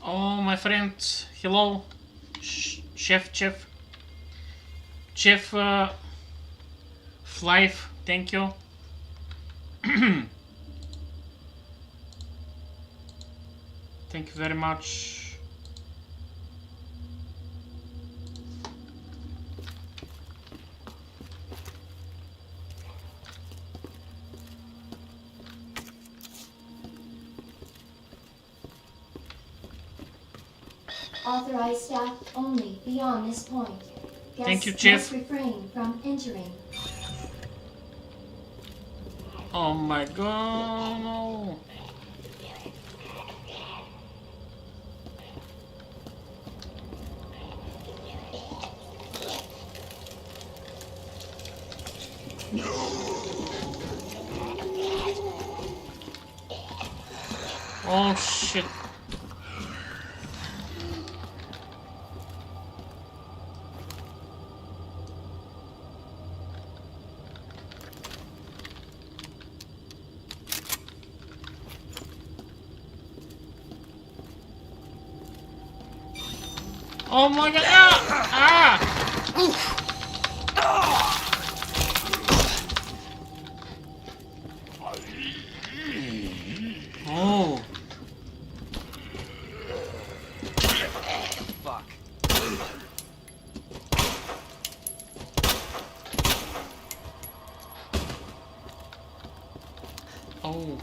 Oh, my friend. Hello. Chef. Chef, Flife, thank you. Thank you very much. Authorized staff only beyond this point. Guests Thank you, Chief. must refrain from entering. Oh my god, no. Oh shit. Oh my god! Ah! Oh. Fuck. Oh.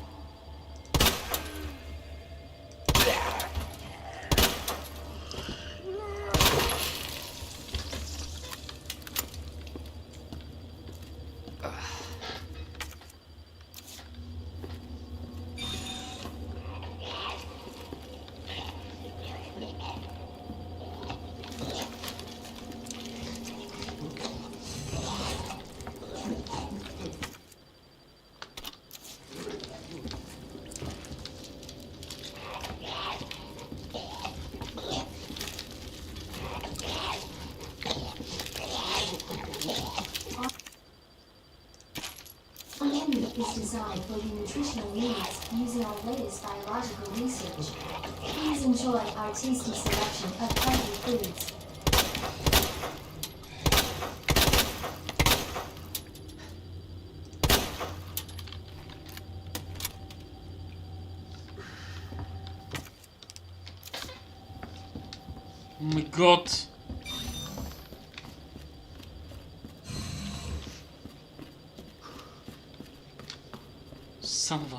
Is designed for your nutritional needs using our latest biological research. Please enjoy our tasty selection of healthy foods. Oh my god. Son of a...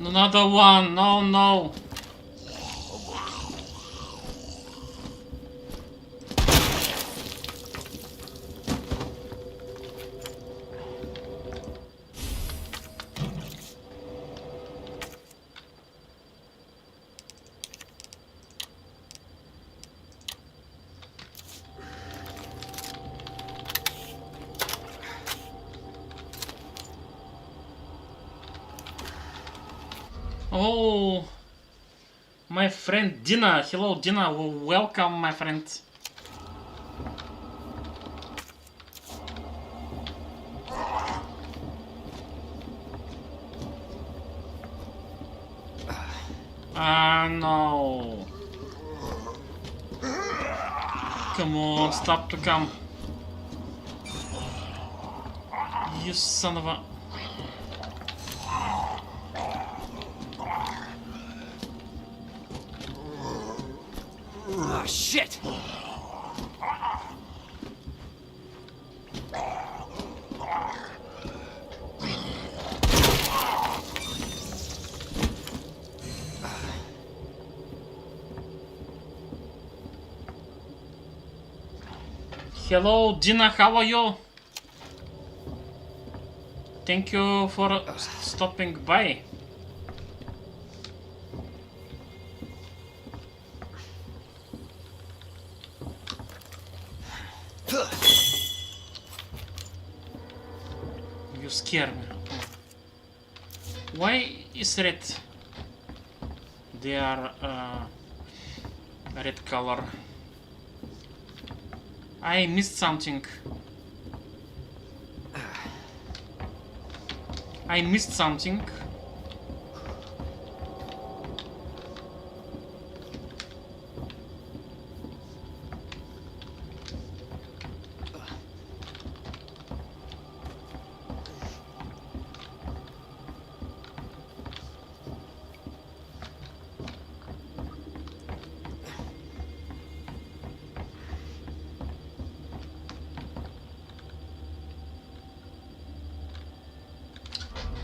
Another one, no. Oh, my friend Dina. Hello, Dina. Welcome, my friend. No. Come on, stop to come. You son of a... Ah, shit! Hello, Dina, how are you? Thank you for stopping by. You scare me. Why is red? They are red color. I missed something. I missed something.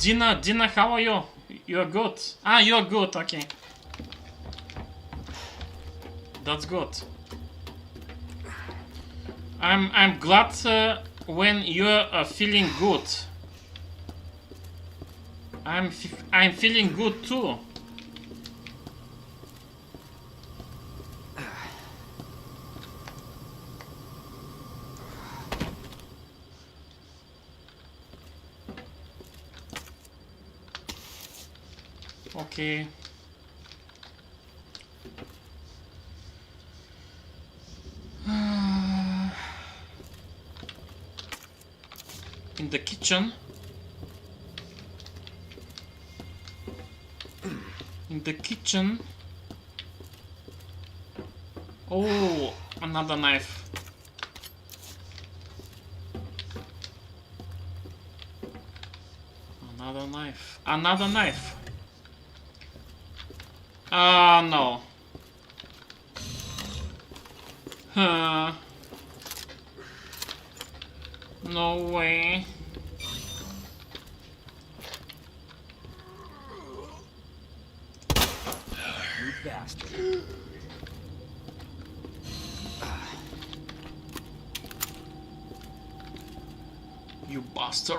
Dina, how are you? You're good. Ah, you're good, okay. That's good. I'm glad when you're feeling good. I'm feeling good too. Okay. In the kitchen. In the kitchen. Oh, another knife. Another knife. Another knife. No. Huh. No way. You bastard. You bastard.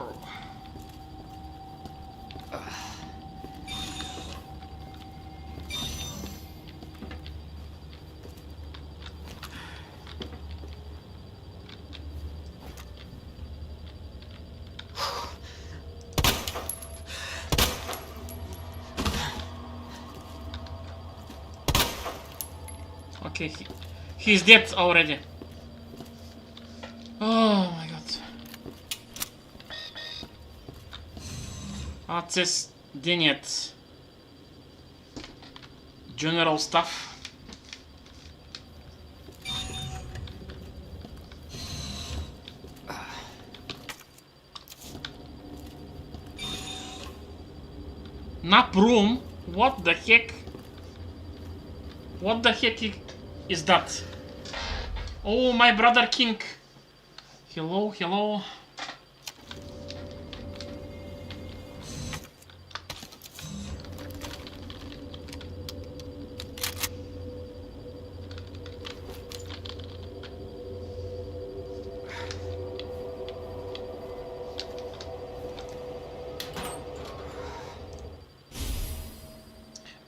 Okay, he's dead already. Oh my god. Access denied. General stuff. Nap room? What the heck? What the heck is that? Oh, my brother King. Hello, hello.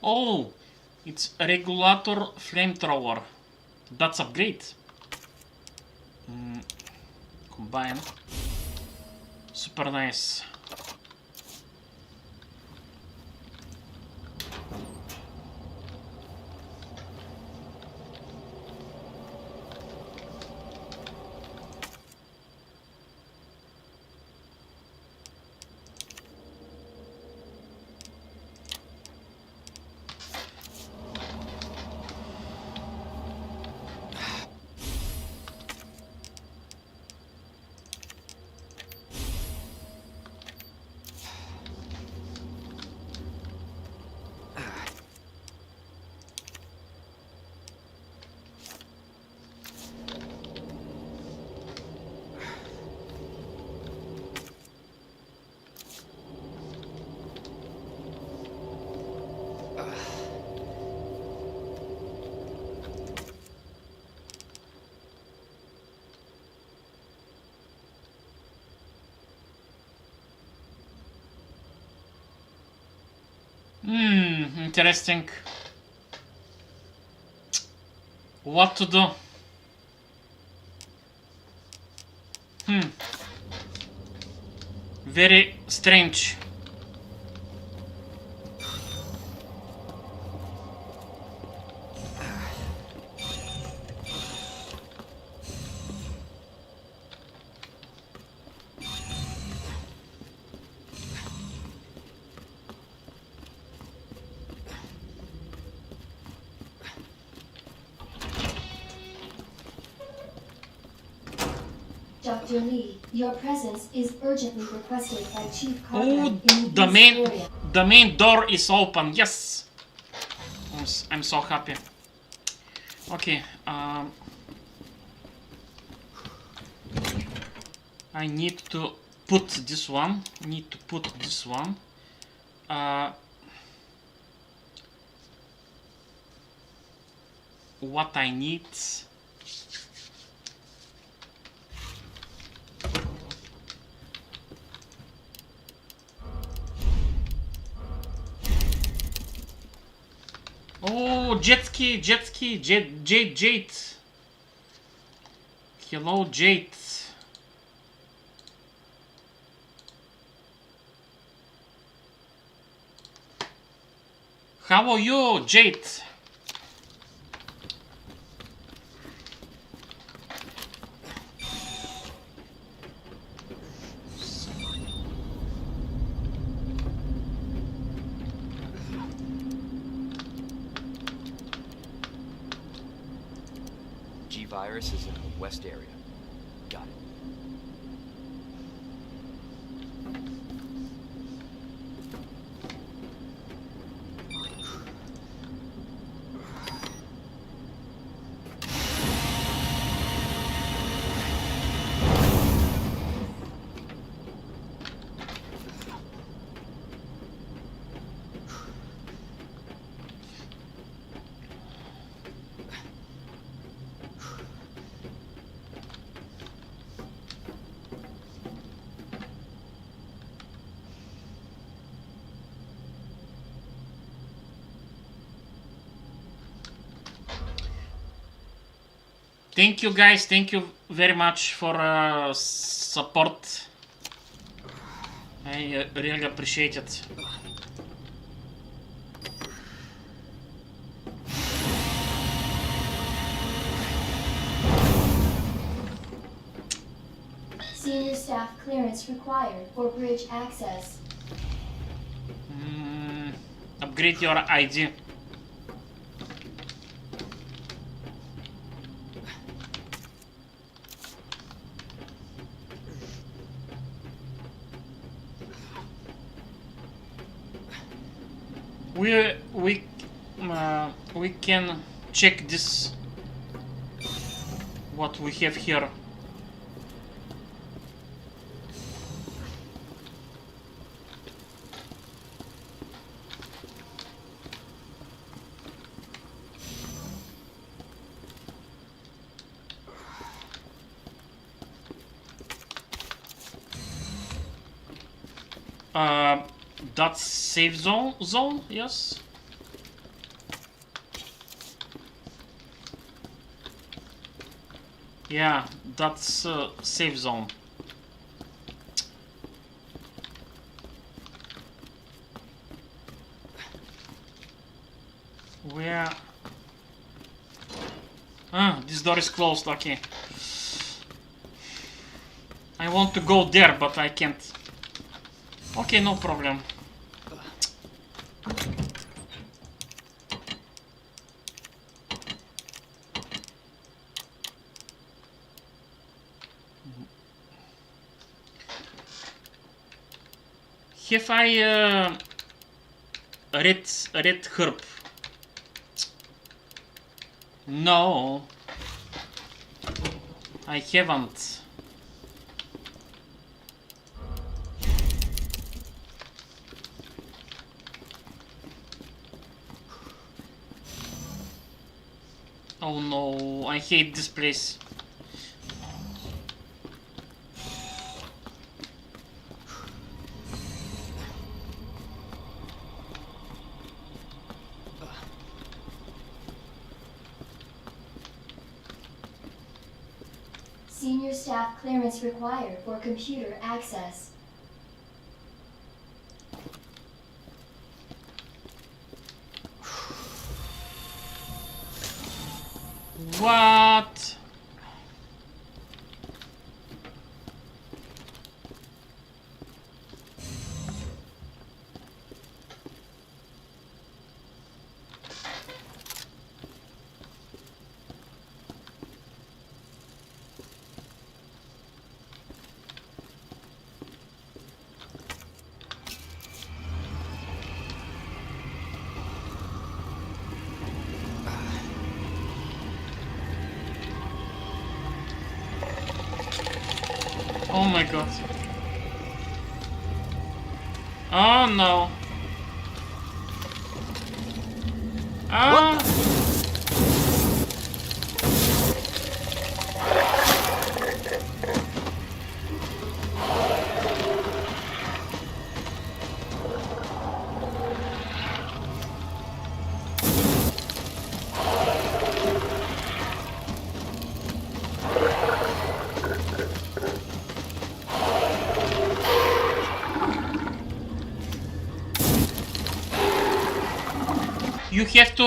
Oh, it's a regulator flamethrower. That's upgrade. Combine. Super nice. Interesting. What to do? Very strange. Dr. Lee, your presence is urgently requested by Chief Oh, Cartwright in the the main East area. the main door is open. Yes, I'm so happy. Okay, I need to put this one. What I need. Oh, jet ski, Jade. Hello, Jade. How are you, Jade? G-Virus is in the west area. Got it. Thank you, guys. Thank you very much for support. I really appreciate it. Senior staff clearance required for bridge access. Upgrade your ID. We can check this. What we have here. That's safe zone, yes. Yeah, that's safe zone. Where? Ah, this door is closed. Okay. I want to go there, but I can't. Okay, no problem. Have I red herb? No, I haven't. Oh no, I hate this place. Senior staff clearance required for computer access. What? Oh my god. Oh no. Ah. You have to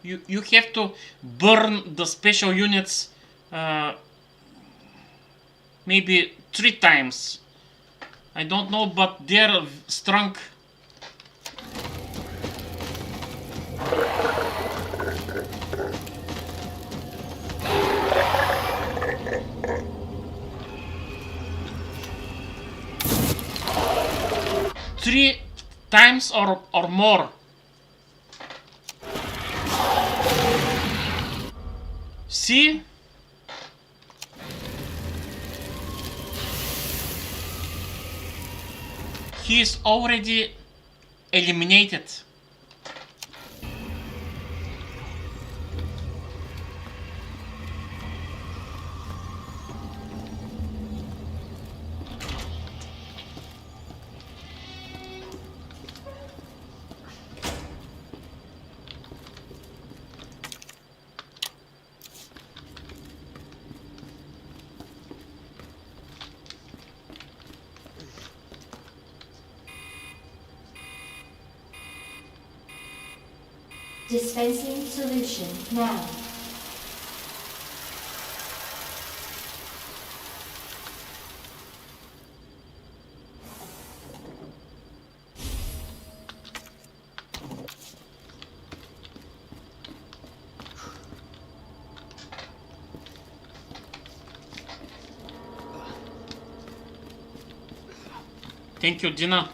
you have to burn the special units maybe 3 times. I don't know, but they're strong. Three times or more. See? He is already eliminated. Dispensing solution now. Thank you, Dina.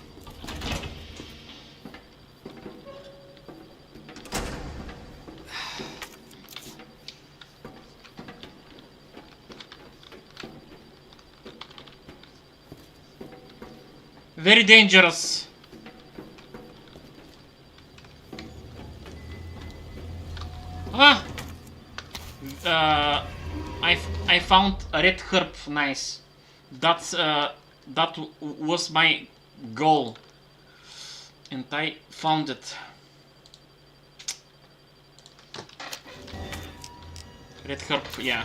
Very dangerous. Ah! I found a red herb. Nice. That was my goal, and I found it. Red herb, yeah.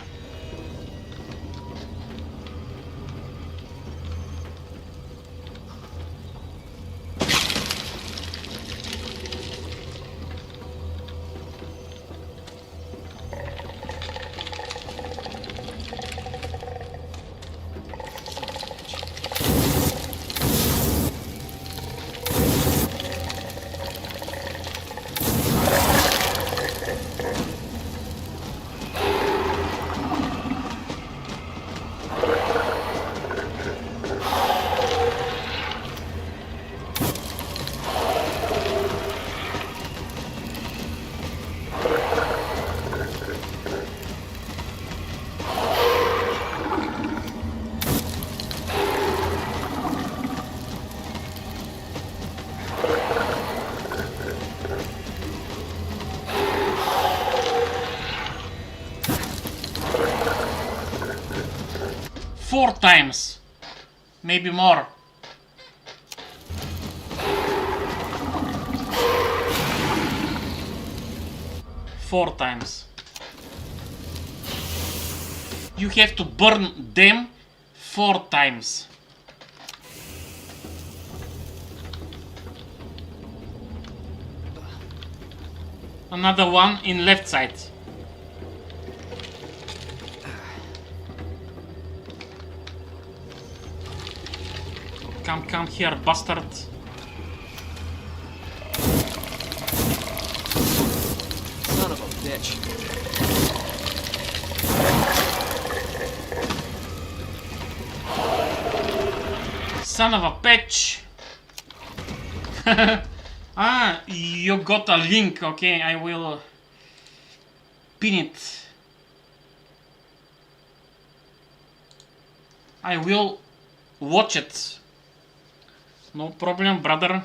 Four times, maybe more. Four times. you have to burn them 4 times. Another one in left side. Come here, bastard. Son of a bitch. Son of a bitch. Ah, you got a link. Okay, I will pin it. I will watch it. No problem, brother.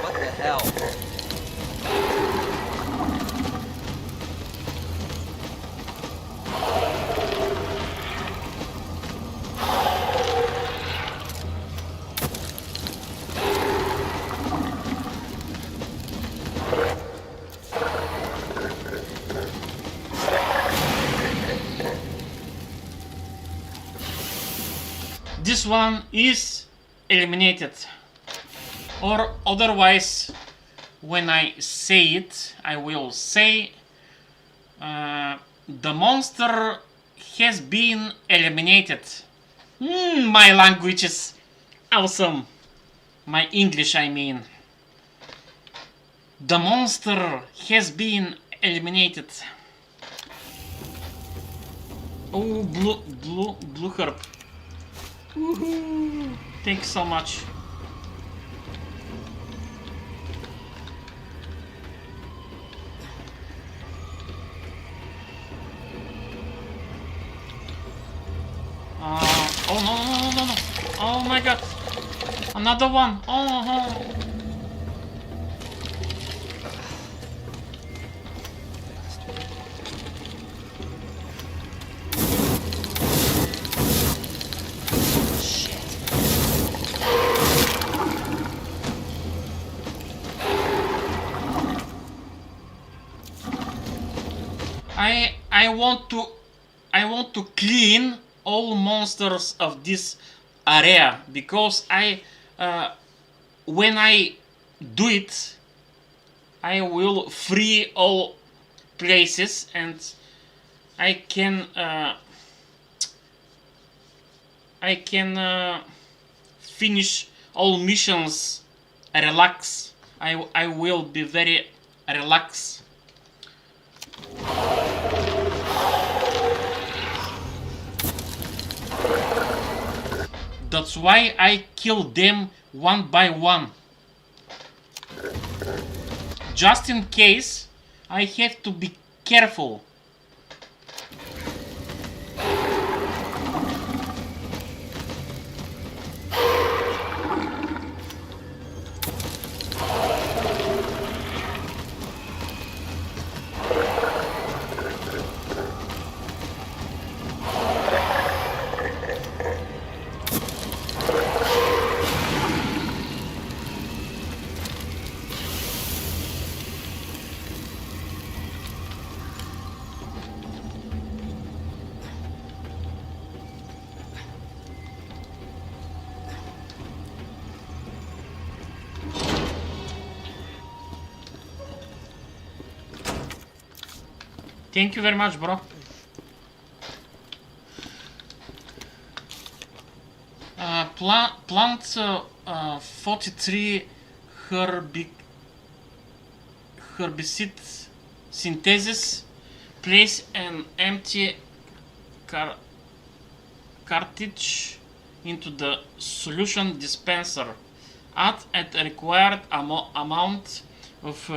What the hell? This one is eliminated. Or otherwise, when I say it, I will say the monster has been eliminated. My language is awesome. My English, I mean. The monster has been eliminated. Oh, blue herb. Woohoo! Thanks so much. Oh no. Oh my god. Another one. Oh. I want to clean all monsters of this area, because when I do it, I will free all places and I can finish all missions relax. I will be very relaxed. That's why I kill them one by one. Just in case, I have to be careful. Thank you very much, bro. Plant 43 herbicide synthesis. Place an empty cartridge into the solution dispenser. Add a required amount of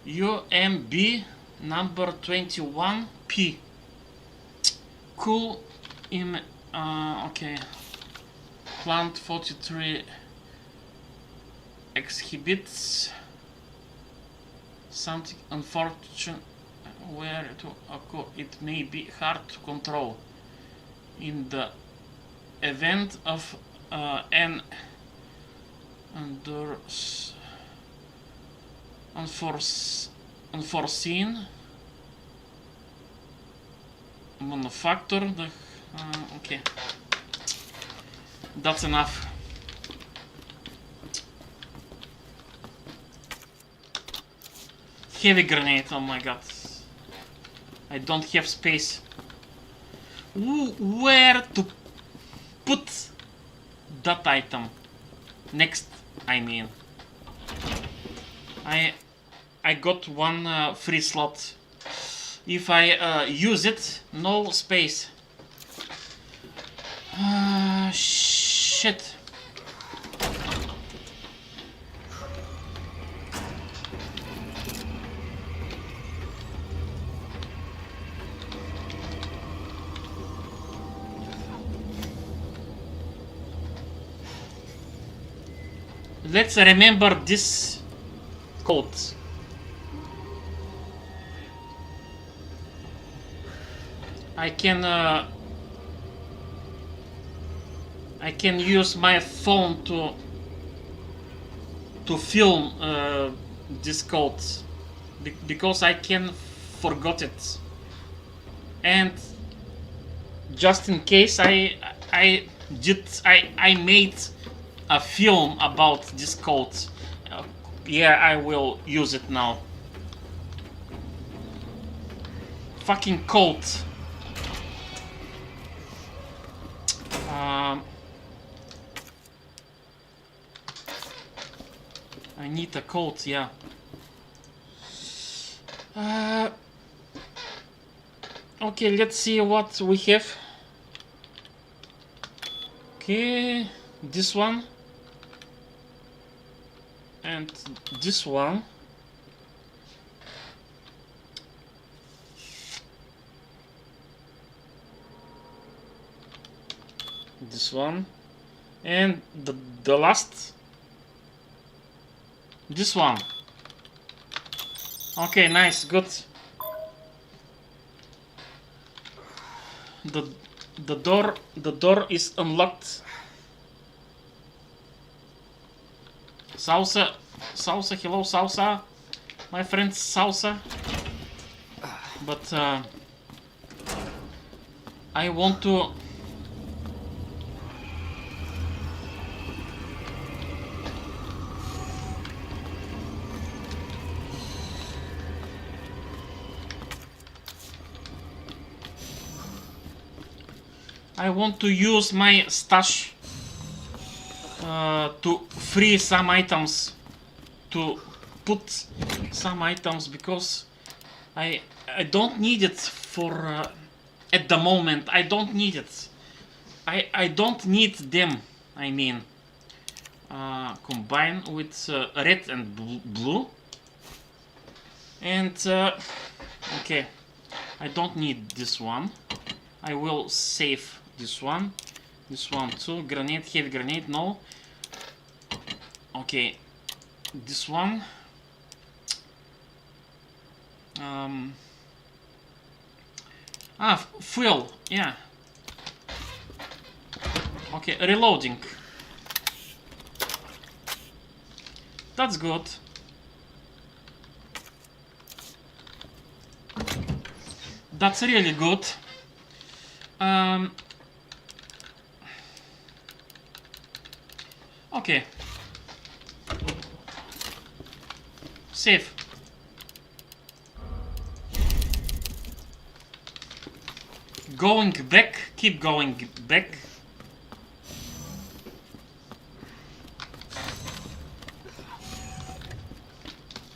UMB number 21P. Cool in okay. Plant 43 exhibits something unfortunate. where to occur. It may be hard to control. In the event of an unforeseen manufacture, okay, that's enough. Heavy grenade, oh my god. I don't have space. Where to put that item? Next, I mean. I got one free slot. If I use it, no space. Shit. Let's remember this code. I can use my phone to film this code because I can forgot it, and just in case I made a film about this code. Yeah, I will use it now. Fucking code. I need a code, yeah. Okay, let's see what we have. Okay, this one. And this one. This one. And the last. This one. Okay, nice, good. The door is unlocked. Salsa, hello Salsa, my friend Salsa. But I want to. I want to use my stash to free some items, to put some items, because I don't need it for at the moment. I don't need it. I don't need them. I mean, combine with red and blue. And okay, I don't need this one. I will save this one too. Grenade, heavy grenade, no. Okay, this one. Fuel, yeah. Okay, reloading. That's good. That's really good. Okay. Save. Going back, keep going back.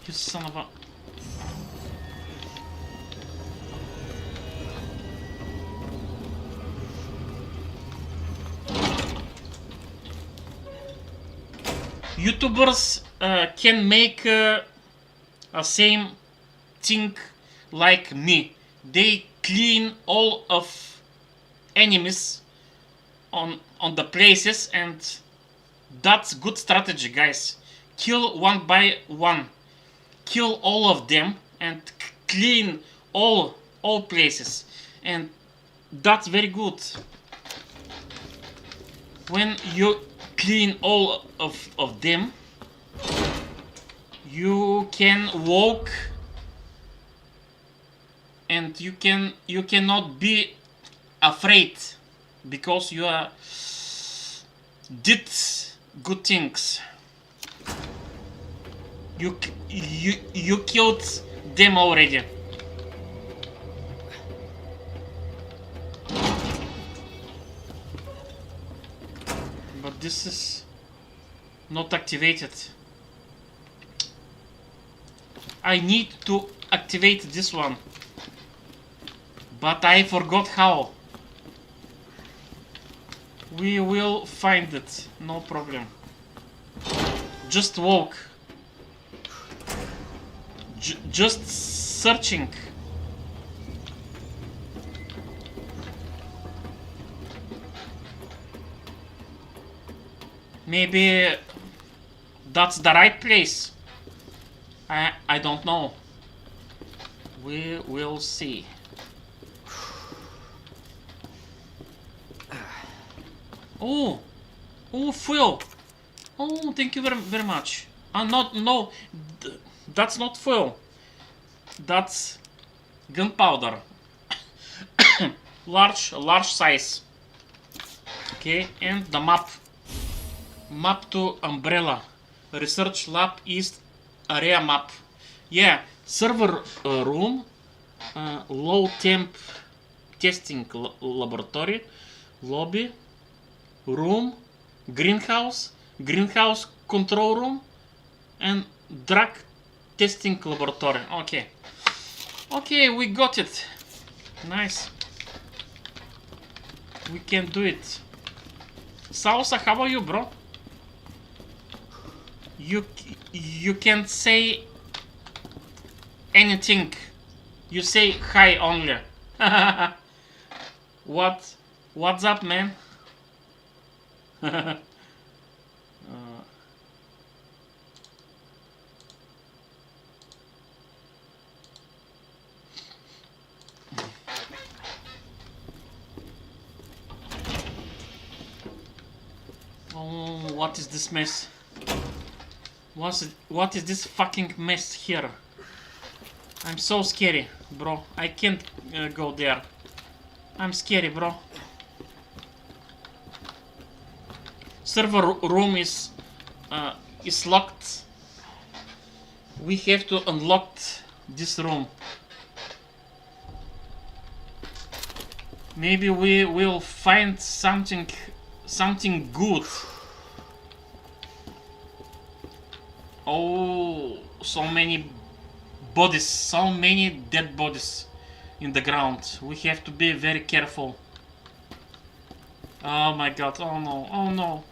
You son of a... YouTubers can make a same thing like me. They clean all of enemies on the places, and that's good strategy, guys. Kill one by one. Kill all of them and clean all places, and that's very good. When you clean all of them, you can walk, and you cannot be afraid because you did good things. You killed them already. But this is not activated. I need to activate this one, but I forgot how. We will find it, no problem. Just walk. Just searching. Maybe that's the right place. I don't know. We will see. Oh, fuel. Oh, thank you very much. No, that's not fuel. That's gunpowder. large size. Okay, and the map. Map to Umbrella. Research Lab East Area map. Yeah, server room. Low temp testing laboratory. Lobby. Room. Greenhouse control room. And drug testing laboratory. Okay, we got it. Nice. We can do it. Salsa, how are you, bro? You can't say anything. You say hi only. What's up, man? Oh, what is this mess? What is this fucking mess here? I'm so scary, bro. I can't go there. I'm scary, bro. Server room is locked. We have to unlock this room. Maybe we will find something good. Oh, so many bodies, so many dead bodies in the ground. We have to be very careful. Oh my god, oh no, oh no.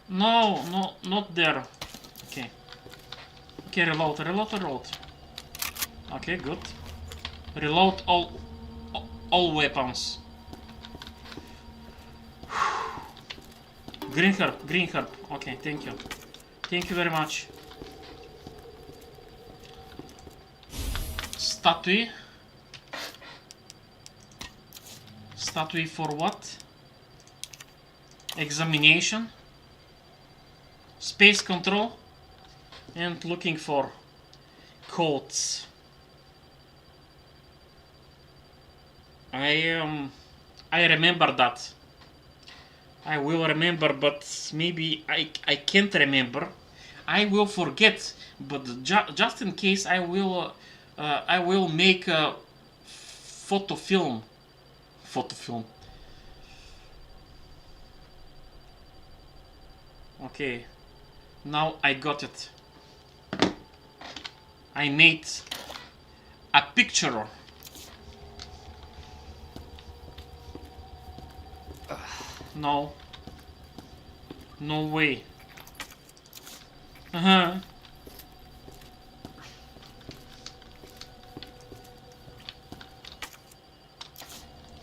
No, not there. Okay. Okay, reload. Okay, good. Reload all weapons. Green herb. Okay, thank you. Thank you very much. Statue. Statue for what? Examination. Space control. And looking for codes. I remember that. I will remember, but maybe I can't remember. I will forget, but just in case, I will make a photo film. Okay, now I got it. I made a picture. No way.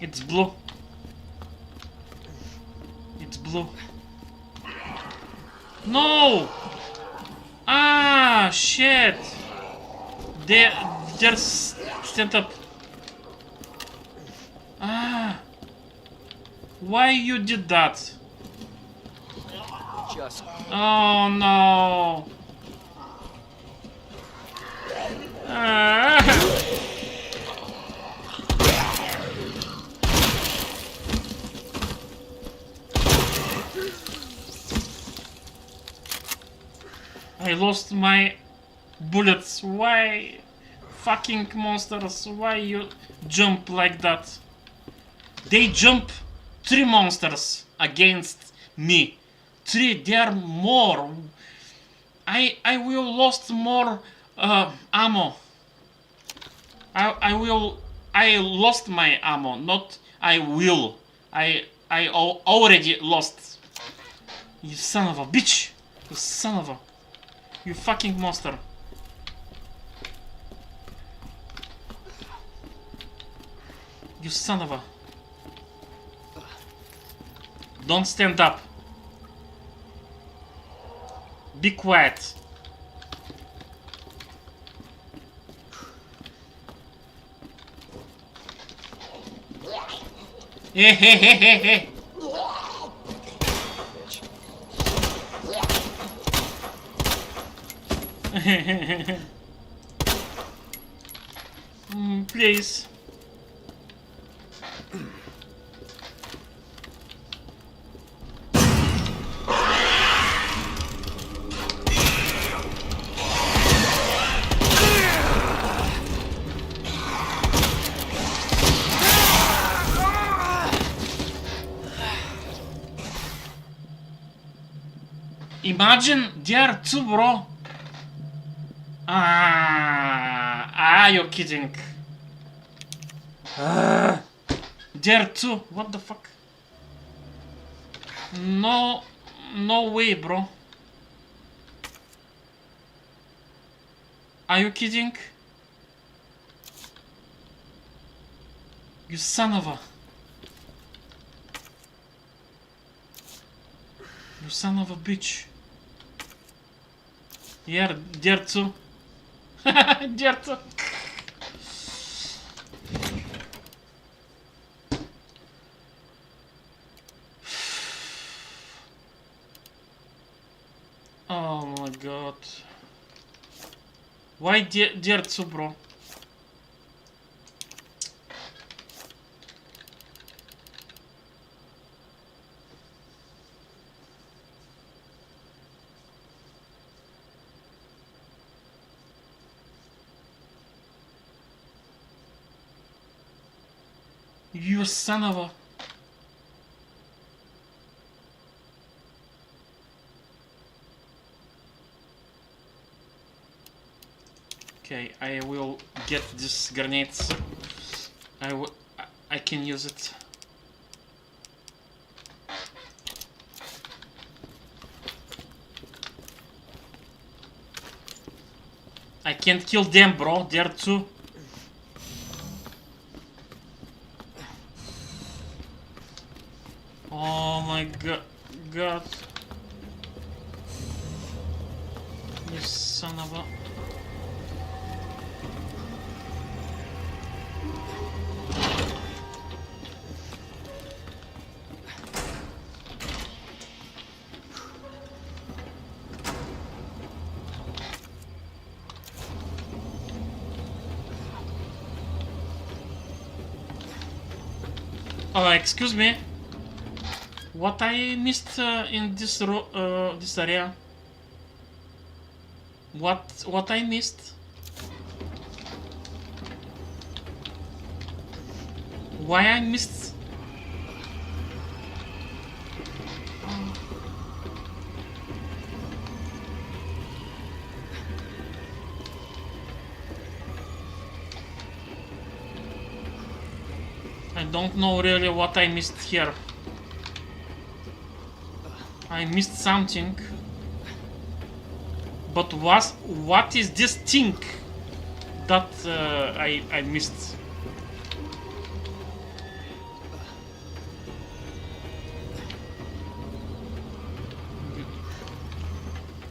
It's blue. No! Ah, shit! Just stand up. Ah. Why you did that? Just Oh no. Ah. I lost my bullets. Why? Fucking monsters. Why you jump like that? They jump 3 monsters against me. 3, there are more. I will lost more ammo. I lost my ammo, not I will. I already lost. You son of a bitch. You son of a... You fucking monster. You son of a... Don't stand up. Be quiet. Hehehehe. Please. Imagine there too, bro. You're kidding. There too. What the fuck? No, no way, bro. Are you kidding? You son of a... You son of a bitch. Yeah, there too. There too. Oh my god. Why there too, bro? You son of a... Okay, I will get these grenades. I can use it. I can't kill them, bro. They're too... Oh my god. You son of a... Excuse me. What I missed in this this area? What I missed? Why I missed? I don't know really what I missed here. I missed something. But what is this thing that I missed?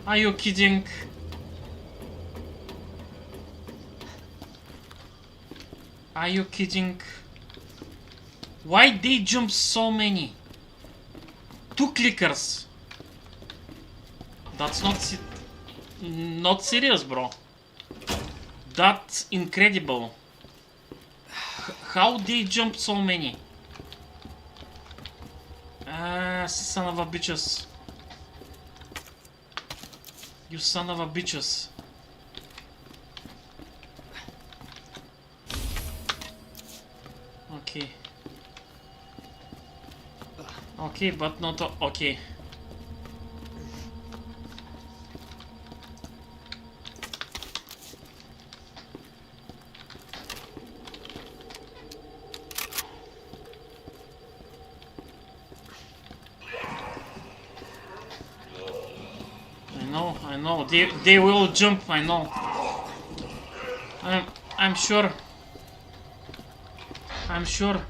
Are you kidding? Are you kidding? Why they jump so many? 2 clickers. That's not serious, bro. That's incredible. How they jump so many? Son of a bitches. You son of a bitches. Okay. Okay, but not okay. I know. They will jump. I know. I'm sure. I'm sure.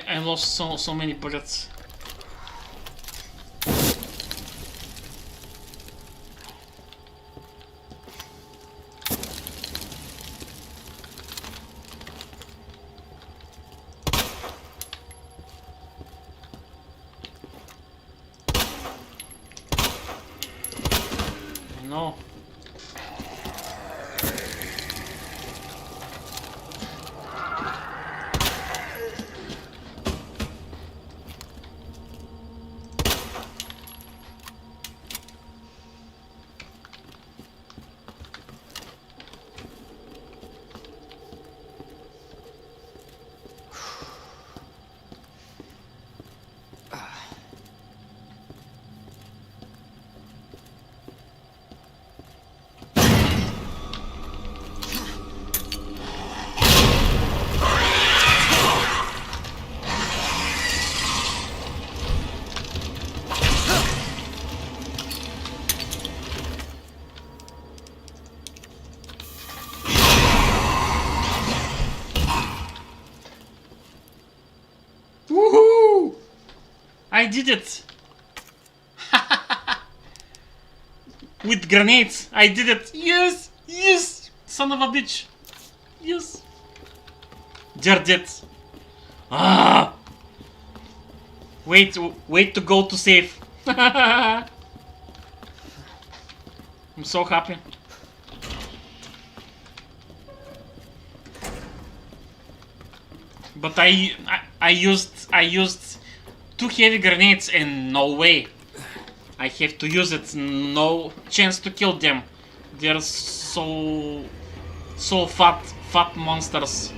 I lost so many bullets. No. Woohoo! I did it! With grenades, I did it! Yes! Yes! Son of a bitch! Yes! They're dead. Ah! Wait to go to save. I'm so happy. But I used 2 heavy grenades and no way. I have to use it. No chance to kill them. They're so fat monsters.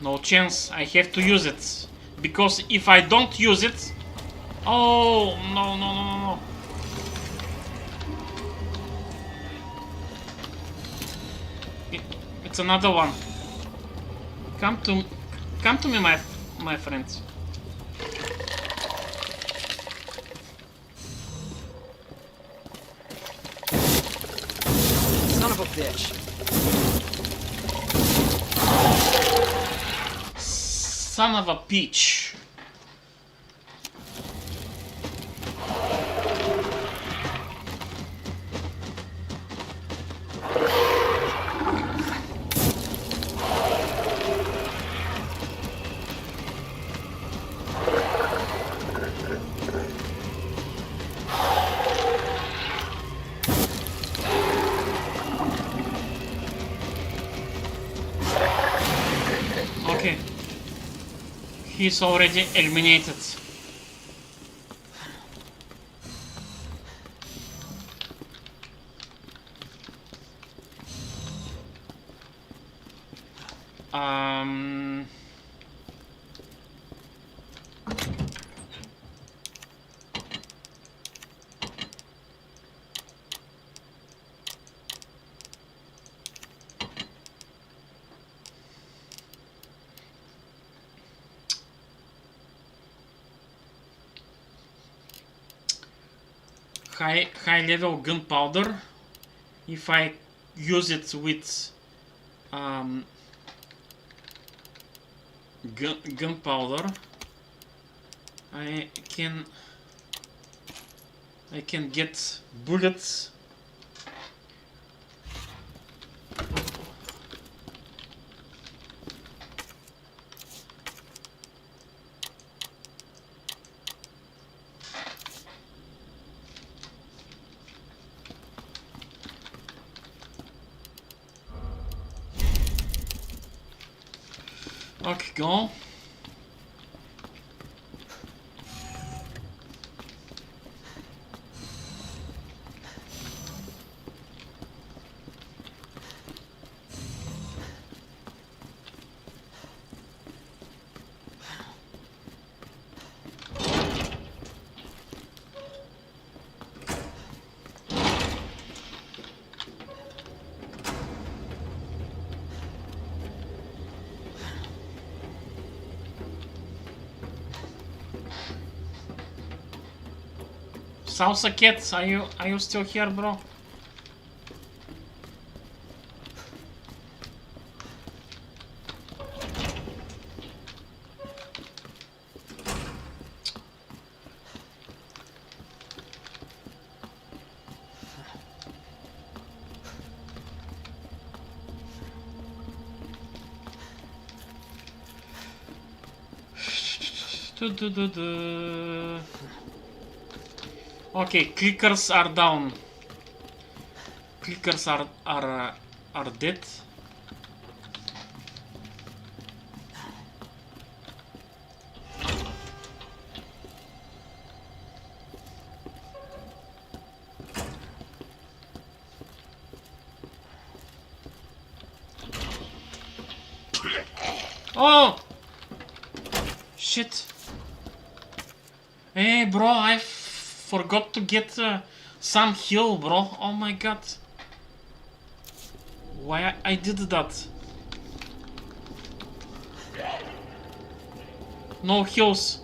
No chance. I have to use it because if I don't use it, oh no. It's another one. Come to me, my friends. Son of a bitch. Son of a peach. Okay. He's already eliminated. high level gunpowder. If I use it with gunpowder, I can get bullets. Okay, go. Salsa Cat, are you still here, bro? Okay, clickers are down. Clickers are dead. Oh! Shit. Hey, bro, I forgot to get some heal, bro. Oh my god. Why I did that? No heals.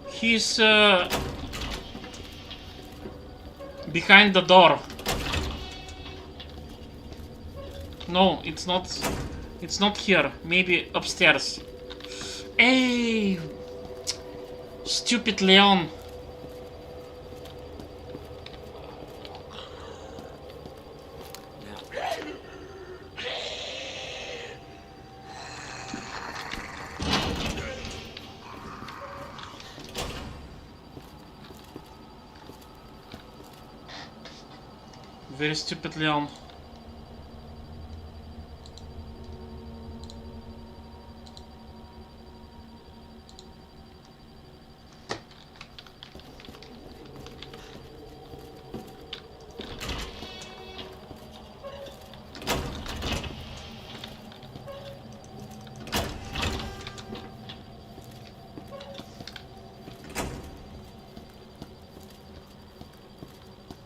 He's behind the door. No, it's not. It's not here. Maybe upstairs. Hey, stupid Leon. Very stupid Leon.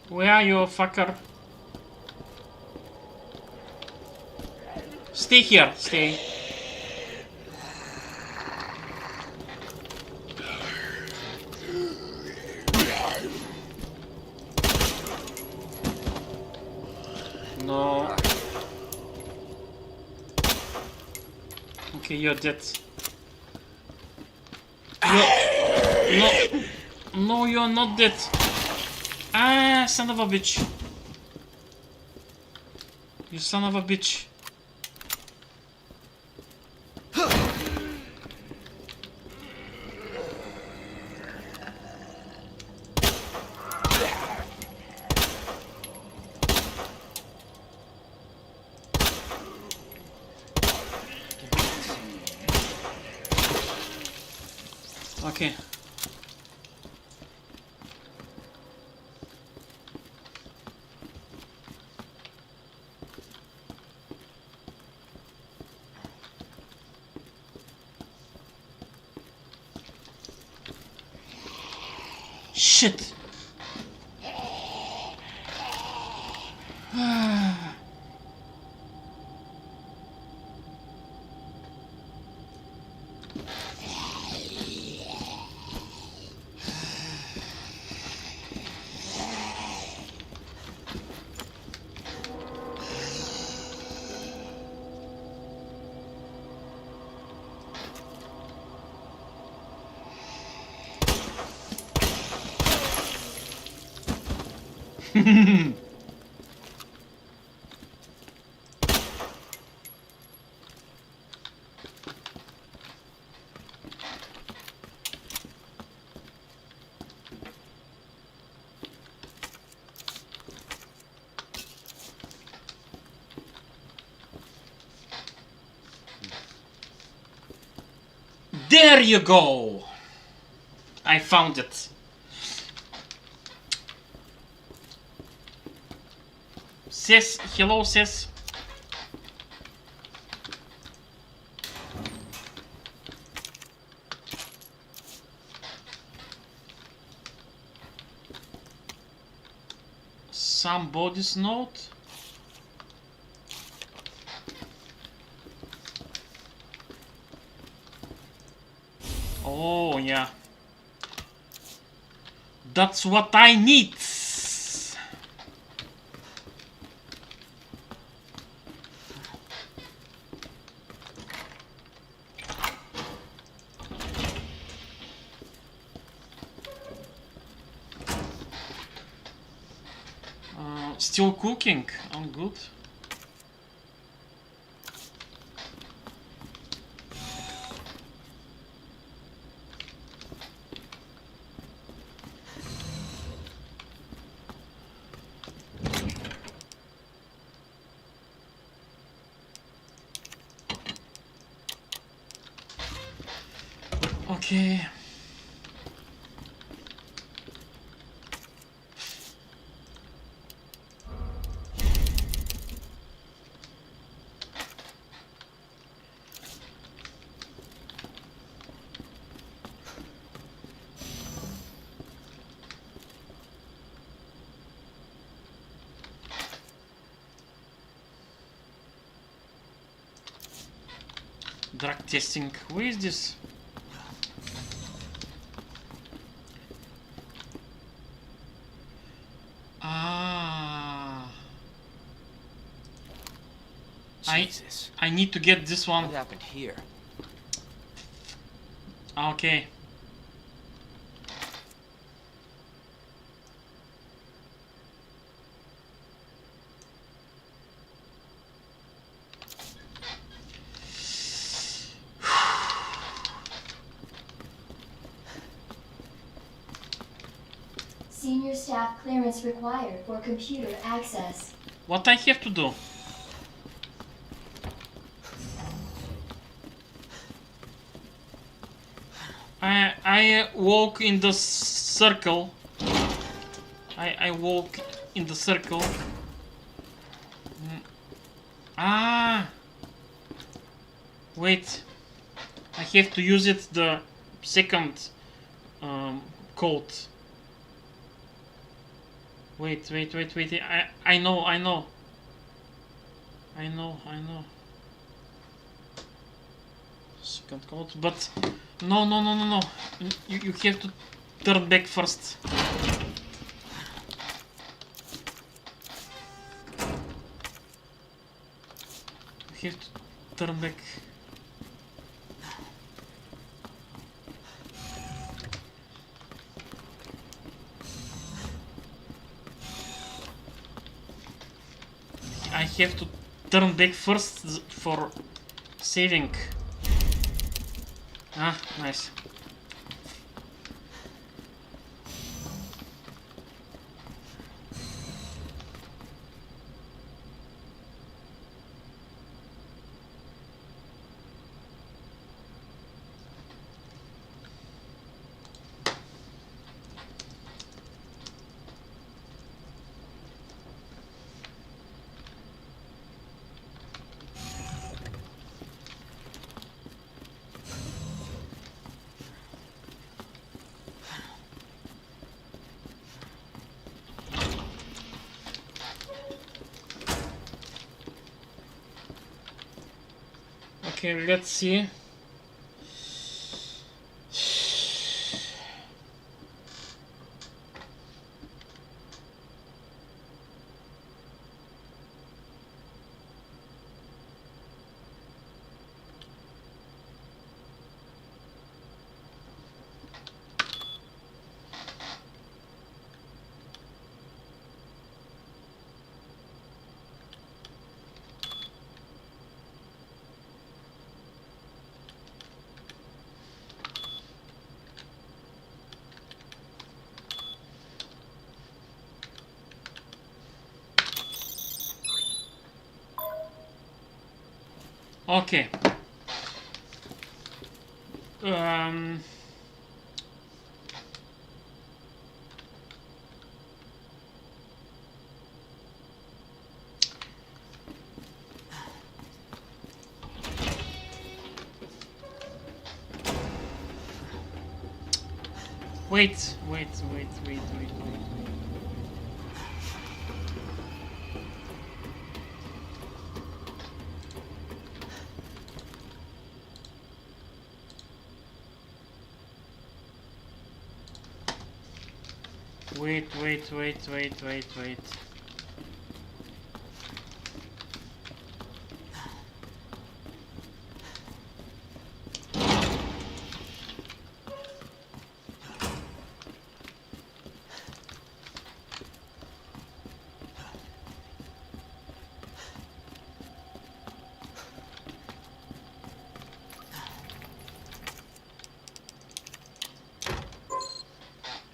Where are you, fucker? Stay here, stay. No. Okay, you're dead. No. No, you're not dead. Ah, son of a bitch. You son of a bitch. Okay. Shit. There you go! I found it. Sis, hello sis. Somebody's note. Oh yeah. That's what I need. Still cooking. I'm good. Okay. Drug testing. Who is this? Ah. Jesus. I need to get this one. What happened here? Okay. Senior staff clearance required for computer access. What I have to do? I walk in the circle. I walk in the circle. Ah. Wait. I have to use it the second code. Wait. I know. Second code, but no. You have to turn back first. You have to turn back. I have to turn back first for saving. Ah, nice. Okay, let's see. Okay. Wait. Wait.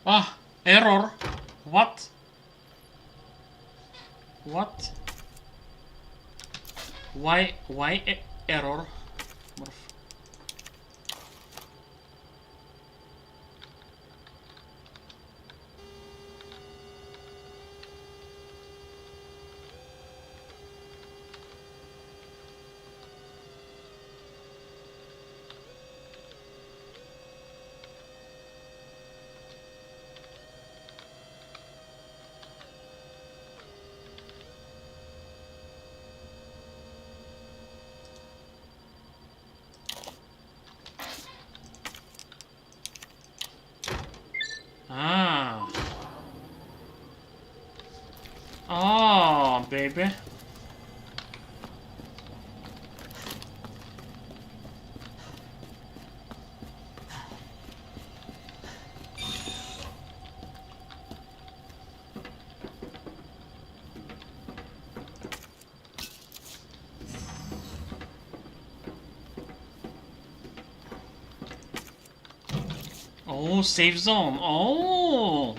Ah, error. What? Why error? Ah. Oh, baby. Oh, safe zone. Oh.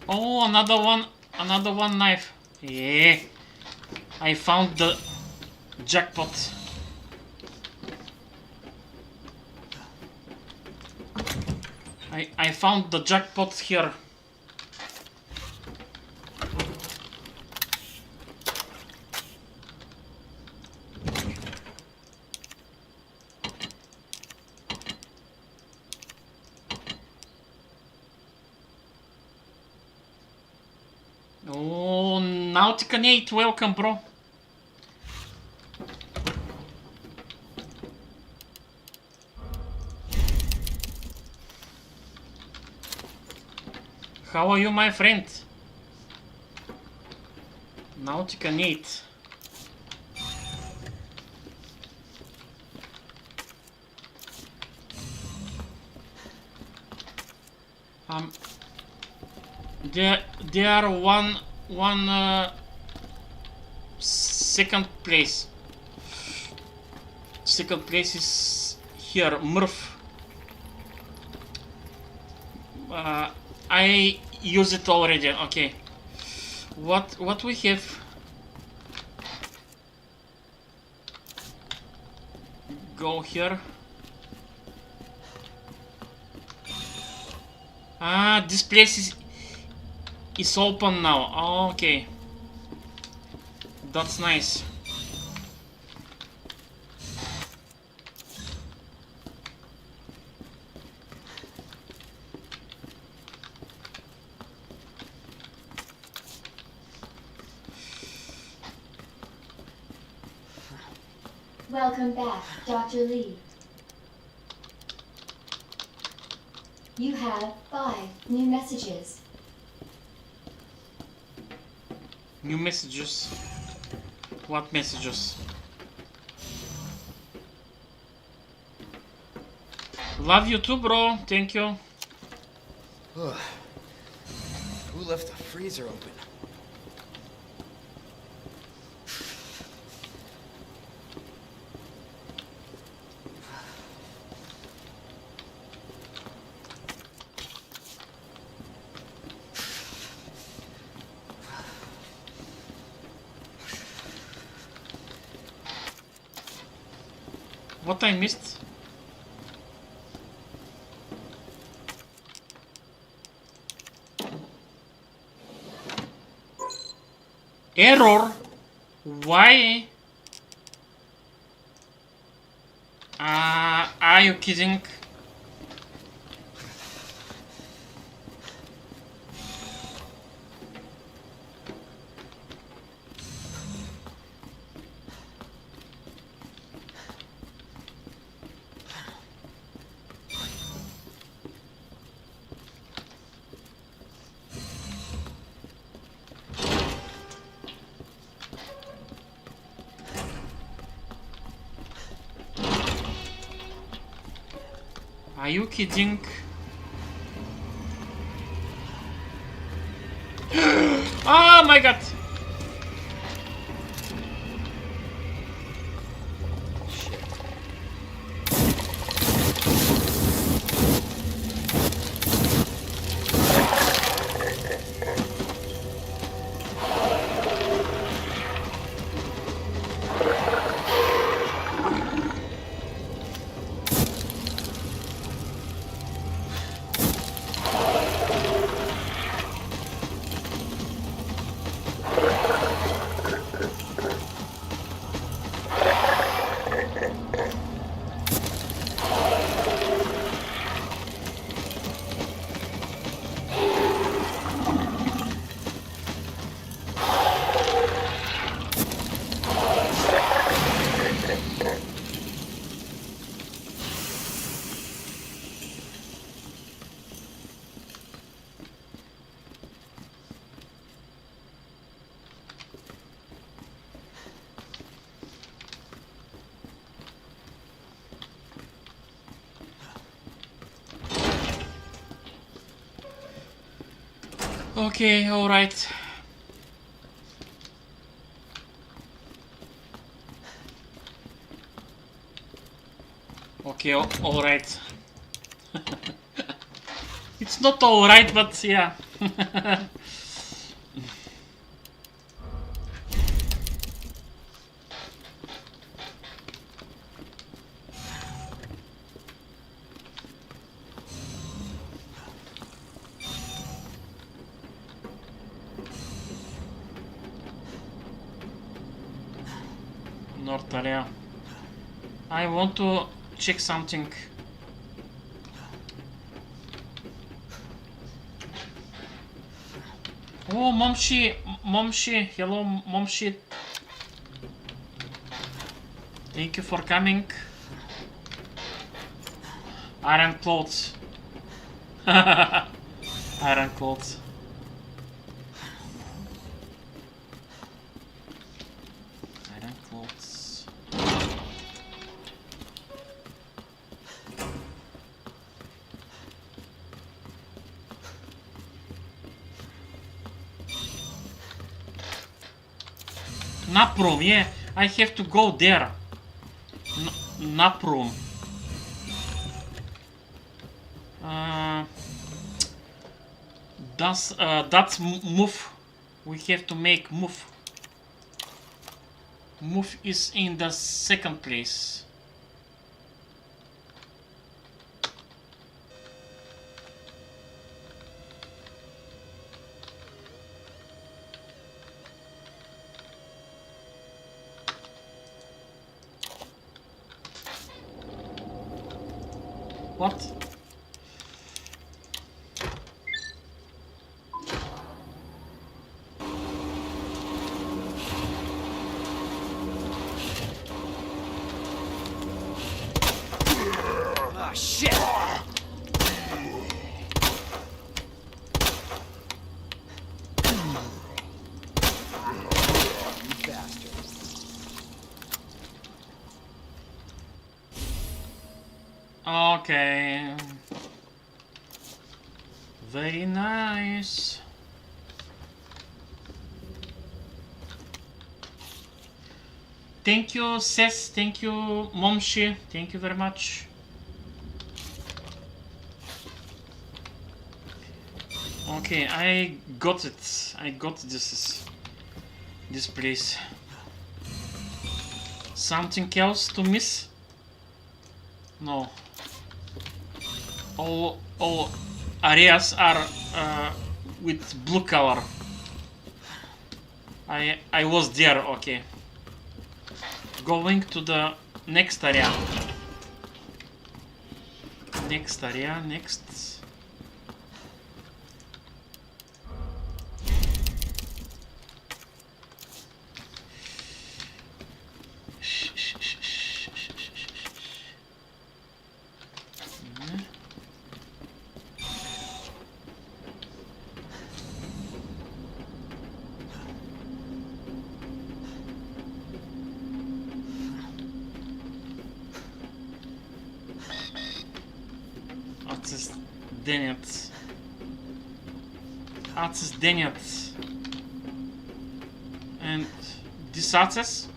Oh, another one knife. Yeah. I found the jackpot. I found the jackpot here. Oh, Nauticanate, welcome, bro. How are you, my friend? Nauticanate. There are one second place. Second place is here, Murph. I use it already. Okay. What we have? Go here. Ah, this place is open now. Okay. That's nice. Welcome back, Dr. Lee. You have 5 new messages. New messages. What messages? Love you too, bro. Thank you. Who left the freezer open? What I missed? Error? Why? Are you kidding? Are you kidding? Oh my god! Okay, alright. Okay, alright. It's not alright, but yeah. North area. I want to check something. Oh, Momshi, hello, Momshi. Thank you for coming. Iron clothes. Iron clothes. Iron clothes. Naprum, yeah, I have to go there. Naprum. That's move. We have to make move. Move is in the second place. What? Ah, shit! You bastard. Okay. Very nice. Thank you, Seth. Thank you, Momshi. Thank you very much. Okay, I got it. I got this place. Something else to miss? No. All areas are with blue color. I was there. Okay. Going to the next area. Next area. Next. Access Deniet. And this access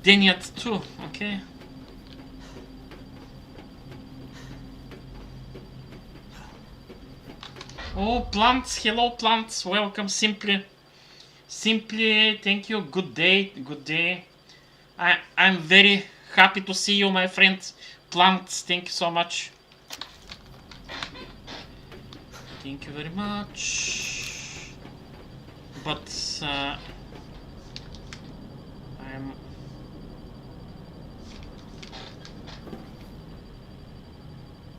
Deniet too, okay. Oh, plants, hello plants, welcome, Simply, thank you, good day. I'm very happy to see you, my friend. Plants, thank you so much. Thank you very much. But I'm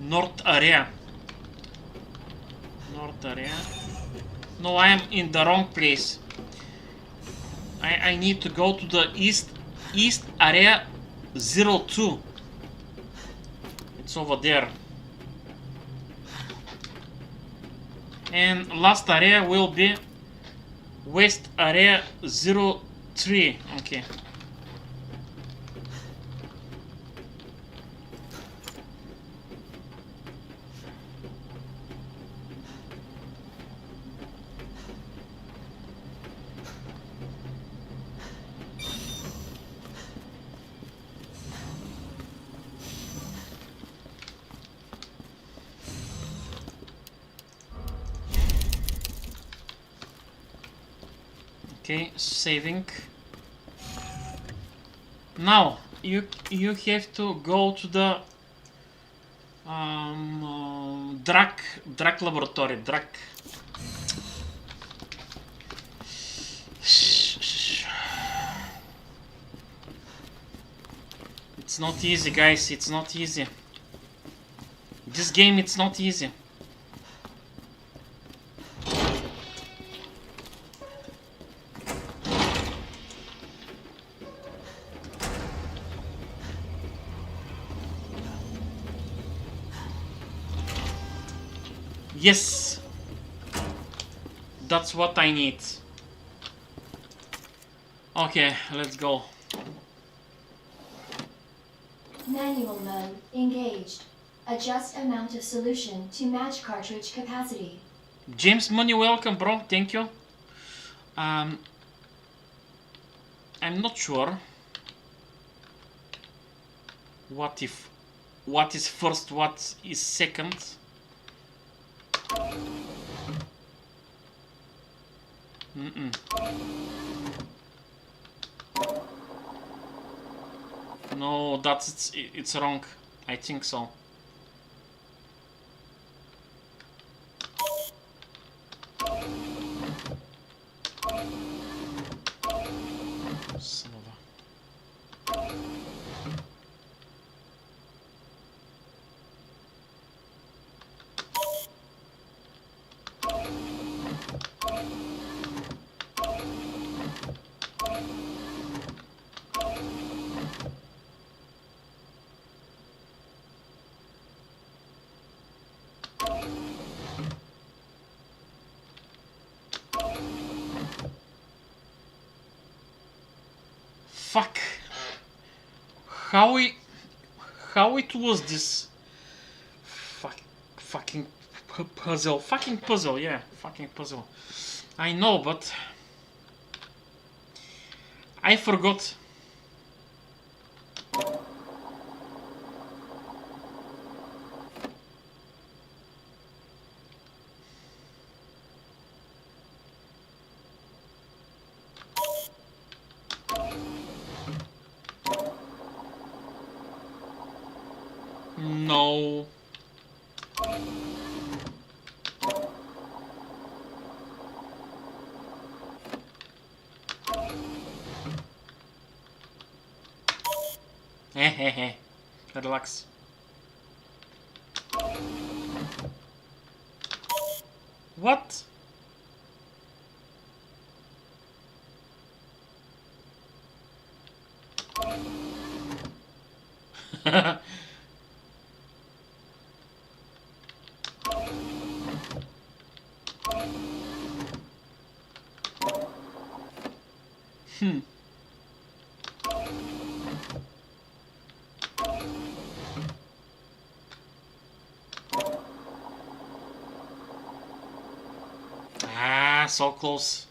North area. No, I am in the wrong place. I need to go to the east area 02. It's over there. And last area will be west area 03. Okay. Okay, saving. Now you have to go to the drug laboratory. It's not easy, guys. It's not easy. This game, it's not easy. Yes, that's what I need. Okay, let's go. Manual mode engaged. Adjust amount of solution to match cartridge capacity. James Money, welcome, bro. Thank you. I'm not sure what is first, what is second. No, it's wrong. I think so. Son of a... Fuck. How it was this fucking puzzle. Fucking puzzle, yeah. Fucking puzzle. I know, but I forgot. No. Hehehe. Relax. What? Hmm. Ah, so close.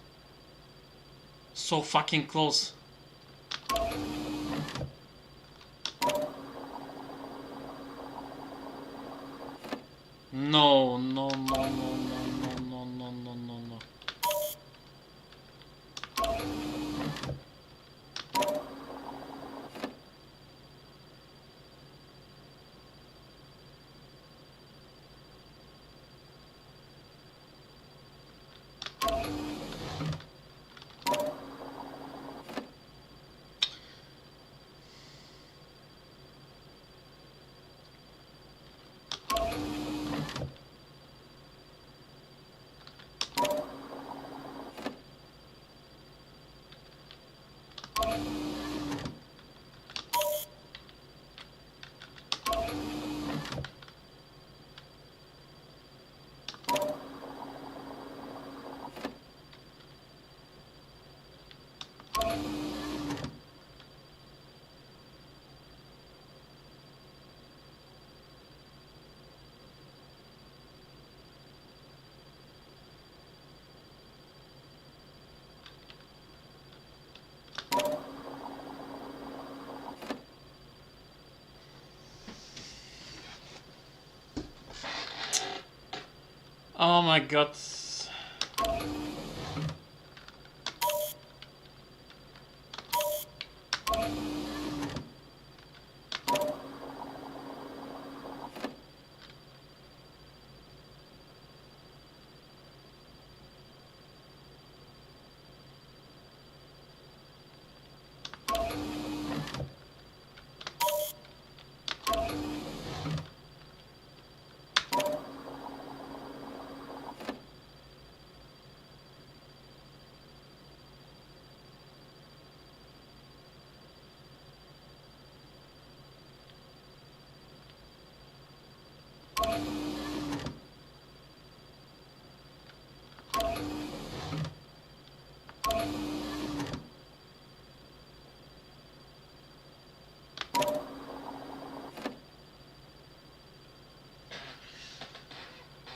So fucking close. No, no, no, no, no, no, no, no, no, no. Oh my god.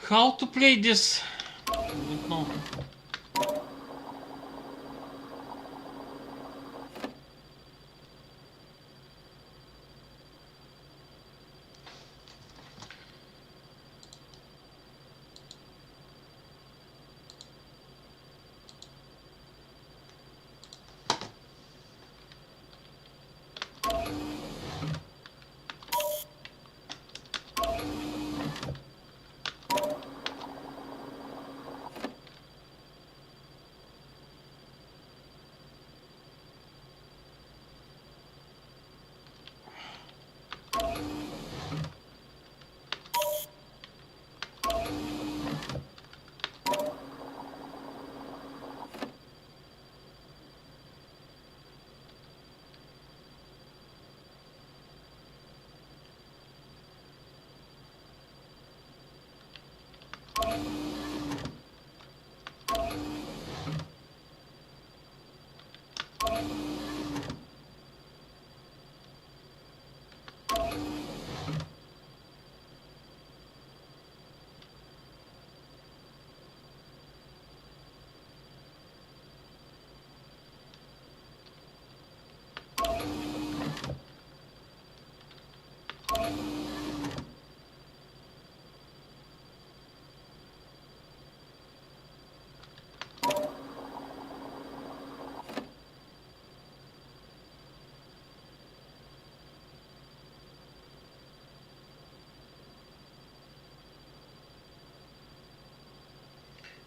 How to play this? I don't know.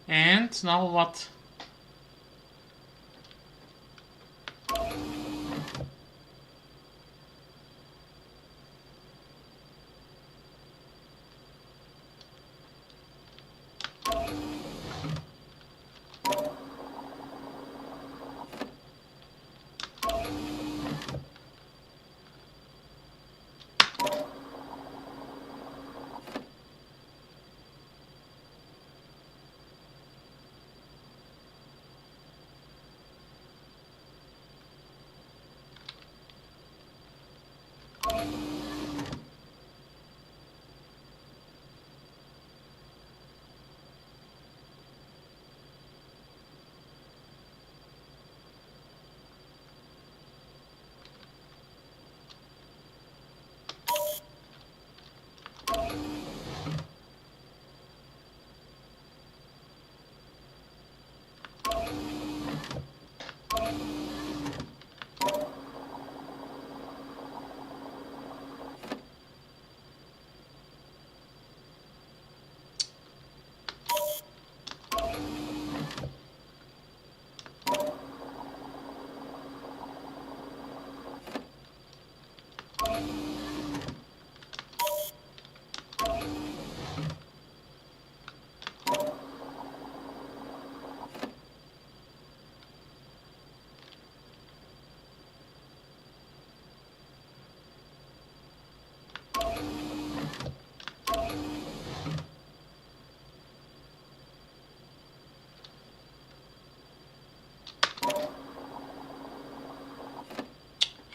And now what?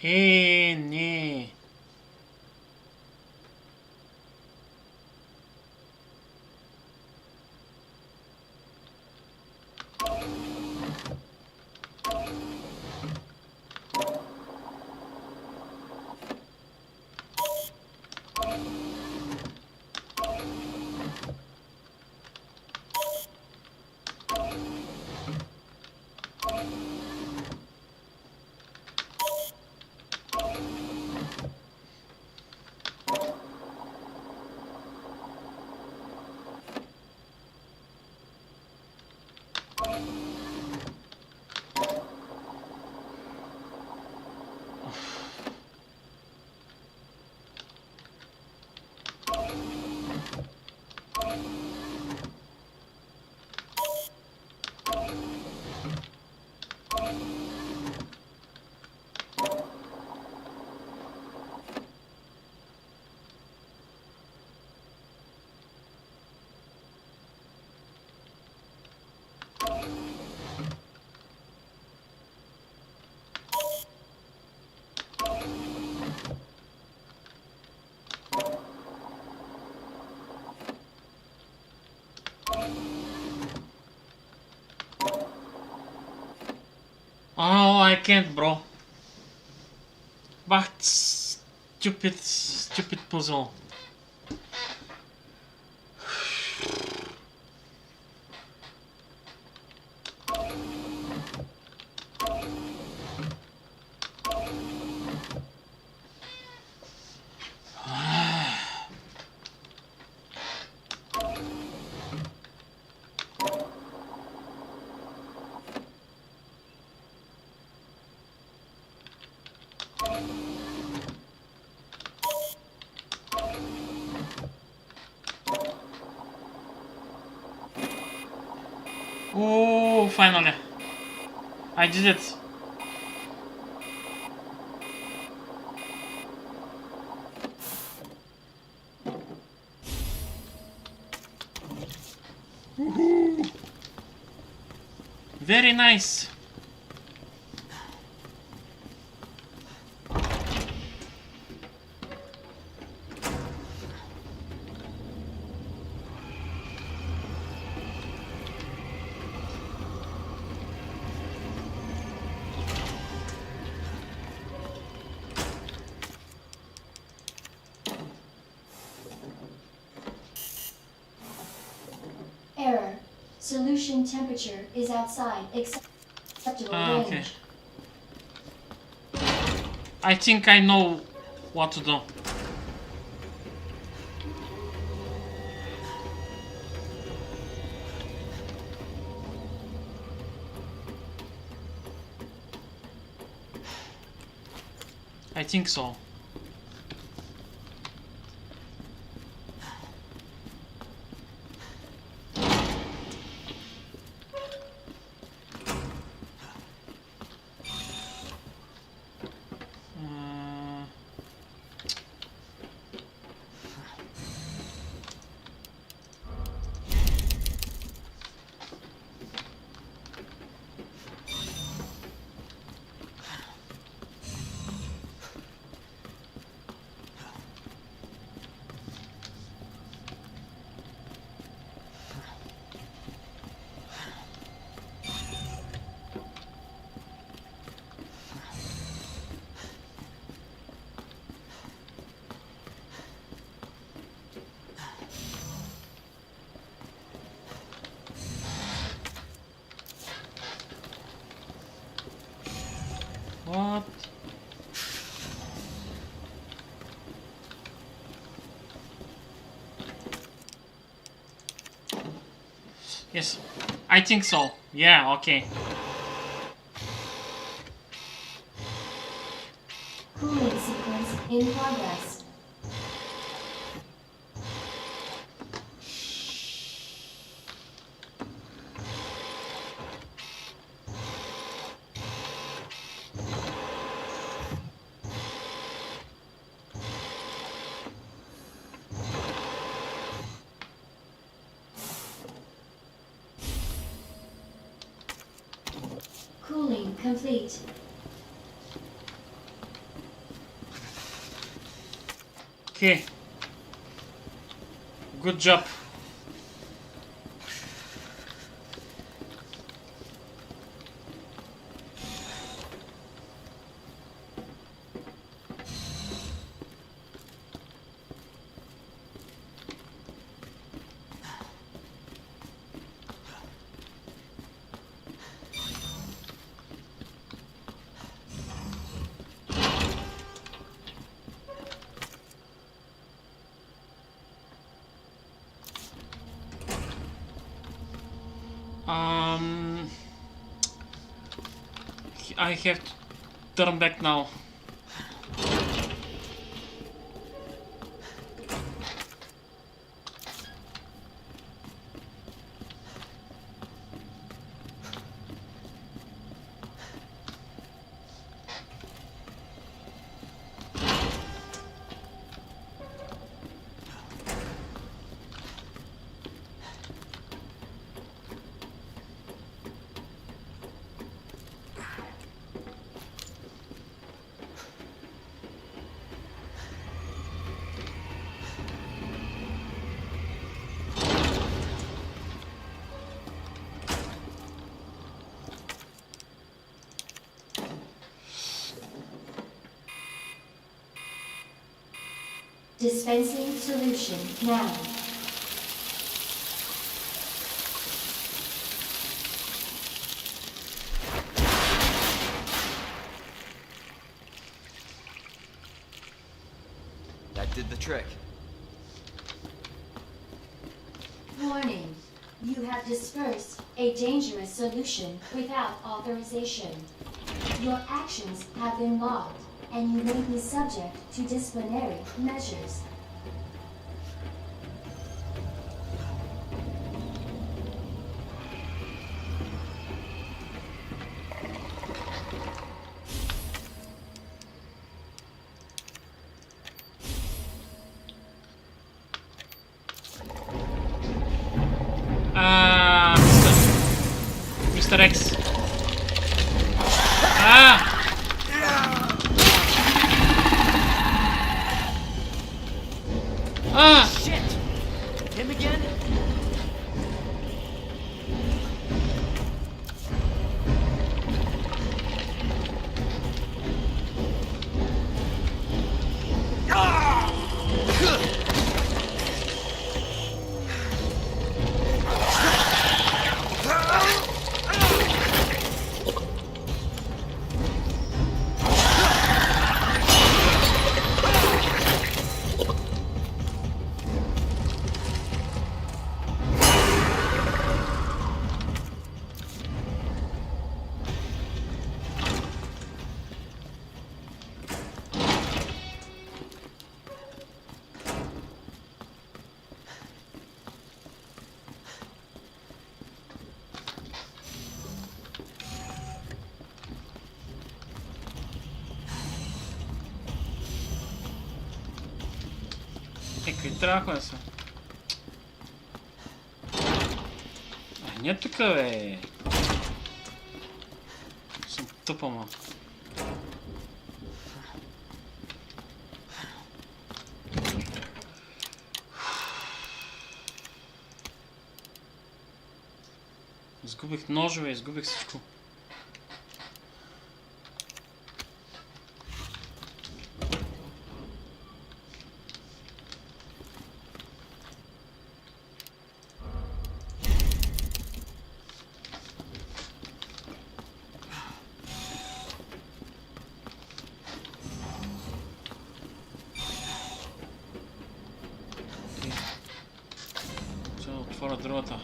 Nee. Oh, I can't, bro. What stupid puzzle. Oh, finally. I did it. Woohoo! Very nice. Error. Solution temperature is outside acceptable range. Okay. I think I know what to do. I think so. What? Yes, I think so. Yeah, okay. Cooling sequence in progress. Cooling complete. Okay. Good job. I have to turn back now. Dispensing solution now. That did the trick. Warning. You have dispersed a dangerous solution without authorization. Your actions have been logged, and you may be subject to disciplinary measures. Mr. X. Ah! Ah! Shit! Him again? Какви трябва да са? Не тук, бе. Съм тъпа, ма. Изгубих ножове, изгубих всичко. Сега отворя другата.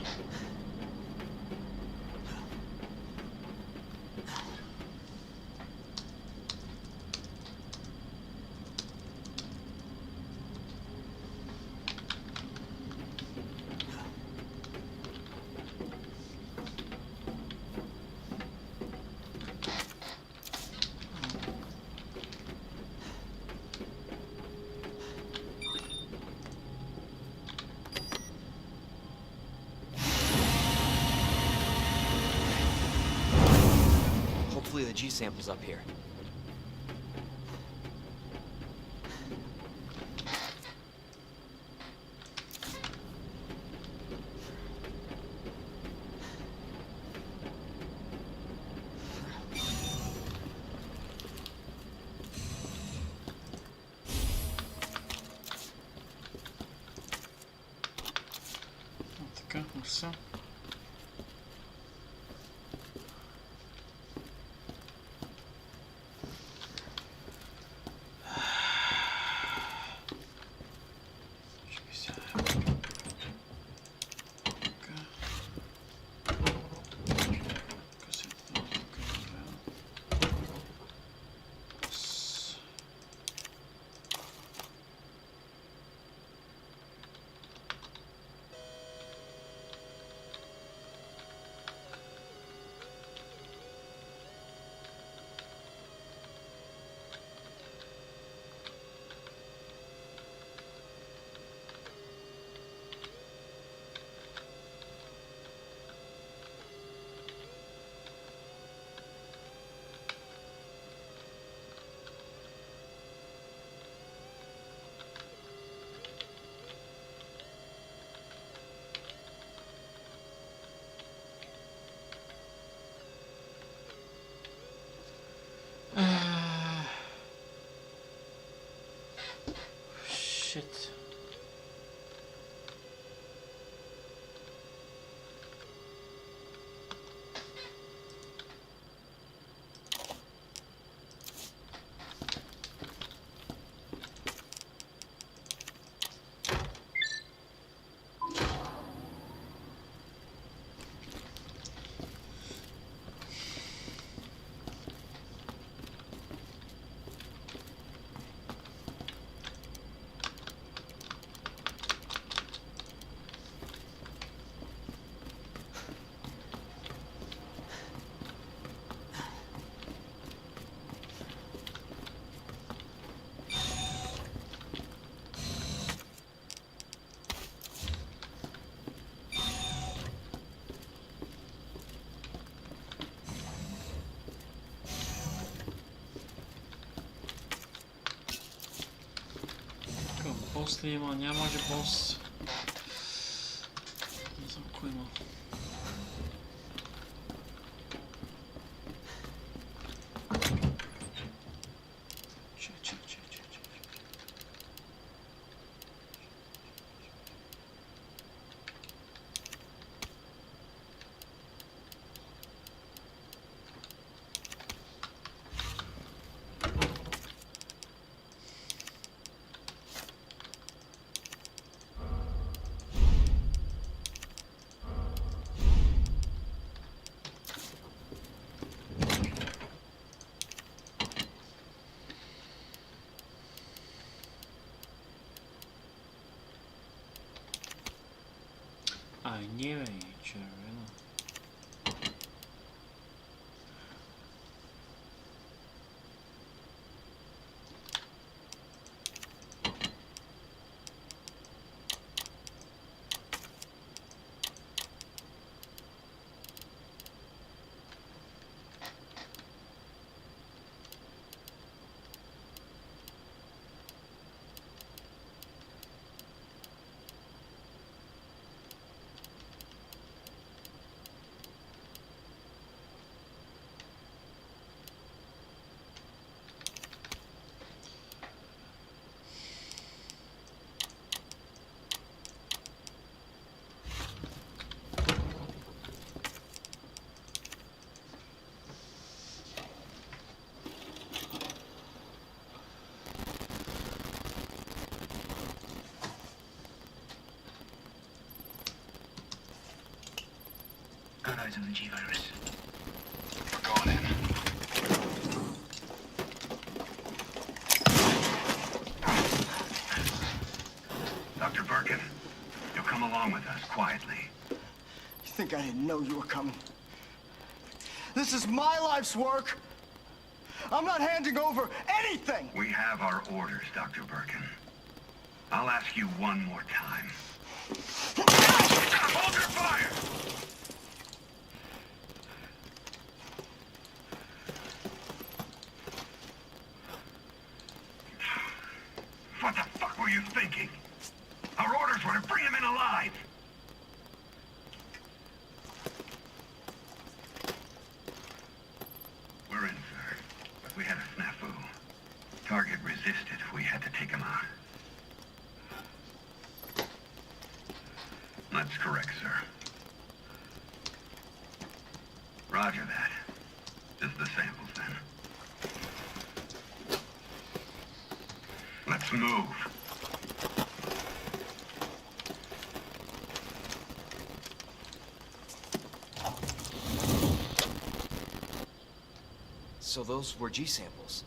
Hopefully the G sample's up here. Така, все. Чакай сега. Така. Касета, тук е добре. Shit. Бос ли има? Няма же бос. Не знам кой има. Че. Ай, не бе, червено. eyes on the G virus. We're going in. Dr. Birkin, you'll come along with us quietly. You think I didn't know you were coming? This is my life's work. I'm not handing over anything. We have our orders, Dr. Birkin. I'll ask you one more time. Hold your fire! What the fuck were you thinking? Our orders were to bring him in alive. We're in, sir. But we had a snafu. Target resisted. We had to take him out. That's correct, sir. Roger that. Just the samples, then. Let's move. So those were G samples.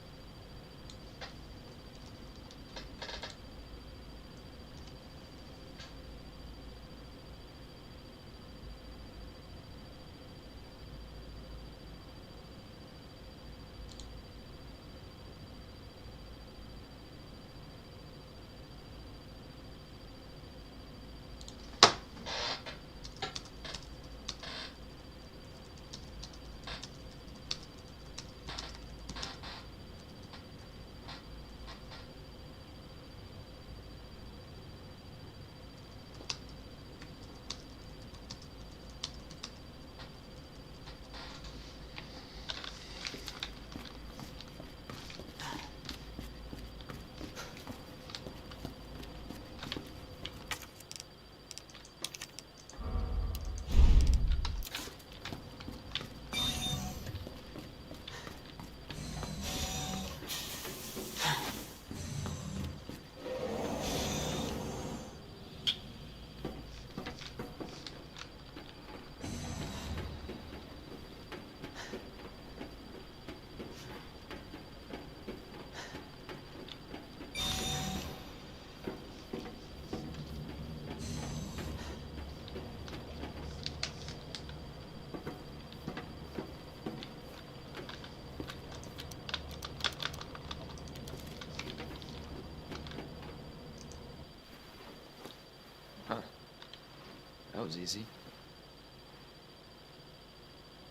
That was easy.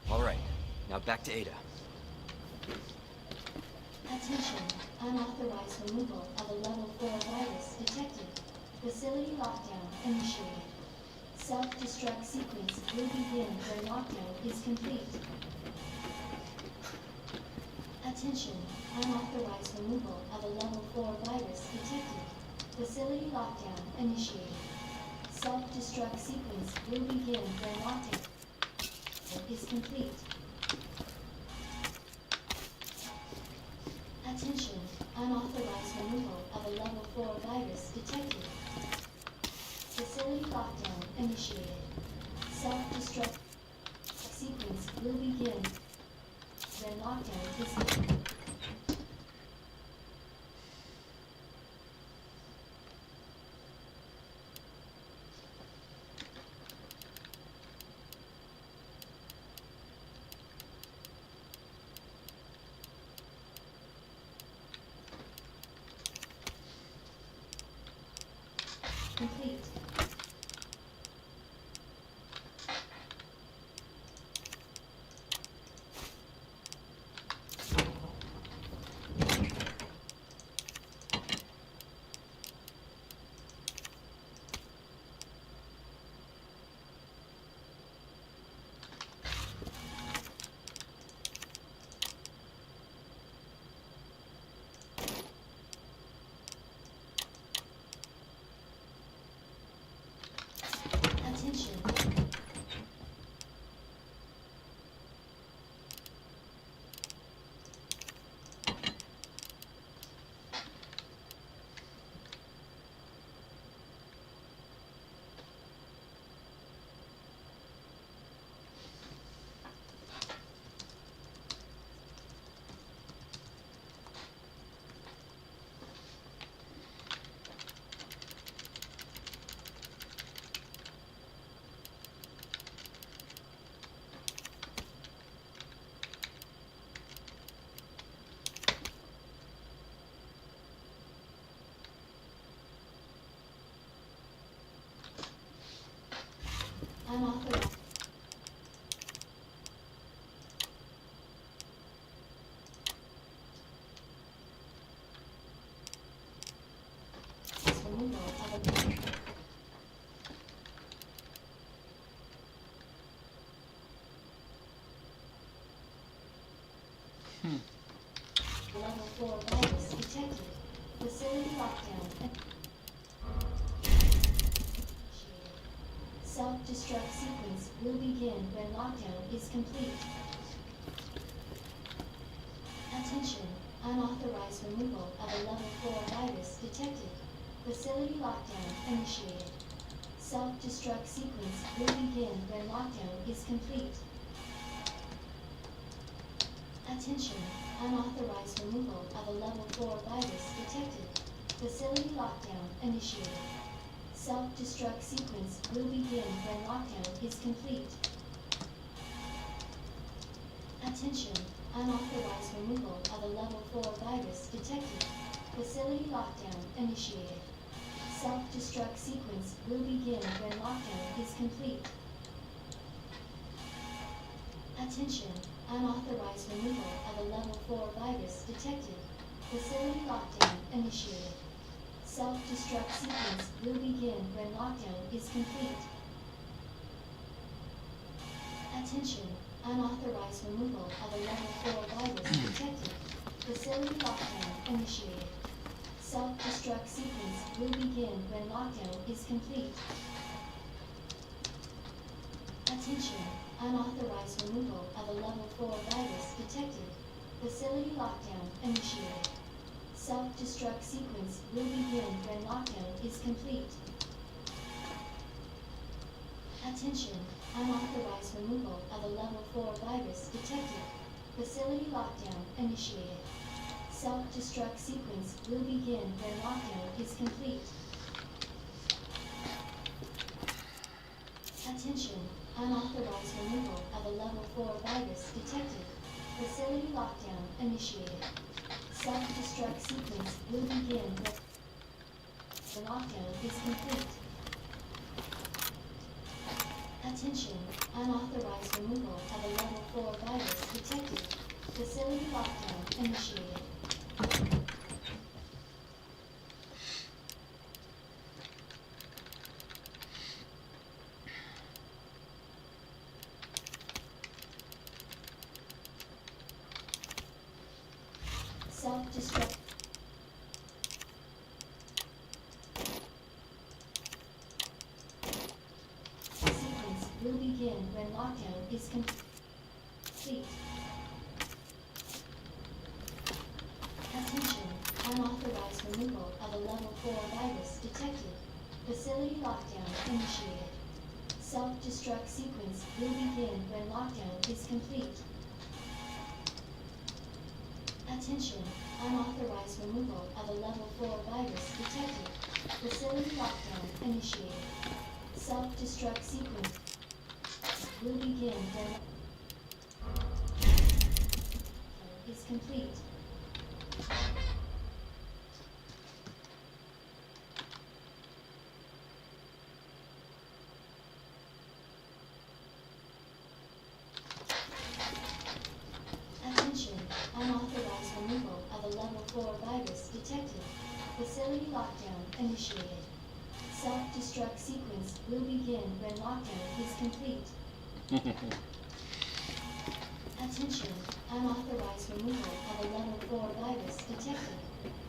All right, now back to Ada. Attention. Unauthorized removal of a level 4 virus detected. Facility lockdown initiated. Self-destruct sequence will begin when lockdown is complete. Attention. Unauthorized removal of a level 4 virus detected. Facility lockdown initiated. Self-destruct sequence will begin when lockdown is complete. Attention. Unauthorized removal of a level 4 virus detected. Facility lockdown initiated. Self-destruct sequence will begin when lockdown is complete. Complete. Unauthorized. Removal of a Level 4 virus detected. Facility lockdown. Self-destruct sequence will begin when lockdown is complete. Attention. Unauthorized removal of a level 4 virus detected. Facility lockdown initiated. Self-destruct sequence will begin when lockdown is complete. Attention. Unauthorized removal of a level 4 virus detected. Facility lockdown initiated. Self-destruct sequence will begin when lockdown is complete. Attention. Unauthorized removal of a level 4 virus detected. Facility lockdown initiated. Self-destruct sequence will begin when lockdown is complete. Attention. Unauthorized removal of a level 4 virus detected. Facility lockdown initiated. Self-destruct sequence will begin when lockdown is complete. Attention. Unauthorized removal of a level 4 virus detected. Facility lockdown initiated. Self-destruct sequence will begin when lockdown is complete. Attention. Unauthorized removal of a level 4 virus detected. Facility lockdown initiated. Self-destruct sequence will begin when lockdown is complete. Attention. Unauthorized removal of a level 4 virus detected. Facility lockdown initiated. Self-destruct sequence will begin when lockdown is complete. Attention. Unauthorized removal of a level 4 virus detected. Facility lockdown initiated. Self-destruct sequence will begin when the lockdown is complete. Attention. Unauthorized removal of a level 4 virus detected. Facility lockdown initiated. Self-destruct. Sequence will begin when lockdown is complete. Attention. Unauthorized removal of a level 4 virus detected. Facility lockdown initiated. Self-destruct sequence will begin when lockdown is complete. Attention. Unauthorized removal of a level 4 virus detected. Facility lockdown initiated. Self-destruct sequence will begin when is complete. Attention. Unauthorized removal of a level 4 virus detected. Facility lockdown initiated. Self-destruct sequence will begin when lockdown is complete. Attention. Unauthorized removal of a level 4 virus detected.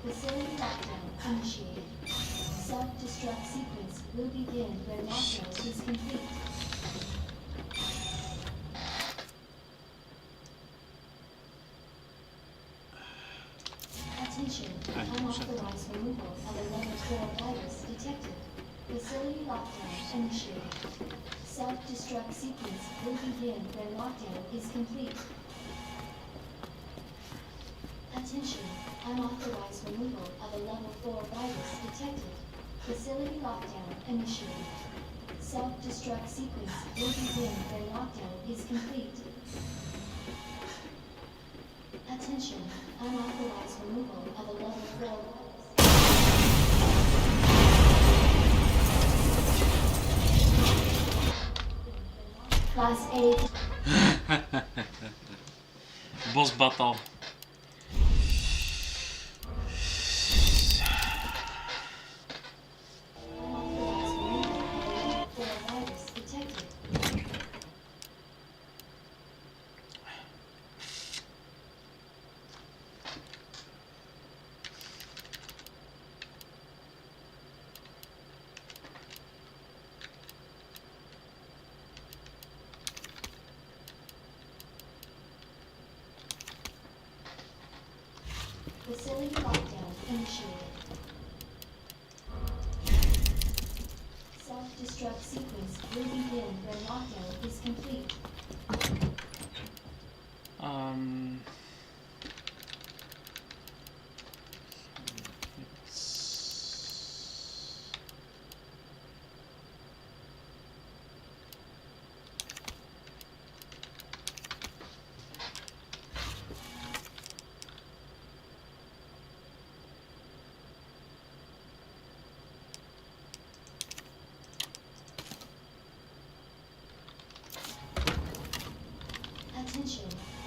Facility lockdown initiated. Self-destruct sequence will begin when lockdown is complete. Attention. Unauthorized removal of a level 4 virus detected. Facility lockdown initiated. Self-destruct sequence will begin when lockdown is complete. Attention. Unauthorized removal of a level 4 virus detected. Facility lockdown initiated. Self-destruct sequence will begin when lockdown is complete. Attention. Unauthorized removal of a level 4 virus. Class A. Boss battle.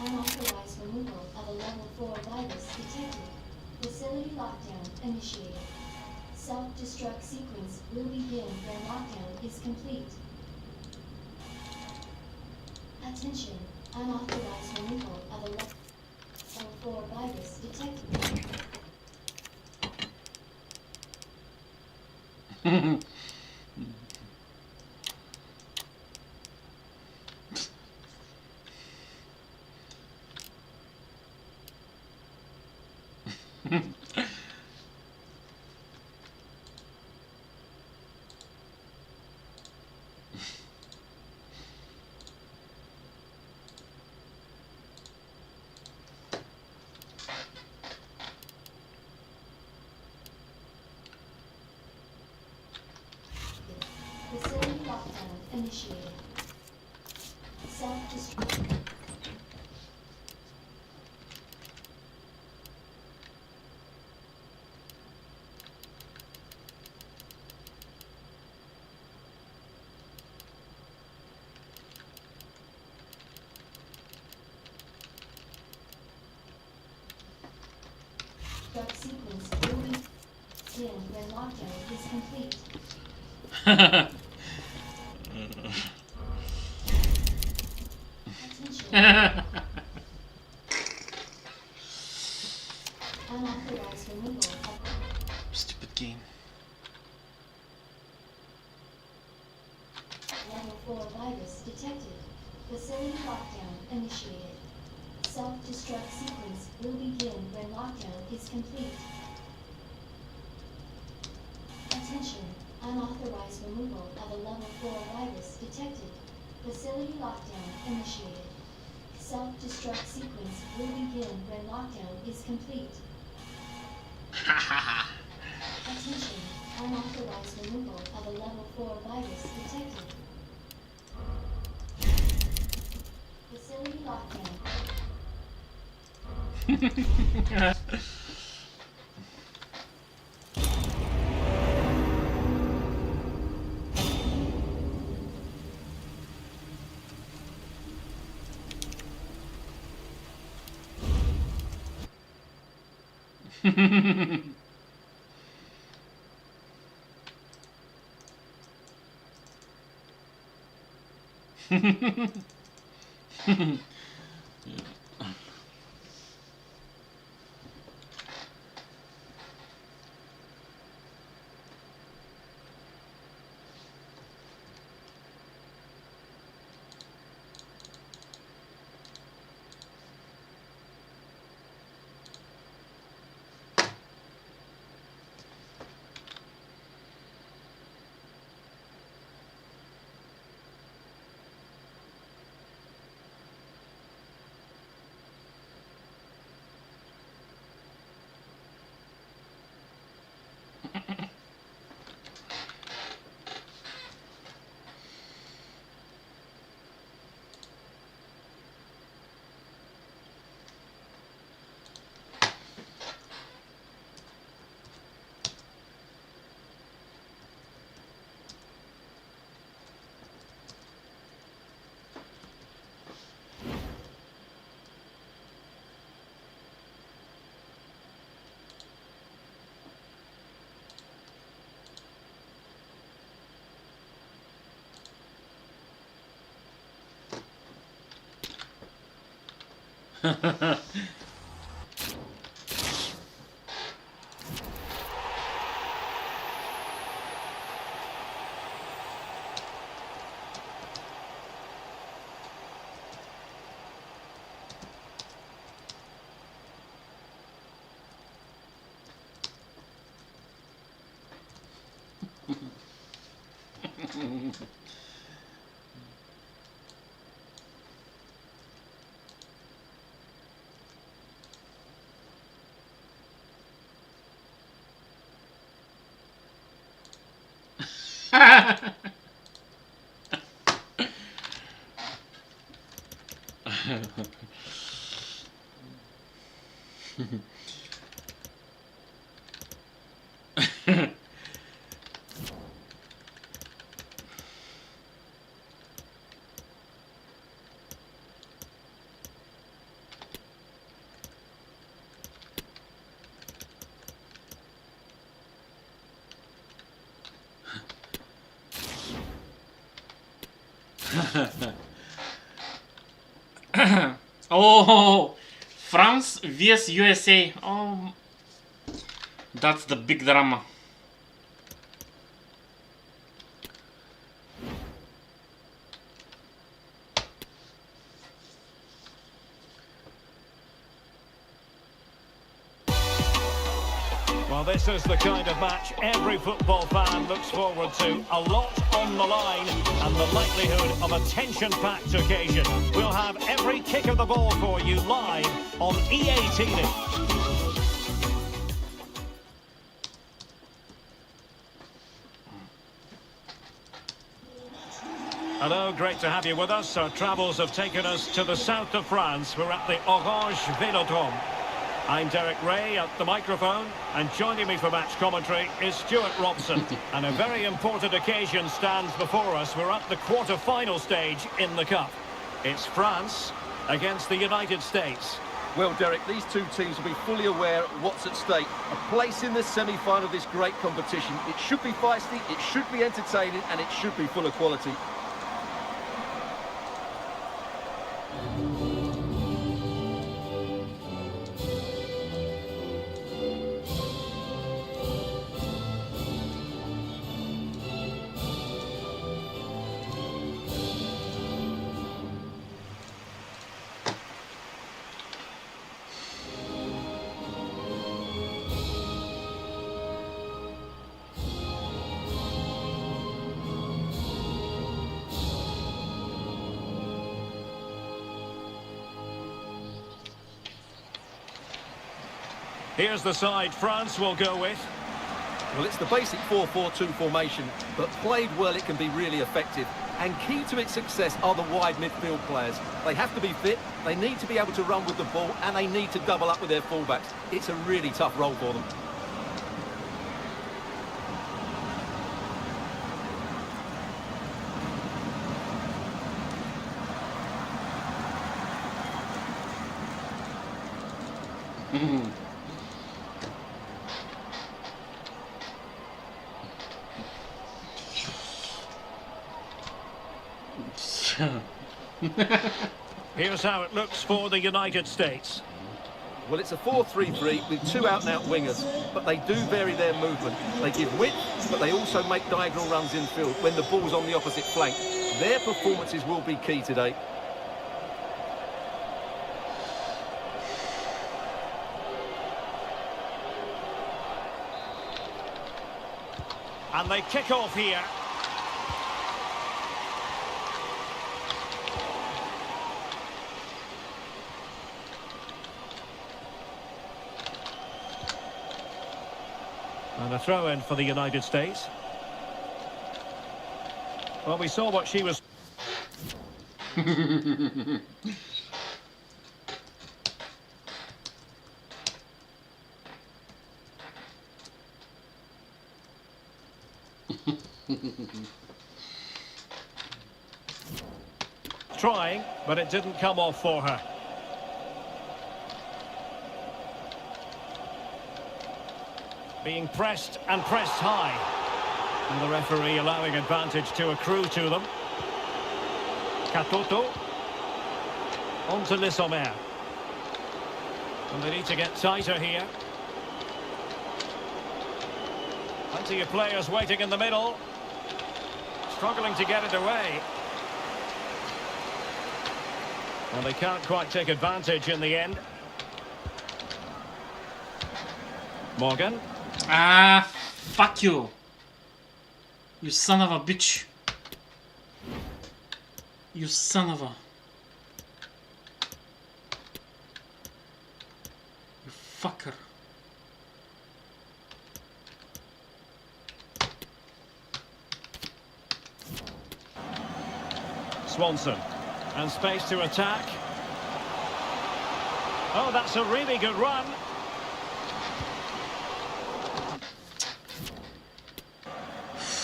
Unauthorized removal of a level 4 virus detected. Facility lockdown initiated. Self-destruct sequence will begin when lockdown is complete. It's... Attention, unauthorized removal of a level 4 virus detected. Facility lockdown initiated. Self-destruct sequence will begin when lockdown is complete. Attention, unauthorized removal of a level 4 virus detected. Facility lockdown initiated. Self-destruct. Destruct sequence will begin when lockdown is complete. Attention. Unauthorized removal of Stupid game. level 4 virus detected. Facility lockdown initiated. Self-destruct sequence will begin when lockdown is complete. Attention. Unauthorized removal of a level 4 virus detected. Facility lockdown initiated. Self-destruct sequence will begin when lockdown is complete. Attention. Unauthorized removal of a level 4 virus detected. Facility lockdown. Oh, France vs USA. Oh, that's the big drama. Well, this is the kind of match every football fan looks forward to. A lot on the line and the likelihood of a tension-packed occasion. We'll have every kick of the ball for you live on EA TV. Hello, great to have you with us. Our travels have taken us to the south of France. We're at the Orange Vélodrome. I'm Derek Ray at the microphone, and joining me for match commentary is Stuart Robson. And a very important occasion stands before us. We're at the quarter-final stage in the Cup. It's France against the United States. Well, Derek, these two teams will be fully aware of what's at stake. A place in the semi-final of this great competition. It should be feisty, it should be entertaining, and it should be full of quality. Here's the side France will go with. Well, it's the basic 4-4-2 formation, but played well it can be really effective. And key to its success are the wide midfield players. They have to be fit, they need to be able to run with the ball, and they need to double up with their fullbacks. It's a really tough role for them. Here's how it looks for the United States. Well, it's a 4-3-3 with two out-and-out wingers, but they do vary their movement. They give width, but they also make diagonal runs infield when the ball's on the opposite flank. Their performances will be key today. And they kick off here. And a throw-in for the United States. Well, we saw what she was... trying, but it didn't come off for her. Being pressed and pressed high. And the referee allowing advantage to accrue to them. Katoto. On to Lissomer. And they need to get tighter here. Plenty of players waiting in the middle. Struggling to get it away. Well, they can't quite take advantage in the end. Morgan. Ah, fuck you. You son of a bitch. You son of a... You fucker. Swanson. And space to attack. Oh, that's a really good run.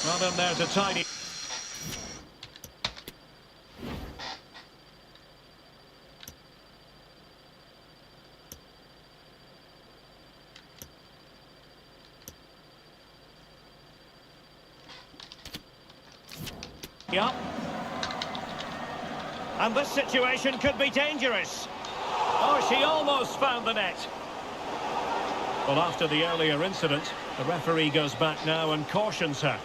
Well done there to tidy. Yeah. And this situation could be dangerous. Oh, she almost found the net. Well, after the earlier incident, the referee goes back now and cautions her.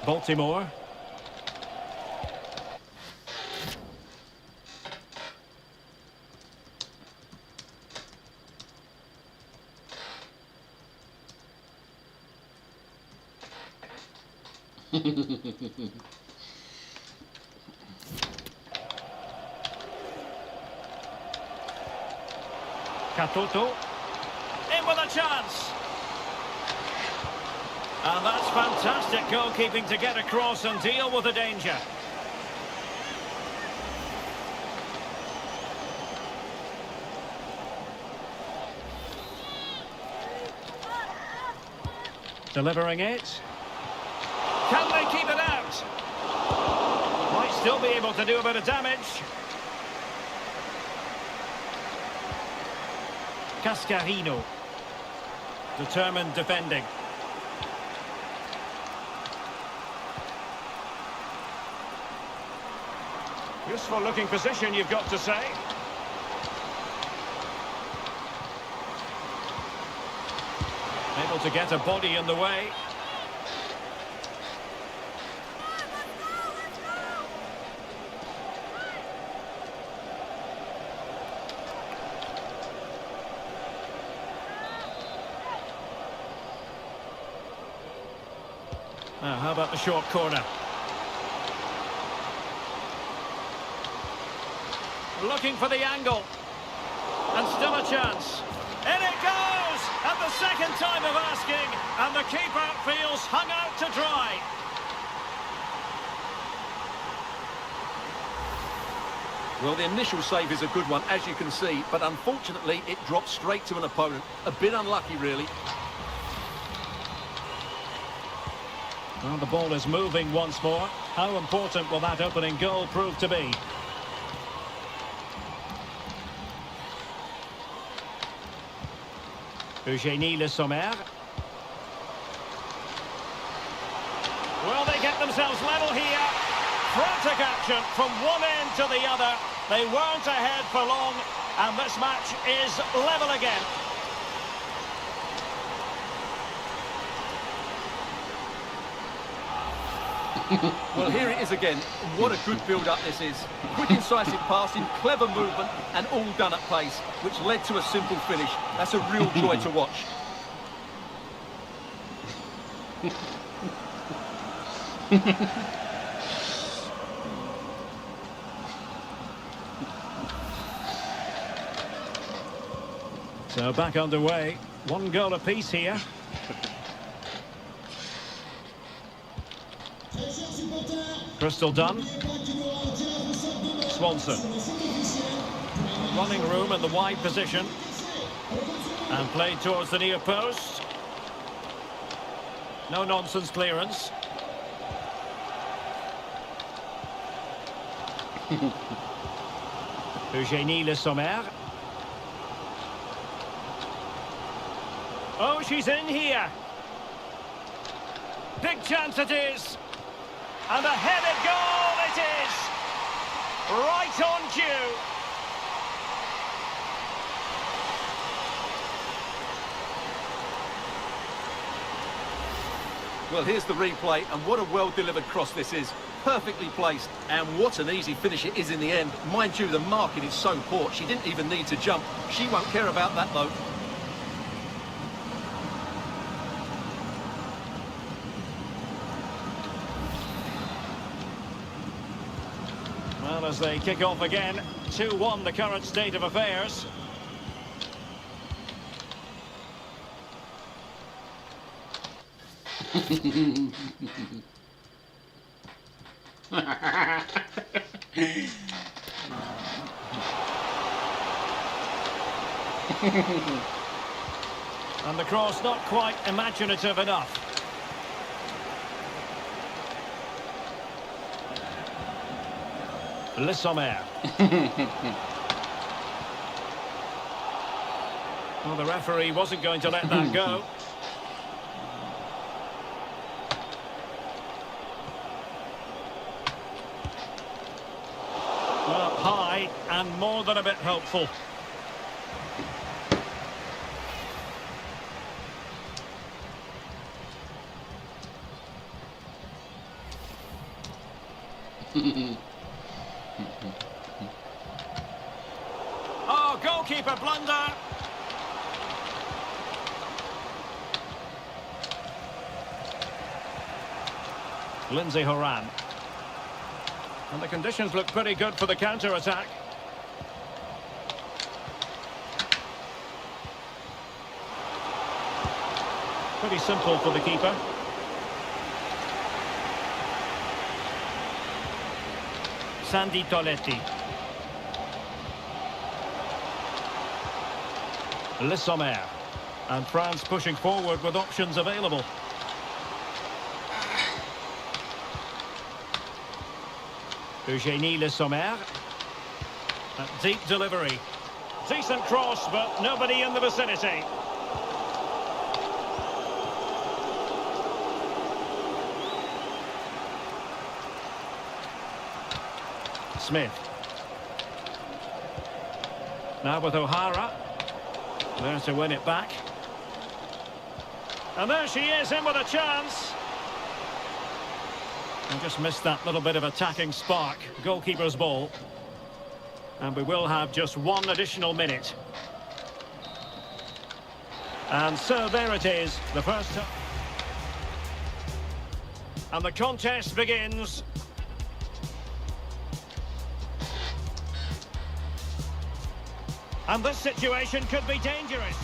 Baltimore. Katoto. In with a chance. And that's fantastic goalkeeping to get across and deal with the danger. Delivering it. Can they keep it out? Might still be able to do a bit of damage. Cascarino. Determined defending. Useful looking position, you've got to say. Able to get a body in the way. Now, how about the short corner? Looking for the angle. And still a chance. In it goes! At the second time of asking. And the keeper feels hung out to dry. Well, the initial save is a good one, as you can see, but unfortunately it dropped straight to an opponent. A bit unlucky, really. Well, the ball is moving once more. How important will that opening goal prove to be? Eugénie Le Sommer. Well, they get themselves level here. Frantic action from one end to the other. They weren't ahead for long, and this match is level again. Well, here it is again. What a good build-up this is. Quick, incisive passing, clever movement, and all done at pace, which led to a simple finish. That's a real joy to watch. So back underway. One goal apiece here. Crystal done. Swanson. Running room in the wide position. And played towards the near post. No nonsense clearance. Eugénie Le Sommer. Oh, she's in here. Big chance it is. And a headed goal it is! Right on cue. Well, here's the replay, and what a well-delivered cross this is. Perfectly placed, and what an easy finish it is in the end. Mind you, the marking is so poor, she didn't even need to jump. She won't care about that, though. Well, as they kick off again, 2-1 the current state of affairs. And the cross not quite imaginative enough. Le Sommer. Well, the referee wasn't going to let that go. Well, high and more than a bit hopeful. Oh, goalkeeper blunder. Lindsay Horan. And the conditions look pretty good for the counter-attack. Pretty simple for the keeper. Sandy Toletti. Le Sommer. And France pushing forward with options available. Eugénie Le Sommer. A deep delivery. Decent cross, but nobody in the vicinity. Smith. Now with O'Hara. There to win it back. And there she is, in with a chance. And just missed that little bit of attacking spark. Goalkeeper's ball. And we will have just one additional minute. And so there it is, the first time. And the contest begins. And this situation could be dangerous.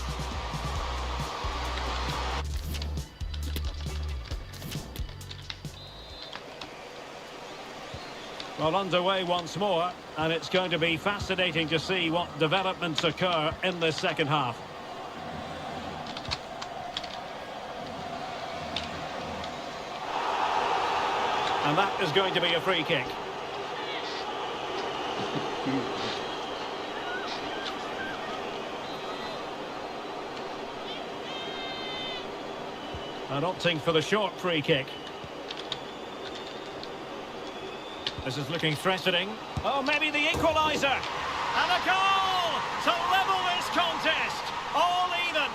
Well, underway once more, and it's going to be fascinating to see what developments occur in this second half. And that is going to be a free kick. And opting for the short free kick. This is looking threatening. Oh, maybe the equaliser. And a goal to level this contest. All even.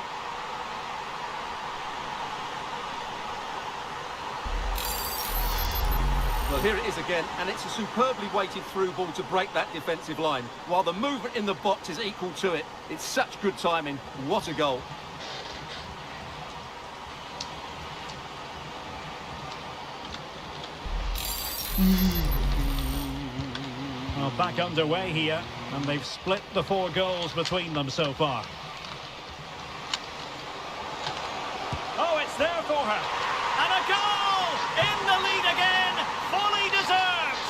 Well, here it is again, and it's a superbly weighted through ball to break that defensive line, while the movement in the box is equal to it. It's such good timing. What a goal. Well, back underway here, and they've split the 4 goals between them so far. Oh, it's there for her. And a goal! In the lead again! Fully deserved!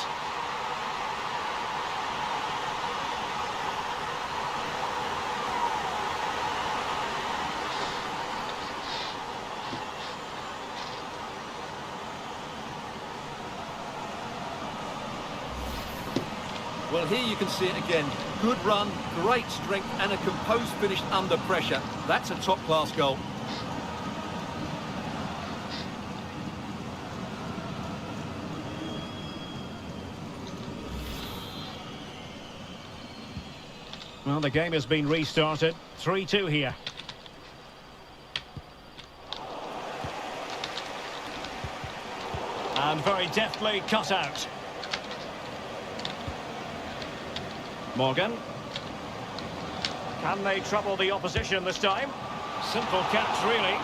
Well, here you can see it again. Good run, great strength, and a composed finish under pressure. That's a top-class goal. Well, the game has been restarted. 3-2 here. And very deftly cut out. Morgan. Can they trouble the opposition this time? Simple catch, really.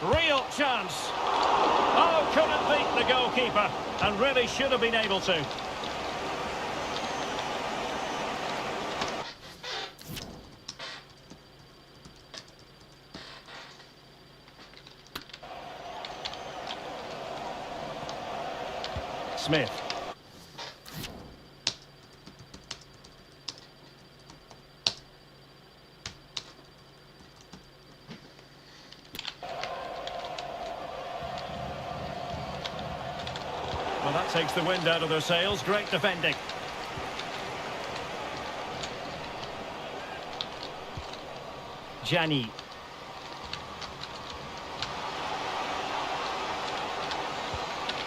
Real chance. Oh, couldn't beat the goalkeeper. And really should have been able to. Smith. Well, that takes the wind out of their sails. Great defending. Gianni.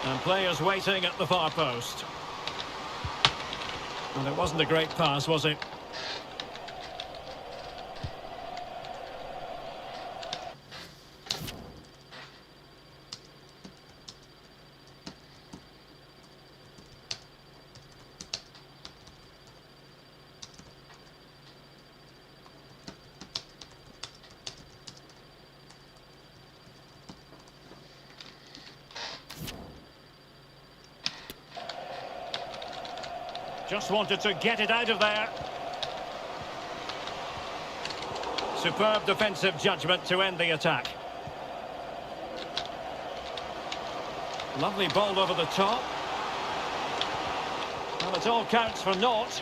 And players waiting at the far post. And it wasn't a great pass, was it? Just wanted to get it out of there. Superb defensive judgment to end the attack. Lovely ball over the top. Well, it all counts for naught.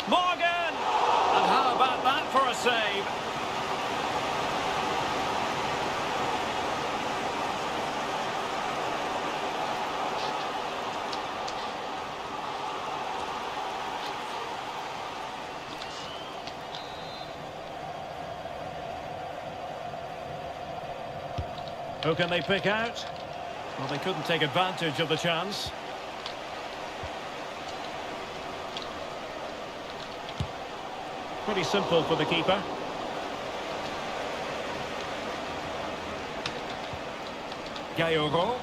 Morgan! And how about that for a save? Who can they pick out? Well, they couldn't take advantage of the chance. Pretty simple for the keeper. Gayogo.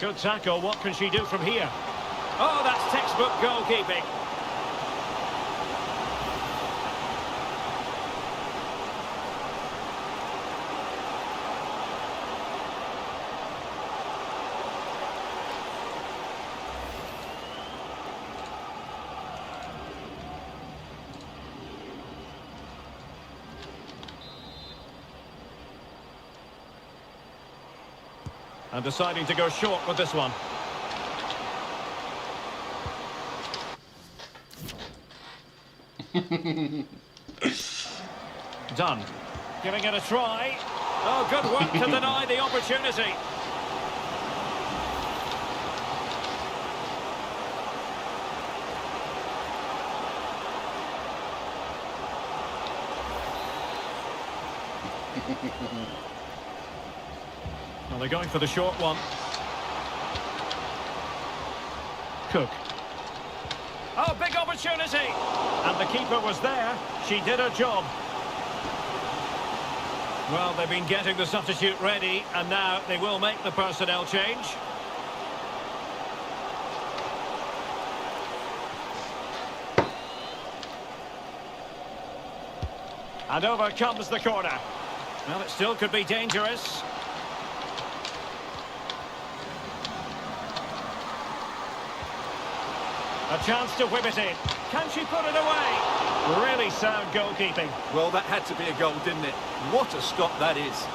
Good tackle. What can she do from here? Oh, that's textbook goalkeeping. And deciding to go short with this one. Done. Giving it a try. Oh, good work to deny the opportunity. Well, they're going for the short one. Cook. Oh, big opportunity! And the keeper was there. She did her job. Well, they've been getting the substitute ready, and now they will make the personnel change. And over comes the corner. Well, it still could be dangerous. A chance to whip it in. Can she put it away? Really sound goalkeeping. Well, that had to be a goal, didn't it? What a stop that is.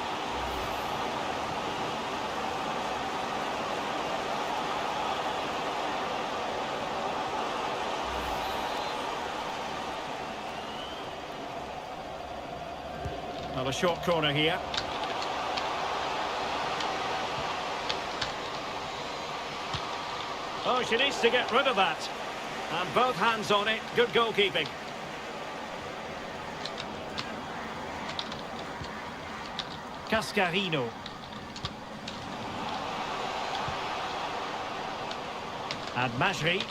Well, a short corner here. Oh, she needs to get rid of that. And both hands on it. Good goalkeeping. Cascarino. And Majri.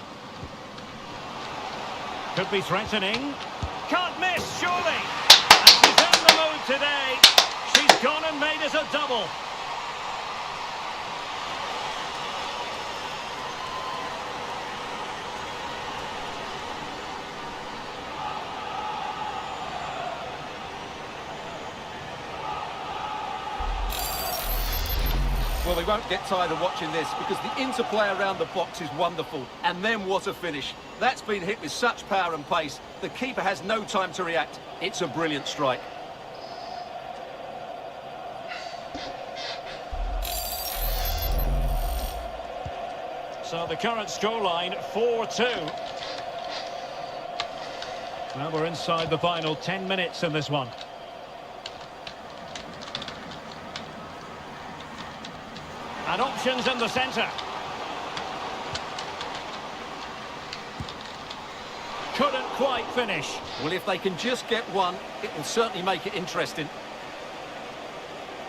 Could be threatening. Can't miss, surely. And she's in the mood today. She's gone and made it a double. Well, we won't get tired of watching this because the interplay around the box is wonderful. And then what a finish. That's been hit with such power and pace. The keeper has no time to react. It's a brilliant strike. So the current scoreline, 4-2. Now we're inside the final 10 minutes in this one. And options in the centre. Couldn't quite finish. Well, if they can just get one, it will certainly make it interesting.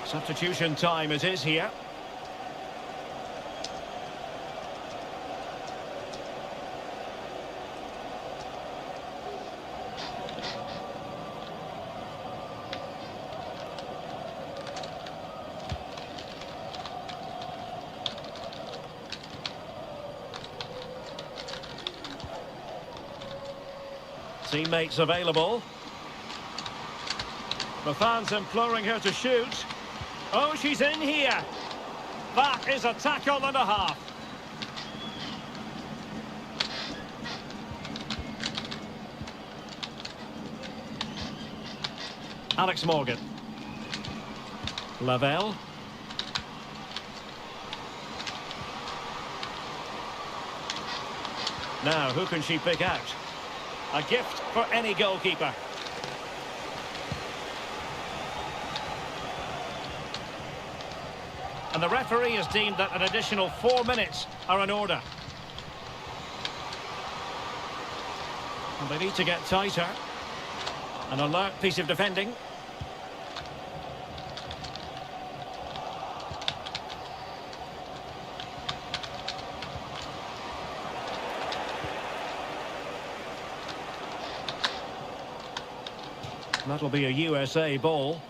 Substitution time it is here. Teammates available. The fans imploring her to shoot. Oh, she's in here. That is a tackle and a half. Alex Morgan. Lavelle. Now, who can she pick out? A gift for any goalkeeper. And the referee has deemed that an additional 4 minutes are in order. And they need to get tighter. An alert piece of defending. That'll be a USA ball.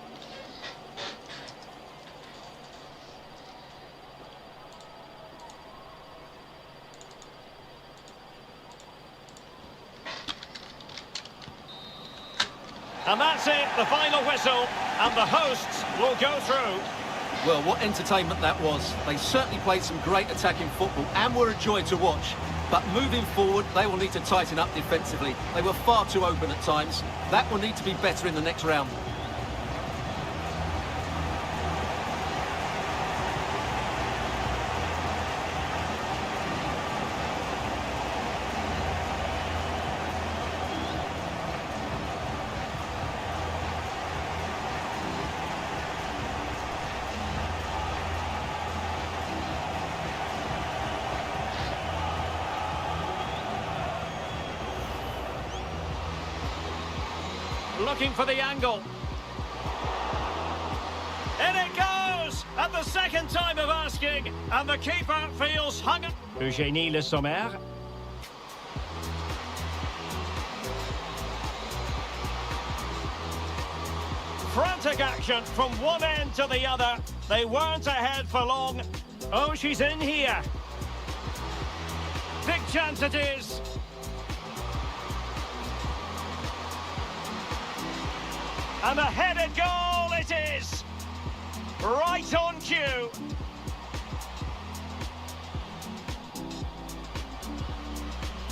And that's it, the final whistle, and the hosts will go through. Well, what entertainment that was. They certainly played some great attacking football and were a joy to watch. But moving forward, they will need to tighten up defensively. They were far too open at times. That will need to be better in the next round. Looking for the angle. In it goes! At the second time of asking, and the keeper feels hung up. Eugénie Le Sommer. Frantic action from one end to the other. They weren't ahead for long. Oh, she's in here. Big chance it is. And a headed goal it is! Right on cue!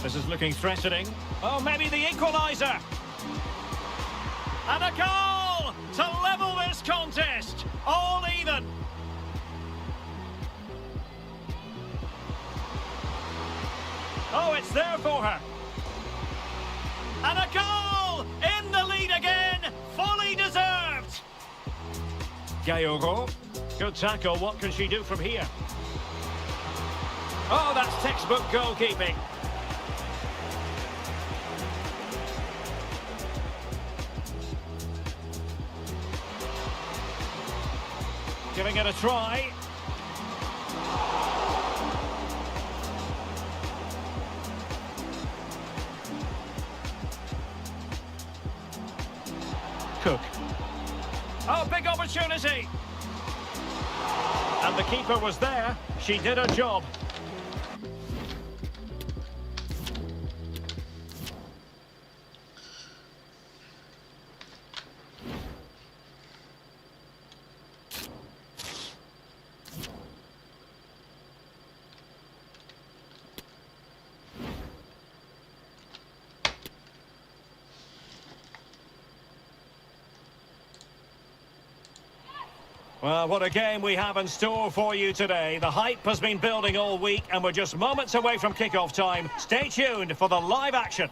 This is looking threatening. Oh, maybe the equaliser! And a goal to level this contest! All even! Oh, it's there for her! And a goal! In the lead again! Fully deserved! Gayoro. Good tackle. What can she do from here? Oh, that's textbook goalkeeping. Giving it a try. Cook. Oh, big opportunity! And the keeper was there. She did her job. Well, what a game we have in store for you today. The hype has been building all week and we're just moments away from kickoff time. Stay tuned for the live action.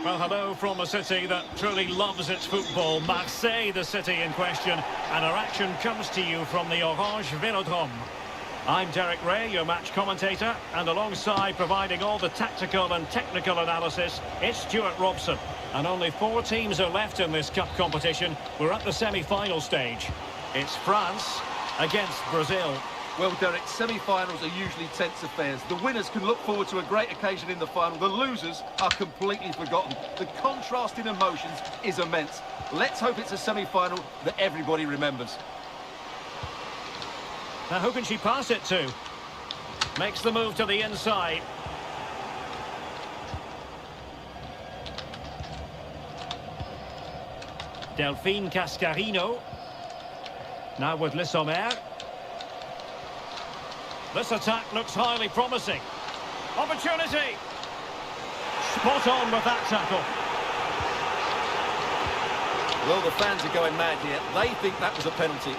Well, hello from a city that truly loves its football. Marseille, the city in question. And our action comes to you from the Orange Velodrome. I'm Derek Ray, your match commentator, and alongside providing all the tactical and technical analysis, it's Stuart Robson. And only 4 teams are left in this cup competition. We're at the semi-final stage. It's France against Brazil. Well, Derek, semi-finals are usually tense affairs. The winners can look forward to a great occasion in the final. The losers are completely forgotten. The contrast in emotions is immense. Let's hope it's a semi-final that everybody remembers. Now, who can she pass it to? Makes the move to the inside. Delphine Cascarino. Now with Le Sommer. This attack looks highly promising. Opportunity! Spot on with that tackle. Well, the fans are going mad here. They think that was a penalty.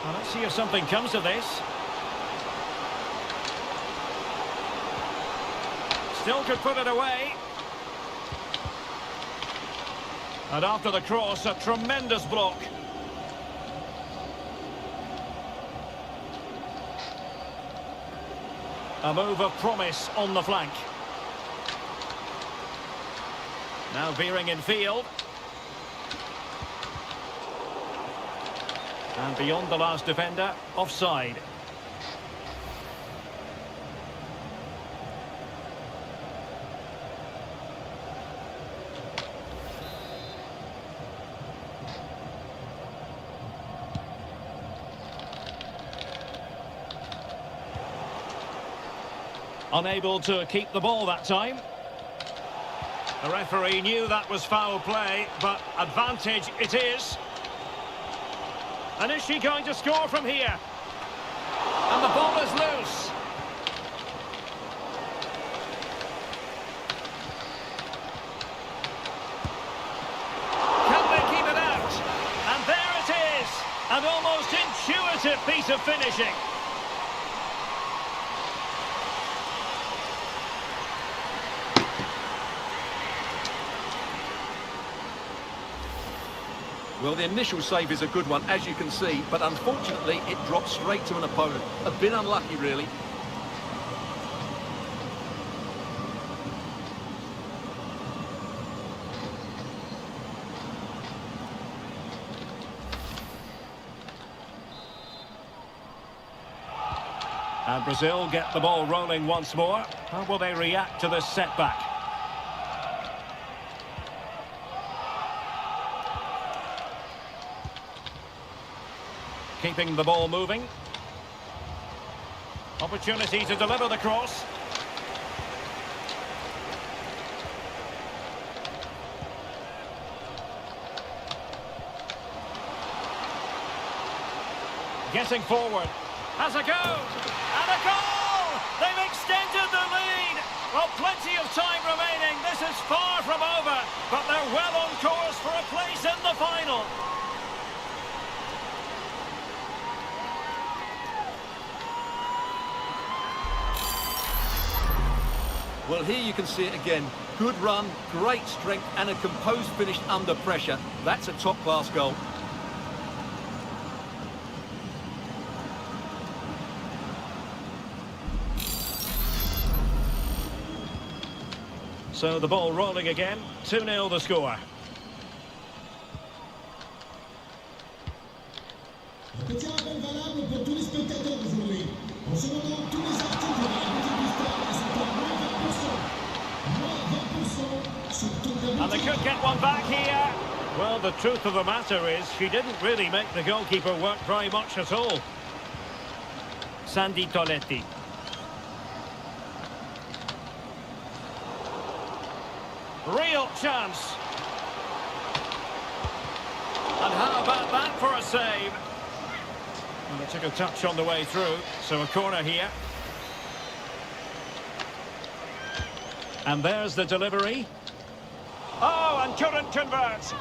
Well, let's see if something comes of this. Still could put it away. And after the cross, a tremendous block. A move of promise on the flank. Now veering in field. And beyond the last defender, offside. Unable to keep the ball that time. The referee knew that was foul play, but advantage it is. And is she going to score from here? And the ball is loose. Can they keep it out? And there it is. An almost intuitive piece of finishing. Well, the initial save is a good one, as you can see, but unfortunately it dropped straight to an opponent. A bit unlucky, really. And Brazil get the ball rolling once more. How will they react to this setback? Keeping the ball moving. Opportunity to deliver the cross. Getting forward. Has a go! And a goal! They've extended the lead! Well, plenty of time remaining. This is far from over, but they're well on course for a place in the final. Well, here you can see it again. Good run, great strength, and a composed finish under pressure. That's a top-class goal. So the ball rolling again. 2-0 the score. Petit rappel valable pour tous les spectateurs aujourd'hui. En ce moment, tous les articles de la boutique du stade sont à moins 20%. Sur toute la And they boutique. could get one back here. Well, the truth of the matter is she didn't really make the goalkeeper work very much at all. Sandy Toletti. Real chance. And how about that for a save? And they took a touch on the way through, so a corner here. And there's the delivery. Oh, and couldn't convert.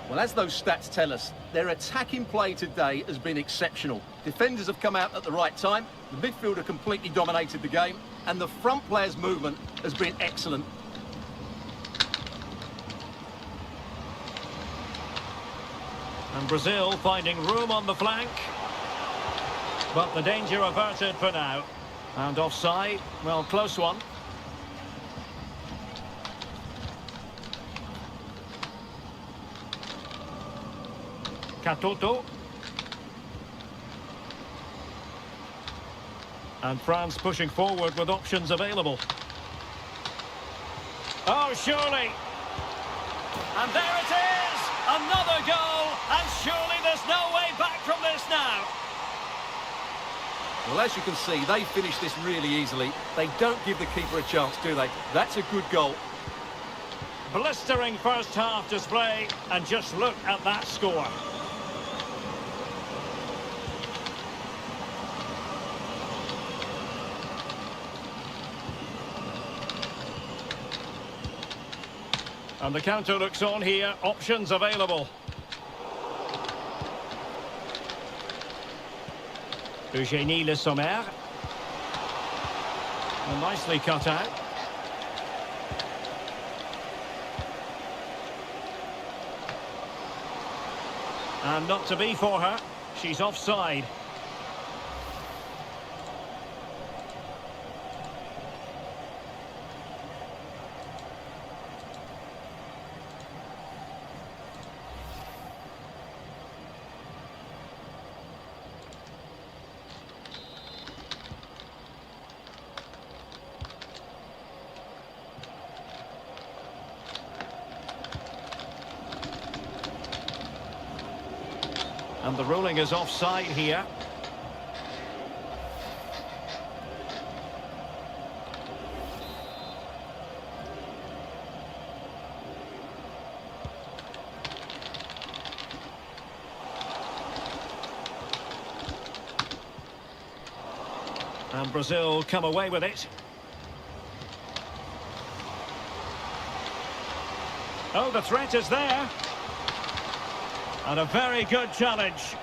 Well, as those stats tell us, their attacking play today has been exceptional. Defenders have come out at the right time, the midfielder completely dominated the game, and the front players' movement has been excellent. And Brazil finding room on the flank. But the danger averted for now. And offside, well, close one. Katoto. And France pushing forward with options available. Oh, surely. And there it is! Another goal! And surely there's no way back from this now. Well, as you can see, they finish this really easily. They don't give the keeper a chance, do they? That's a good goal. Blistering first half display. And just look at that score. And the counter looks on here. Options available. Eugénie Le Sommer. And nicely cut out. And not to be for her. She's offside. And the ruling is offside here. And Brazil come away with it. Oh, the threat is there. And a very good challenge.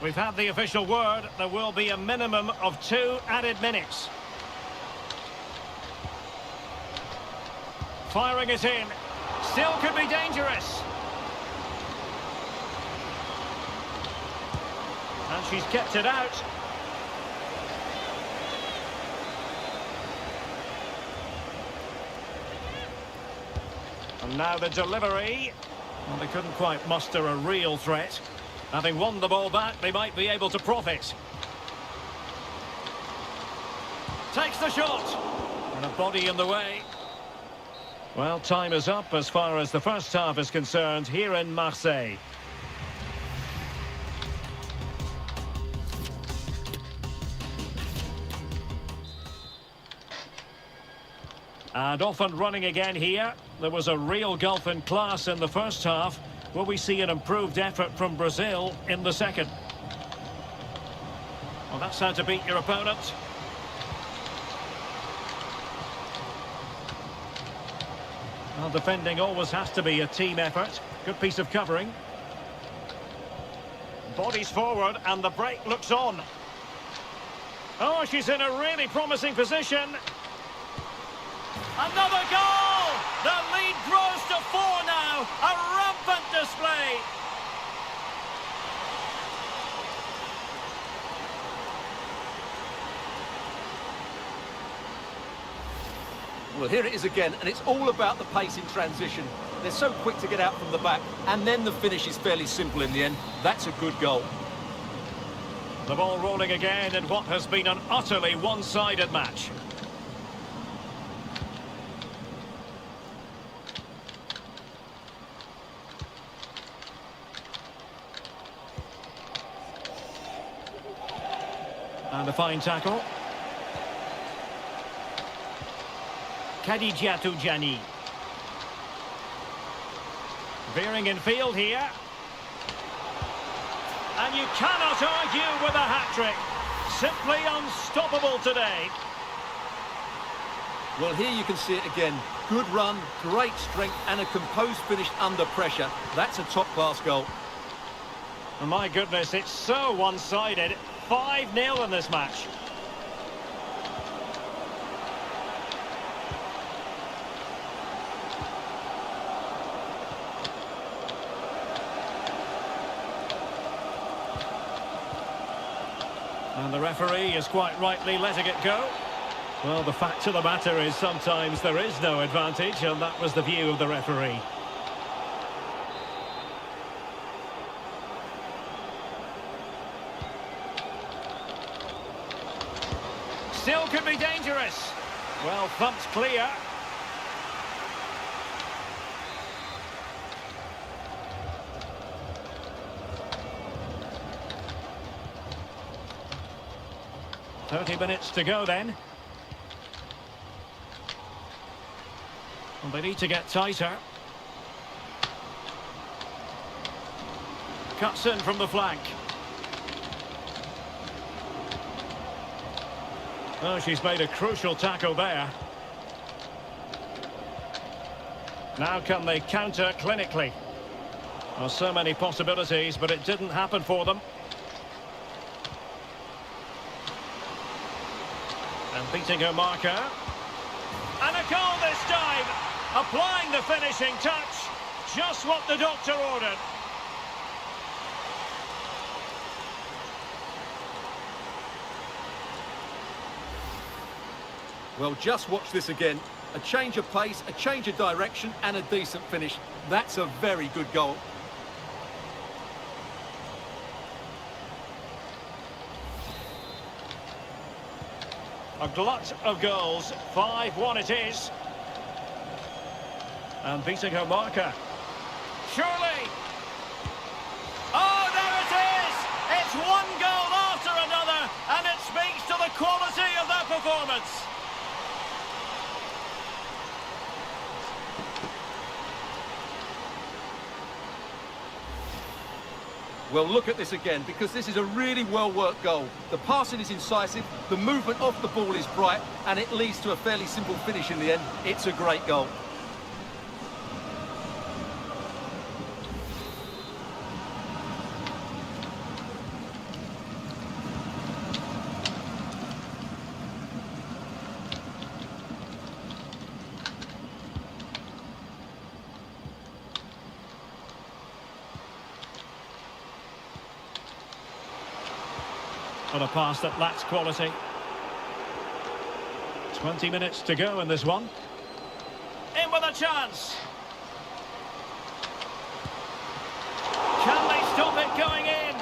We've had the official word. There will be a minimum of 2 added minutes. Firing it in. Still could be dangerous. And she's kept it out. And now the delivery. Well, they couldn't quite muster a real threat. Having won the ball back, they might be able to profit. Takes the shot. And a body in the way. Well, time is up as far as the first half is concerned here in Marseille. And off and running again here. There was a real gulf in class in the first half. Will we see an improved effort from Brazil in the second? Well, that's how to beat your opponent. Well, defending always has to be a team effort. Good piece of covering. Bodies forward and the break looks on. Oh, she's in a really promising position. Another goal! The lead grows to 4 now. A rampant display. Well, here it is again, and it's all about the pace in transition. They're so quick to get out from the back, and then the finish is fairly simple in the end. That's a good goal. The ball rolling again in what has been an utterly one-sided match. And a fine tackle. Kadijatu Jani. Veering in field here. And you cannot argue with a hat-trick. Simply unstoppable today. Well, here you can see it again. Good run, great strength, and a composed finish under pressure. That's a top-class goal. Oh, my goodness, it's so one-sided. 5-0 in this match. And the referee is quite rightly letting it go. Well, the fact of the matter is sometimes there is no advantage, and that was the view of the referee. Still could be dangerous. Well, thumped clear. "30 minutes to go then. And they need to get tighter. Cuts in from the flank. Oh, she's made a crucial tackle there. Now can they counter clinically? Well, so many possibilities, but it didn't happen for them. And beating her marker. And a goal this time! Applying the finishing touch. Just what the doctor ordered. Well, just watch this again. A change of pace, a change of direction, and a decent finish. That's a very good goal. A glut of goals. 5-1 it is. And beating her marker. Surely! Oh, there it is! It's one goal after another, and it speaks to the quality of their performance. Well, look at this again, because this is a really well-worked goal. The passing is incisive, the movement off the ball is bright, and it leads to a fairly simple finish in the end. It's a great goal. On a pass that lacks quality. 20 minutes to go in this one. In with a chance. Can they stop it going in?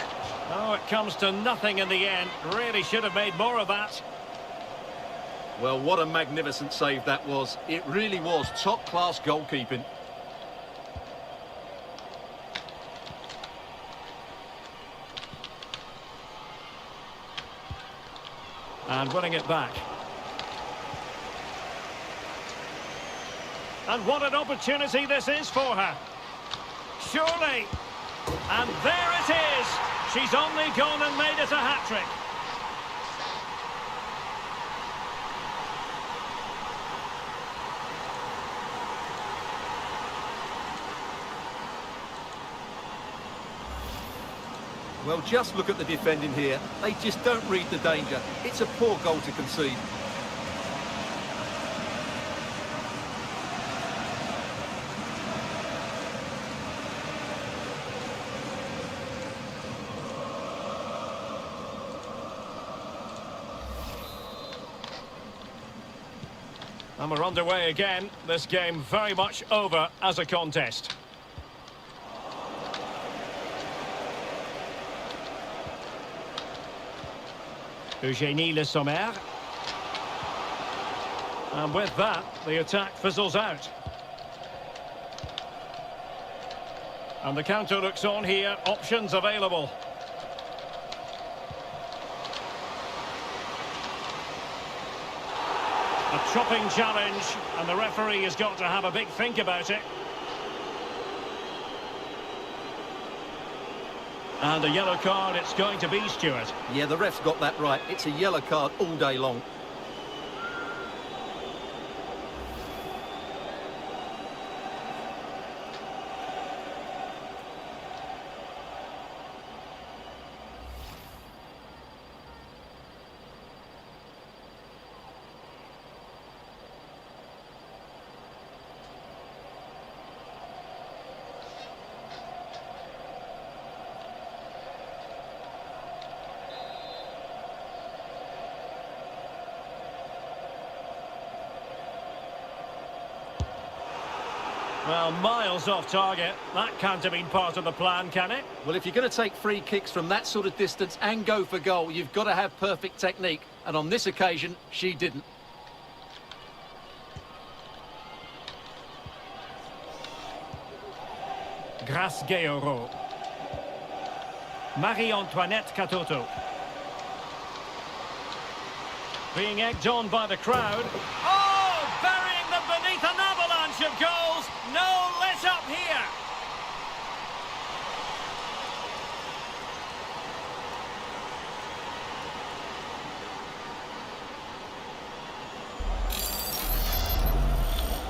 Oh, it comes to nothing in the end. Really should have made more of that. Well, what a magnificent save that was. It really was top-class goalkeeping. And winning it back. And what an opportunity this is for her. Surely. And there it is. She's only gone and made it a hat-trick. Well, just look at the defending here. They just don't read the danger. It's a poor goal to concede. And we're underway again. This game very much over as a contest. Eugénie Le Sommer. And with that, the attack fizzles out. And the counter looks on here. Options available. A chopping challenge, and the referee has got to have a big think about it. And a yellow card it's going to be, Stuart. Yeah, the ref's got that right. It's a yellow card all day long. Well, miles off target. That can't have been part of the plan, can it? Well, if you're going to take free kicks from that sort of distance and go for goal, you've got to have perfect technique. And on this occasion, she didn't. Grace Guéhoro. Marie-Antoinette Katoto. Being egged on by the crowd. Oh, burying them beneath an avalanche of goals. No let up here.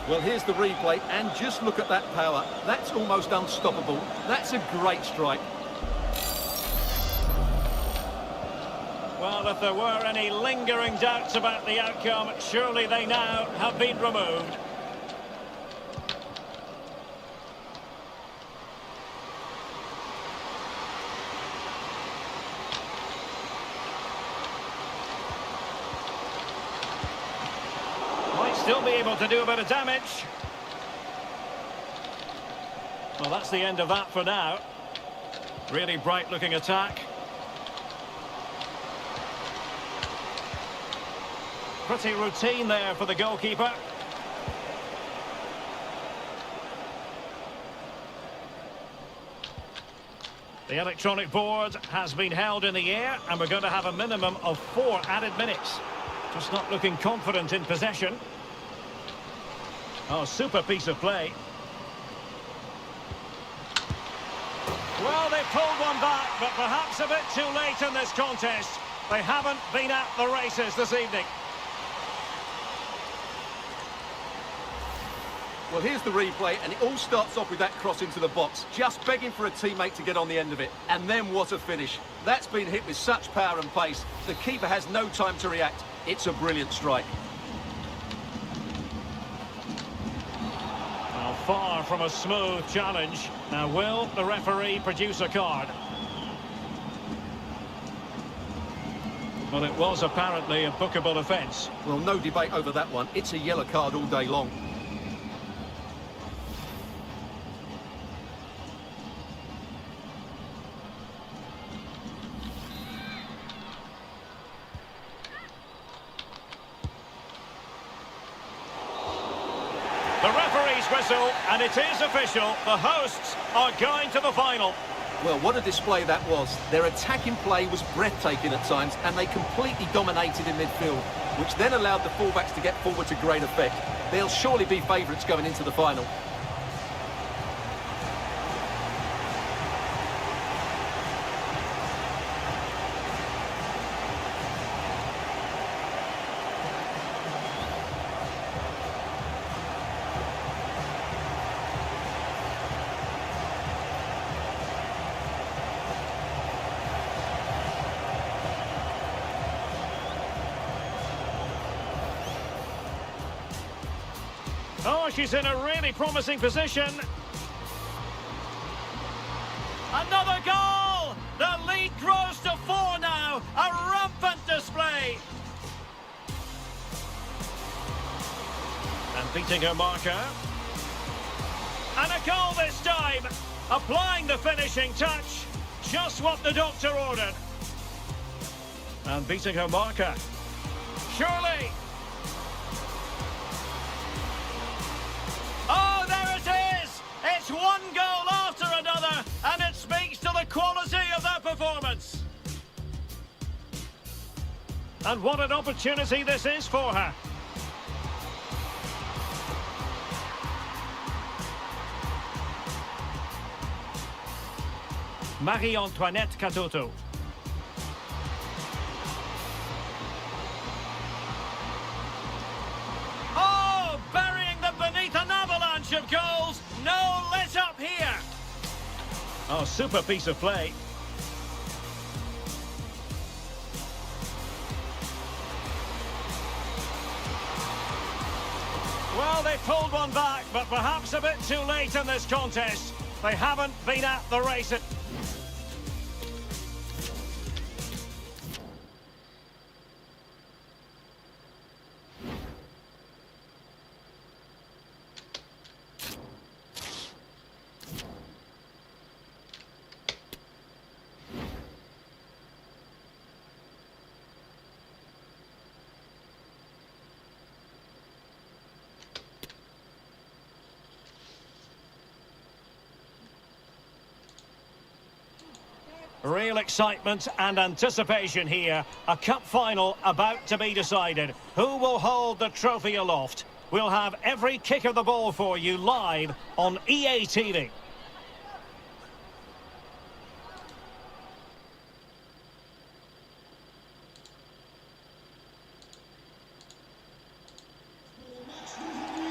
Well, here's the replay, and just look at that power. That's almost unstoppable. That's a great strike. Well, if there were any lingering doubts about the outcome, surely they now have been removed. Might still be able to do a bit of damage. Well, that's the end of that for now. Really bright-looking attack. Pretty routine there for the goalkeeper. The electronic board has been held in the air, and we're going to have a minimum of 4 added minutes. Just not looking confident in possession. Oh, super piece of play. Well, they pulled one back, but perhaps a bit too late in this contest. They haven't been at the races this evening. Well, here's the replay, and it all starts off with that cross into the box, just begging for a teammate to get on the end of it. And then what a finish. That's been hit with such power and pace. The keeper has no time to react. It's a brilliant strike. Well, far from a smooth challenge. Now, will the referee produce a card? Well, it was apparently a bookable offence. Well, no debate over that one. It's a yellow card all day long. The referee's whistle, and it is official. The hosts are going to the final. Well, what a display that was. Their attacking play was breathtaking at times, and they completely dominated in midfield, which then allowed the fullbacks to get forward to great effect. They'll surely be favourites going into the final. Oh, she's in a really promising position. Another goal! The lead grows to 4 now. A rampant display. And beating her marker. And a goal this time. Applying the finishing touch. Just what the doctor ordered. And beating her marker. Surely. Oh, there it is! It's one goal after another, and it speaks to the quality of their performance. And what an opportunity this is for her. Marie-Antoinette Katoto. Oh, burying them beneath an avalanche of goals. No let up here. Oh, super piece of play. Well, they pulled one back, but perhaps a bit too late in this contest. They haven't been at the races. Real excitement and anticipation here. A cup final about to be decided. Who will hold the trophy aloft? We'll have every kick of the ball for you live on EA TV.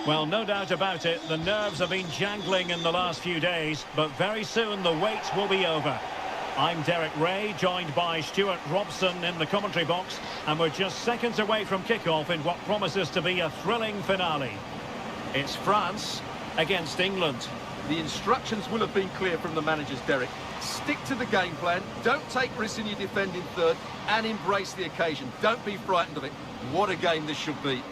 Well, no doubt about it, the nerves have been jangling in the last few days, but very soon the wait will be over. I'm Derek Ray, joined by Stuart Robson in the commentary box, and we're just seconds away from kickoff in what promises to be a thrilling finale. It's France against England. The instructions will have been clear from the managers, Derek. Stick to the game plan, don't take risks in your defending third, and embrace the occasion. Don't be frightened of it. What a game this should be.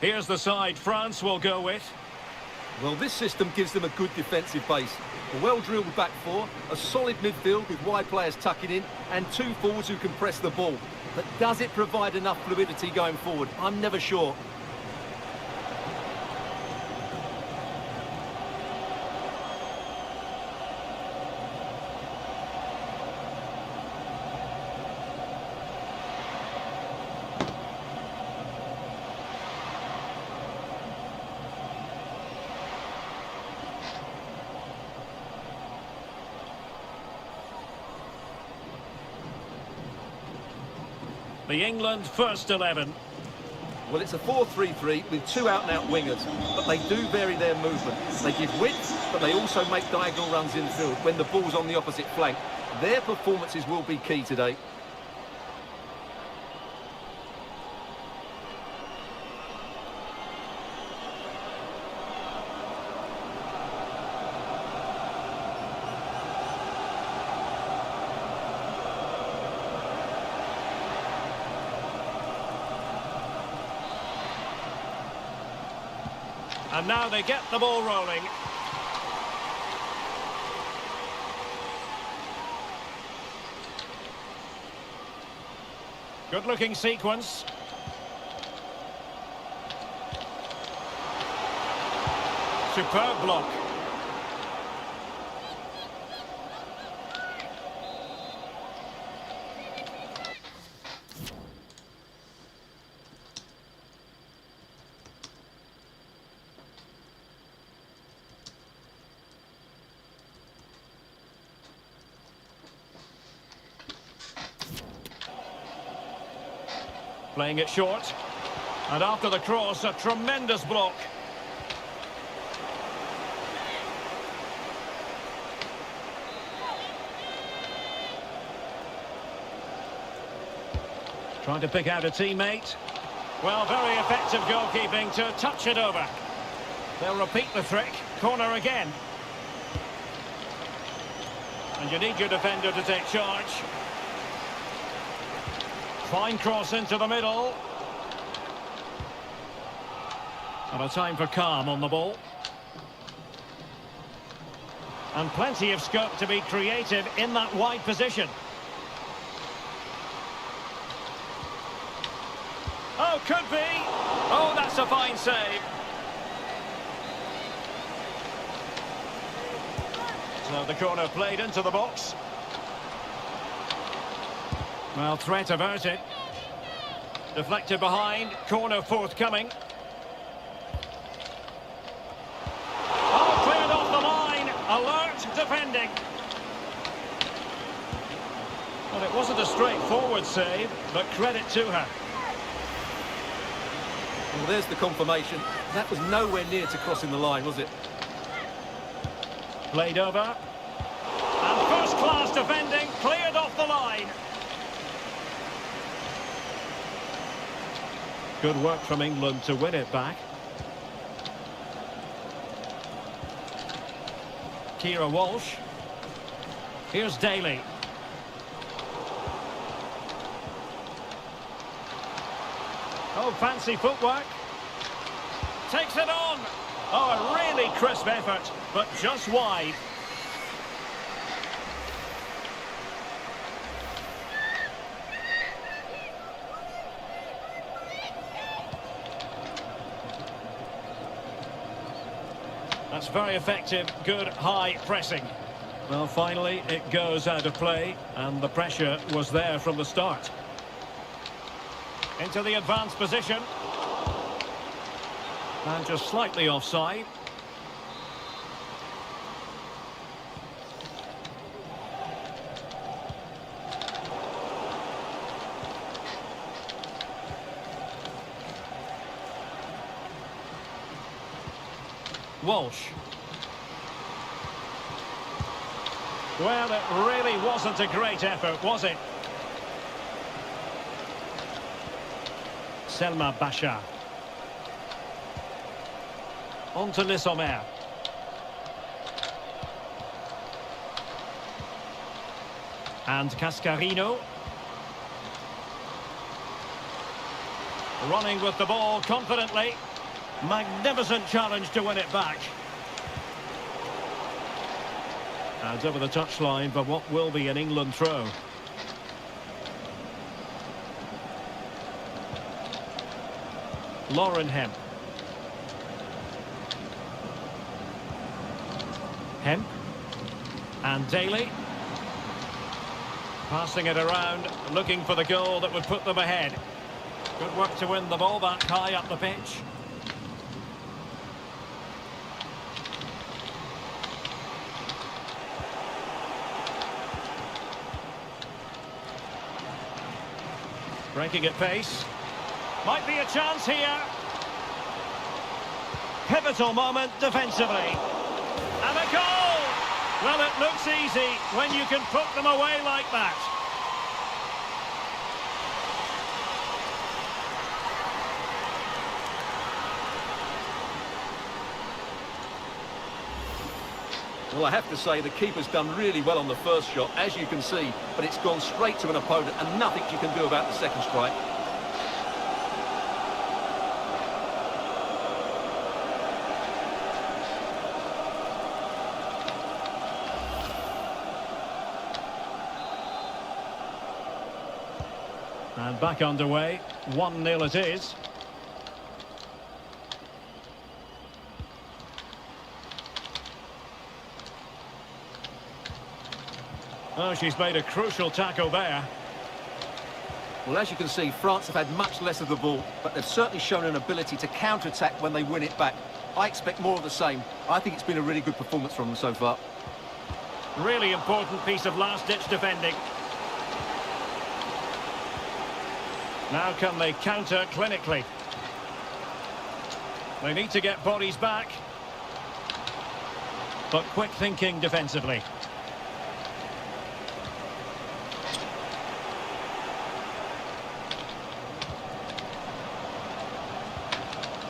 Here's the side France will go with. Well, this system gives them a good defensive base. A well-drilled back four, a solid midfield with wide players tucking in, and 2 forwards who can press the ball. But does it provide enough fluidity going forward? I'm never sure. The England first 11. Well, it's a 4-3-3 with 2 out-and-out wingers, but they do vary their movement. They give width, but they also make diagonal runs infield when the ball's on the opposite flank. Their performances will be key today. And now they get the ball rolling. Good-looking sequence. Superb block. Playing it short. And after the cross, a tremendous block. Trying to pick out a teammate. Well, very effective goalkeeping to touch it over. They'll repeat the trick. Corner again. And you need your defender to take charge. Fine cross into the middle. And a time for calm on the ball. And plenty of scope to be creative in that wide position. Oh, could be. Oh, that's a fine save. So the corner played into the box. Well, threat averted. Deflected behind. Corner forthcoming. Oh, cleared off the line. Alert defending. Well, it wasn't a straightforward save, but credit to her. Well, there's the confirmation. That was nowhere near to crossing the line, was it? Played over. And first-class defending, cleared off the line. Good work from England to win it back. Kira Walsh. Here's Daly. Oh, fancy footwork. Takes it on. Oh, a really crisp effort, but just wide. That's very effective, good high pressing. Well, finally, it goes out of play, and the pressure was there from the start. Into the advanced position. And just slightly offside. Walsh. Well, it really wasn't a great effort, was it? Selma Bachar. On to Lissomer. And Cascarino. Running with the ball confidently. Magnificent challenge to win it back. And over the touchline for what will be an England throw. Lauren Hemp. Hemp. And Daly. Passing it around, looking for the goal that would put them ahead. Good work to win the ball back high up the pitch. Breaking at pace. Might be a chance here. Pivotal moment defensively. And a goal! Well, it looks easy when you can put them away like that. Well, I have to say the keeper's done really well on the first shot, as you can see, but it's gone straight to an opponent and nothing you can do about the second strike. And back underway, 1-0 it is. Oh, she's made a crucial tackle there. Well, as you can see, France have had much less of the ball, but they've certainly shown an ability to counter-attack when they win it back. I expect more of the same. I think it's been a really good performance from them so far. Really important piece of last-ditch defending. Now can they counter clinically? They need to get bodies back. But quick thinking defensively.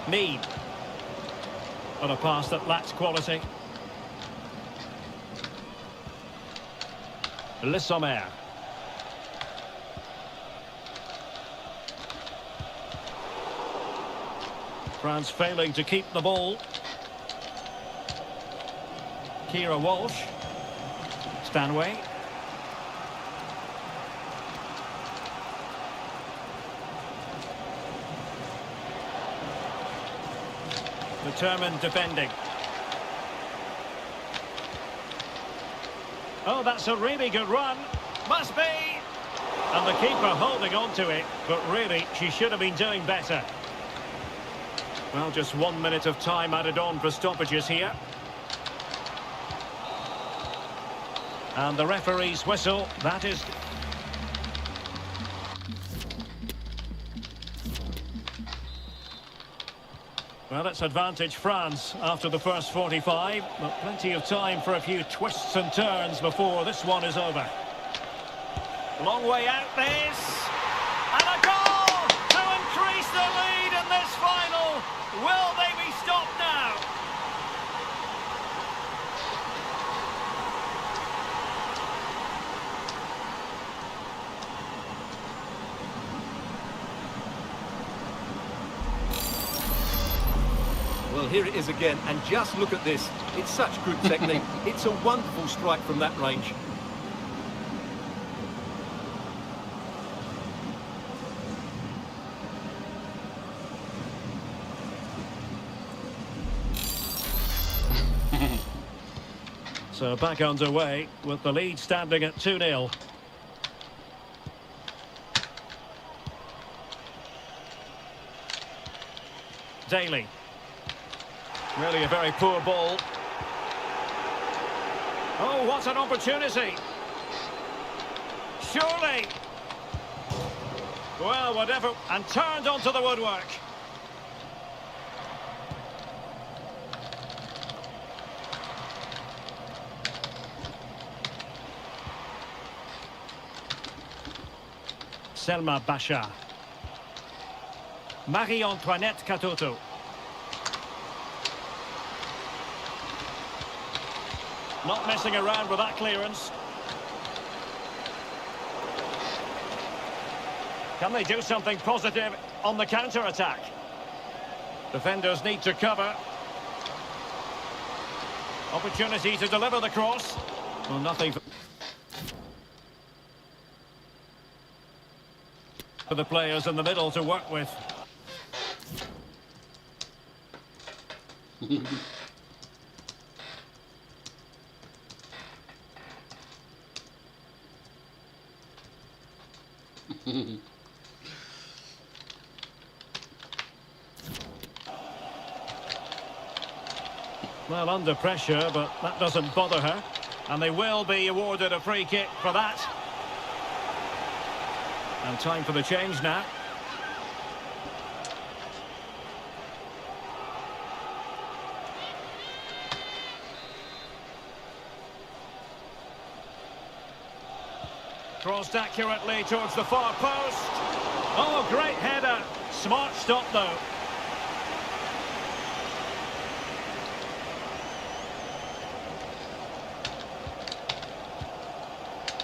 Need. On a pass that lacks quality. Le Sommer. France failing to keep the ball. Kira Walsh. Stanway. Determined defending. Oh, that's a really good run. Must be! And the keeper holding on to it, but really, she should have been doing better. Well, just 1 minute of time added on for stoppages here. And the referee's whistle, that is... Well, it's advantage France after the first 45, but plenty of time for a few twists and turns before this one is over. Long way out this, and a goal to increase the lead in this final. Will they be stopped now? Well, here it is again, and just look at this. It's such good technique. It's a wonderful strike from that range. So back underway with the lead standing at 2-0. Daly. Really a very poor ball. Oh, what an opportunity. Surely. Well, whatever. And turned onto the woodwork. Selma Bachar. Marie-Antoinette Katoto. Not messing around with that clearance. Can they do something positive on the counter-attack? Defenders need to cover. Opportunity to deliver the cross. Well, nothing for the players in the middle to work with. Well, under pressure, but that doesn't bother her. And they will be awarded a free kick for that. And time for the change now. Crossed accurately towards the far post. Oh, great header. Smart stop, though.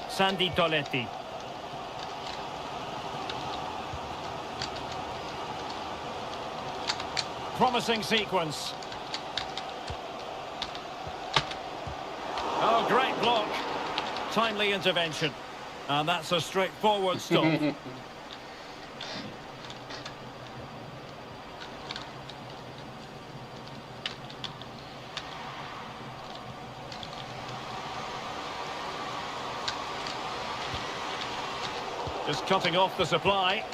Sandy Toletti. Promising sequence. Oh, great block. Timely intervention. And that's a straightforward stop. Just cutting off the supply.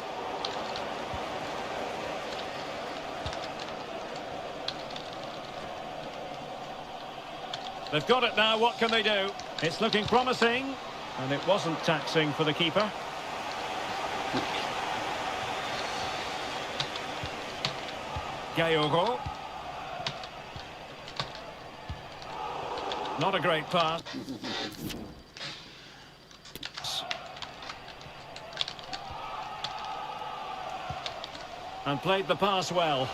They've got it now, what can they do? It's looking promising, and it wasn't taxing for the keeper. Gayogo. Not a great pass. And played the pass well.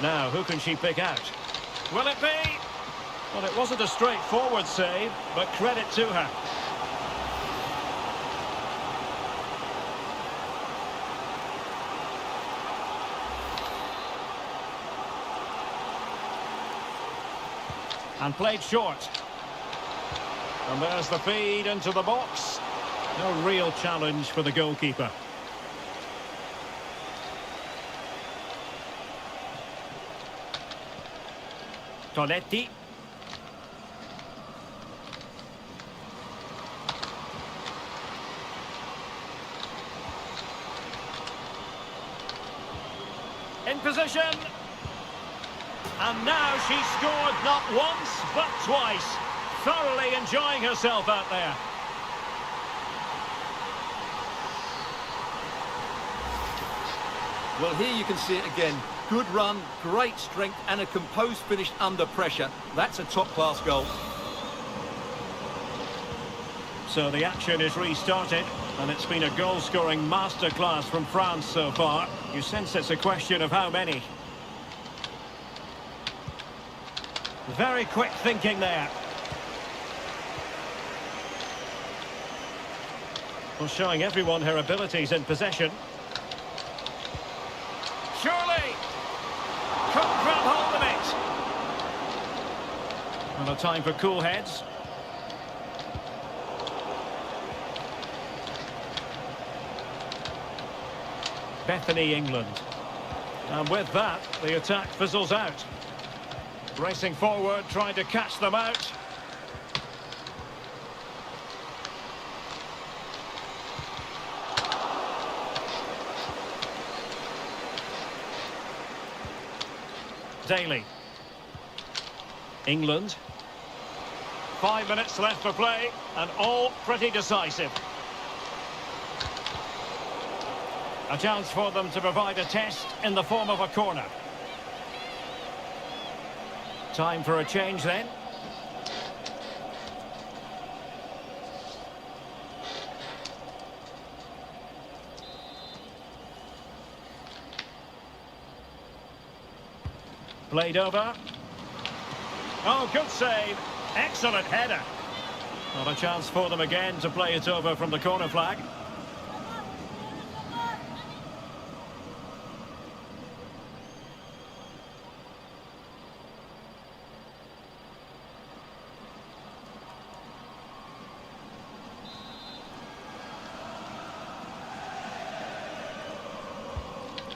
Now, who can she pick out? Will it be? Well, it wasn't a straightforward save, but credit to her. And played short. And there's the feed into the box. No real challenge for the goalkeeper. Toletti. In position. And now she's scored not once, but twice. Thoroughly enjoying herself out there. Well, here you can see it again. Good run, great strength, and a composed finish under pressure. That's a top-class goal. So the action is restarted, and it's been a goal-scoring masterclass from France so far. You sense it's a question of how many. Very quick thinking there. Well, showing everyone her abilities in possession. Surely! Couldn't grab hold of it. Well, a time for cool heads. Bethany, England. And with that, the attack fizzles out. Racing forward, trying to catch them out. Daly. England. 5 minutes left for play, and all pretty decisive. A chance for them to provide a test in the form of a corner. Time for a change then. Played over. Oh, good save. Excellent header. Not a chance for them again to play it over from the corner flag.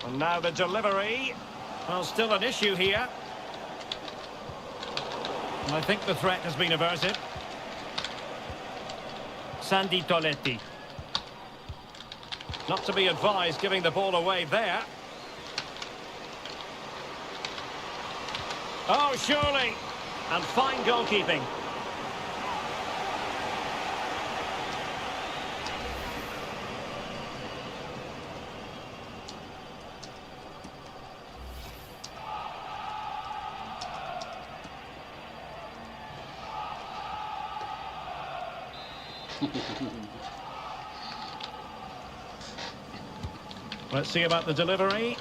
And now the delivery. Well, still an issue here. And I think the threat has been averted. Sandy Toletti. Not to be advised giving the ball away there. Oh, surely. And fine goalkeeping. Let's see about the delivery.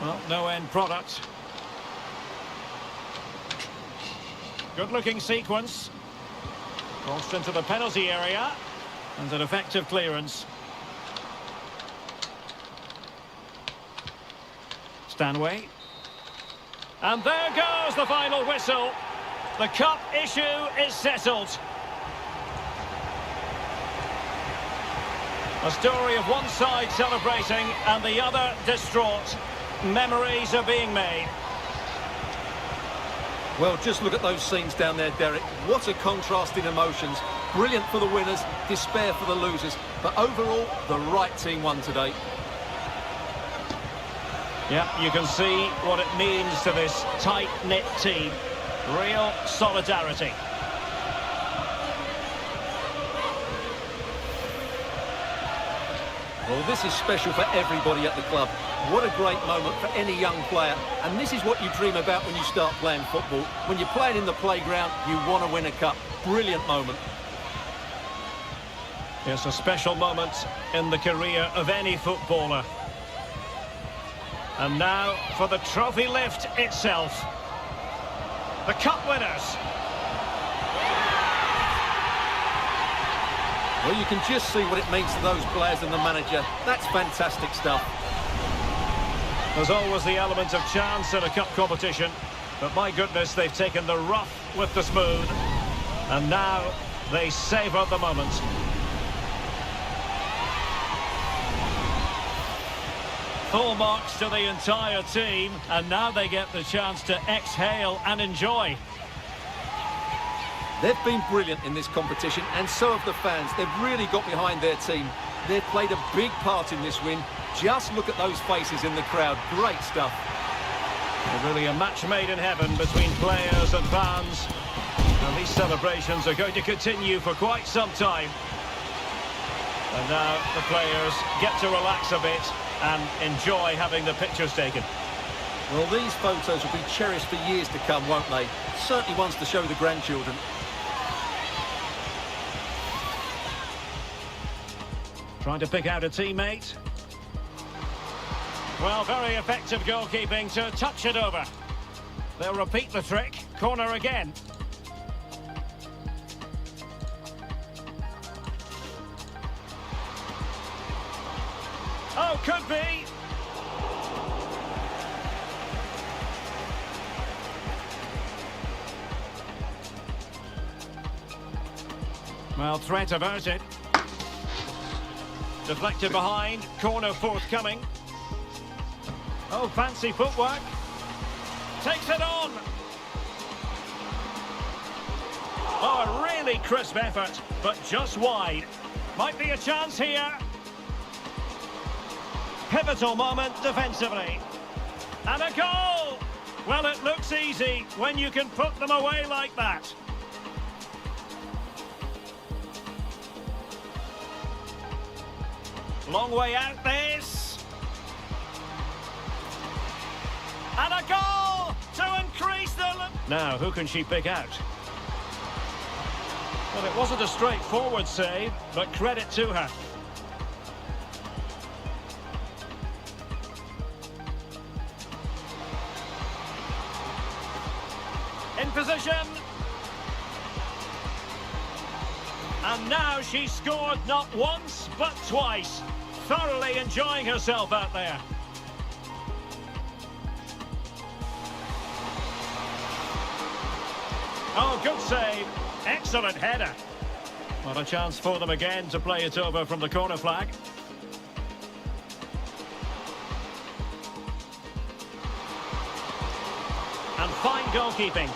Well, no end product. Good-looking sequence. Crossed into the penalty area. And an effective clearance. Stanway. And there goes the final whistle. The cup issue is settled. A story of one side celebrating and the other distraught. Memories are being made. Well, just look at those scenes down there, Derek. What a contrast in emotions. Brilliant for the winners, despair for the losers. But overall, the right team won today. Yeah, you can see what it means to this tight-knit team. Real solidarity. Well, this is special for everybody at the club. What a great moment for any young player. And this is what you dream about when you start playing football. When you're playing in the playground, you want to win a cup. Brilliant moment. It's a special moment in the career of any footballer. And now for the trophy lift itself. The cup winners. Well, you can just see what it means to those players and the manager. That's fantastic stuff. There's always the element of chance in a cup competition. But my goodness, they've taken the rough with the smooth. And now they savour the moment. Full marks to the entire team. And now they get the chance to exhale and enjoy. They've been brilliant in this competition, and so have the fans. They've really got behind their team. They've played a big part in this win. Just look at those faces in the crowd. Great stuff. Really a match made in heaven between players and fans. And these celebrations are going to continue for quite some time. And now the players get to relax a bit and enjoy having the pictures taken. Well, these photos will be cherished for years to come, won't they? Certainly ones to show the grandchildren. Trying to pick out a teammate. Well, very effective goalkeeping to touch it over. They'll repeat the trick. Corner again. Oh, could be. Well, threat averted. Deflected behind, corner forthcoming. Oh, fancy footwork. Takes it on. Oh, a really crisp effort, but just wide. Might be a chance here. Pivotal moment defensively. And a goal! Well, it looks easy when you can put them away like that. Long way out this. And a goal to increase the... Now, who can she pick out? Well, it wasn't a straightforward save, but credit to her. In position. And now she's scored not once, but twice. Thoroughly enjoying herself out there. Oh, good save. Excellent header. What a chance for them again to play it over from the corner flag. And fine goalkeeping.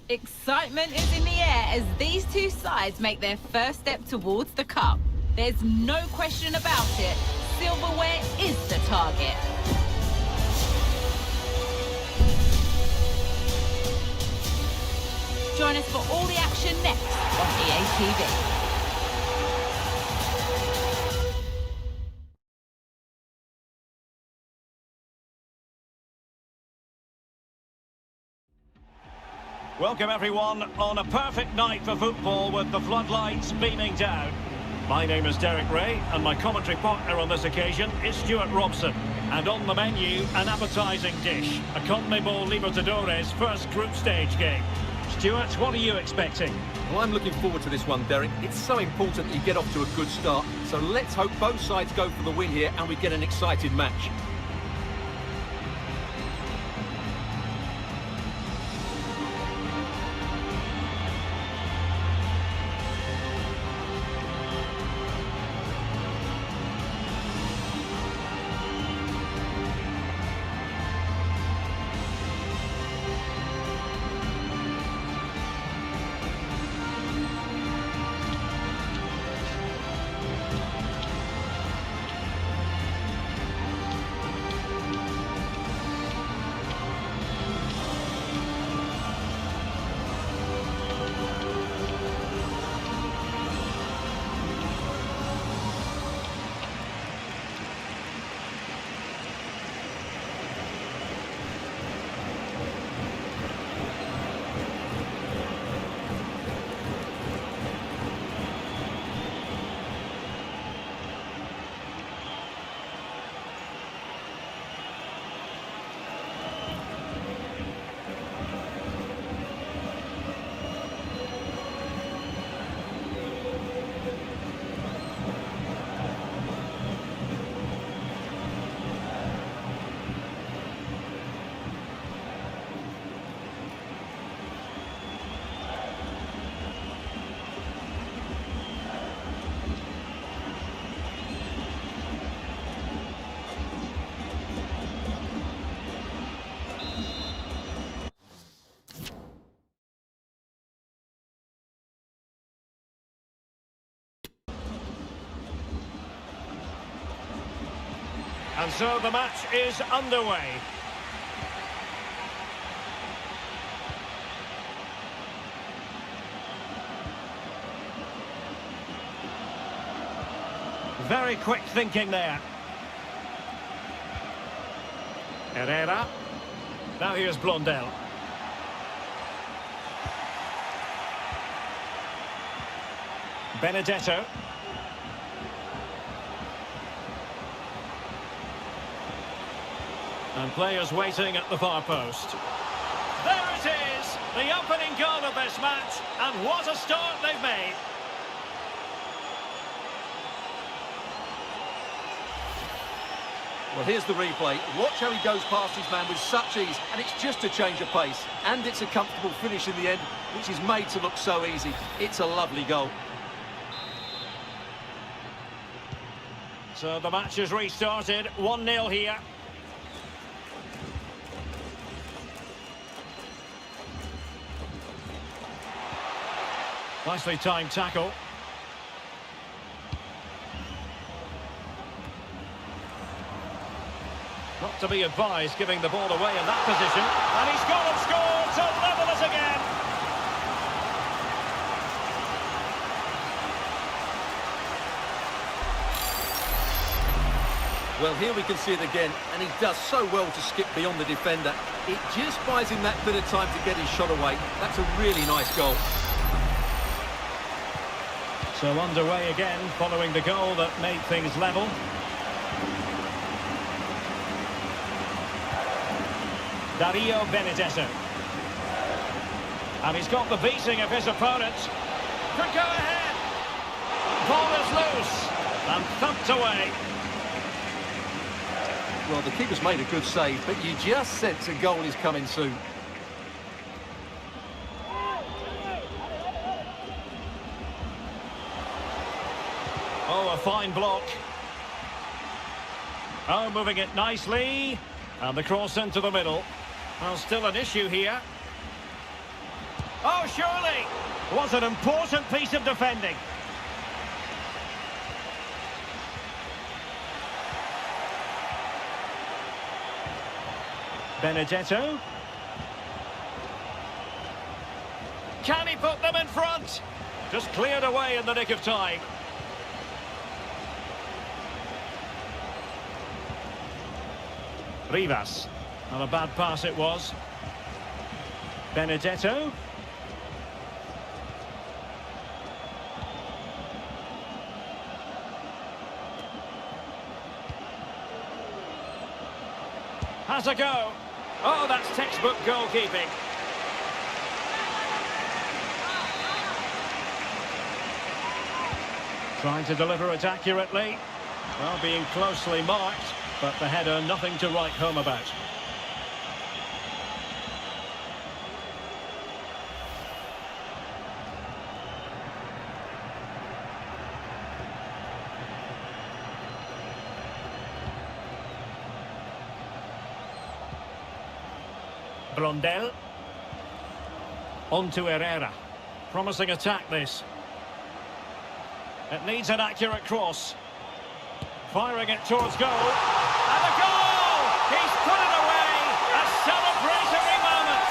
Excitement is in the air as these two sides make their first step towards the cup. There's no question about it. Silverware is the target. Join us for all the action next on EA TV. Welcome everyone on a perfect night for football with the floodlights beaming down. My name is Derek Ray and my commentary partner on this occasion is Stuart Robson. And on the menu, an appetising dish, a CONMEBOL Libertadores first group stage game. Stuart, what are you expecting? Well, I'm looking forward to this one, Derek. It's so important that you get off to a good start. So let's hope both sides go for the win here and we get an exciting match. And so the match is underway. Very quick thinking there. Herrera. Now here's Blondell. Benedetto. And players waiting at the far post. There it is! The opening goal of this match. And what a start they've made. Well, here's the replay. Watch how he goes past his man with such ease, and it's just a change of pace. And it's a comfortable finish in the end, which is made to look so easy. It's a lovely goal. So the match is restarted. 1-0 here. Nicely timed tackle. Not to be advised giving the ball away in that position. And he's gone and scored to level it again. Well, here we can see it again, and he does so well to skip beyond the defender. It just buys him that bit of time to get his shot away. That's a really nice goal. So underway again, following the goal that made things level. Dario Benedetto. And he's got the beating of his opponent. Could go ahead. Ball is loose. And thumped away. Well, the keeper's made a good save, but you just sense a goal is coming soon. Oh, a fine block. Oh, moving it nicely. And the cross into the middle. Well, still an issue here. Oh, surely! Was an important piece of defending. Benedetto. Can he put them in front? Just cleared away in the nick of time. Rivas. Not a bad pass it was. Benedetto. Has a go. Oh, that's textbook goalkeeping. Trying to deliver it accurately. Well, being closely marked, but the header nothing to write home about. Blondel. On to Herrera. Promising attack this. It needs an accurate cross. Firing it towards goal. And a goal! He's put it away! A celebratory moment!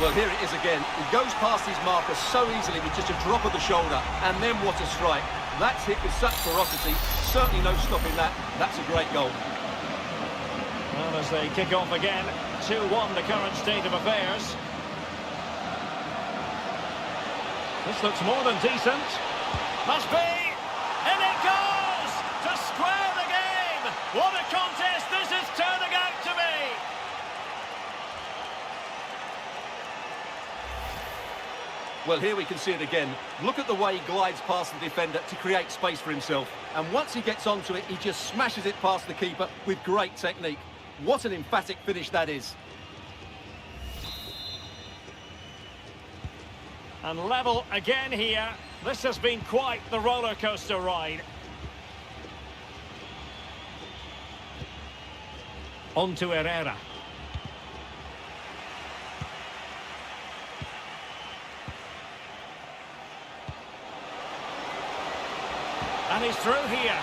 Well, here it is again. He goes past his marker so easily with just a drop of the shoulder. And then what a strike. That's hit with such ferocity. Certainly no stopping that. That's a great goal. Well, as they kick off again, 2-1 the current state of affairs. This looks more than decent. Must be! And it goes! To square the game! What a contest this is turning out to be! Well, here we can see it again. Look at the way he glides past the defender to create space for himself. And once he gets onto it, he just smashes it past the keeper with great technique. What an emphatic finish that is. And level again here. This has been quite the roller coaster ride. On to Herrera. And he's through here.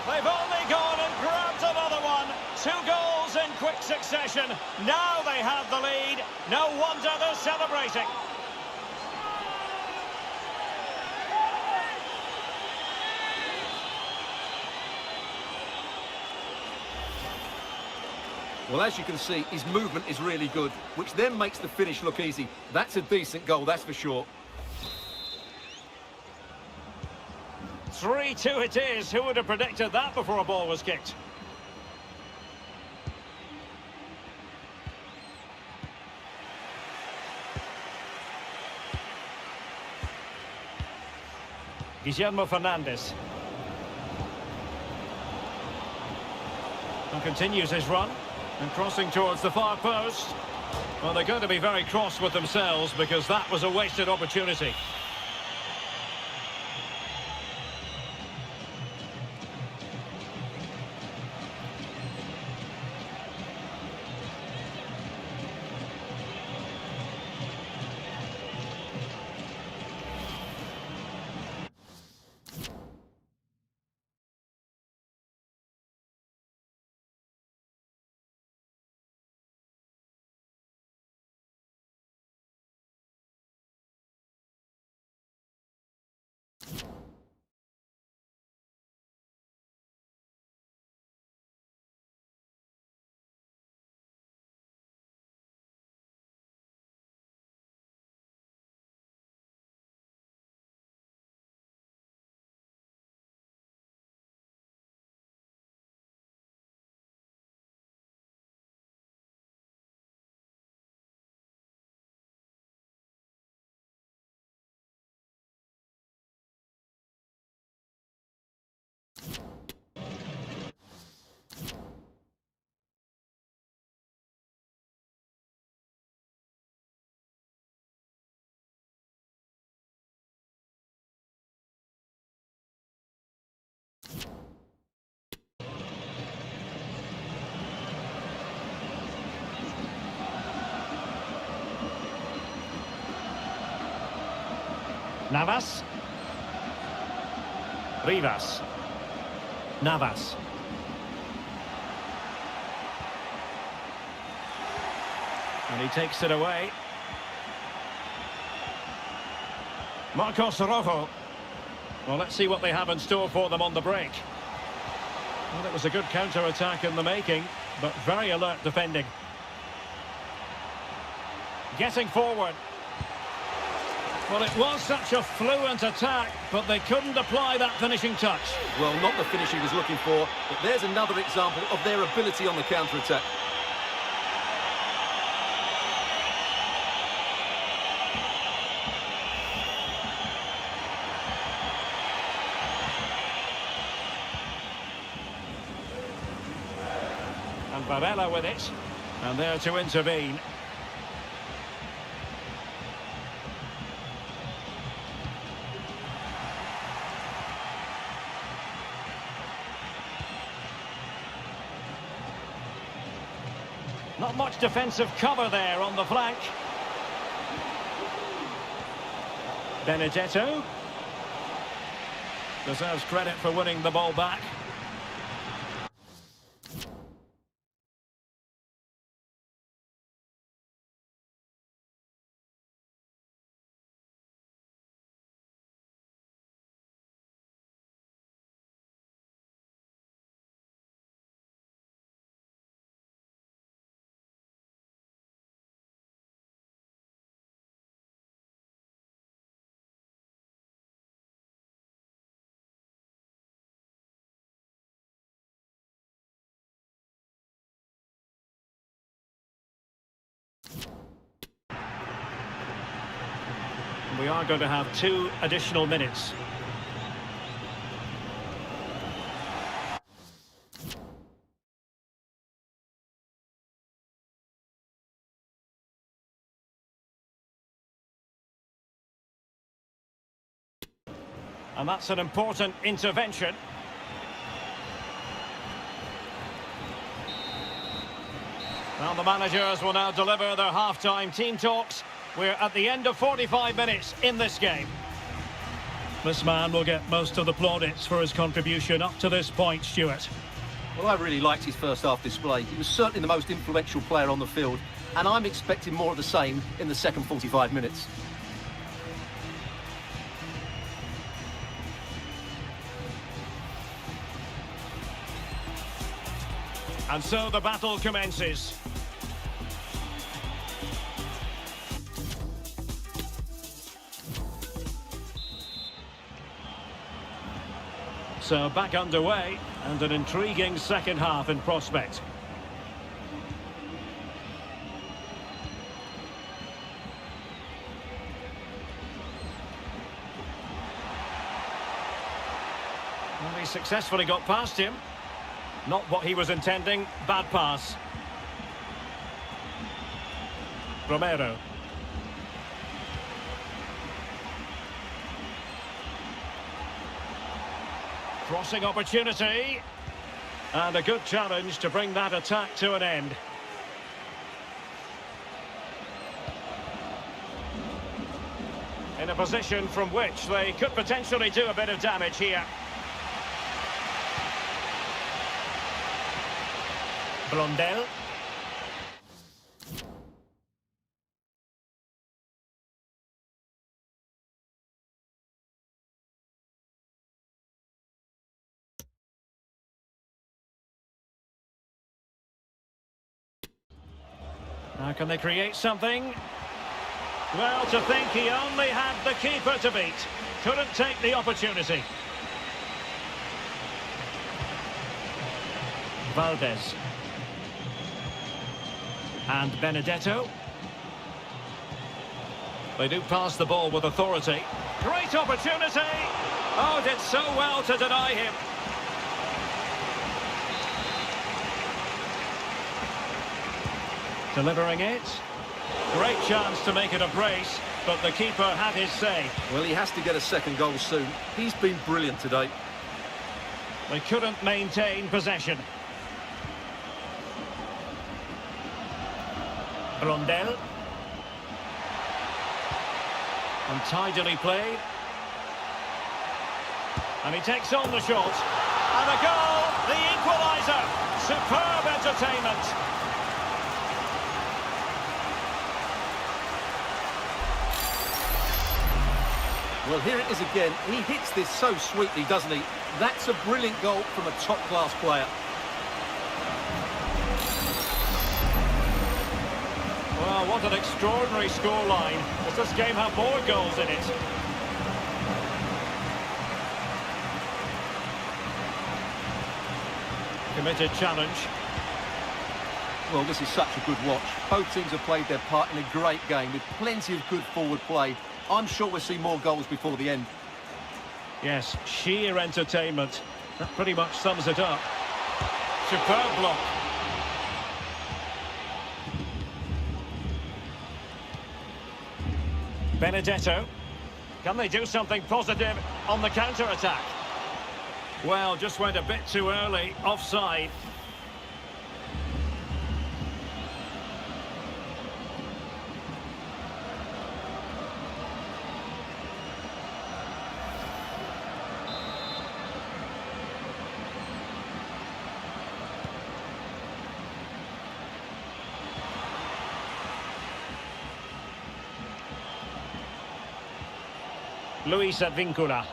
They've only gone and grabbed another one. 2 goals in quick succession. Now they have the lead. No wonder they're celebrating. Well, as you can see, his movement is really good, which then makes the finish look easy. That's a decent goal, that's for sure. 3-2 it is. Who would have predicted that before a ball was kicked? Guillermo Fernandez. And continues his run. And crossing towards the far post. Well, they're going to be very cross with themselves because that was a wasted opportunity. Navas. Rivas. Navas. And he takes it away. Marcos Rojo. Well, let's see what they have in store for them on the break. Well, it was a good counter-attack in the making, but very alert defending. Getting forward. Well, it was such a fluent attack, but they couldn't apply that finishing touch. Well, not the finish he was looking for, but there's another example of their ability on the counter-attack. And Varela with it, and there to intervene. Not much defensive cover there on the flank. Benedetto deserves credit for winning the ball back. We are going to have 2 additional minutes. And that's an important intervention. Well, the managers will now deliver their half-time team talks. We're at the end of 45 minutes in this game. This man will get most of the plaudits for his contribution up to this point, Stuart. Well, I really liked his first half display. He was certainly the most influential player on the field, and I'm expecting more of the same in the second 45 minutes. And so the battle commences. So back underway, and an intriguing second half in prospect. Well, he successfully got past him. Not what he was intending, bad pass. Romero. Crossing opportunity. And a good challenge to bring that attack to an end. In a position from which they could potentially do a bit of damage here. Blondel. Now can they create something? Well, to think he only had the keeper to beat. Couldn't take the opportunity. Valdez. And Benedetto. They do pass the ball with authority. Great opportunity! Oh, did so well to deny him. Delivering it. Great chance to make it a brace, but the keeper had his say. Well, he has to get a second goal soon. He's been brilliant today. They couldn't maintain possession. Rondel. And tidily played. And he takes on the shot. And a goal, the equaliser. Superb entertainment. Well, here it is again. He hits this so sweetly, doesn't he? That's a brilliant goal from a top-class player. Well, what an extraordinary scoreline. Does this game have more goals in it? Committed challenge. Well, this is such a good watch. Both teams have played their part in a great game with plenty of good forward play. I'm sure we'll see more goals before the end. Yes, sheer entertainment. That pretty much sums it up. Superb block. Benedetto. Can they do something positive on the counter-attack? Well, just went a bit too early. Offside. Luis Advíncula.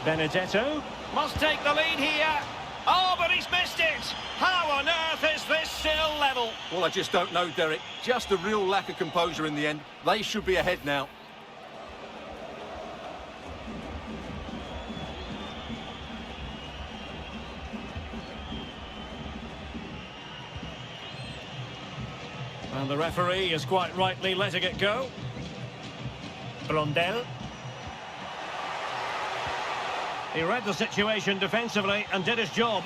Benedetto must take the lead here. Oh, but he's missed it. How on earth is this still level? Well, I just don't know, Derek. Just a real lack of composure in the end. They should be ahead now. And the referee is quite rightly letting it go. Blondel. He read the situation defensively and did his job.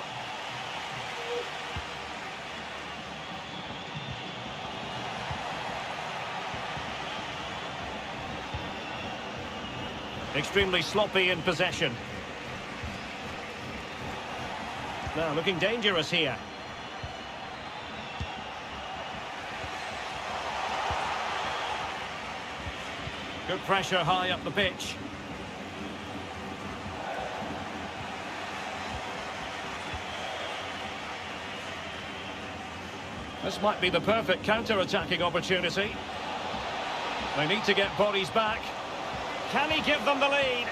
Extremely sloppy in possession. Now looking dangerous here. Good pressure high up the pitch. This might be the perfect counter-attacking opportunity. They need to get bodies back. Can he give them the lead?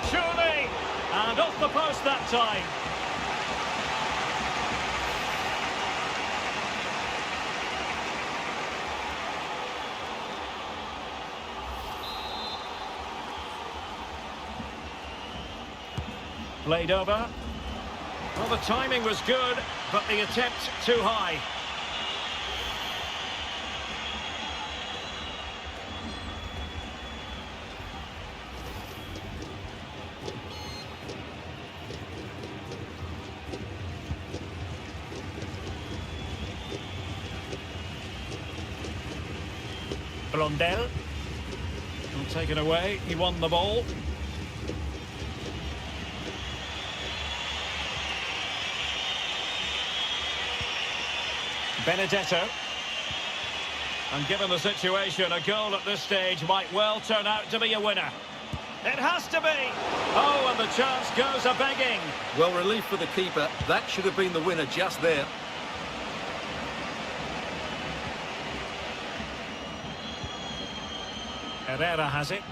Surely! And off the post that time. Played over. Well, the timing was good, but the attempt too high. Blondel. Taken away, he won the ball. Benedetto. And given the situation, a goal at this stage might well turn out to be a winner. It has to be! Oh, and the chance goes a-begging. Well, relief for the keeper. That should have been the winner just there. Herrera has it.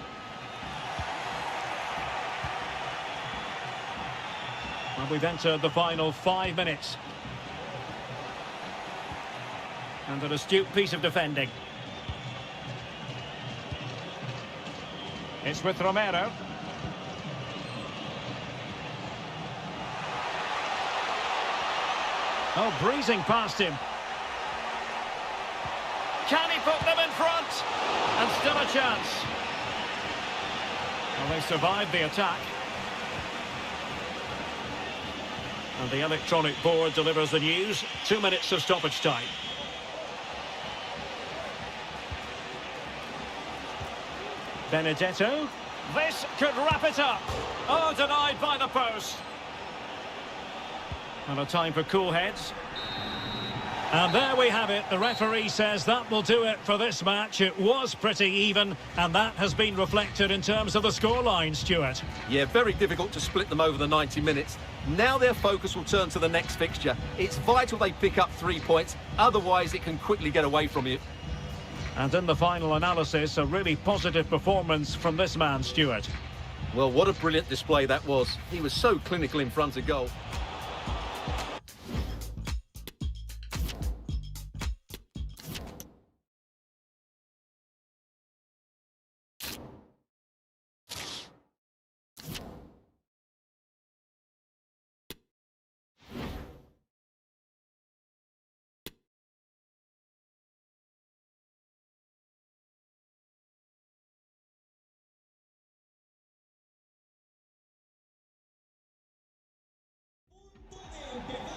Well, we've entered the final 5 minutes. And an astute piece of defending. It's with Romero. Oh, breezing past him. Can he put them in front? And still a chance. Well, they survived the attack. And the electronic board delivers the news. 2 minutes of stoppage time. Benedetto. This could wrap it up. Oh, denied by the post. And a time for cool heads. And there we have it. The referee says that will do it for this match. It was pretty even, and that has been reflected in terms of the scoreline, Stuart. Yeah, very difficult to split them over the 90 minutes. Now their focus will turn to the next fixture. It's vital they pick up 3 points, otherwise it can quickly get away from you. And in the final analysis, a really positive performance from this man, Stuart. Well, what a brilliant display that was. He was so clinical in front of goal.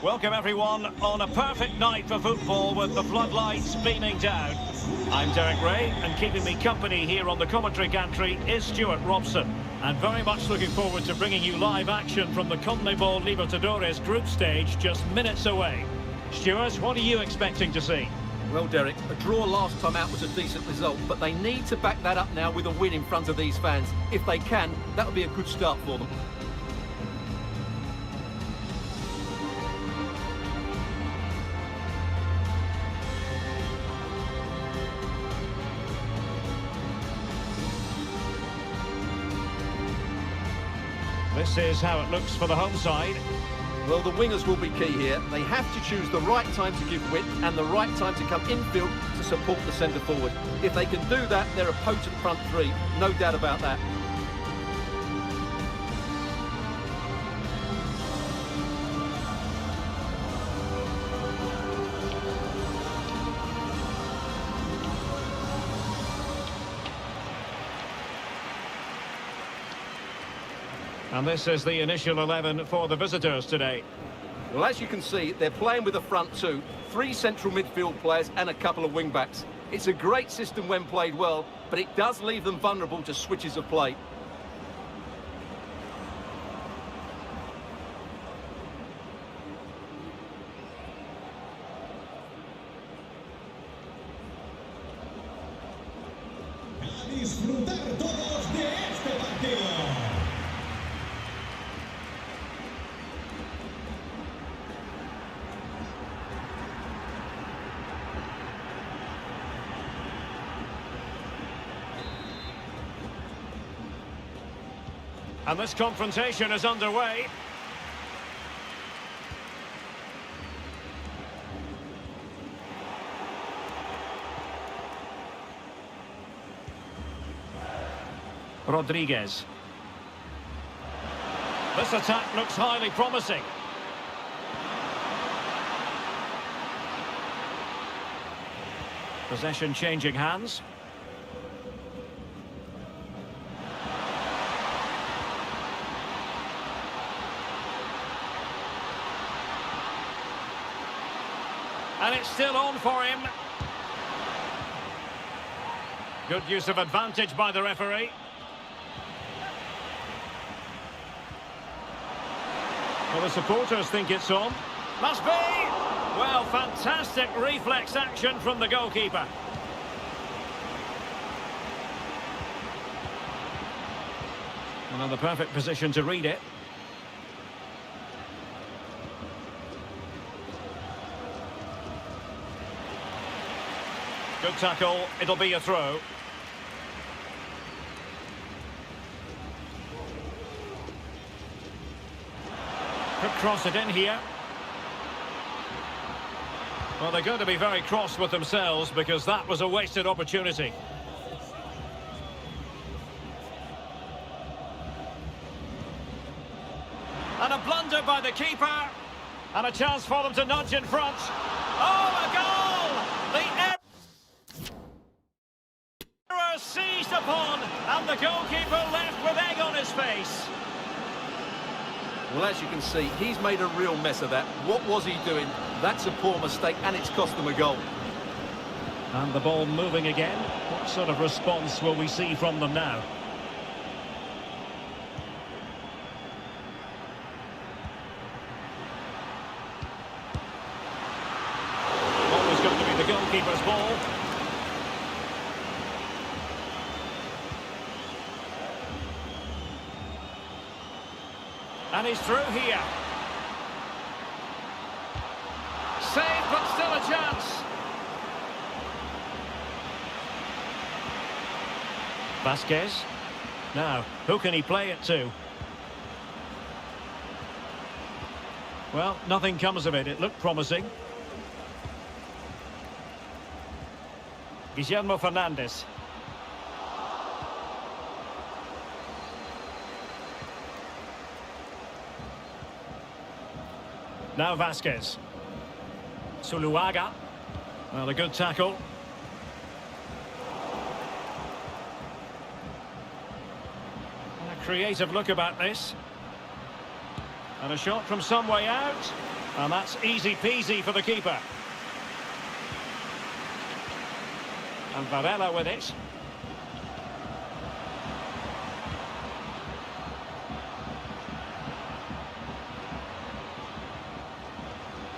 Welcome everyone on a perfect night for football with the floodlights beaming down. I'm Derek Ray, and keeping me company here on the commentary gantry is Stuart Robson. And very much looking forward to bringing you live action from the CONMEBOL Libertadores group stage just minutes away. Stuart, what are you expecting to see? Well, Derek, a draw last time out was a decent result, but they need to back that up now with a win in front of these fans. If they can, that would be a good start for them. This is how it looks for the home side. Well, the wingers will be key here. They have to choose the right time to give width and the right time to come infield to support the centre forward. If they can do that, they're a potent front three, no doubt about that. And this is the initial 11 for the visitors today. Well, as you can see, they're playing with a front two, 3 central midfield players and a couple of wing-backs. It's a great system when played well, but it does leave them vulnerable to switches of play. A disfrutar todos de este partido. And this confrontation is underway. Rodriguez. This attack looks highly promising. Possession changing hands. And it's still on for him. Good use of advantage by the referee. Well, the supporters think it's on. Must be! Well, fantastic reflex action from the goalkeeper. Well, the perfect position to read it. Good tackle, it'll be a throw. Could cross it in here. Well, they're going to be very cross with themselves because that was a wasted opportunity. And a blunder by the keeper. And a chance for them to nudge in front. Oh, a goal! The error seized upon, and the goalkeeper left with egg on his face. Well, as you can see, he's made a real mess of that. What was he doing? That's a poor mistake, and it's cost them a goal. And the ball moving again. What sort of response will we see from them now? goalkeeper's ball. And he's through here. Saved, but still a chance. Vasquez. Now, who can he play it to? Well, nothing comes of it. It looked promising. Guillermo Fernandez. Now Vasquez. Zuluaga. Well, a good tackle. And a creative look about this. And a shot from some way out. And that's easy peasy for the keeper. And Varela with it.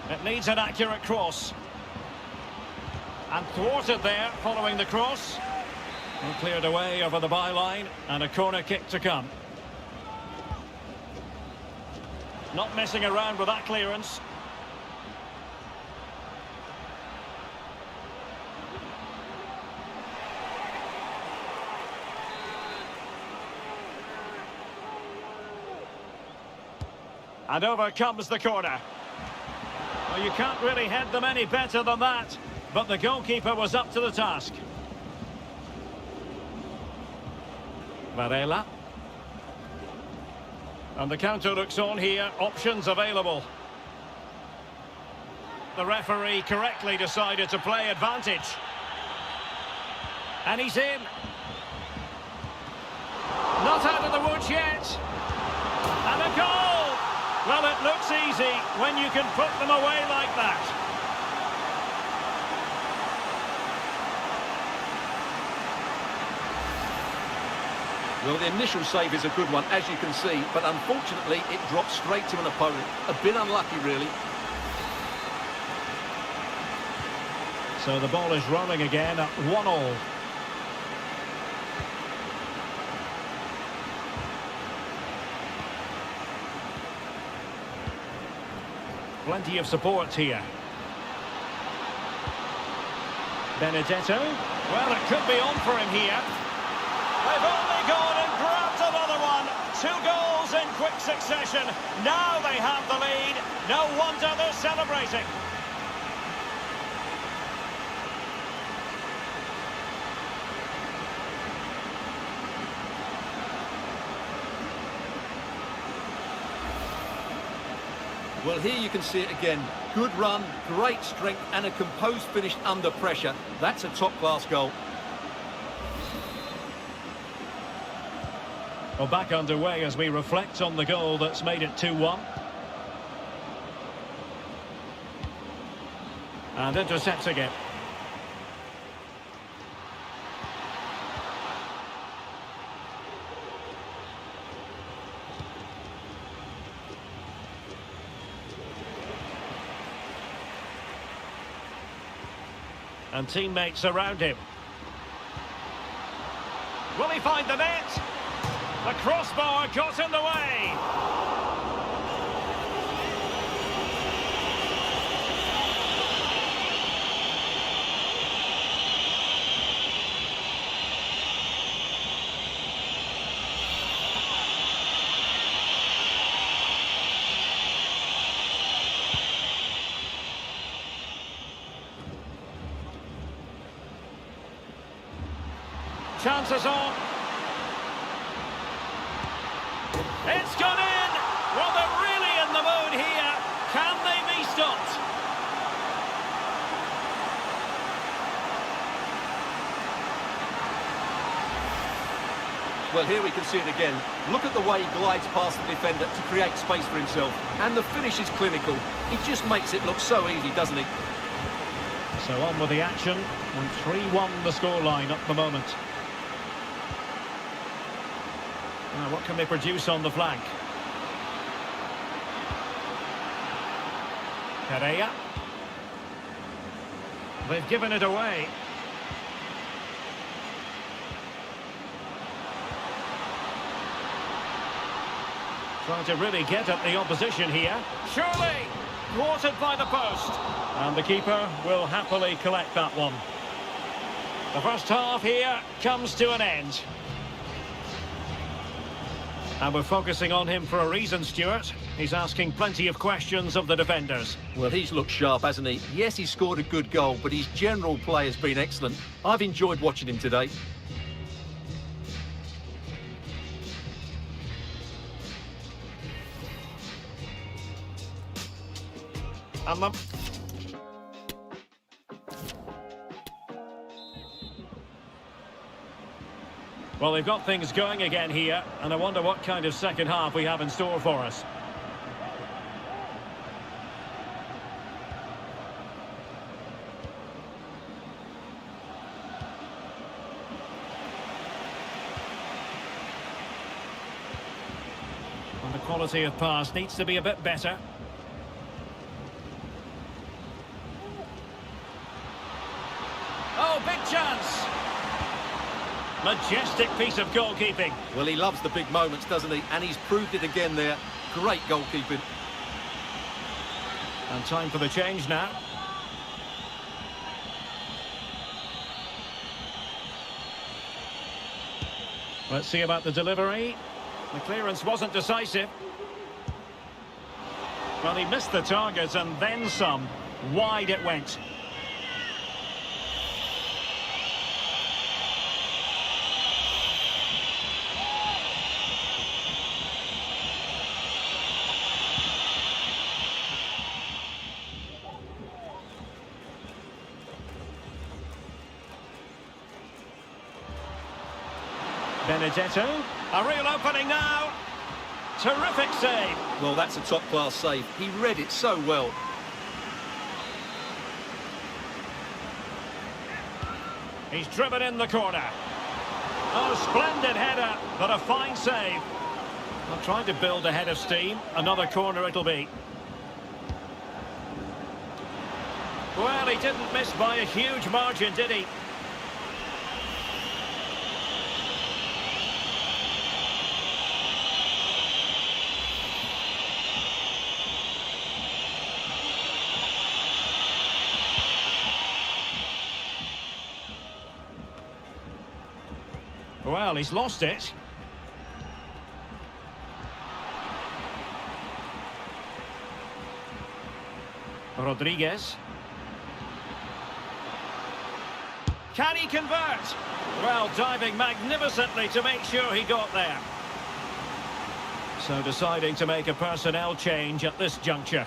It needs an accurate cross. And thwarted there following the cross. And cleared away over the byline. And a corner kick to come. Not messing around with that clearance. And over comes the corner. Well, you can't really head them any better than that. But the goalkeeper was up to the task. Varela. And the counter looks on here. Options available. The referee correctly decided to play advantage. And he's in. Not out of the woods yet. And a goal! Well, it looks easy when you can put them away like that. Well, the initial save is a good one, as you can see, but unfortunately it dropped straight to an opponent. A bit unlucky, really. So the ball is rolling again at 1-1. Plenty of support here. Benedetto. Well, it could be on for him here. They've only gone and grabbed another one. 2 goals in quick succession. Now they have the lead. No wonder they're celebrating. Well, here you can see it again. Good run, great strength, and a composed finish under pressure. That's a top-class goal. Well, back underway as we reflect on the goal that's made it 2-1. And intercepting it. And teammates around him. Will he find the net? The crossbar got in the way. Chances on. It's gone in! Well, they're really in the mood here. Can they be stopped? Well, here we can see it again. Look at the way he glides past the defender to create space for himself. And the finish is clinical. He just makes it look so easy, doesn't he? So on with the action. And 3-1 the scoreline at the moment. Now, what can they produce on the flank? Pereira. They've given it away. Trying to really get at the opposition here. Surely! Thwarted by the post. And the keeper will happily collect that one. The first half here comes to an end. And we're focusing on him for a reason, Stuart. He's asking plenty of questions of the defenders. Well, he's looked sharp, hasn't he? Yes, he scored a good goal, but his general play has been excellent. I've enjoyed watching him today. And the... Well, they've got things going again here, and I wonder what kind of second half we have in store for us. And the quality of pass needs to be a bit better. Oh, big chance! Majestic piece of goalkeeping. Well, he loves the big moments, doesn't he? And he's proved it again there. Great goalkeeping. And time for the change now. Let's see about the delivery. The clearance wasn't decisive. Well, he missed the target and then some. Wide it went. Benedetto, a real opening now. Terrific save. Well, that's a top-class save. He read it so well. He's driven in the corner. Oh, splendid header, but a fine save. Well, trying to build a head of steam. Another corner it'll be. Well, he didn't miss by a huge margin, did he? Well, he's lost it. Rodriguez. Can he convert? Well, diving magnificently to make sure he got there. So deciding to make a personnel change at this juncture.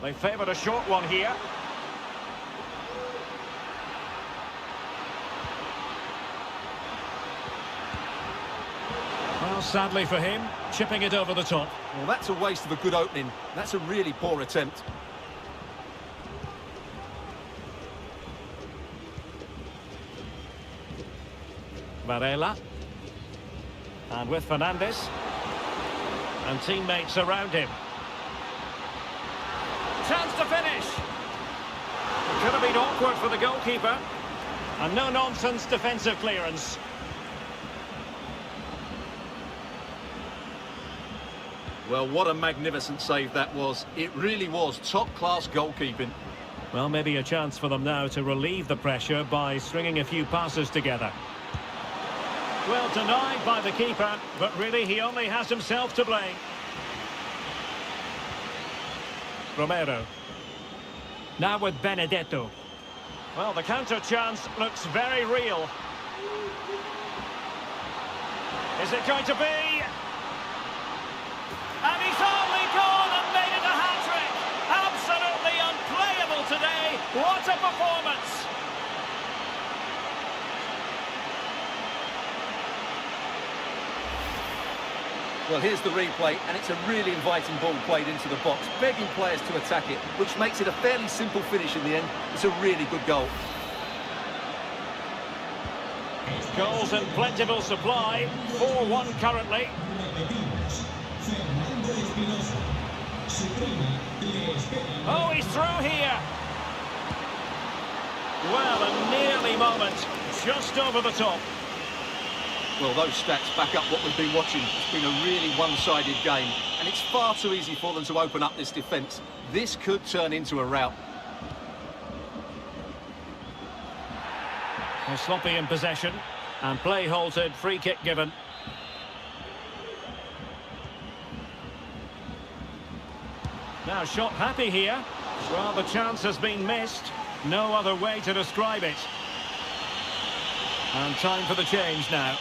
They favoured a short one here. Well, sadly for him, chipping it over the top. Well, that's a waste of a good opening. That's a really poor attempt. Varela. And with Fernandes. And teammates around him. Chance to finish. It could have been awkward for the goalkeeper. And no-nonsense defensive clearance. Well, what a magnificent save that was. It really was top-class goalkeeping. Well, maybe a chance for them now to relieve the pressure by stringing a few passes together. Well, denied by the keeper, but really he only has himself to blame. Romero. Now with Benedetto. Well, the counter chance looks very real. Is it going to be? And he's only gone and made it a hat-trick. Absolutely unplayable today. What a performance. Well, here's the replay, and it's a really inviting ball played into the box, begging players to attack it, which makes it a fairly simple finish in the end. It's a really good goal. Goals in plentiful supply. 4-1 currently. Oh, he's through here. Well, a nearly moment. Just over the top. Well, those stats back up what we've been watching. It's been a really one-sided game, and it's far too easy for them to open up this defence. This could turn into a rout. They're sloppy in possession, and play halted, free kick given. Now shot happy here. Well, the chance has been missed. No other way to describe it. And time for the change now.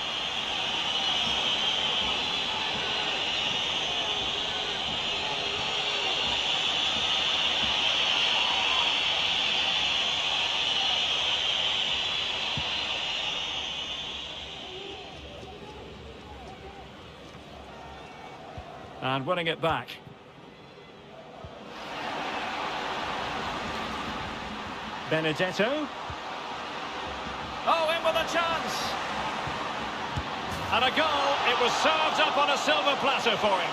And winning it back. Benedetto. Oh, in with a chance. And a goal. It was served up on a silver platter for him.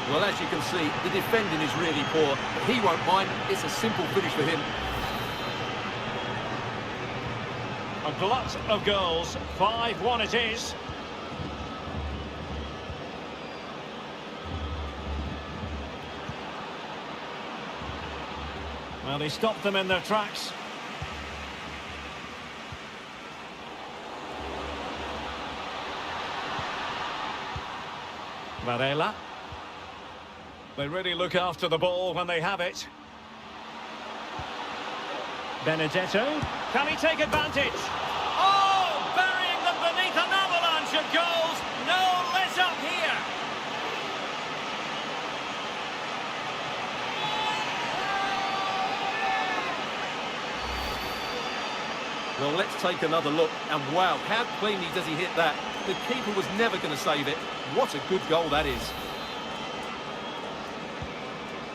Well, as you can see, the defending is really poor, but he won't mind. It's a simple finish for him. A glut of goals. 5-1 it is. Well, he stopped them in their tracks. Varela. They really look after the ball when they have it. Benedetto. Can he take advantage? Oh, burying them beneath an avalanche of goals. No let up here. Well, let's take another look. And wow, how cleanly does he hit that? The keeper was never going to save it. What a good goal that is.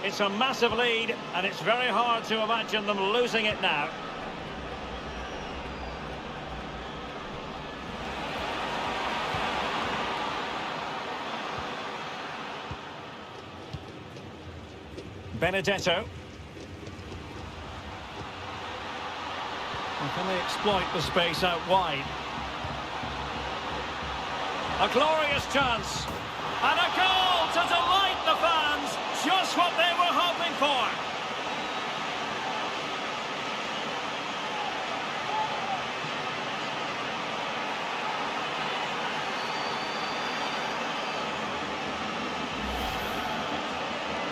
It's a massive lead, and it's very hard to imagine them losing it now. Benedetto. And can they exploit the space out wide? A glorious chance. And a goal to delight the fans. Just what they were hoping for.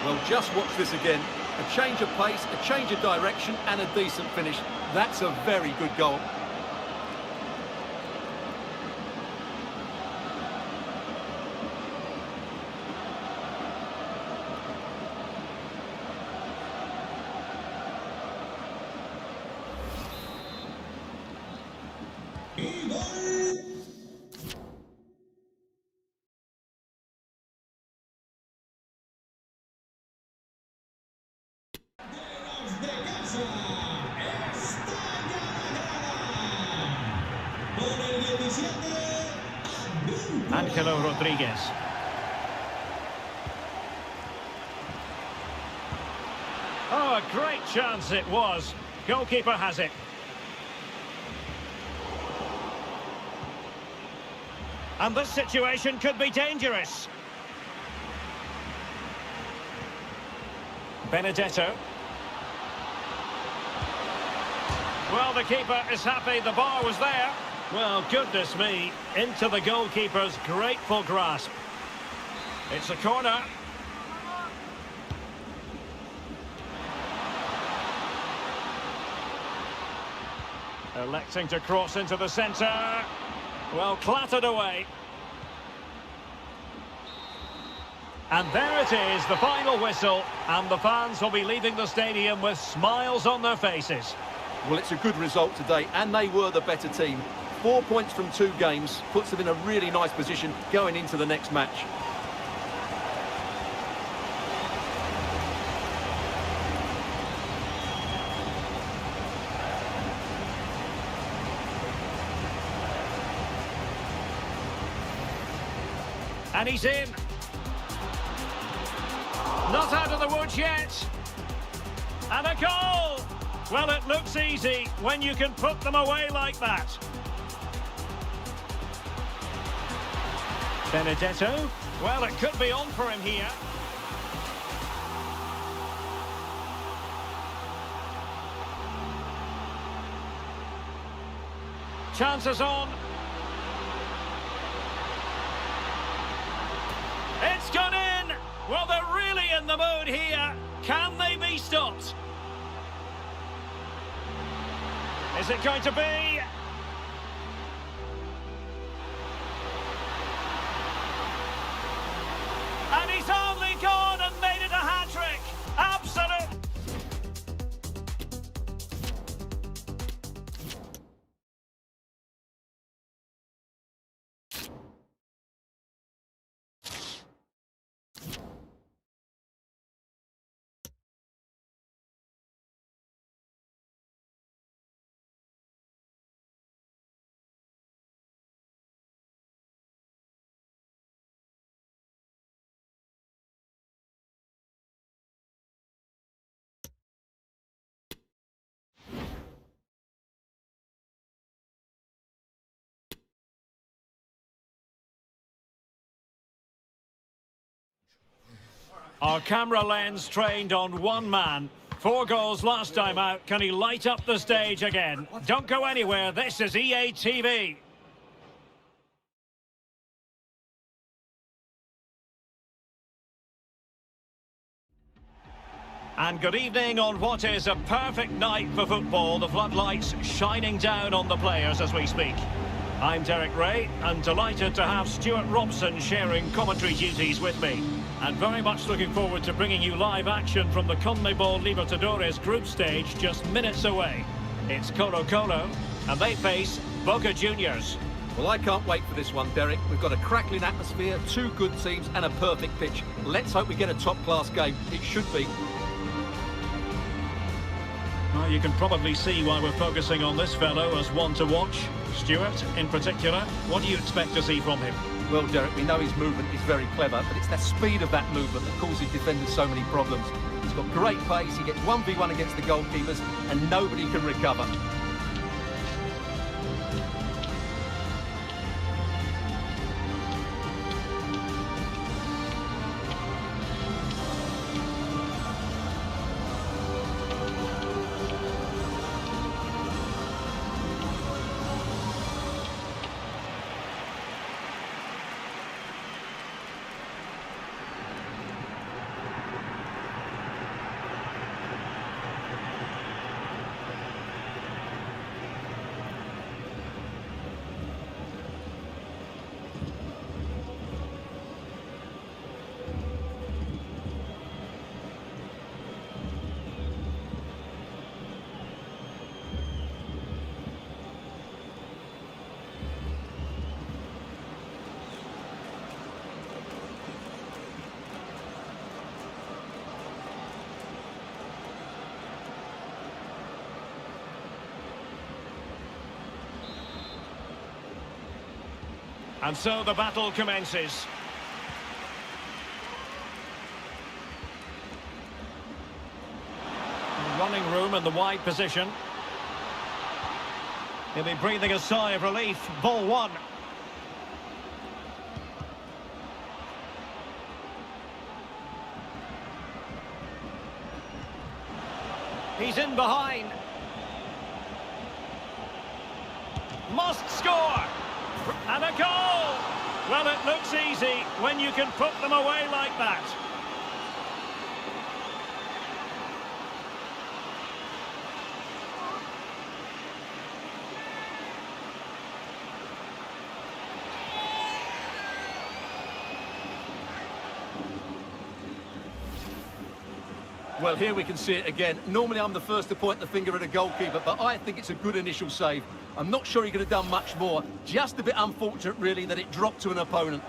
Well, just watch this again. A change of pace, a change of direction, and a decent finish. That's a very good goal. Angelo Rodriguez. Oh, a great chance it was. Goalkeeper has it. And this situation could be dangerous. Benedetto. Well, the keeper is happy the bar was there. Well, goodness me, into the goalkeeper's grateful grasp. It's a corner. Electing to cross into the centre. Well, clattered away. And there it is, the final whistle, and the fans will be leaving the stadium with smiles on their faces. Well, it's a good result today, and they were the better team. 4 points from 2 games puts them in a really nice position going into the next match. And he's in. Not out of the woods yet. And a goal! Well, it looks easy when you can put them away like that. Benedetto. Well, it could be on for him here. Chances on. It's gone in! Well, they're really in the mood here. Can they be stopped? Is it going to be? And he's only gone and made it a hat-trick. Absolute. Our camera lens trained on one man. 4 goals last time out. Can he light up the stage again? Don't go anywhere. This is EA TV. And good evening on what is a perfect night for football. The floodlights shining down on the players as we speak. I'm Derek Ray, and delighted to have Stuart Robson sharing commentary duties with me. And very much looking forward to bringing you live action from the CONMEBOL Libertadores group stage just minutes away. It's Colo-Colo, and they face Boca Juniors. Well, I can't wait for this one, Derek. We've got a crackling atmosphere, 2 good teams and a perfect pitch. Let's hope we get a top-class game. It should be. Well, you can probably see why we're focusing on this fellow as one to watch. Stuart, in particular, what do you expect to see from him? Well, Derek, we know his movement is very clever, but it's that speed of that movement that causes defenders so many problems. He's got great pace, he gets 1v1 against the goalkeepers, and nobody can recover. And so the battle commences. Running room in the wide position. He'll be breathing a sigh of relief. Ball 1. He's in behind. Must score. And a goal! Well, it looks easy when you can put them away like that. Well, here we can see it again. Normally I'm the first to point the finger at a goalkeeper, but I think it's a good initial save. I'm not sure he could have done much more. Just a bit unfortunate, really, that it dropped to an opponent.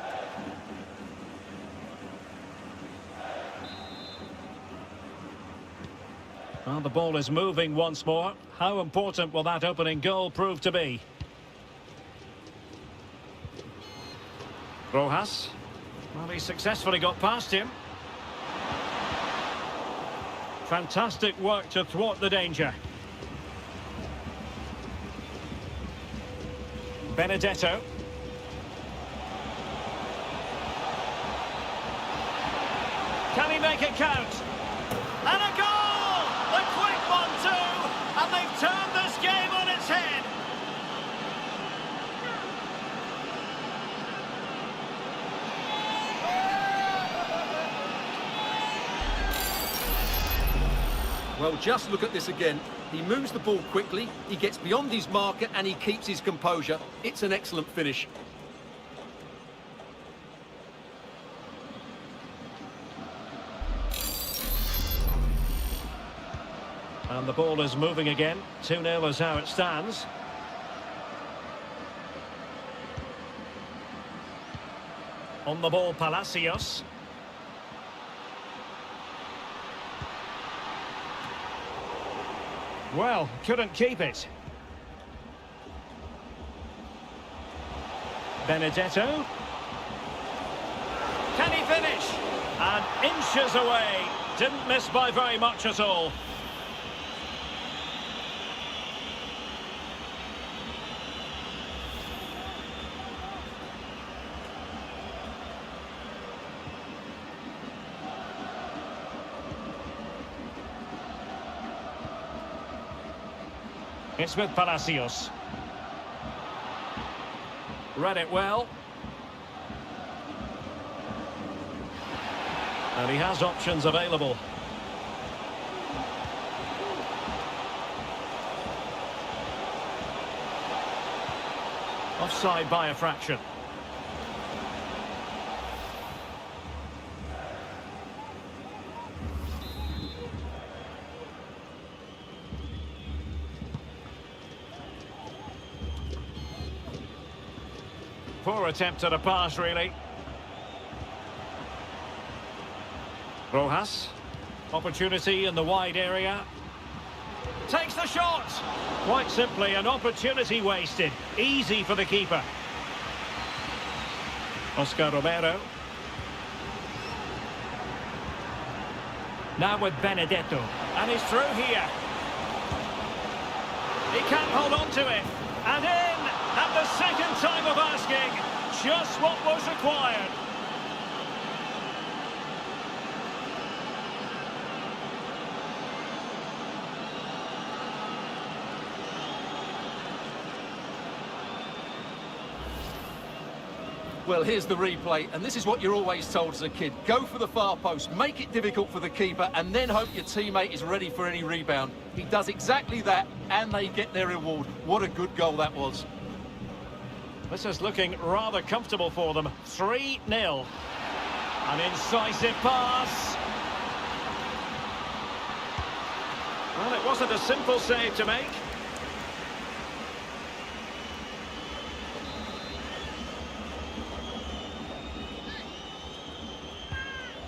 Well, the ball is moving once more. How important will that opening goal prove to be? Rojas. Well, he successfully got past him. Fantastic work to thwart the danger. Benedetto. Can he make it count? And a goal! A quick one too! And they've turned this game on its head! Well, just look at this again. He moves the ball quickly, he gets beyond his marker and he keeps his composure. It's an excellent finish. And the ball is moving again. 2-0 is how it stands. On the ball, Palacios. Well, couldn't keep it. Benedetto. Can he finish? And inches away. Didn't miss by very much at all. It's with Palacios. Read it well. And he has options available. Offside by a fraction. Poor attempt at a pass, really. Rojas. Opportunity in the wide area. Takes the shot! Quite simply, an opportunity wasted. Easy for the keeper. Oscar Romero. Now with Benedetto. And he's through here. He can't hold on to it. And in! At the second time of asking, just what was required. Well, here's the replay, and this is what you're always told as a kid. Go for the far post, make it difficult for the keeper, and then hope your teammate is ready for any rebound. He does exactly that, and they get their reward. What a good goal that was. This is looking rather comfortable for them. 3-0. An incisive pass. Well, it wasn't a simple save to make.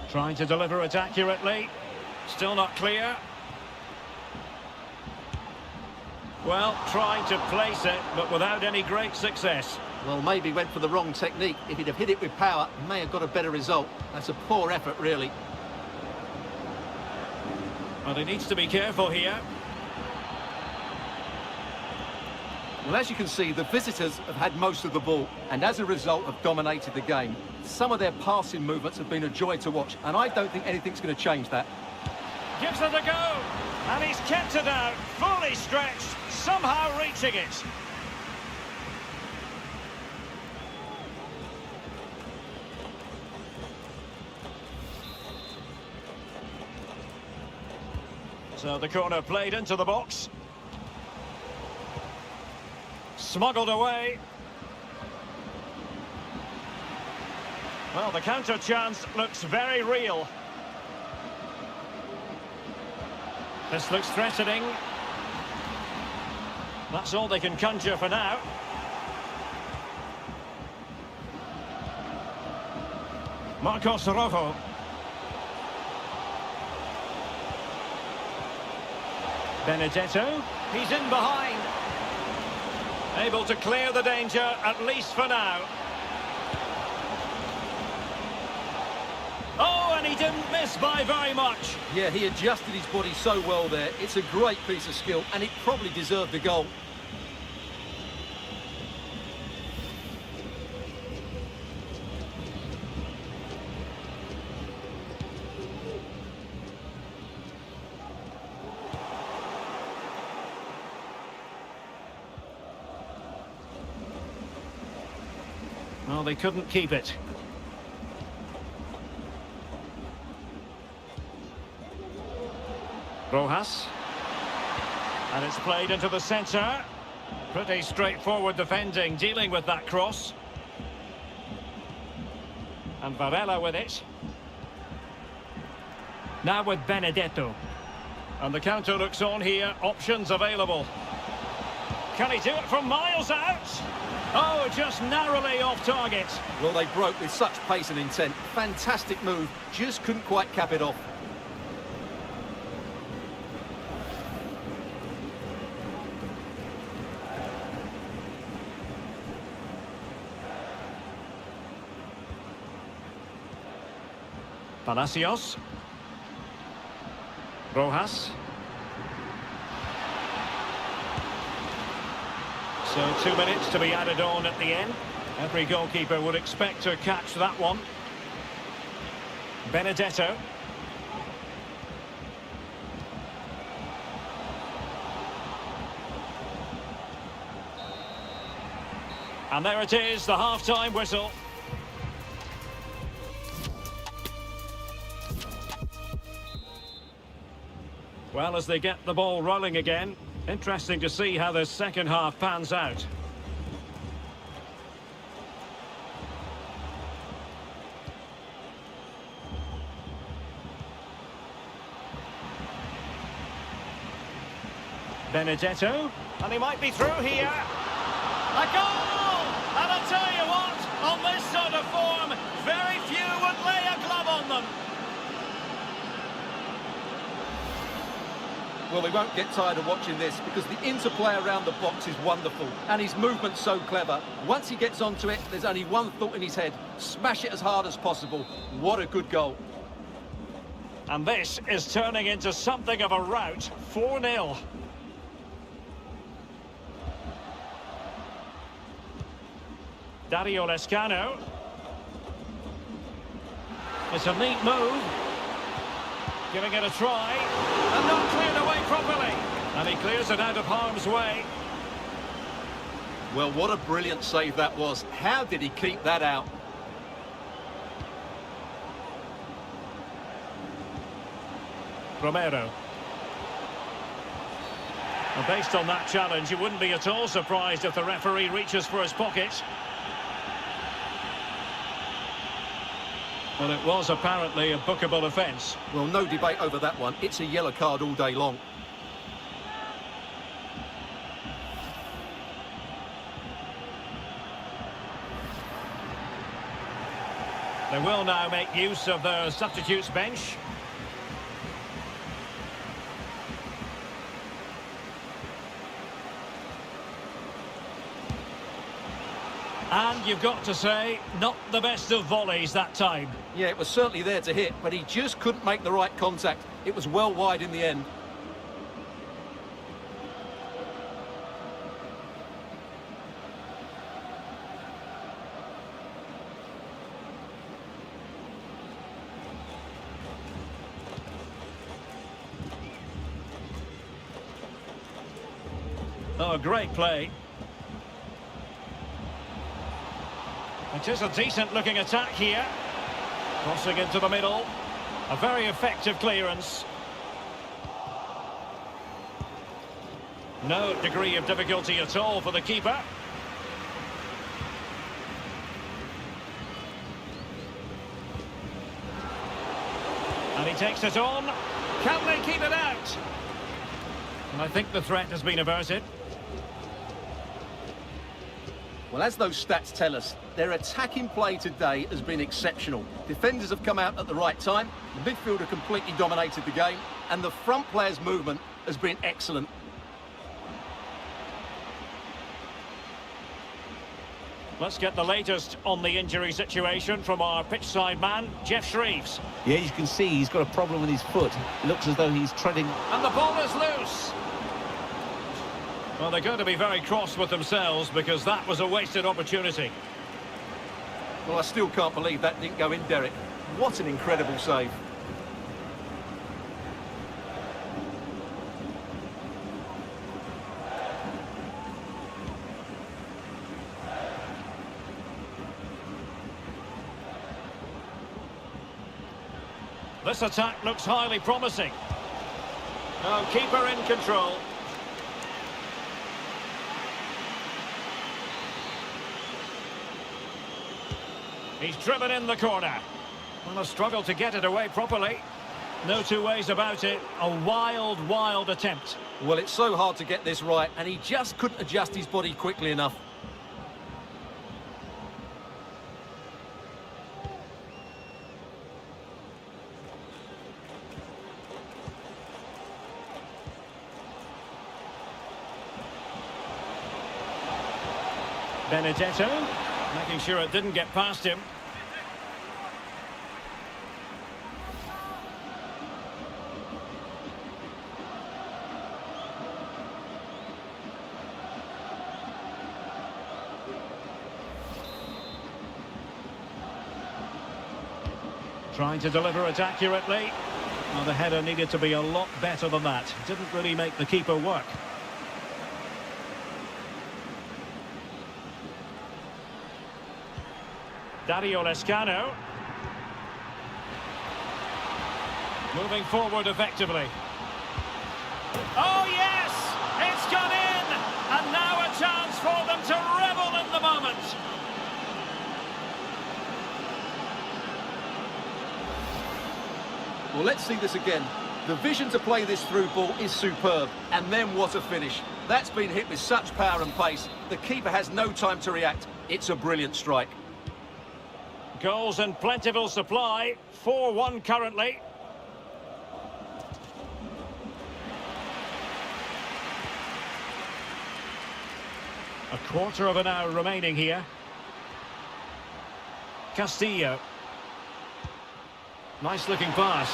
Trying to deliver it accurately. Still not clear. Well, trying to place it, but without any great success. Well, maybe went for the wrong technique. If he'd have hit it with power, may have got a better result. That's a poor effort, really. Well, he needs to be careful here. Well, as you can see, the visitors have had most of the ball, and as a result have dominated the game. Some of their passing movements have been a joy to watch, and I don't think anything's going to change that. Gives it a go, and he's kept it out, fully stretched, somehow reaching it. So the corner played into the box. Smuggled away. Well, the counter chance looks very real. This looks threatening. That's all they can conjure for now. Marcos Rojo. Benedetto. He's in behind. Able to clear the danger, at least for now. Oh, and he didn't miss by very much. Yeah, he adjusted his body so well there. It's a great piece of skill, and it probably deserved the goal. Well, they couldn't keep it. Rojas. And it's played into the centre. Pretty straightforward defending, dealing with that cross. And Varela with it. Now with Benedetto. And the counter looks on here, options available. Can he do it from miles out? Oh, just narrowly off target. Well, they broke with such pace and intent. Fantastic move, just couldn't quite cap it off. Palacios. Rojas. So 2 minutes to be added on at the end. Every goalkeeper would expect to catch that one. Benedetto. And there it is, the half-time whistle. Well, as they get the ball rolling again, interesting to see how the second half pans out. Benedetto, and he might be through here. A goal! And I'll tell you what, on this sort of form, very few would lay a glove on them. Well, we won't get tired of watching this because the interplay around the box is wonderful and his movement's so clever. Once he gets onto it, there's only one thought in his head. Smash it as hard as possible. What a good goal. And this is turning into something of a rout. 4-0. Dario Lescano. It's a neat move. Giving it a try. And not cleared away properly. And he clears it out of harm's way. Well, what a brilliant save that was. How did he keep that out? Romero. And based on that challenge, you wouldn't be at all surprised if the referee reaches for his pocket. Well, it was apparently a bookable offence. Well, no debate over that one. It's a yellow card all day long. They will now make use of the substitutes bench. And you've got to say, not the best of volleys that time. Yeah, it was certainly there to hit, but he just couldn't make the right contact. It was well wide in the end. Oh, great play. It is a decent-looking attack here. Crossing into the middle. A very effective clearance. No degree of difficulty at all for the keeper. And he takes it on. Can they keep it out? And I think the threat has been averted. Well, as those stats tell us, their attacking play today has been exceptional. Defenders have come out at the right time, the midfielder completely dominated the game, and the front player's movement has been excellent. Let's get the latest on the injury situation from our pitchside man, Jeff Shreves. Yeah, you can see he's got a problem with his foot. It looks as though he's treading. And the ball is loose. Well, they're going to be very cross with themselves because that was a wasted opportunity. Well, I still can't believe that didn't go in, Derek. What an incredible save. This attack looks highly promising. Oh, keeper in control. He's driven in the corner. Well, a struggle to get it away properly. No two ways about it. A wild, wild attempt. Well, it's so hard to get this right, and he just couldn't adjust his body quickly enough. Benedetto, making sure it didn't get past him. Trying to deliver it accurately. Well, the header needed to be a lot better than that. Didn't really make the keeper work. Dario Lescano. Moving forward effectively. Oh, yes! It's gone in! And now a chance for them to revel in the moment. Well, let's see this again. The vision to play this through ball is superb. And then what a finish. That's been hit with such power and pace. The keeper has no time to react. It's a brilliant strike. Goals in plentiful supply. 4-1 currently. A quarter of an hour remaining here. Castillo. Nice looking pass.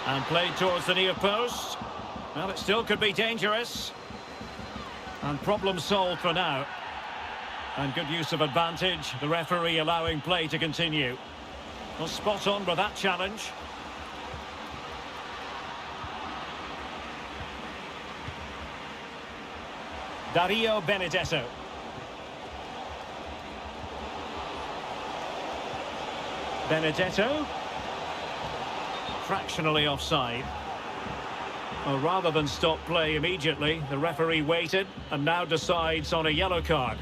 And played towards the near post. Well, it still could be dangerous. And problem solved for now. And good use of advantage. The referee allowing play to continue. Well, spot on with that challenge. Dario Benedetto. Benedetto. Fractionally offside. Well, rather than stop play immediately, the referee waited and now decides on a yellow card.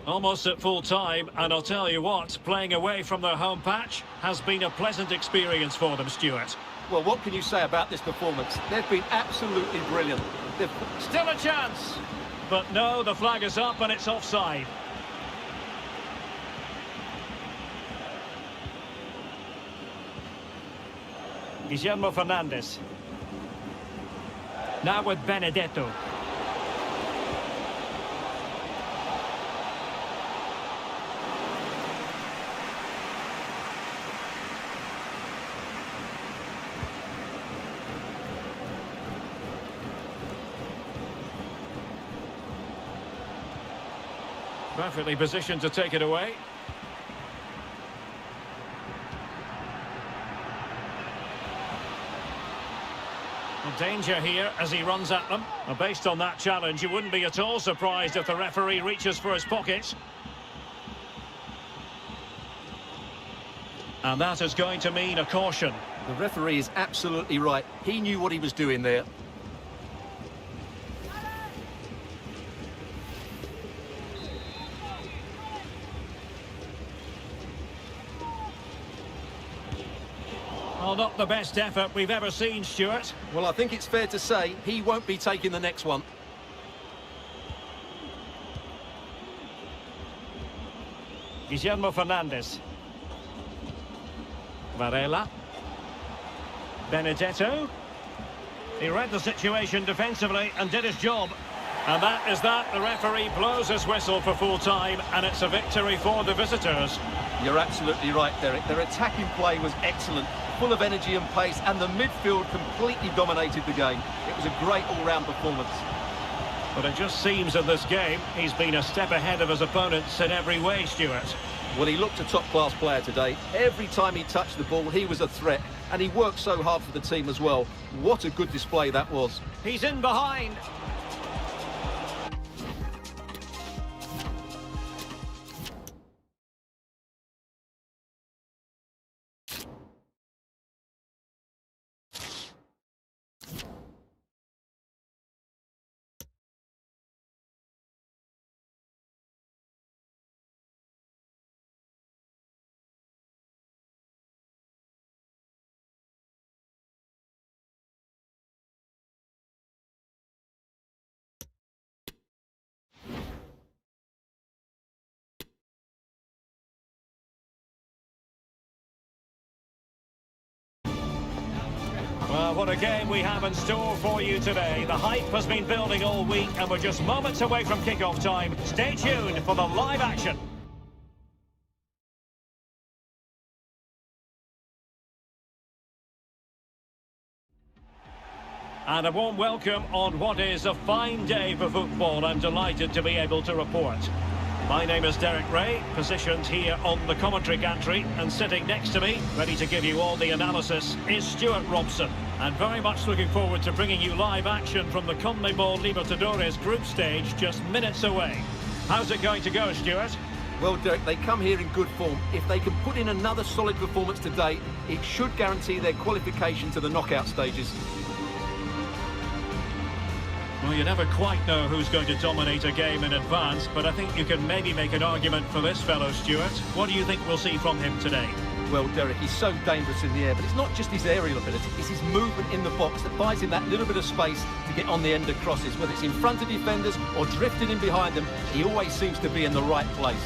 Almost at full time, and I'll tell you what, playing away from their home patch has been a pleasant experience for them, Stuart. Well, what can you say about this performance? They've been absolutely brilliant. Still a chance! But no, the flag is up and it's offside. Guillermo Fernandez. Now with Benedetto. Perfectly positioned to take it away. Well, danger here as he runs at them. Well, based on that challenge, you wouldn't be at all surprised if the referee reaches for his pockets. And that is going to mean a caution. The referee is absolutely right. He knew what he was doing there. Well, not the best effort we've ever seen, Stuart. Well, I think it's fair to say he won't be taking the next one. Guillermo Fernandez. Varela. Benedetto. He read the situation defensively and did his job. And that is that. The referee blows his whistle for full time, and it's a victory for the visitors. You're absolutely right, Derek. Their attacking play was excellent, full of energy and pace, and the midfield completely dominated the game. It was a great all-round performance. But it just seems in this game, he's been a step ahead of his opponents in every way, Stuart. Well, he looked a top-class player today. Every time he touched the ball, he was a threat, and he worked so hard for the team as well. What a good display that was. He's in behind. Well, what a game we have in store for you today. The hype has been building all week, and we're just moments away from kick-off time. Stay tuned for the live action. And a warm welcome on what is a fine day for football. I'm delighted to be able to report. My name is Derek Ray, positioned here on the commentary gantry, and sitting next to me, ready to give you all the analysis, is Stuart Robson. And very much looking forward to bringing you live action from the CONMEBOL Libertadores group stage just minutes away. How's it going to go, Stuart? Well, Derek, they come here in good form. If they can put in another solid performance today, it should guarantee their qualification to the knockout stages. Well, you never quite know who's going to dominate a game in advance, but I think you can maybe make an argument for this fellow, Stuart. What do you think we'll see from him today? Well, Derek, he's so dangerous in the air, but it's not just his aerial ability, it's his movement in the box that buys him that little bit of space to get on the end of crosses. Whether it's in front of defenders or drifting in behind them, he always seems to be in the right place.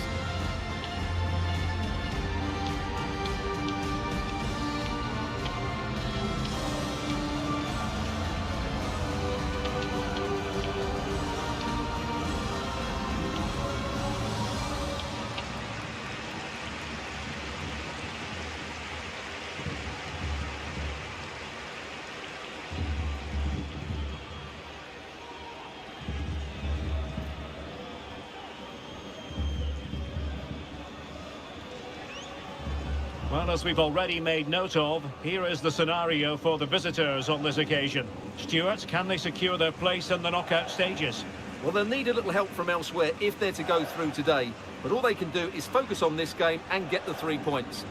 Well, as we've already made note of, here is the scenario for the visitors on this occasion. Stuart, can they secure their place in the knockout stages? Well, they'll need a little help from elsewhere if they're to go through today. But all they can do is focus on this game and get the 3 points.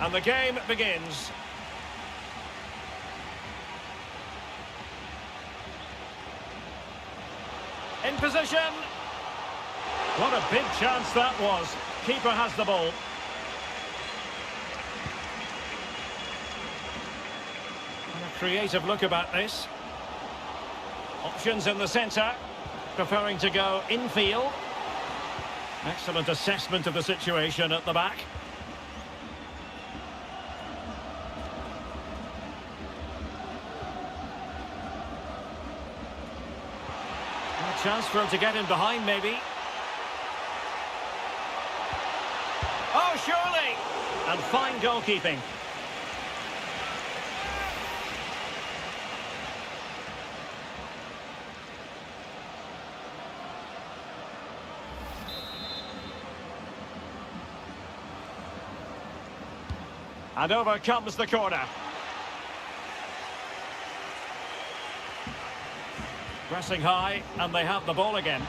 And the game begins. In position. What a big chance that was. Keeper has the ball. And a creative look about this. Options in the centre. Preferring to go infield. Excellent assessment of the situation at the back. Chance for him to get in behind, maybe. Oh, surely! And fine goalkeeping. And over comes the corner. Pressing high, and they have the ball again.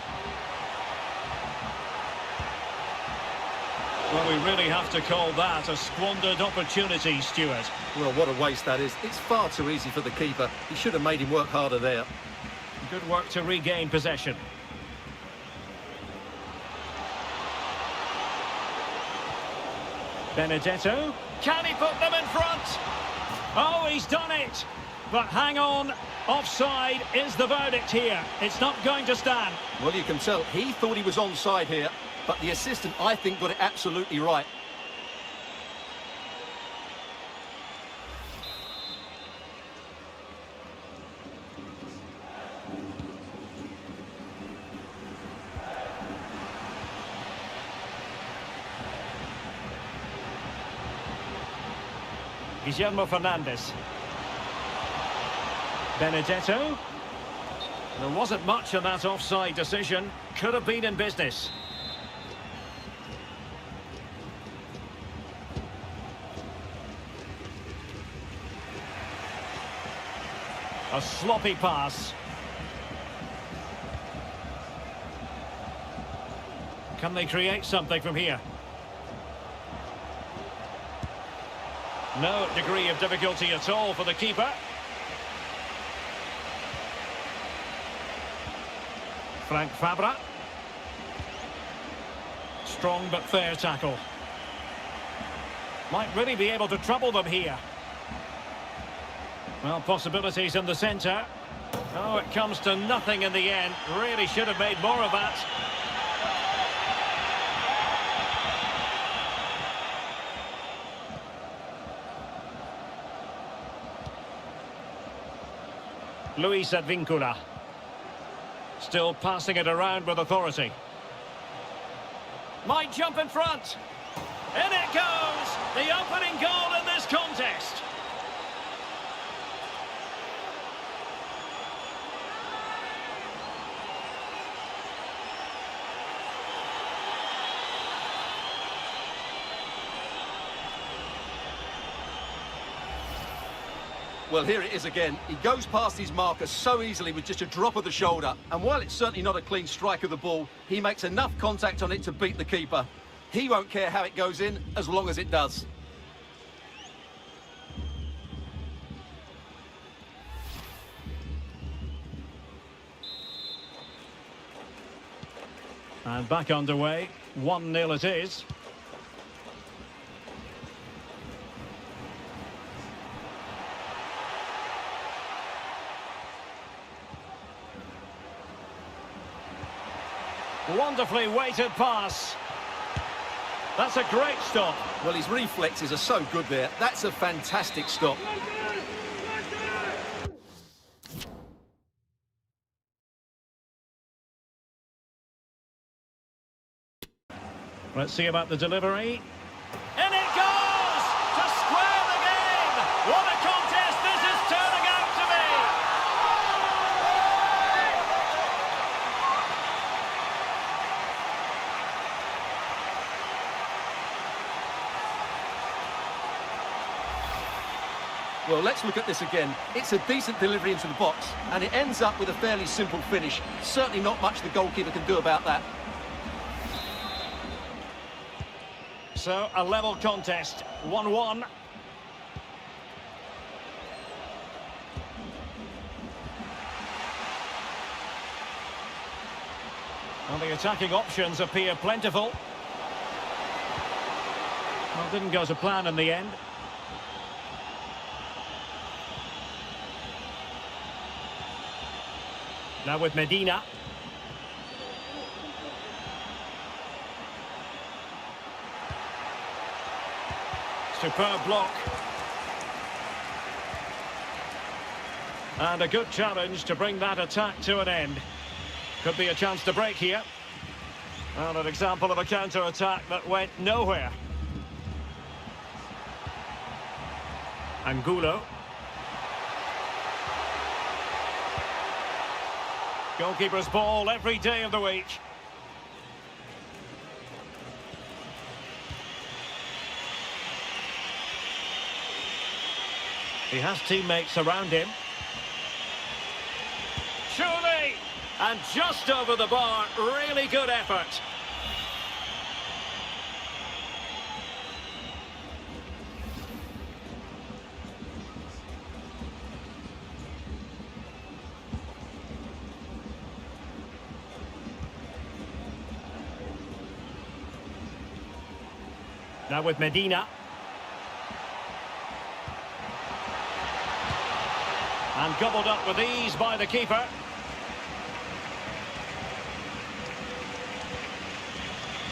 Well, we really have to call that a squandered opportunity, Stuart. Well, what a waste that is. It's far too easy for the keeper. He should have made him work harder there. Good work to regain possession. Benedetto. Can he put them in front? Oh, he's done it. But hang on. Offside is the verdict here. It's not going to stand. Well, you can tell he thought he was onside here, but the assistant, I think, got it absolutely right. Guillermo Fernandez. Benedetto. There wasn't much in that offside decision. Could have been in business. A sloppy pass. Can they create something from here? No degree of difficulty at all for the keeper. Frank Fabra. Strong but fair tackle. Might really be able to trouble them here. Well, possibilities in the centre. Oh, it comes to nothing in the end. Really should have made more of that. Luis Advíncula. Still passing it around with authority. Might jump in front. In it goes! The opening goal in this contest. Well, here it is again. He goes past his marker so easily with just a drop of the shoulder. And while it's certainly not a clean strike of the ball, he makes enough contact on it to beat the keeper. He won't care how it goes in, as long as it does. And back underway. 1-0 it is. Wonderfully weighted pass. That's a great stop. Well, his reflexes are so good there. That's a fantastic stop. Let's see about the delivery. And it goes to square the game. What a contest this is turning out to be. Well, let's look at this again. It's a decent delivery into the box, and it ends up with a fairly simple finish. Certainly not much the goalkeeper can do about that. So, a level contest, 1-1. Well, the attacking options appear plentiful. Well, didn't go to plan in the end. Now with Medina. Superb block. And a good challenge to bring that attack to an end. Could be a chance to break here. And an example of a counter-attack that went nowhere. Angulo. Goalkeeper's ball every day of the week. He has teammates around him. Surely! And just over the bar, really good effort. Now with Medina. And gobbled up with ease by the keeper.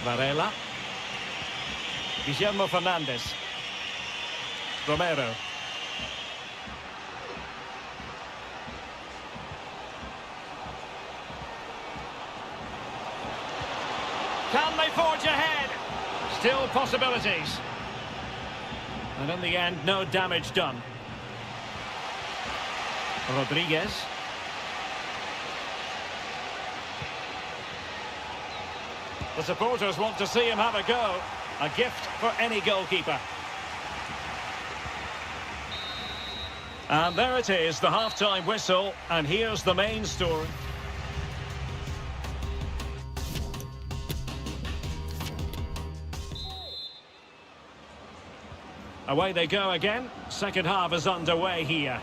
Varela. Guillermo Fernandez. Romero. Can they forge ahead? Still possibilities. And in the end, no damage done. Rodriguez. The supporters want to see him have a go. A gift for any goalkeeper. And there it is, the half-time whistle. And here's the main story. Away they go again. Second half is underway here.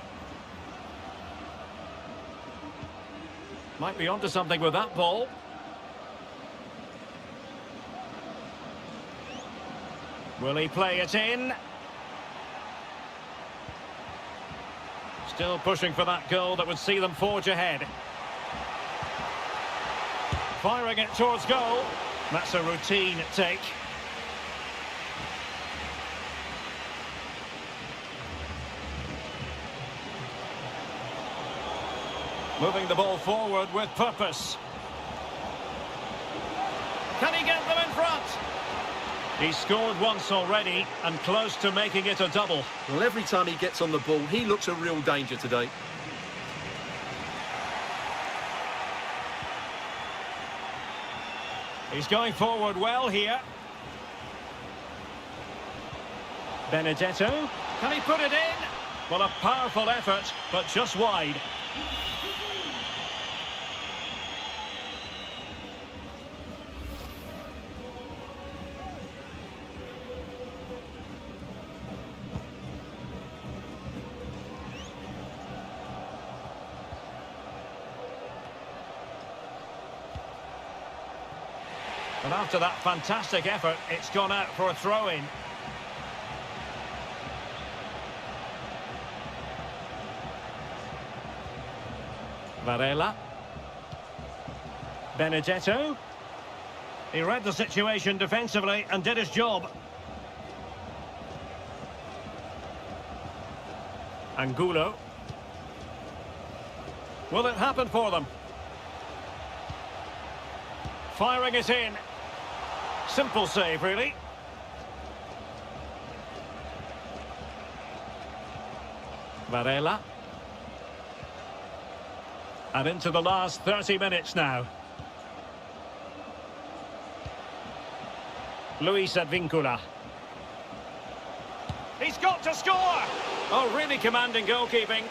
Might be onto something with that ball. Will he play it in? Still pushing for that goal that would see them forge ahead. Firing it towards goal. That's a routine take. Moving the ball forward with purpose. Can he get them in front? He's scored once already and close to making it a double. Well, every time he gets on the ball, he looks a real danger today. He's going forward well here. Benedetto. Can he put it in? Well, a powerful effort, but just wide. And after that fantastic effort, it's gone out for a throw-in. Varela. Benedetto. He read the situation defensively and did his job. Angulo. Will it happen for them? Firing it in. Simple save, really. Varela. And into the last 30 minutes now. Luis Advíncula. He's got to score! Oh, really commanding goalkeeping.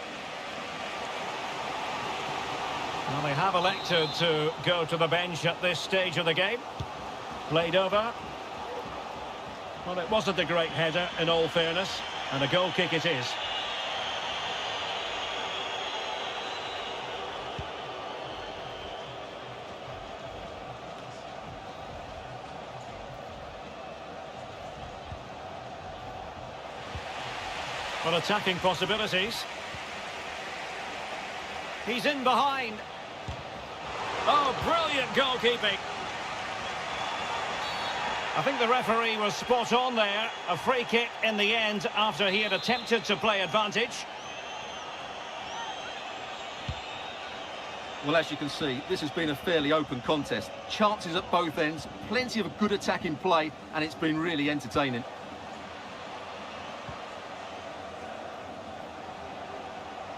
Well, they have elected to go to the bench at this stage of the game. Played over. Well, it wasn't a great header, in all fairness, and a goal kick it is. Well, attacking possibilities. He's in behind. Oh, brilliant goalkeeping. I think the referee was spot on there. A free kick in the end after he had attempted to play advantage. Well, as you can see, this has been a fairly open contest. Chances at both ends, plenty of good attacking play, and it's been really entertaining.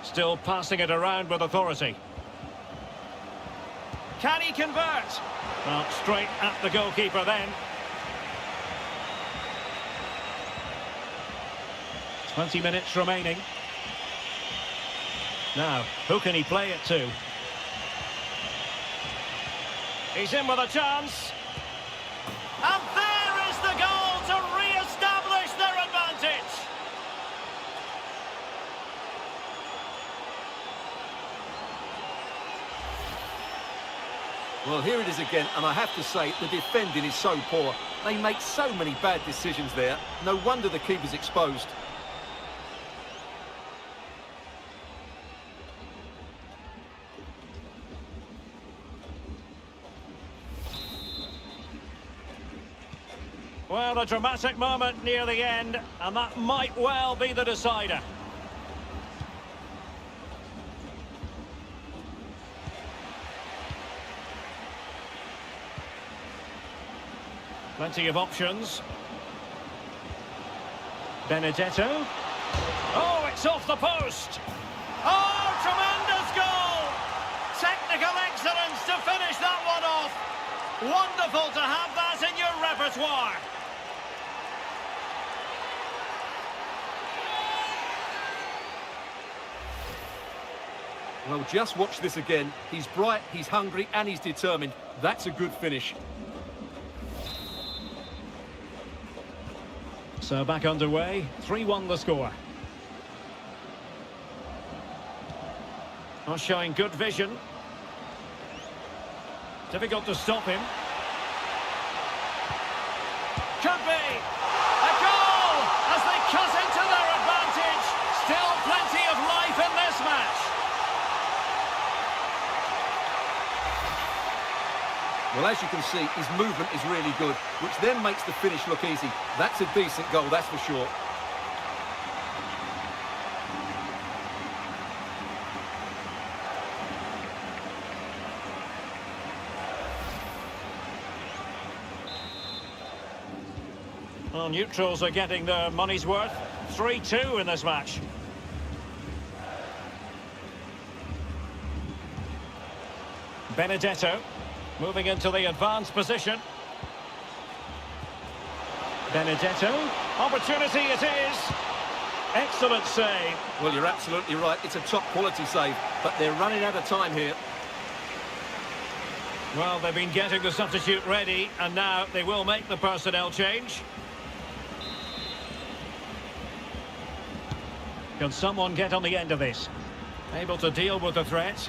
Still passing it around with authority. Can he convert? Well, straight at the goalkeeper then. 20 minutes remaining. Now, who can he play it to? He's in with a chance. And there is the goal to re-establish their advantage. Well, here it is again, and I have to say, the defending is so poor. They make so many bad decisions there. No wonder the keeper's exposed. Well, a dramatic moment near the end, and that might well be the decider. Plenty of options. Benedetto. Oh, it's off the post. Oh, tremendous goal! Technical excellence to finish that one off. Wonderful to have that in your repertoire. Well, just watch this again. He's bright, he's hungry, and he's determined. That's a good finish. So back underway, 3-1 the score. Not showing good vision. Difficult to stop him. Could be! A goal! As they cut into their advantage. Still plenty of life in this match. Well, as you can see, his movement is really good, which then makes the finish look easy. That's a decent goal, that's for sure. Well, neutrals are getting their money's worth. 3-2 in this match. Benedetto moving into the advanced position. Benedetto, opportunity it is. Excellent save. Well, you're absolutely right. It's a top quality save, but they're running out of time here. Well, they've been getting the substitute ready, and now they will make the personnel change. Can someone get on the end of this? Able to deal with the threat.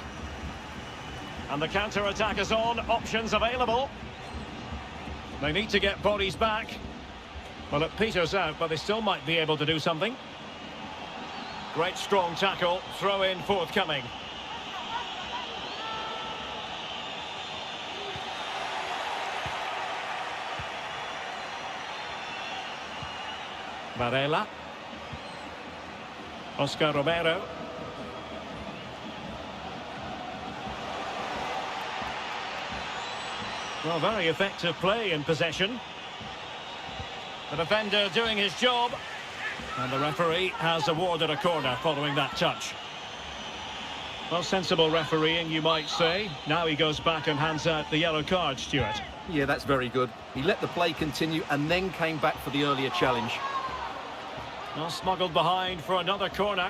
And the counter-attack is on, options available. They need to get bodies back. Well, it peters out, but they still might be able to do something. Great strong tackle, throw-in forthcoming. Varela. Oscar Romero. Well, very effective play in possession. The defender doing his job. And the referee has awarded a corner following that touch. Well, sensible refereeing, you might say. Now he goes back and hands out the yellow card, Stuart. Yeah, that's very good. He let the play continue and then came back for the earlier challenge. Well, smuggled behind for another corner.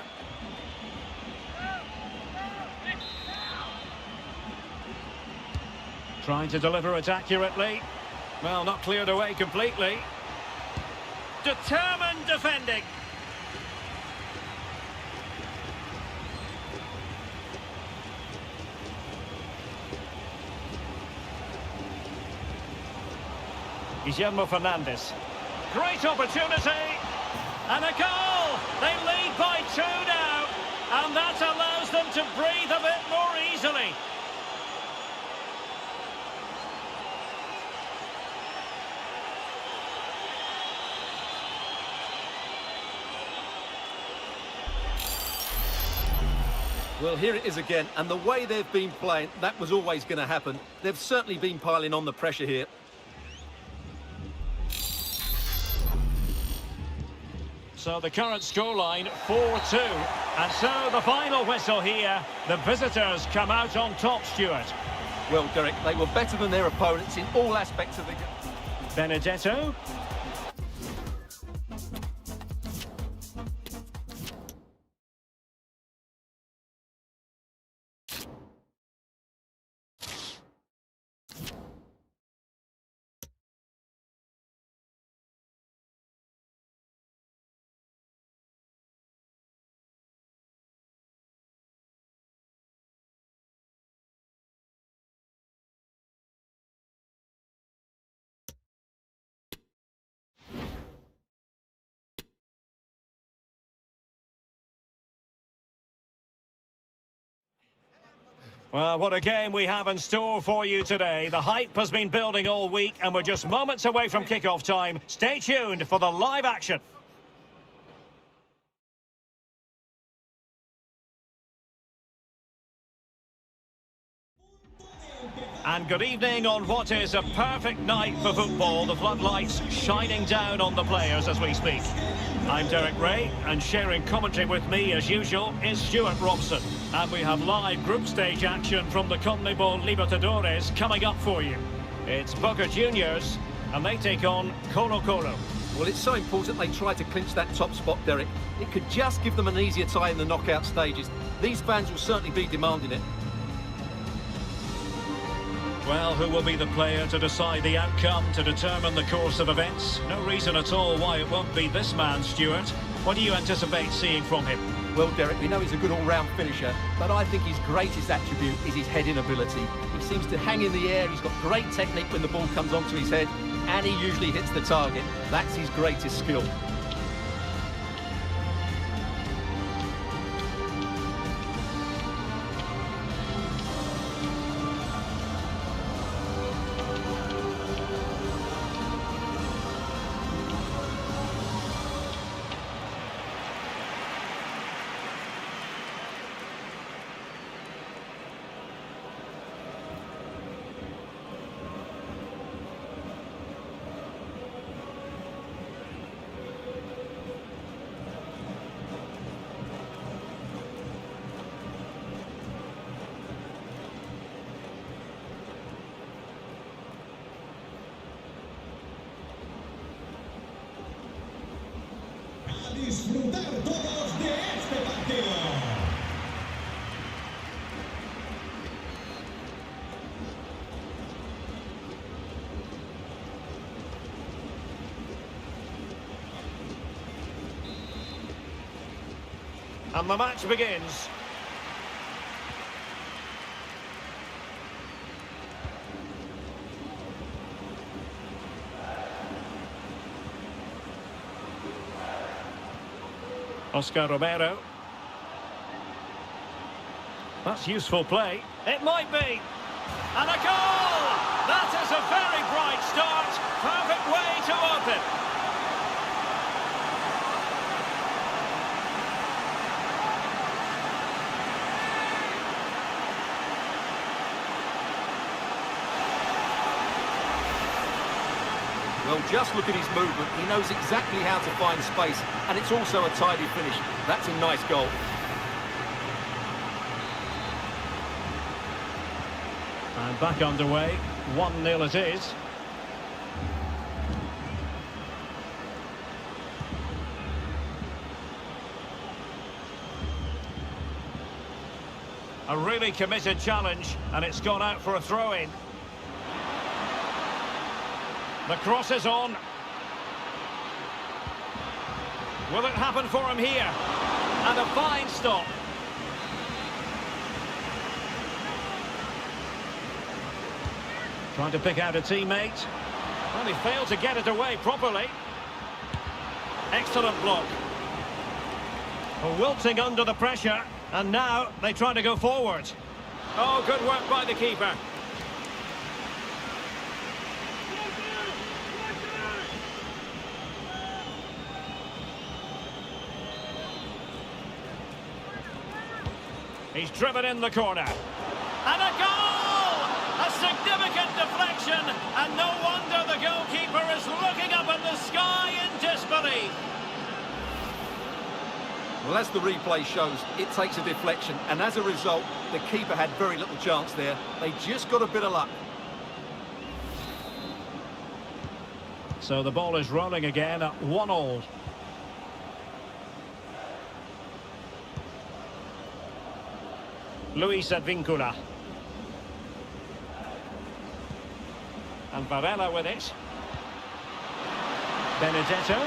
Trying to deliver it accurately. Well, not cleared away completely. Determined defending. Guillermo Fernandez. Great opportunity. And a goal! They lead by 2 now. And that allows them to breathe a bit more easily. Well, here it is again, and the way they've been playing, that was always going to happen. They've certainly been piling on the pressure here. So the current scoreline, 4-2. And so the final whistle here. The visitors come out on top, Stuart. Well, Derek, they were better than their opponents in all aspects of the game. Benedetto. Well, what a game we have in store for you today. The hype has been building all week and we're just moments away from kick-off time. Stay tuned for the live action. And good evening on what is a perfect night for football. The floodlights shining down on the players as we speak. I'm Derek Ray, and sharing commentary with me as usual is Stuart Robson. And we have live group stage action from the CONMEBOL Libertadores coming up for you. It's Boca Juniors, and they take on Colo Colo. Well, it's so important they try to clinch that top spot, Derek. It could just give them an easier tie in the knockout stages. These fans will certainly be demanding it. Well, who will be the player to decide the outcome, to determine the course of events? No reason at all why it won't be this man, Stuart. What do you anticipate seeing from him? Well, Derek, we know he's a good all-round finisher, but I think his greatest attribute is his heading ability. He seems to hang in the air, he's got great technique when the ball comes onto his head, and he usually hits the target. That's his greatest skill. Disfrutar todos de este partido. And the match begins. Oscar Romero. That's useful play. It might be. And a goal! That is a very bright start. Perfect way to open. Well, just look at his movement. He knows exactly how to find space, and it's also a tidy finish. That's a nice goal. And back underway. 1-0 it is. A really committed challenge, and it's gone out for a throw-in. The cross is on. Will it happen for him here? And a fine stop. Trying to pick out a teammate. Well, he failed to get it away properly. Excellent block. Wilting under the pressure. And now they try to go forward. Oh, good work by the keeper. He's driven in the corner. And a goal! A significant deflection, and no wonder the goalkeeper is looking up at the sky in disbelief. Well, as the replay shows, it takes a deflection, and as a result, the keeper had very little chance there. They just got a bit of luck. So the ball is rolling again at 1-1. Luis Advíncula. And Varela with it. Benedetto.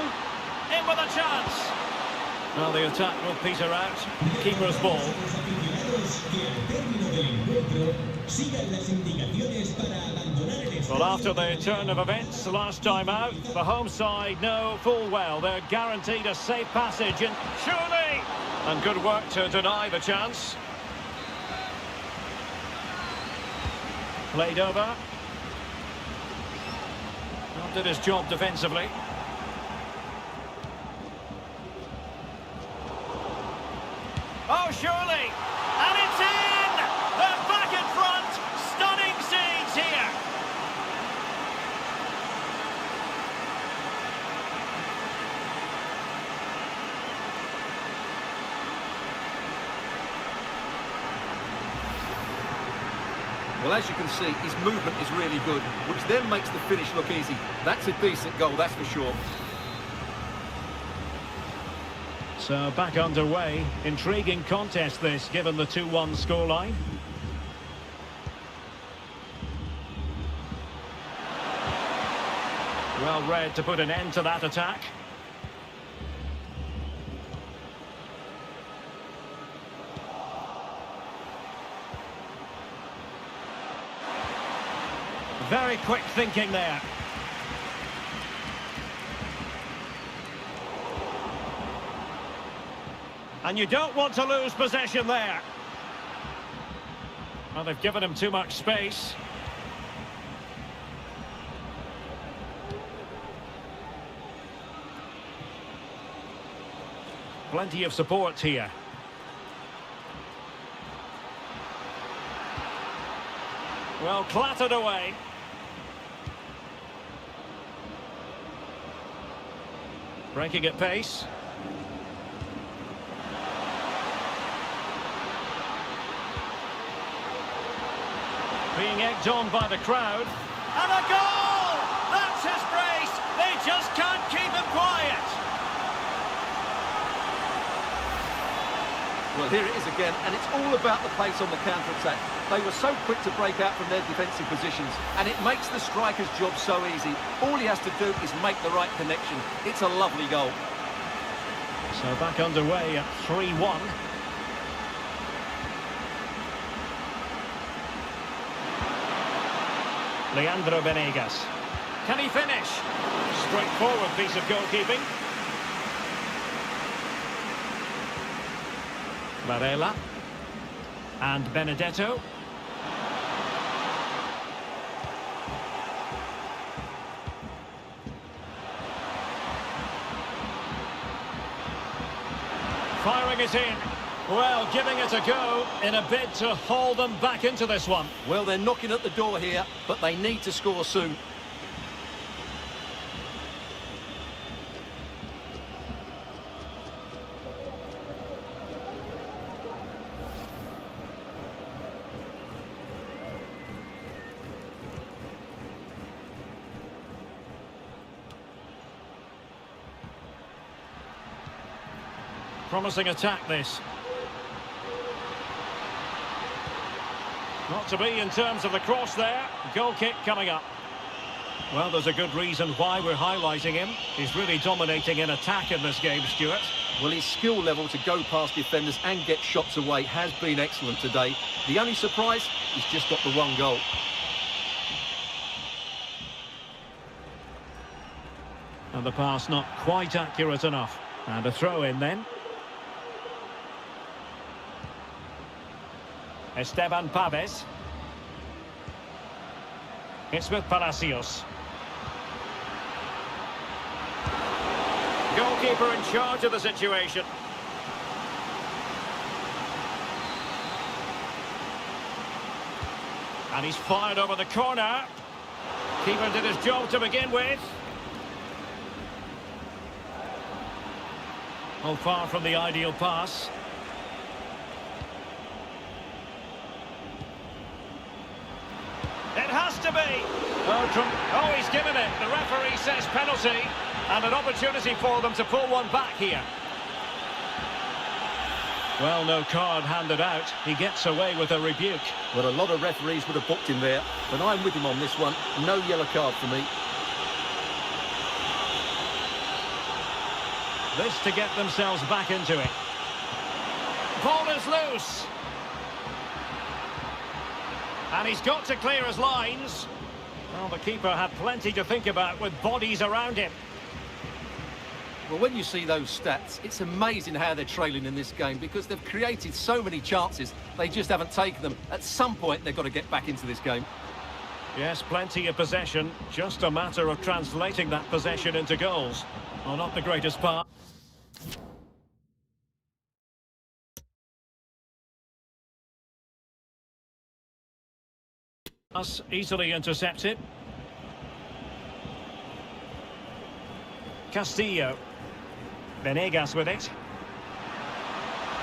In with a chance. Well, the attack will peter out. Keeper's ball. Well, after the turn of events last time out, the home side know full well they're guaranteed a safe passage, and surely, and good work to deny the chance. Played over. Not did his job defensively. Oh, surely! And it's in! They're back in front! Stunning scenes here! Well, as you can see, his movement is really good, which then makes the finish look easy. That's a decent goal, that's for sure. So back underway. Intriguing contest this, given the 2-1 scoreline. Well read to put an end to that attack. Very quick thinking there. And you don't want to lose possession there. Well, they've given him too much space. Plenty of support here. Well, clattered away. Breaking at pace. Being egged on by the crowd. And a goal! That's his brace! They just can't keep him quiet! Well, here it is again, and it's all about the pace on the counter-attack. They were so quick to break out from their defensive positions, and it makes the striker's job so easy. All he has to do is make the right connection. It's a lovely goal. So back underway at 3-1. Leandro Venegas. Can he finish? Straightforward piece of goalkeeping. Varela. And Benedetto. Firing it in. Well, giving it a go in a bid to haul them back into this one. Well, they're knocking at the door here, but they need to score soon. Promising attack, this. Not to be in terms of the cross there. Goal kick coming up. Well, there's a good reason why we're highlighting him. He's really dominating in attack in this game, Stuart. Well, his skill level to go past defenders and get shots away has been excellent today. The only surprise, he's just got the one goal. And the pass not quite accurate enough. And a throw in then. Esteban Paves. It's with Palacios. Goalkeeper in charge of the situation. And he's fired over the corner. Keeper did his job to begin with. Oh, far from the ideal pass. It has to be. Oh, he's given it. The referee says penalty. And an opportunity for them to pull one back here. Well, no card handed out. He gets away with a rebuke. Well, a lot of referees would have booked him there, but I'm with him on this one. No yellow card for me. This to get themselves back into it. Ball is loose. And he's got to clear his lines. Well, the keeper had plenty to think about with bodies around him. Well, when you see those stats, it's amazing how they're trailing in this game because they've created so many chances. They just haven't taken them. At some point, they've got to get back into this game. Yes, plenty of possession. Just a matter of translating that possession into goals. Well, not the greatest part. Easily intercepted. Castillo. Venegas with it.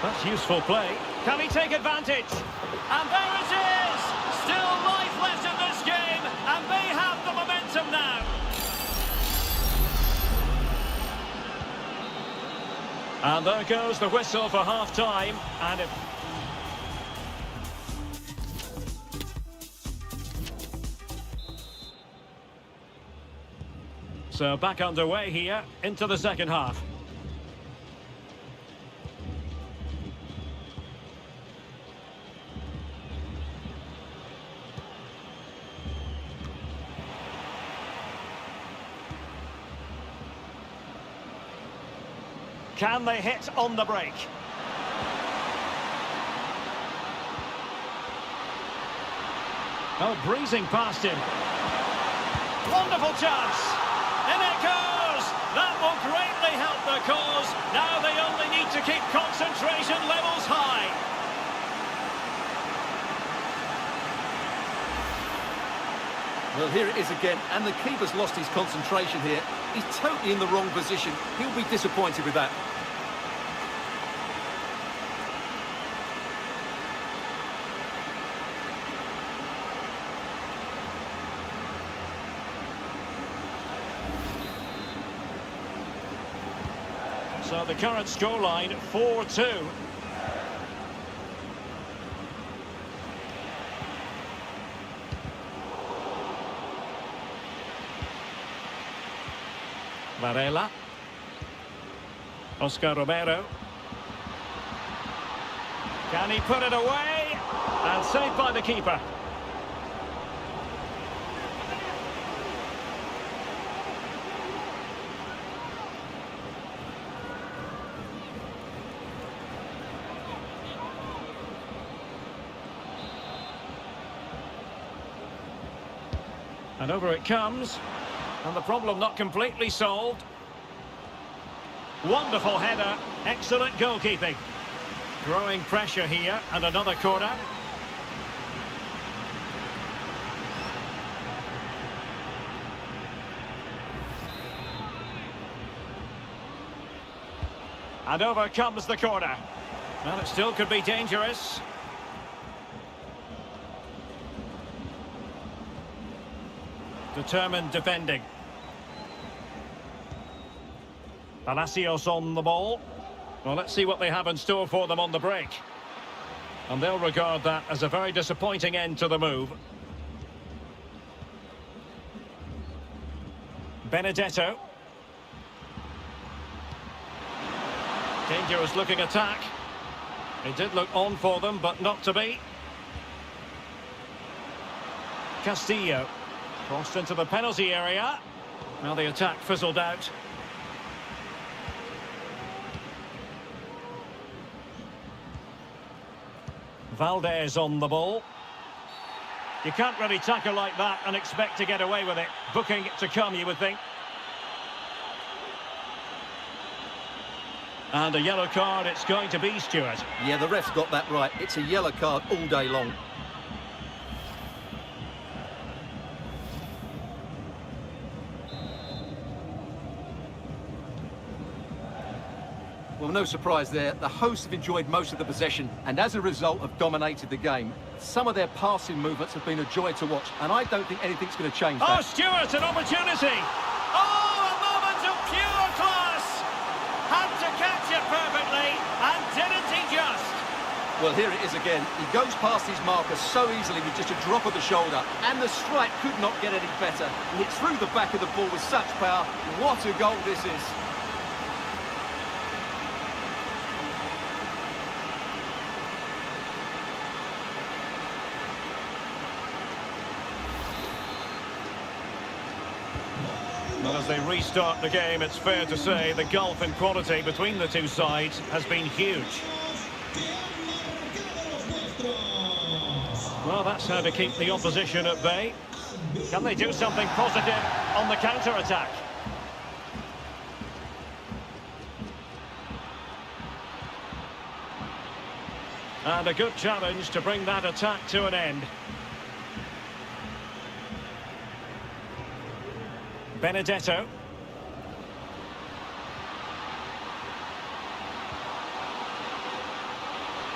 That's useful play. Can he take advantage? And there it is! Still life left in this game, and they have the momentum now. And there goes the whistle for half-time, and if... So back underway here, into the second half. Can they hit on the break? Oh, breezing past him. Wonderful chance. In it goes. That will greatly help the cause. Now they only need to keep concentration levels high. Well, here it is again, and the keeper's lost his concentration here. He's totally in the wrong position. He'll be disappointed with that. So the current scoreline, 4-2. Varela. Oscar Romero. Can he put it away? And saved by the keeper. And over it comes. And the problem not completely solved. Wonderful header. Excellent goalkeeping. Growing pressure here. And another corner. And over comes the corner. Well, it still could be dangerous. Determined defending. Palacios on the ball. Well, let's see what they have in store for them on the break. And they'll regard that as a very disappointing end to the move. Benedetto. Dangerous looking attack. It did look on for them, but not to be. Castillo. Crossed into the penalty area. Now the attack fizzled out. Valdez on the ball. You can't really tackle like that and expect to get away with it. Booking to come, you would think. And a yellow card it's going to be, Stuart. Yeah, the ref's got that right. It's a yellow card all day long. Well, no surprise there. The hosts have enjoyed most of the possession and as a result have dominated the game. Some of their passing movements have been a joy to watch and I don't think anything's going to change that. Oh, Stuart, an opportunity! Oh, a moment of pure class! Had to catch it perfectly, and didn't he just? Well, here it is again. He goes past his marker so easily with just a drop of the shoulder, and the strike could not get any better. He hit through the back of the ball with such power. What a goal this is. Well, as they restart the game, it's fair to say the gulf in quality between the two sides has been huge. Well, that's how to keep the opposition at bay. Can they do something positive on the counter-attack? And a good challenge to bring that attack to an end. Benedetto.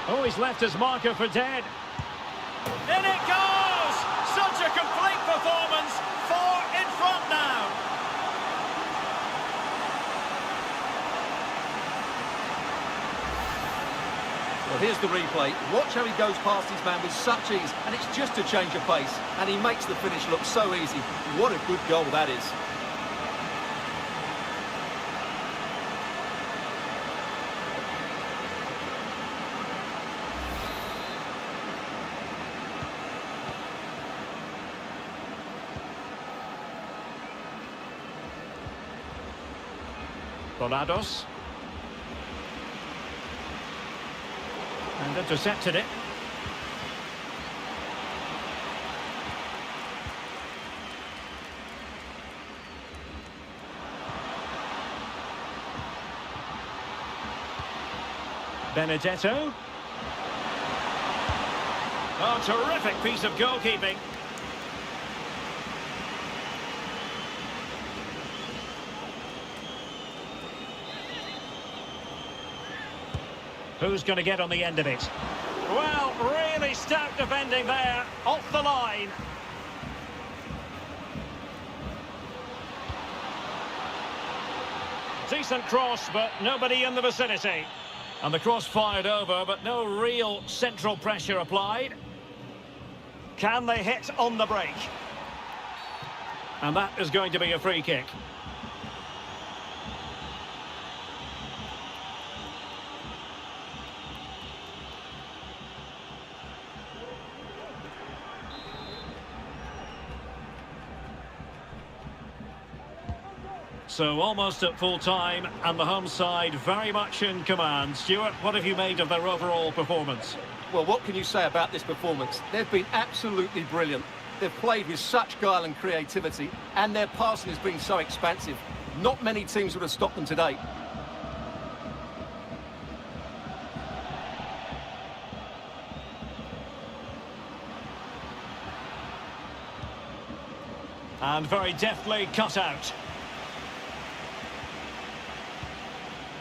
Oh, he's left his marker for dead. In it goes! Such a complete performance. 4 in front now. Well, here's the replay. Watch how he goes past his man with such ease, and it's just a change of pace, and he makes the finish look so easy. What a good goal that is. Donados. And intercepted it. Benedetto. Oh, terrific piece of goalkeeping. Who's going to get on the end of it? Well, really stout defending there, off the line. Decent cross, but nobody in the vicinity. And the cross fired over, but no real central pressure applied. Can they hit on the break? And that is going to be a free kick. So almost at full time, and the home side very much in command. Stuart, what have you made of their overall performance? Well, what can you say about this performance? They've been absolutely brilliant. They've played with such guile and creativity, and their passing has been so expansive. Not many teams would have stopped them today. And very deftly cut out.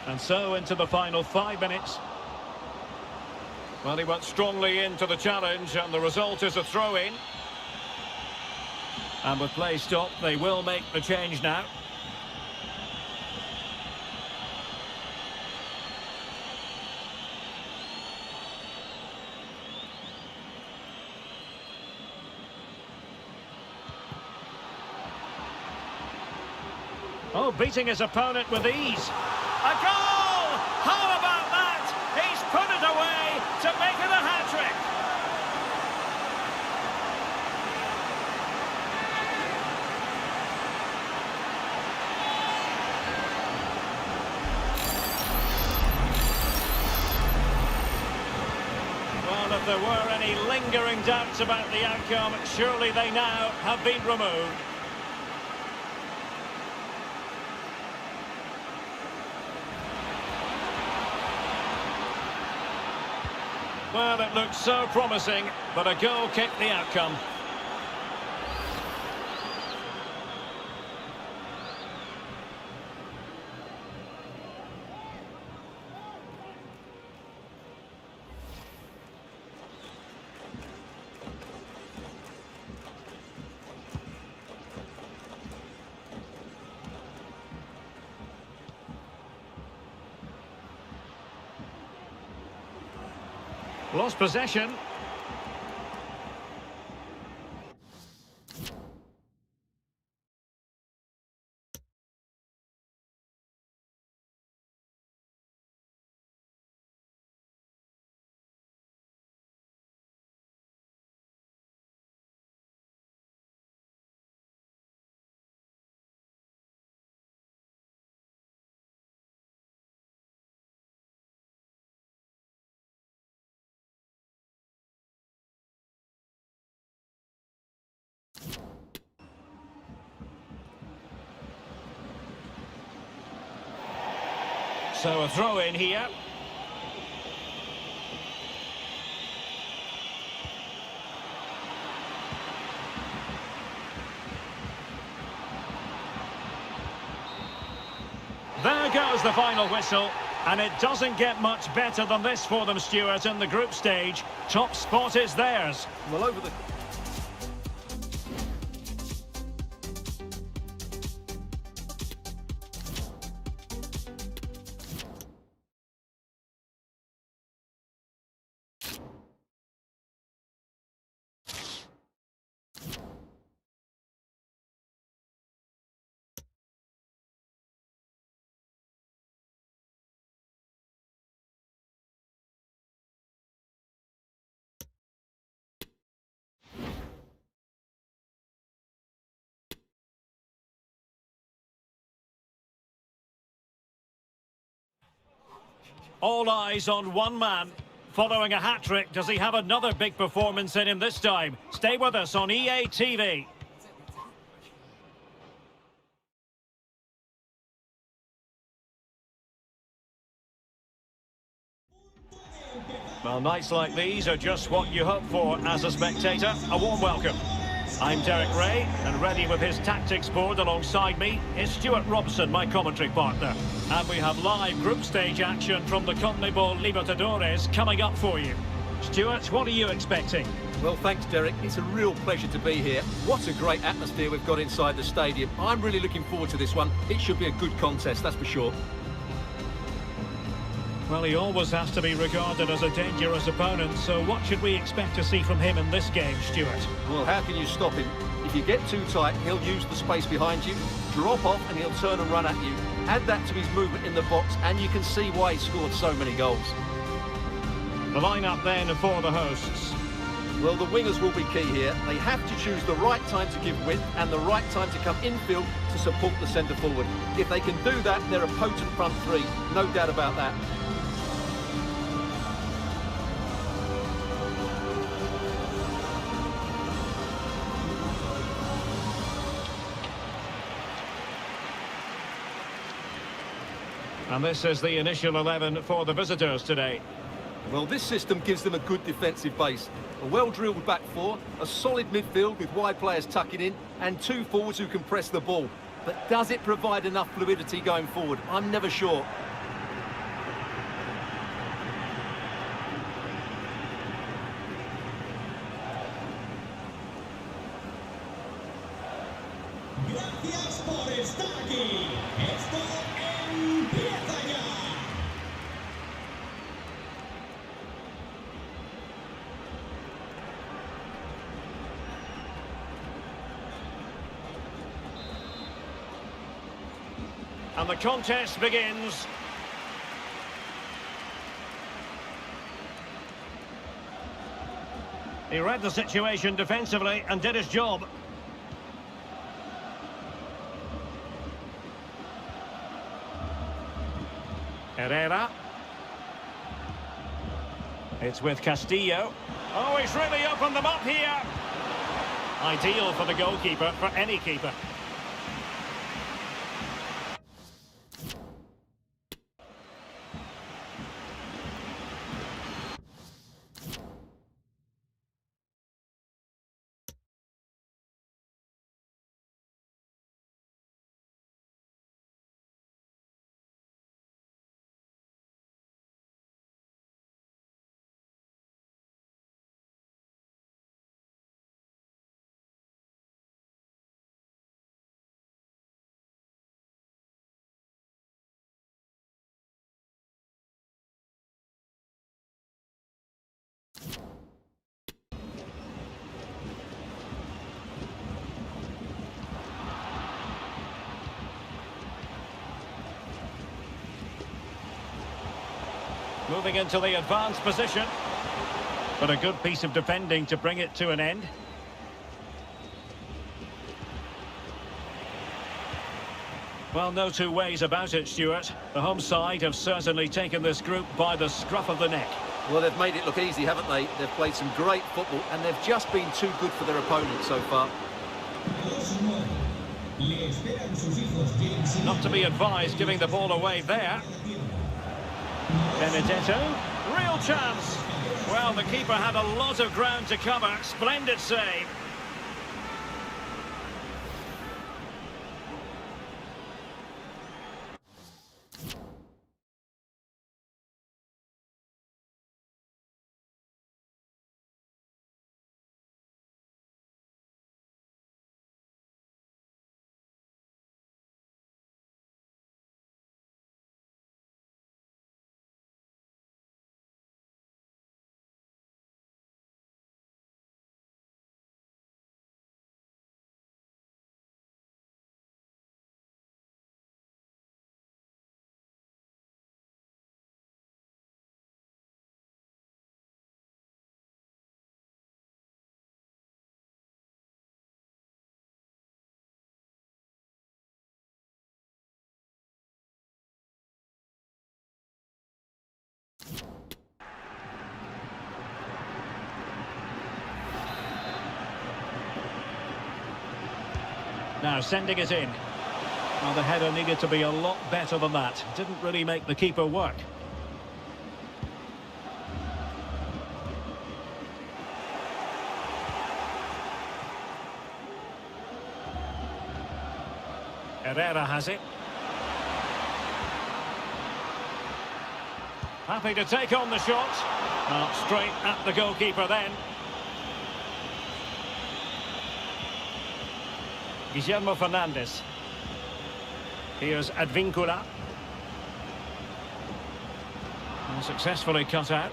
And so into the final 5 minutes. Well, he went strongly into the challenge, and the result is a throw-in. And with play stopped, they will make the change now. Oh, beating his opponent with ease. A goal! How about that? He's put it away to make it a hat-trick. Well, if there were any lingering doubts about the outcome, surely they now have been removed. Well, it looked so promising, but a goal kicked the outcome. Lost possession. So a throw in here. There goes the final whistle, and it doesn't get much better than this for them, Stuart, in the group stage. Top spot is theirs. Well, over the... All eyes on one man. Following a hat-trick, does he have another big performance in him this time? Stay with us on EA TV. Well, nights like these are just what you hope for as a spectator. A warm welcome. I'm Derek Ray, and ready with his tactics board alongside me is Stuart Robson, my commentary partner. And we have live group stage action from the CONMEBOL Libertadores coming up for you. Stuart, what are you expecting? Well, thanks, Derek. It's a real pleasure to be here. What a great atmosphere we've got inside the stadium. I'm really looking forward to this one. It should be a good contest, that's for sure. Well, he always has to be regarded as a dangerous opponent, so what should we expect to see from him in this game, Stuart? Well, how can you stop him? If you get too tight, he'll use the space behind you, drop off, and he'll turn and run at you. Add that to his movement in the box, and you can see why he scored so many goals. The lineup then for the hosts. Well, the wingers will be key here. They have to choose the right time to give width and the right time to come infield to support the centre forward. If they can do that, they're a potent front three, no doubt about that. And this is the initial 11 for the visitors today. Well, this system gives them a good defensive base. A well-drilled back four, a solid midfield with wide players tucking in, and two forwards who can press the ball. But does it provide enough fluidity going forward? I'm never sure. Gracias por estar aquí. Esto empieza ya. And the contest begins. He read the situation defensively and did his job. Herrera. It's with Castillo. Oh, he's really opened them up here. Ideal for the goalkeeper, for any keeper. Moving into the advanced position. But a good piece of defending to bring it to an end. Well, no two ways about it, Stuart. The home side have certainly taken this group by the scruff of the neck. Well, they've made it look easy, haven't they? They've played some great football, and they've just been too good for their opponents so far. Not to be advised giving the ball away there. Benedetto, real chance. Well, the keeper had a lot of ground to cover. Splendid save. Now sending it in. Well, the header needed to be a lot better than that. Didn't really make the keeper work. Herrera has it. Happy to take on the shot. Straight at the goalkeeper then. Guillermo Fernandez. Here's Advincula. And successfully cut out.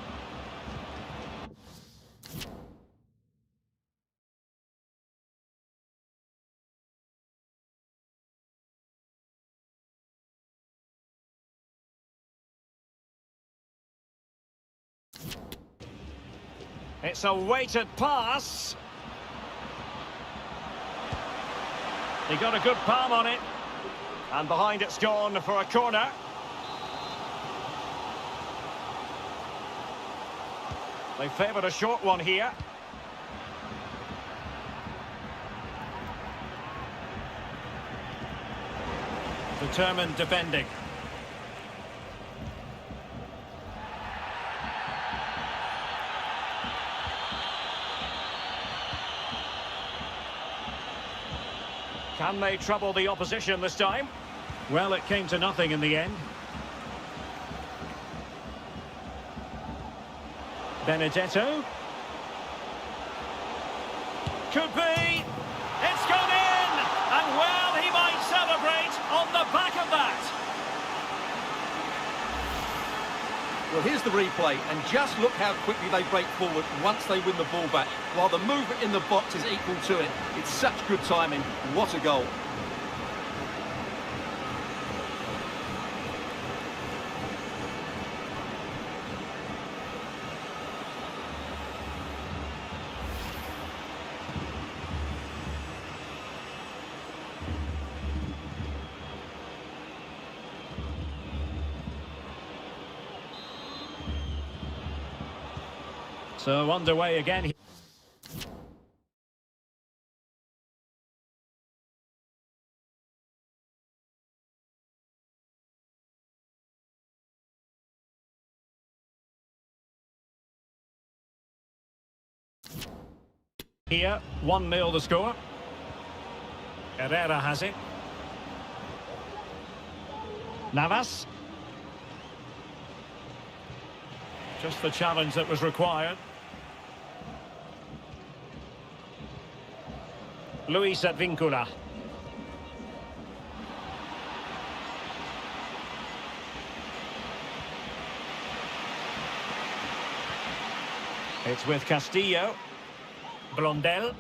It's a weighted pass. He got a good palm on it. And behind it's gone for a corner. They favoured a short one here. Determined defending. Can they trouble the opposition this time? Well, it came to nothing in the end. Benedetto. Could be. It's gone in! And well, he might celebrate on the back of that. Well, here's the replay, and just look how quickly they break forward once they win the ball back, while the movement in the box is equal to it. It's such good timing. What a goal. So underway again. Here, 1-0 the score. Herrera has it. Navas. Just the challenge that was required. Luis Advincula. It's with Castillo. Blondel.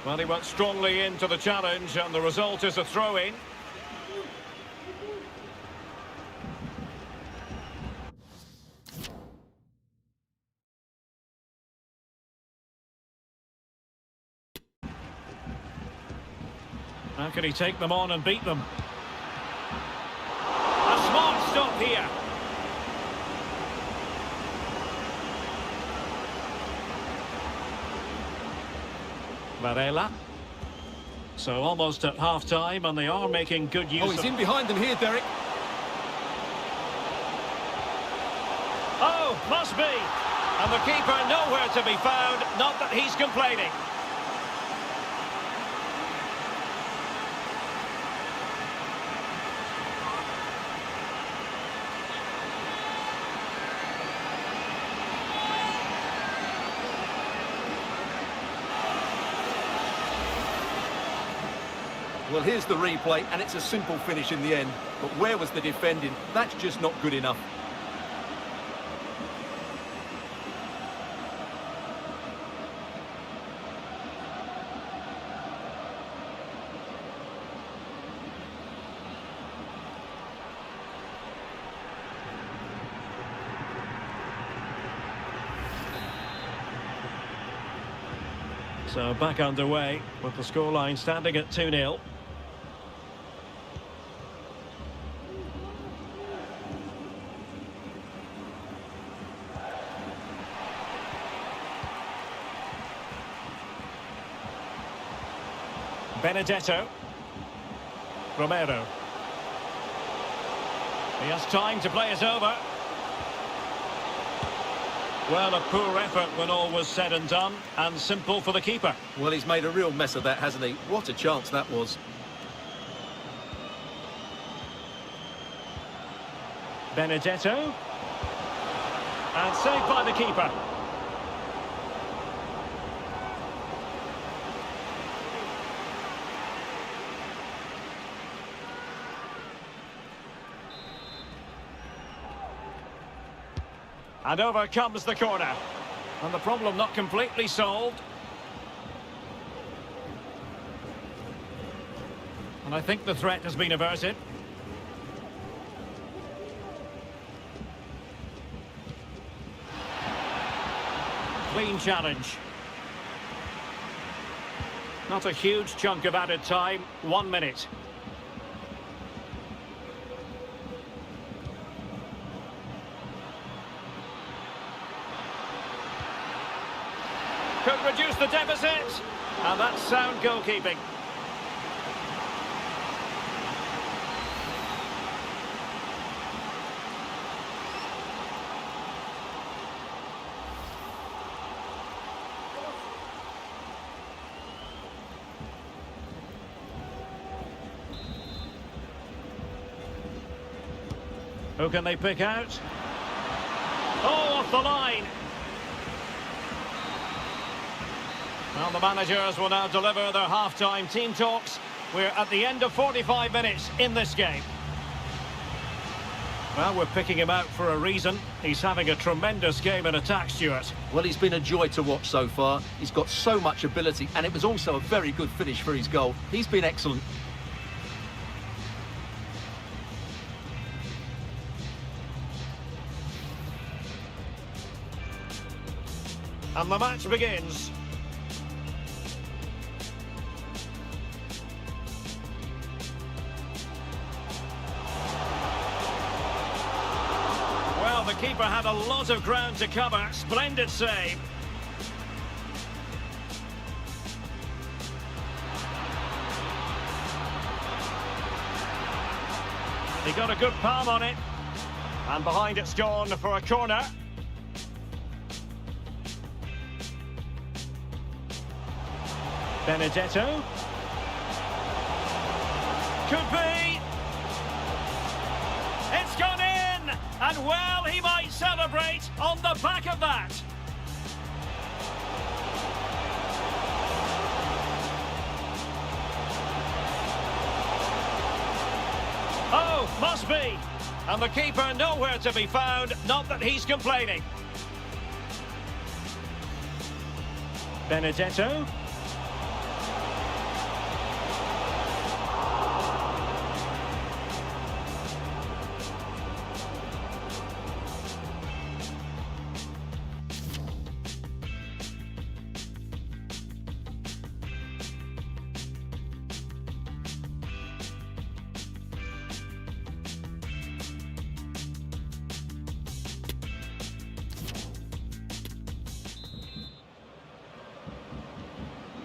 Well, he went strongly into the challenge, and the result is a throw-in. How can he take them on and beat them? A smart stop here. Varela. So almost at half-time, and they are making good use Oh, he's in behind them here, Derek. Oh, must be. And the keeper nowhere to be found, not that he's complaining. Well, here's the replay, and it's a simple finish in the end. But where was the defending? That's just not good enough. So back underway with the scoreline standing at 2-0. Benedetto. Romero. He has time to play it over. Well, a poor effort when all was said and done, and simple for the keeper. Well, he's made a real mess of that, hasn't he? What a chance that was. Benedetto. And saved by the keeper. And over comes the corner. And the problem not completely solved. And I think the threat has been averted. Clean challenge. Not a huge chunk of added time. 1 minute. Could reduce the deficit. And that's sound goalkeeping. Who can they pick out? Oh, off the line. Well, the managers will now deliver their half-time team talks. We're at the end of 45 minutes in this game. Well, we're picking him out for a reason. He's having a tremendous game in attack, Stuart. Well, he's been a joy to watch so far. He's got so much ability, and it was also a very good finish for his goal. He's been excellent. And the match begins. Well, the keeper had a lot of ground to cover. Splendid save. He got a good palm on it. And behind it's gone for a corner. Benedetto. Could be. It's gone in! And well, he might celebrate on the back of that. Oh, must be. And the keeper nowhere to be found, not that he's complaining. Benedetto.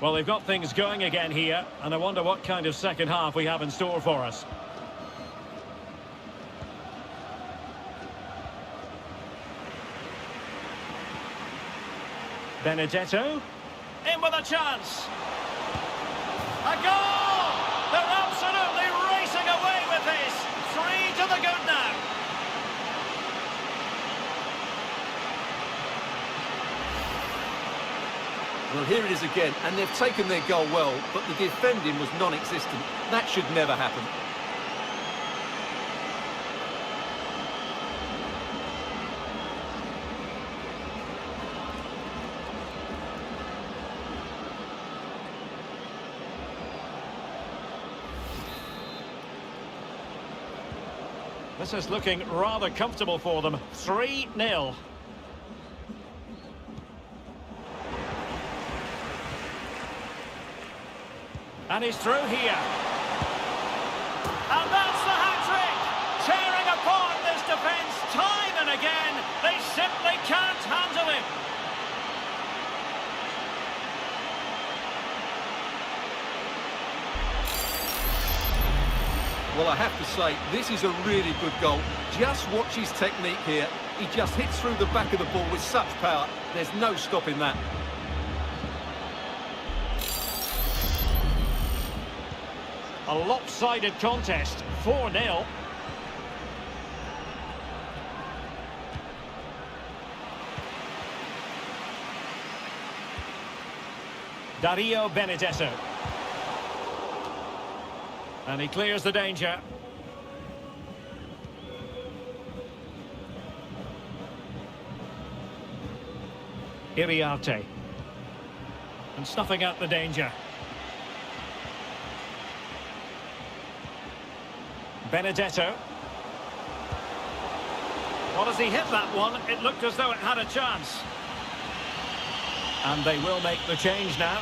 Well, they've got things going again here, and I wonder what kind of second half we have in store for us. Benedetto. In with a chance. A goal! They're absolutely racing away with this. 3 to the good now. Well, here it is again, and they've taken their goal well, but the defending was non-existent. That should never happen. This is looking rather comfortable for them. 3-0. And he's through here. And that's the hat-trick! Tearing apart this defence time and again. They simply can't handle him. Well, I have to say, this is a really good goal. Just watch his technique here. He just hits through the back of the ball with such power. There's no stopping that. A lopsided contest, 4-0. Dario Benedetto. And he clears the danger. Iriarte. And snuffing out the danger. Benedetto. Well, as he hit that one, it looked as though it had a chance. And they will make the change now.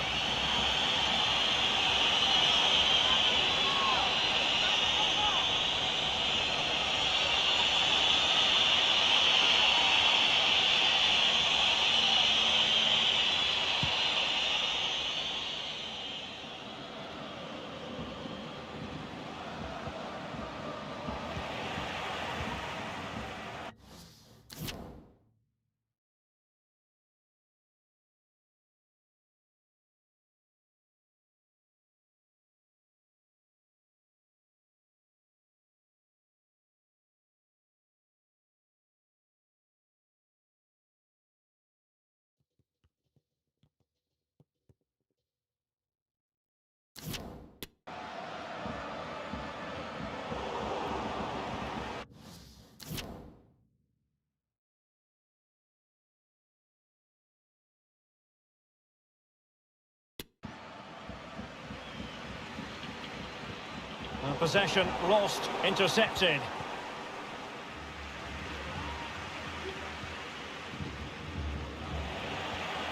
Possession lost, intercepted.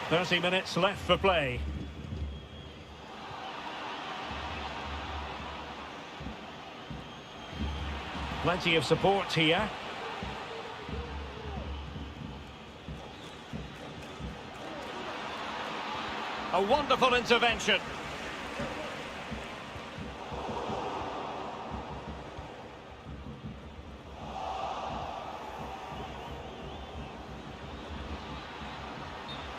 "30 minutes left for play. Plenty of support here. A wonderful intervention.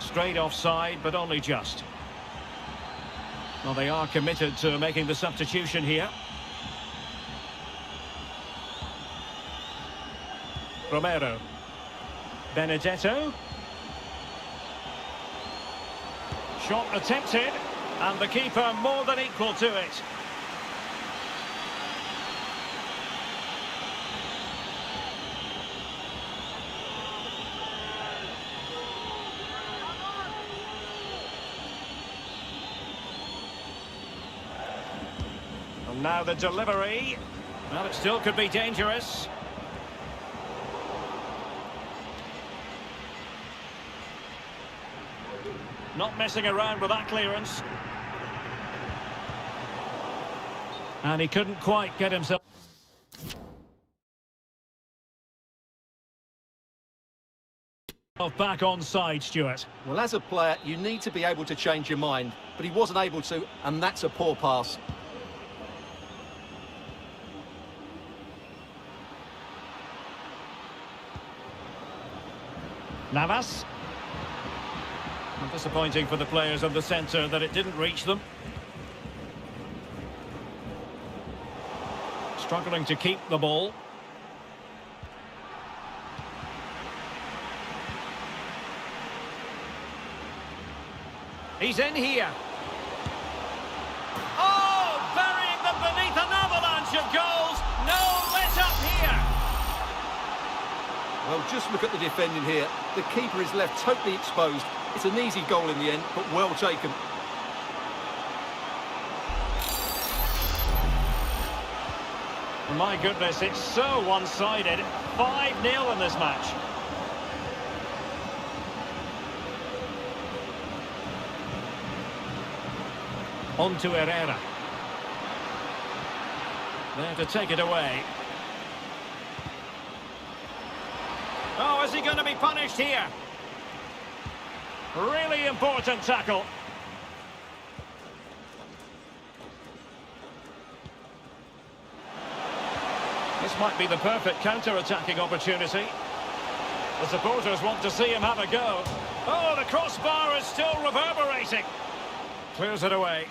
Straight offside, but only just. Well, they are committed to making the substitution here. Romero. Benedetto. Shot attempted, and the keeper more than equal to it. And now the delivery. Well, it still could be dangerous. Not messing around with that clearance. And he couldn't quite get himself back on side, Stuart. Well, as a player, you need to be able to change your mind, but he wasn't able to, and that's a poor pass. Navas. And disappointing for the players of the centre that it didn't reach them. Struggling to keep the ball. He's in here. Oh, burying them beneath an avalanche of goals. No let up here. Well, just look at the defending here. The keeper is left totally exposed. It's an easy goal in the end, but well taken. My goodness, it's so one-sided. 5-0 in this match. On to Herrera. There to take it away. Oh, is he going to be punished here? Really important tackle. This might be the perfect counter-attacking opportunity. The supporters want to see him have a go. Oh, the crossbar is still reverberating. Clears it away.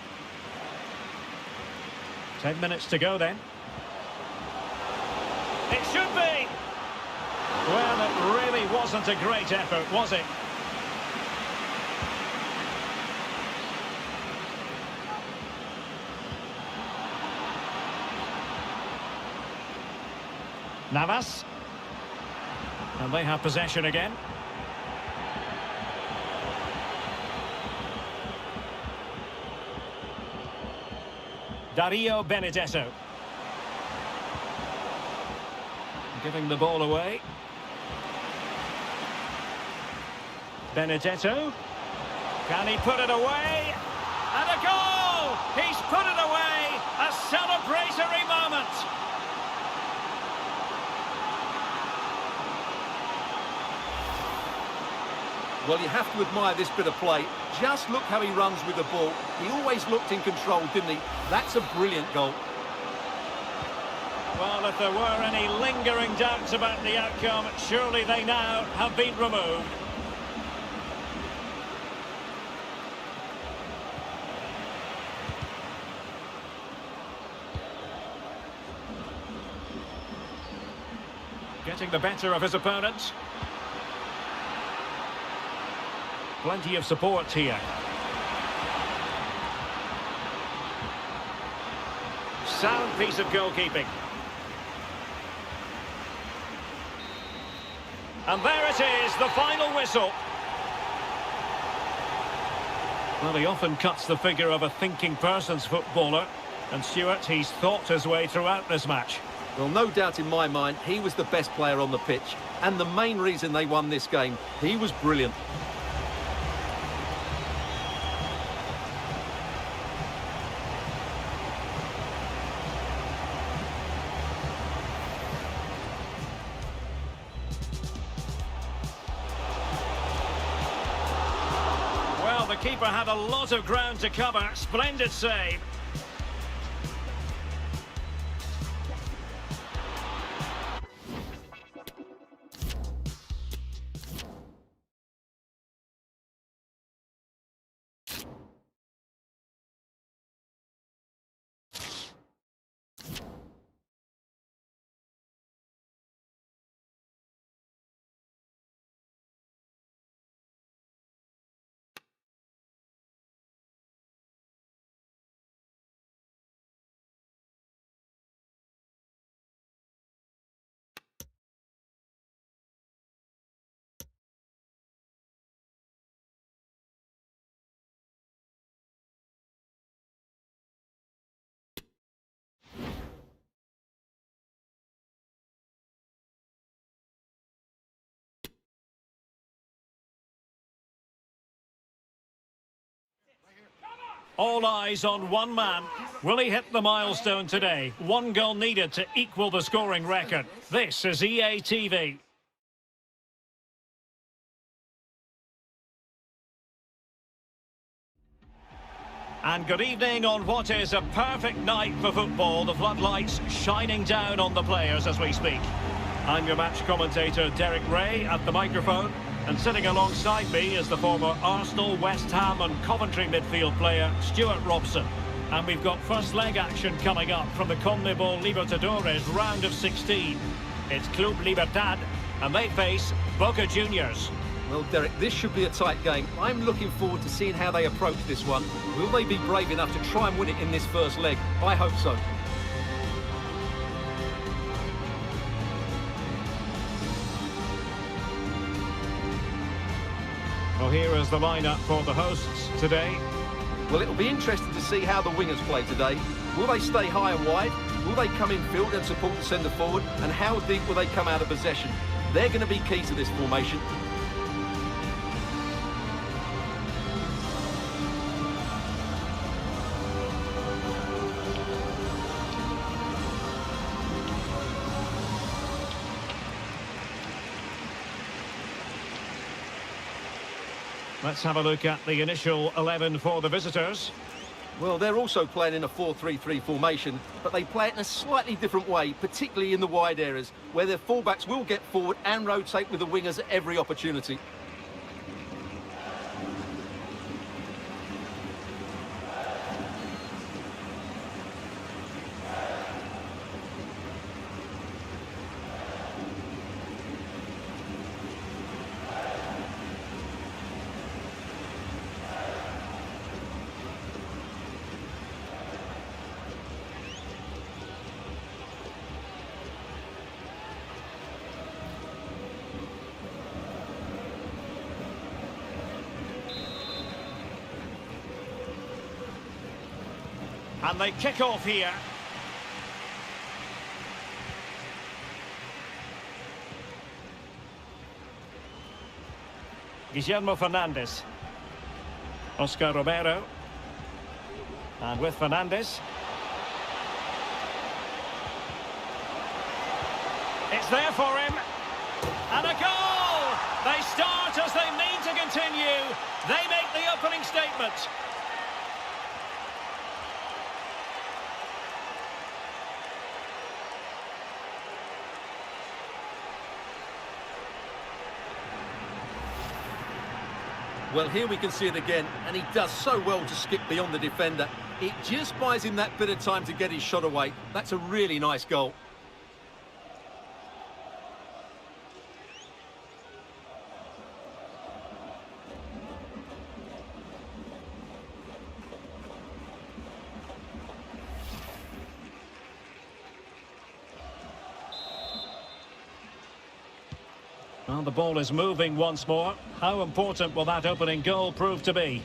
10 minutes to go then. It should be. Well, it really wasn't a great effort, was it? Navas. And they have possession again. Dario Benedetto. Giving the ball away. Benedetto. Can he put it away? And a goal! He's put it away! A celebratory moment! Well, you have to admire this bit of play. Just look how he runs with the ball. He always looked in control, didn't he? That's a brilliant goal. Well, if there were any lingering doubts about the outcome, surely they now have been removed. Getting the better of his opponents. Plenty of support here. Sound piece of goalkeeping. And there it is, the final whistle. Well, he often cuts the figure of a thinking person's footballer. And Stuart, he's thought his way throughout this match. Well, no doubt in my mind, he was the best player on the pitch. And the main reason they won this game, he was brilliant. The keeper had a lot of ground to cover. Splendid save. All eyes on one man. Will he hit the milestone today? One goal needed to equal the scoring record. This is EA TV. And good evening on what is a perfect night for football. The floodlights shining down on the players as we speak. I'm your match commentator, Derek Ray, at the microphone. And sitting alongside me is the former Arsenal, West Ham and Coventry midfield player, Stuart Robson. And we've got first leg action coming up from the CONMEBOL Libertadores round of 16. It's Club Libertad, and they face Boca Juniors. Well, Derek, this should be a tight game. I'm looking forward to seeing how they approach this one. Will they be brave enough to try and win it in this first leg? I hope so. Well, here is the lineup for the hosts today. Well, it'll be interesting to see how the wingers play today. Will they stay high and wide? Will they come in field and support the centre forward? And how deep will they come out of possession? They're going to be key to this formation. Let's have a look at the initial 11 for the visitors. Well, they're also playing in a 4-3-3 formation, but they play it in a slightly different way, particularly in the wide areas, where their fullbacks will get forward and rotate with the wingers at every opportunity. And they kick off here. Guillermo Fernandez. Oscar Romero. And with Fernandez. It's there for him. And a goal! They start as they mean to continue. They make the opening statement. Well, here we can see it again, and he does so well to skip beyond the defender. It just buys him that bit of time to get his shot away. That's a really nice goal. Well, the ball is moving once more. How important will that opening goal prove to be?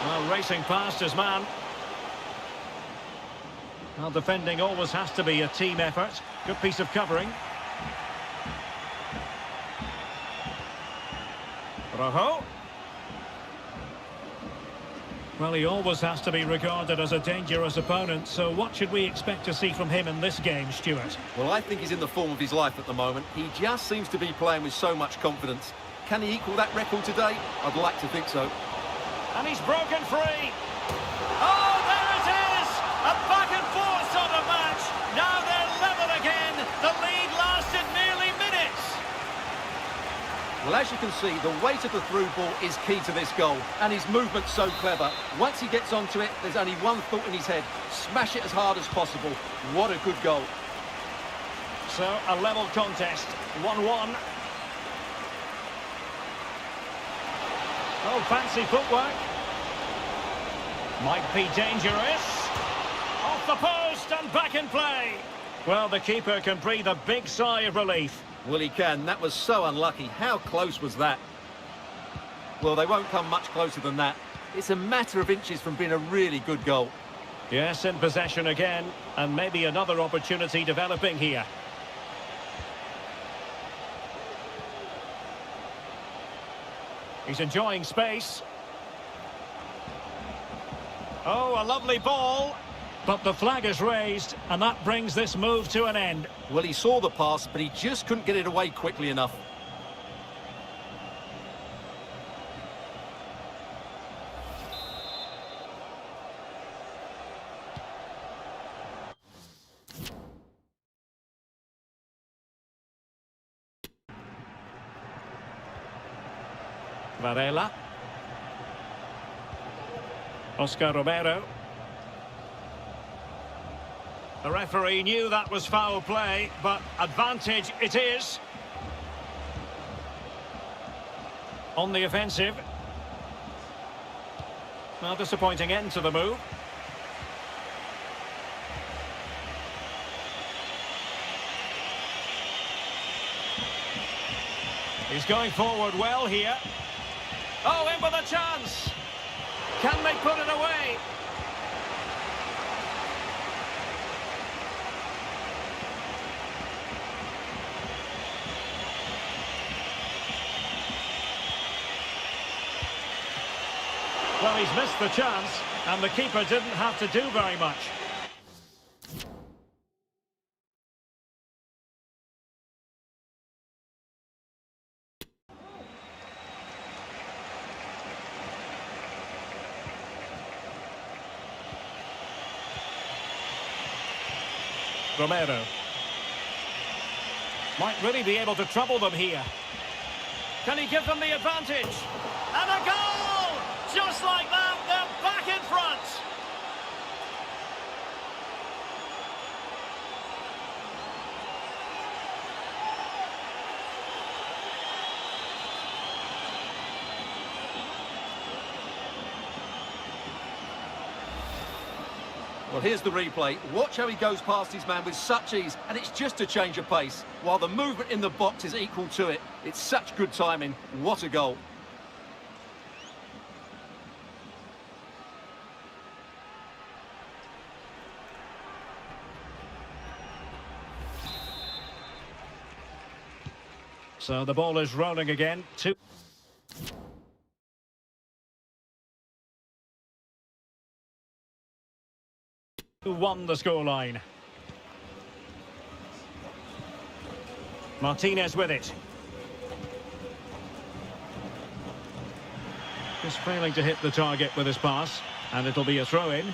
Well, racing past his man. Well, defending always has to be a team effort. Good piece of covering. Rojo. Well, he always has to be regarded as a dangerous opponent, so what should we expect to see from him in this game, Stuart? Well, I think he's in the form of his life at the moment. He just seems to be playing with so much confidence. Can he equal that record today? I'd like to think so. And he's broken free. Oh, there it is! A back and forth sort of match. Now they're level again. The lead lasted nearly minutes. Well, as you can see, the weight of the through ball is key to this goal, and his movement's so clever. Once he gets onto it, there's only one thought in his head: smash it as hard as possible. What a good goal. So, a level contest, 1-1. Oh, fancy footwork. Might be dangerous. Off the post and back in play. Well, the keeper can breathe a big sigh of relief. Well, he can. That was so unlucky. How close was that? Well, they won't come much closer than that. It's a matter of inches from being a really good goal. Yes, in possession again, and maybe another opportunity developing here. He's enjoying space. Oh, a lovely ball. But the flag is raised, and that brings this move to an end. Well, he saw the pass, but he just couldn't get it away quickly enough. Varela. Oscar Romero. The referee knew that was foul play, but advantage it is. On the offensive. Well, disappointing end to the move. He's going forward well here. Oh, in with a chance. Can they put it away? Well, he's missed the chance, and the keeper didn't have to do very much. Romero. Might really be able to trouble them here. Can he give them the advantage? And a goal! Just like that, they're back in front! Well, here's the replay. Watch how he goes past his man with such ease, and it's just a change of pace, while the movement in the box is equal to it. It's such good timing. What a goal. So the ball is rolling again. 2-1 the scoreline. Martinez with it. Just failing to hit the target with his pass, and it'll be a throw-in.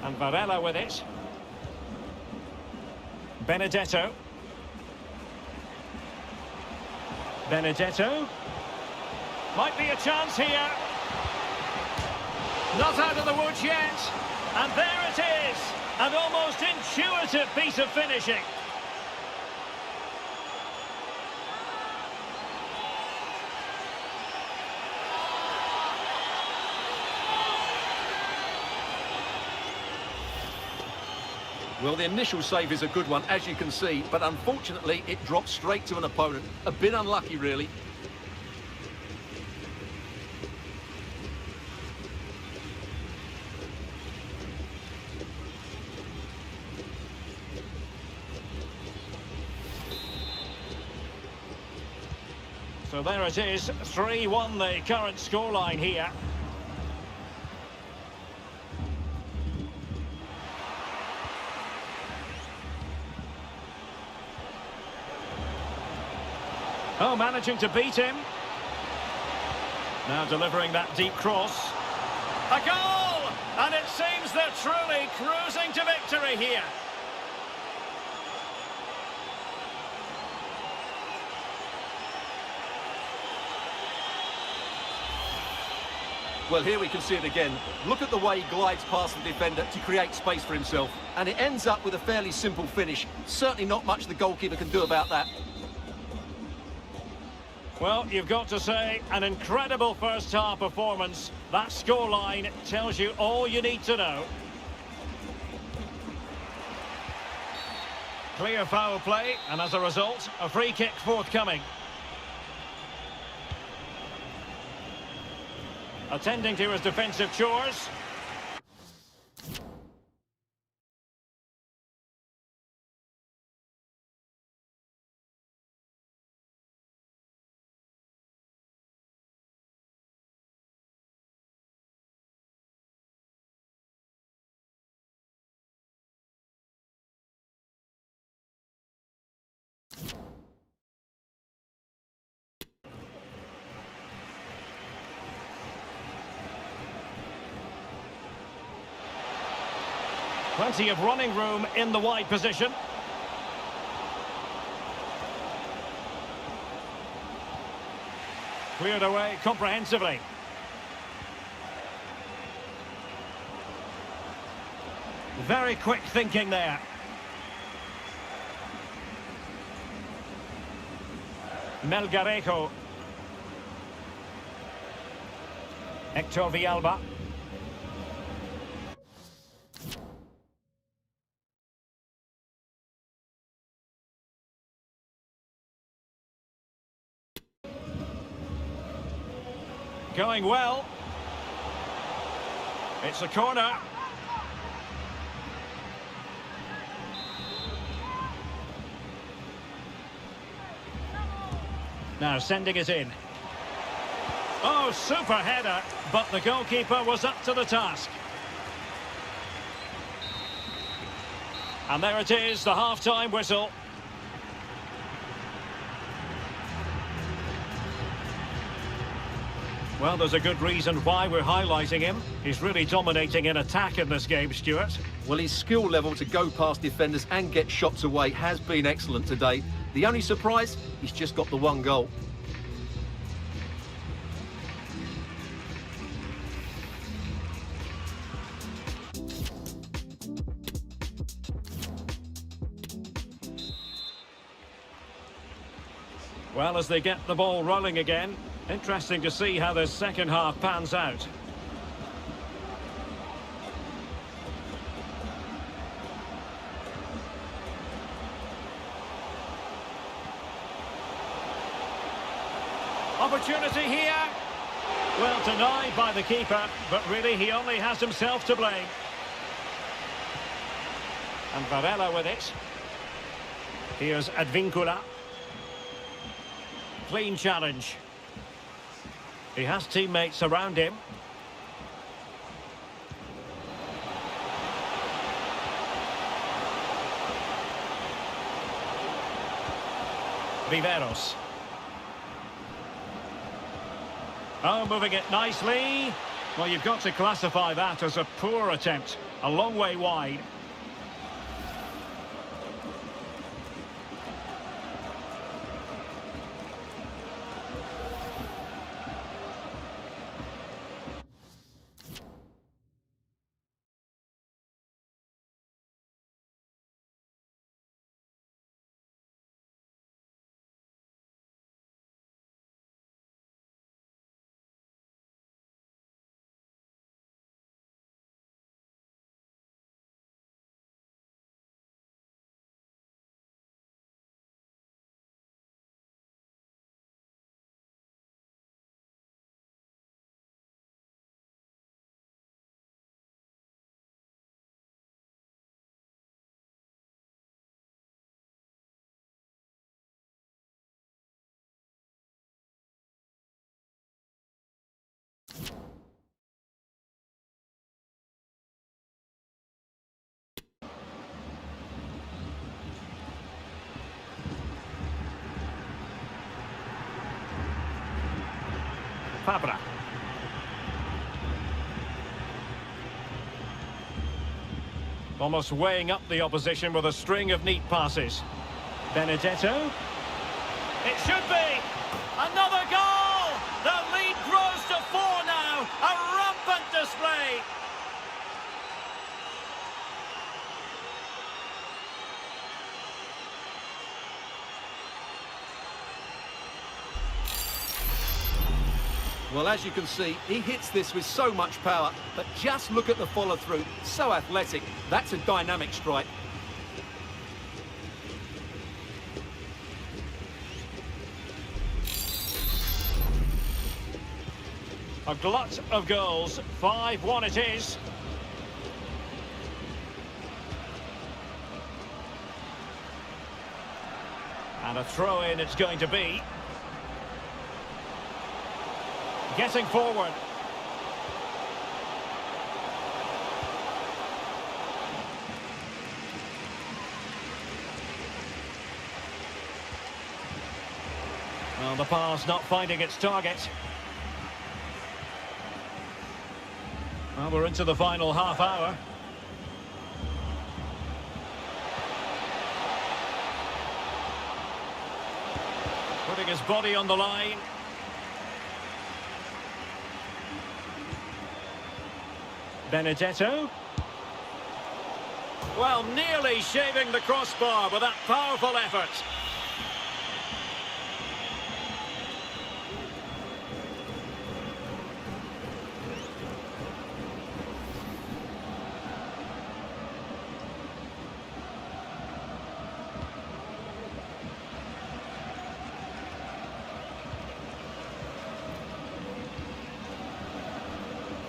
And Varela with it. Benedetto. Benedetto. Might be a chance here. Not out of the woods yet. And there it is. An almost intuitive piece of finishing. Well, the initial save is a good one, as you can see, but unfortunately it dropped straight to an opponent. A bit unlucky, really. So there it is, 3-1 the current scoreline here. Oh, managing to beat him. Now delivering that deep cross. A goal! And it seems they're truly cruising to victory here. Well, here we can see it again. Look at the way he glides past the defender to create space for himself. And it ends up with a fairly simple finish. Certainly not much the goalkeeper can do about that. Well, you've got to say, an incredible first-half performance. That scoreline tells you all you need to know. Clear foul play, and as a result, a free kick forthcoming. Attending to his defensive chores. Plenty of running room in the wide position. Cleared away comprehensively. Very quick thinking there. Melgarejo. Hector Villalba. Going well. It's a corner. Now sending it in. Oh, super header, but the goalkeeper was up to the task. And there it is, the half-time whistle. Well, there's a good reason why we're highlighting him. He's really dominating in attack in this game, Stuart. Well, his skill level to go past defenders and get shots away has been excellent today. The only surprise, he's just got the one goal. Well, as they get the ball rolling again, interesting to see how the second half pans out. Opportunity here. Well, denied by the keeper, but really he only has himself to blame. And Varela with it. Here's Advincula. Clean challenge. He has teammates around him. Viveros. Oh, moving it nicely. Well, you've got to classify that as a poor attempt. A long way wide. Fabra. Almost weighing up the opposition with a string of neat passes. Benedetto. It should be! Another goal! The lead grows to 4 now! A rampant display! Well, as you can see, he hits this with so much power, but just look at the follow-through. So athletic. That's a dynamic strike. A glut of goals. 5-1 it is. And a throw-in it's going to be. Getting forward. Well, the pass not finding its target. Well, we're into the final half hour. putting his body on the line. Benedetto. Well, nearly shaving the crossbar with that powerful effort.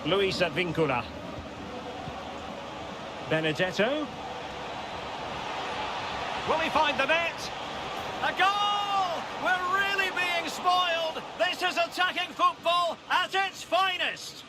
Luis Advíncula. Benedetto. Will he find the net? A goal! We're really being spoiled. This is attacking football at its finest.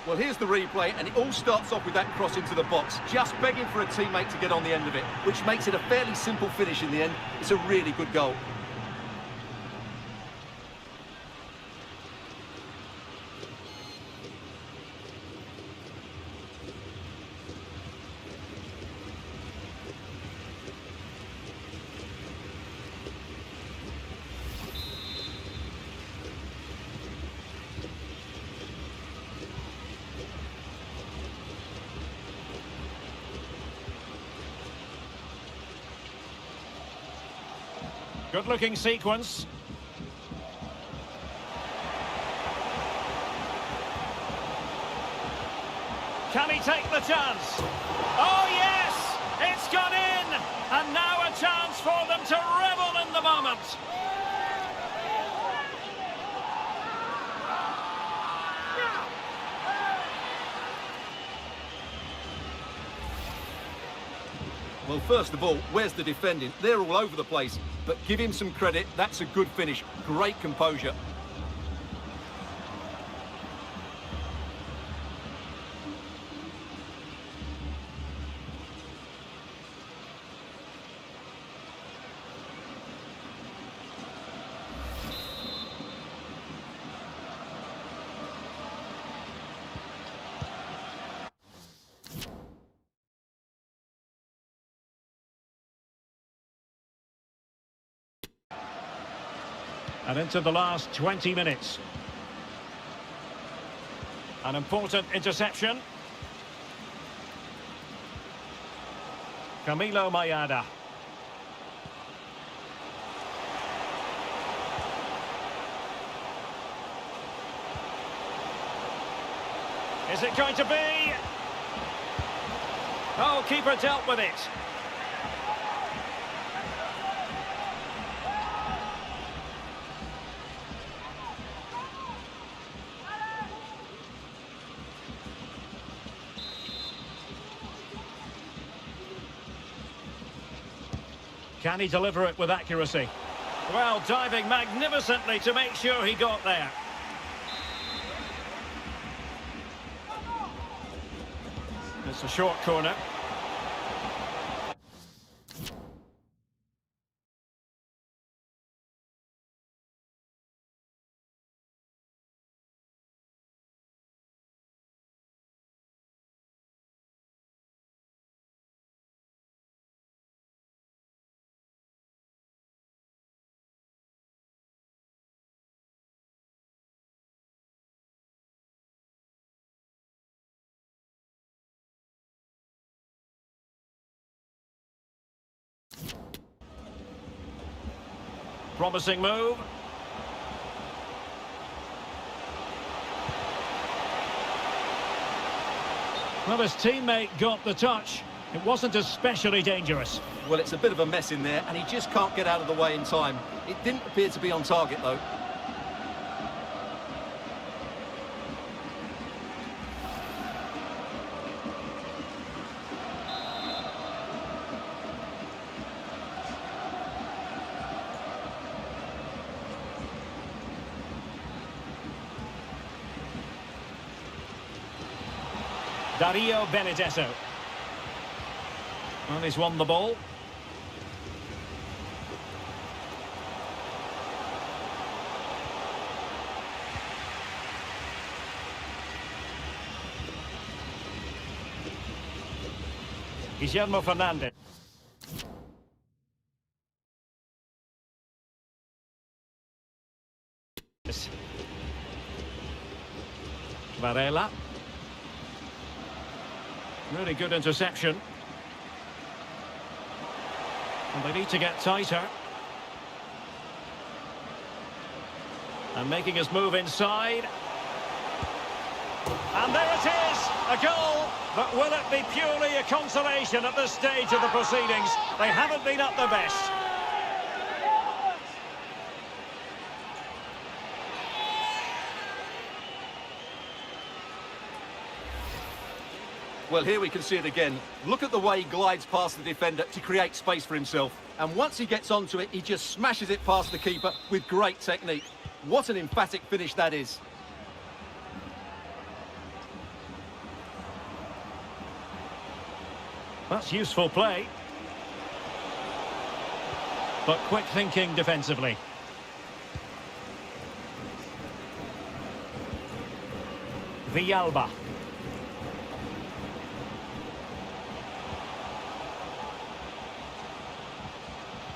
Well, here's the replay, and it all starts off with that cross into the box, just begging for a teammate to get on the end of it, which makes it a fairly simple finish in the end. It's a really good goal. Good-looking sequence. Can he take the chance? Oh, yes! It's gone in! And now a chance for them to revel in the moment. Well, first of all, where's the defending? They're all over the place. But give him some credit. That's a good finish. Great composure. And into the last 20 minutes. An important interception. Camilo Mayada. Is it going to be? Oh, keeper dealt with it. Can he deliver it with accuracy? Well, diving magnificently to make sure he got there. It's a short corner. Promising move. Well, his teammate got the touch. It wasn't especially dangerous. Well, it's a bit of a mess in there, and he just can't get out of the way in time. It didn't appear to be on target, though. Dario Benedetto. Well, he's won the ball. Guillermo Fernandez. Varela. Really good interception. And they need to get tighter. And making his move inside. And there it is, a goal. But will it be purely a consolation at this stage of the proceedings? They haven't been at their best. Well, here we can see it again. Look at the way he glides past the defender to create space for himself. And once he gets onto it, he just smashes it past the keeper with great technique. What an emphatic finish that is. That's useful play. But quick thinking defensively. Villalba.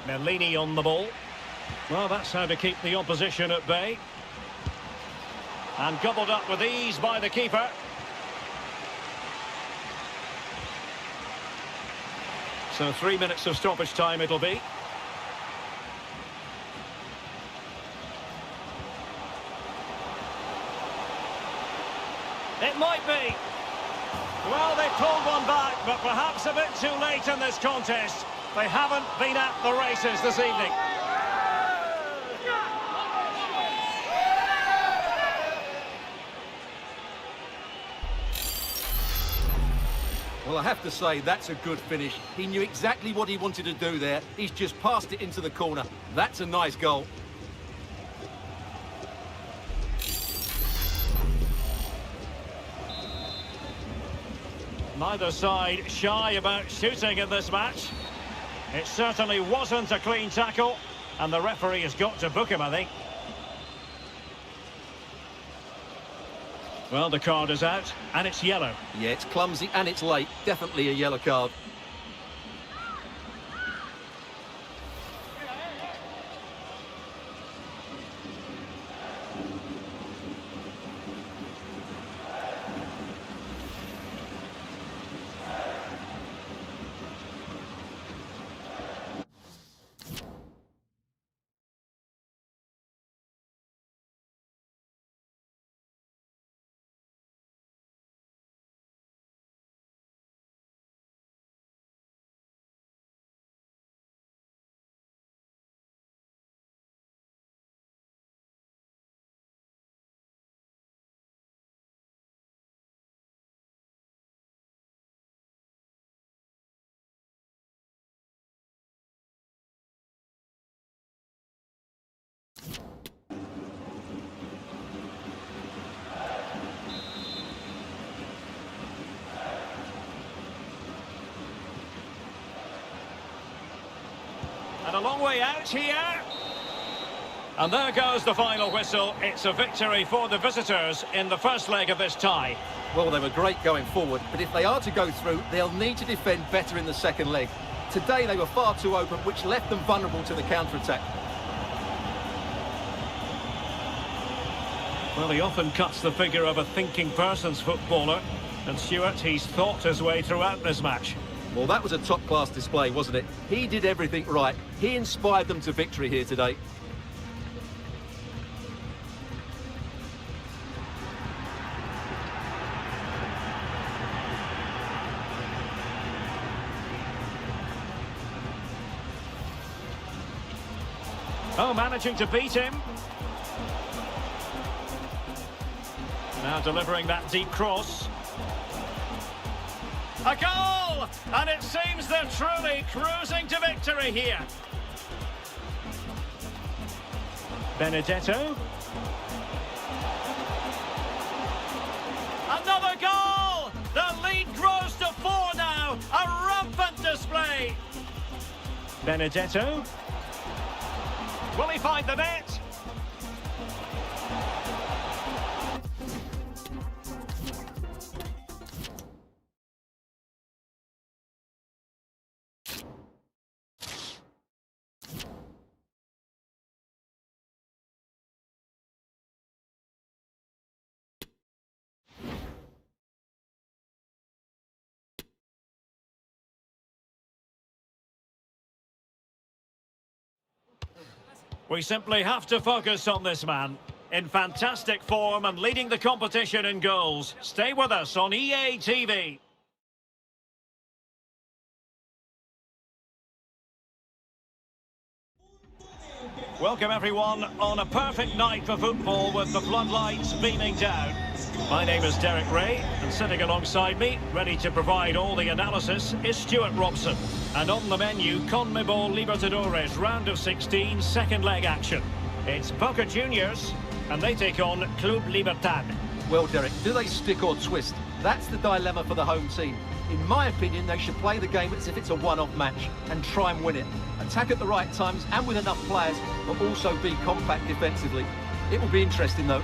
Merlini on the ball. Well, that's how to keep the opposition at bay. And gobbled up with ease by the keeper. So 3 minutes of stoppage time it'll be. It might be. Well, they pulled one back, but perhaps a bit too late in this contest. They haven't been at the races this evening. Well, I have to say, that's a good finish. He knew exactly what he wanted to do there. He's just passed it into the corner. That's a nice goal. Neither side shy about shooting in this match. It certainly wasn't a clean tackle, and the referee has got to book him, I think. Well, the card is out, and it's yellow. Yeah, it's clumsy and it's late. Definitely a yellow card. And a long way out here. And there goes the final whistle. It's a victory for the visitors in the first leg of this tie. Well, they were great going forward, but if they are to go through, they'll need to defend better in the second leg. Today they were far too open, which left them vulnerable to the counter-attack. Well, he often cuts the figure of a thinking person's footballer. And Stuart, he's thought his way throughout this match. Well, that was a top-class display, wasn't it? He did everything right. He inspired them to victory here today. Oh, managing to beat him. Now delivering that deep cross. A goal! And it seems they're truly cruising to victory here. Benedetto. Another goal! The lead grows to 4 now. A rampant display. Benedetto. Will he find the net? We simply have to focus on this man. In fantastic form and leading the competition in goals. Stay with us on EA TV. Welcome everyone on a perfect night for football with the floodlights beaming down. My name is Derek Ray, and sitting alongside me, ready to provide all the analysis, is Stuart Robson. And on the menu, CONMEBOL Libertadores round of 16 second leg action. It's Boca Juniors, and they take on Club Libertad. Well, Derek, do they stick or twist? That's the dilemma for the home team. In my opinion, they should play the game as if it's a one-off match and try and win it. Attack at the right times and with enough players, but also be compact defensively. It will be interesting, though.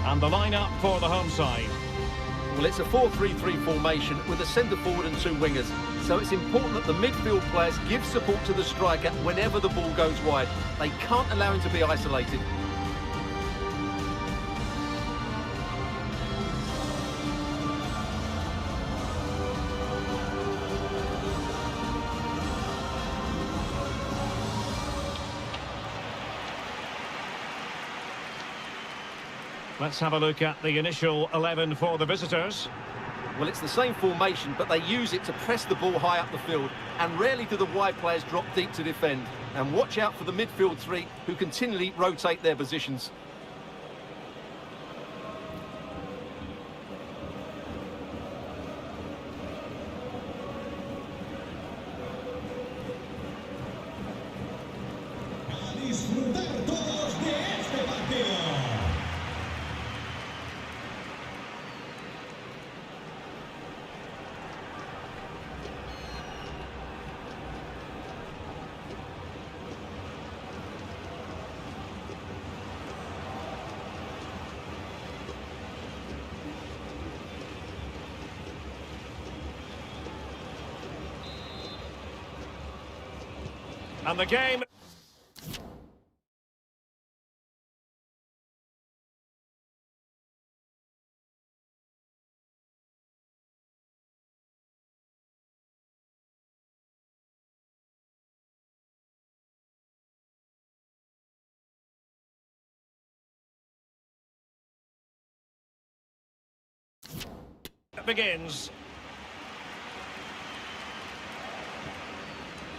And the lineup for the home side. Well, it's a 4-3-3 formation with a centre forward and two wingers. So it's important that the midfield players give support to the striker whenever the ball goes wide. They can't allow him to be isolated. Let's have a look at the initial 11 for the visitors. Well, it's the same formation, but they use it to press the ball high up the field, and rarely do the wide players drop deep to defend. And watch out for the midfield three, who continually rotate their positions. A disfrutar todos de este partido. And the game... begins.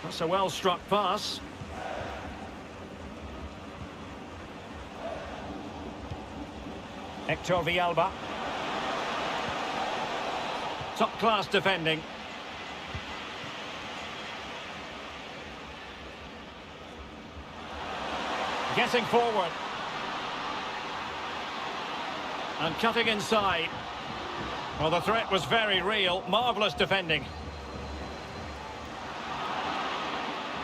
That's a well-struck pass. Hector Villalba. Top-class defending. Getting forward. And cutting inside. Well, the threat was very real. Marvellous defending.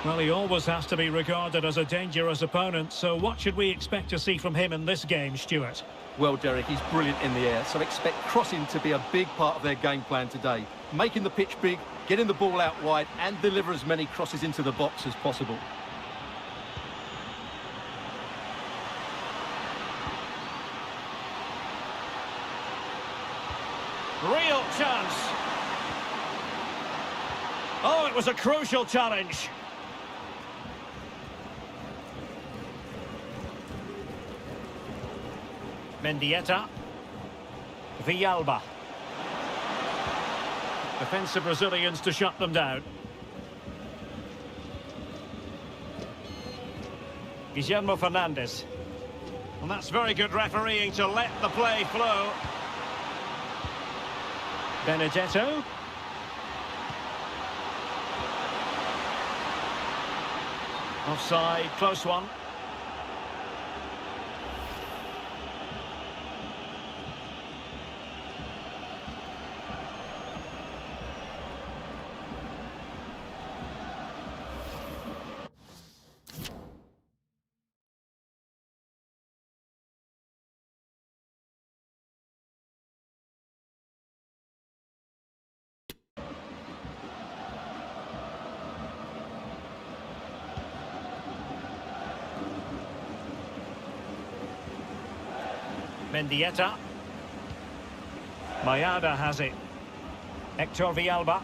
Well, he always has to be regarded as a dangerous opponent, so what should we expect to see from him in this game, Stuart? Well, Derek, he's brilliant in the air, so expect crossing to be a big part of their game plan today. Making the pitch big, getting the ball out wide, and deliver as many crosses into the box as possible. Real chance. Oh, it was a crucial challenge. Mendieta. Villalba. Defensive Brazilians to shut them down. Guillermo Fernandes. And that's very good refereeing to let the play flow. Benedetto. Offside, close one. Mendieta. Mayada has it. Hector Villalba.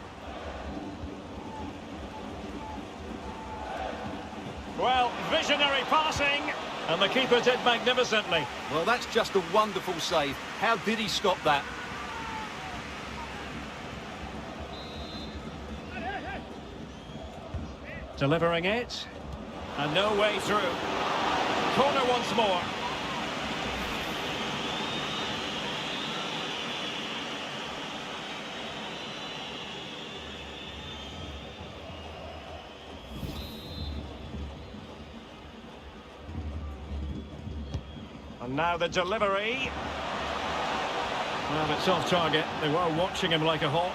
Well, visionary passing, and the keeper did magnificently. Well, that's just a wonderful save. How did he stop that? Delivering it, and no way through. Corner once more. And now the delivery. Well, it's off target. They were watching him like a hawk.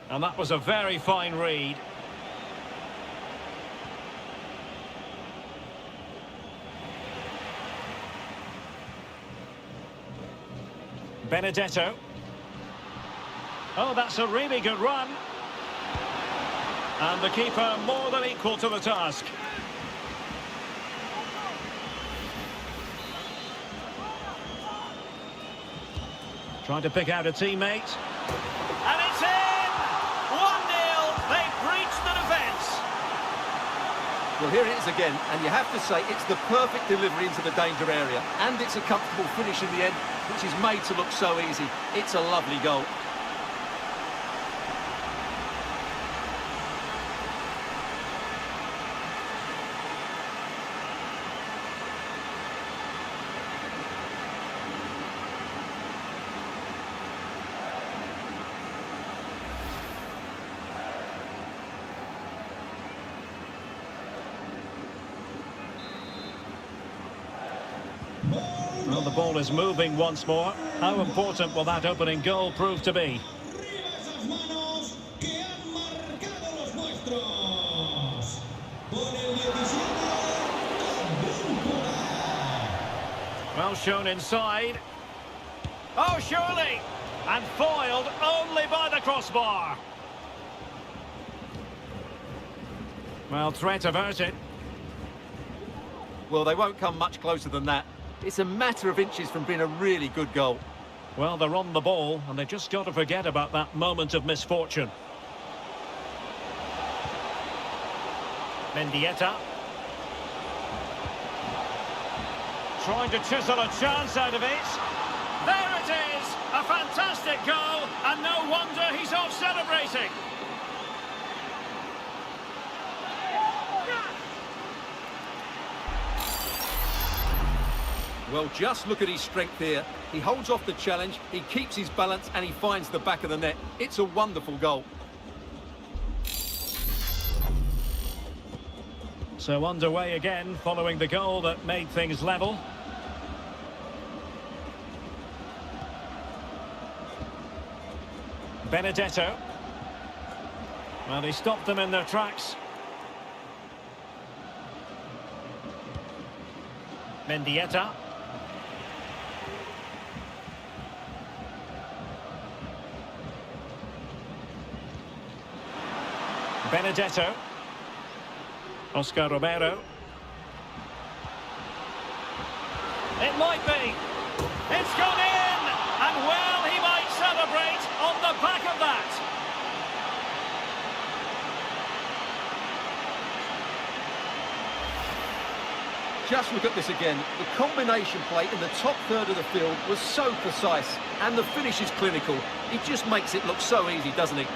And that was a very fine read. Benedetto. Oh, that's a really good run. And the keeper more than equal to the task. Trying to pick out a teammate. And it's in! 1-0. They've breached the defence. Well, here it is again, and you have to say it's the perfect delivery into the danger area, and it's a comfortable finish in the end, which is made to look so easy. It's a lovely goal. Well, the ball is moving once more. How important will that opening goal prove to be? Well shown inside. Oh, surely! And foiled only by the crossbar. Well, threat averted. Well, they won't come much closer than that. It's a matter of inches from being a really good goal. Well, they're on the ball, and they've just got to forget about that moment of misfortune. Mendieta. Trying to chisel a chance out of it. There it is! A fantastic goal, and no wonder he's off celebrating. Well, just look at his strength here. He holds off the challenge, he keeps his balance, and he finds the back of the net. It's a wonderful goal. So underway again, following the goal that made things level. Benedetto. Well, he stopped them in their tracks. Mendieta. Benedetto. Oscar Romero. It might be. It's gone in! And well, he might celebrate on the back of that. Just look at this again. The combination play in the top third of the field was so precise, and the finish is clinical. He just makes it look so easy, doesn't he?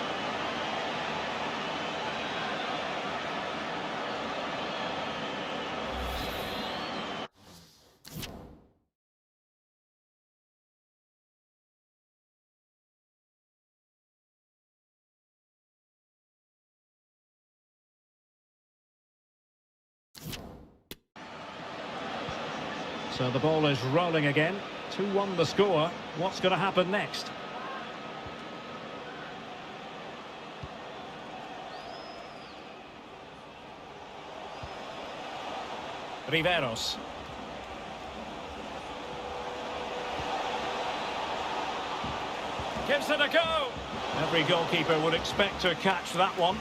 So the ball is rolling again. 2-1 the score. What's going to happen next? Riveros. Gives it a go. Every goalkeeper would expect to catch that one.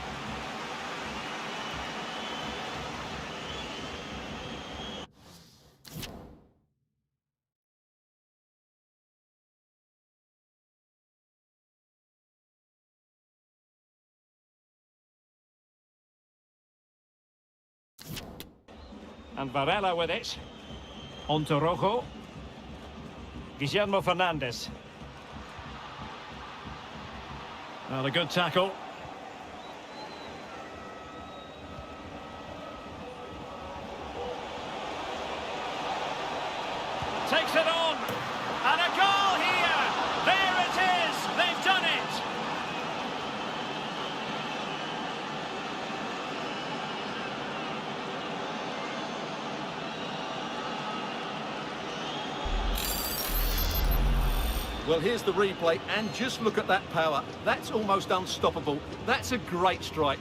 And Varela with it. On to Rojo. Guillermo Fernandez. Well, a good tackle. Takes it on. And a goal here. There it is. They've done it. Well, here's the replay, and just look at that power. That's almost unstoppable. That's a great strike.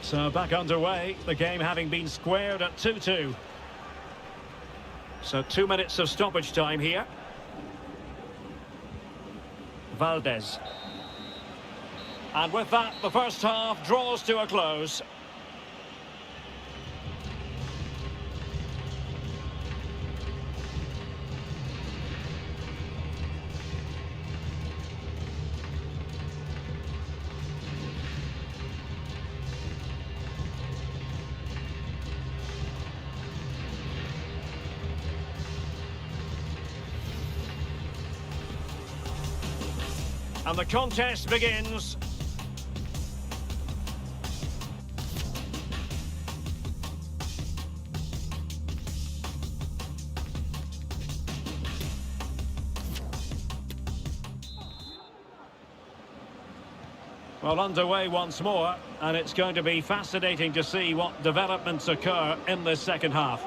So back underway, the game having been squared at 2-2. So 2 minutes of stoppage time here. Valdez. And with that, the first half draws to a close. And the contest begins. Well, underway once more, and it's going to be fascinating to see what developments occur in this second half.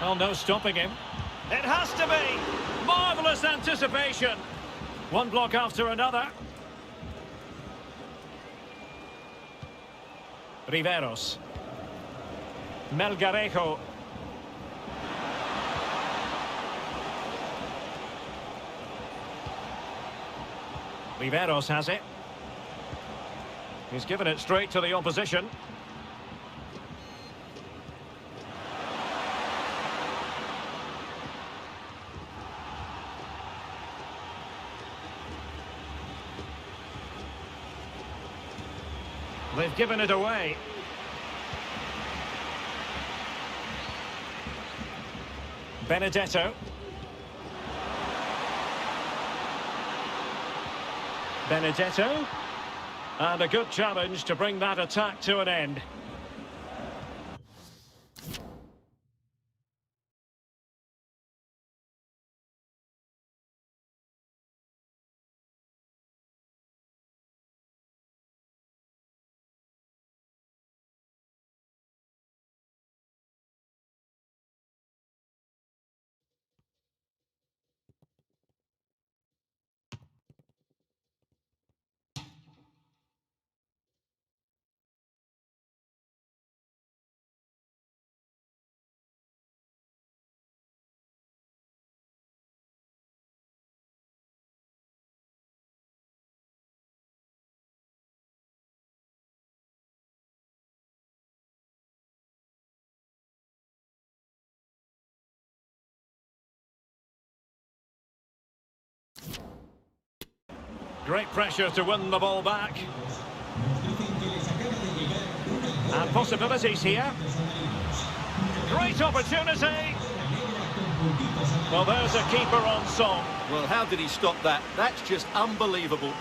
Well, no stopping him. It has to be! Marvellous anticipation! One block after another. Riveros. Melgarejo. Riveros has it. He's given it straight to the opposition. They've given it away. Benedetto. Benedetto. And a good challenge to bring that attack to an end. Great pressure to win the ball back. And possibilities here. Great opportunity. Well, there's a keeper on song. Well, how did he stop that? That's just unbelievable.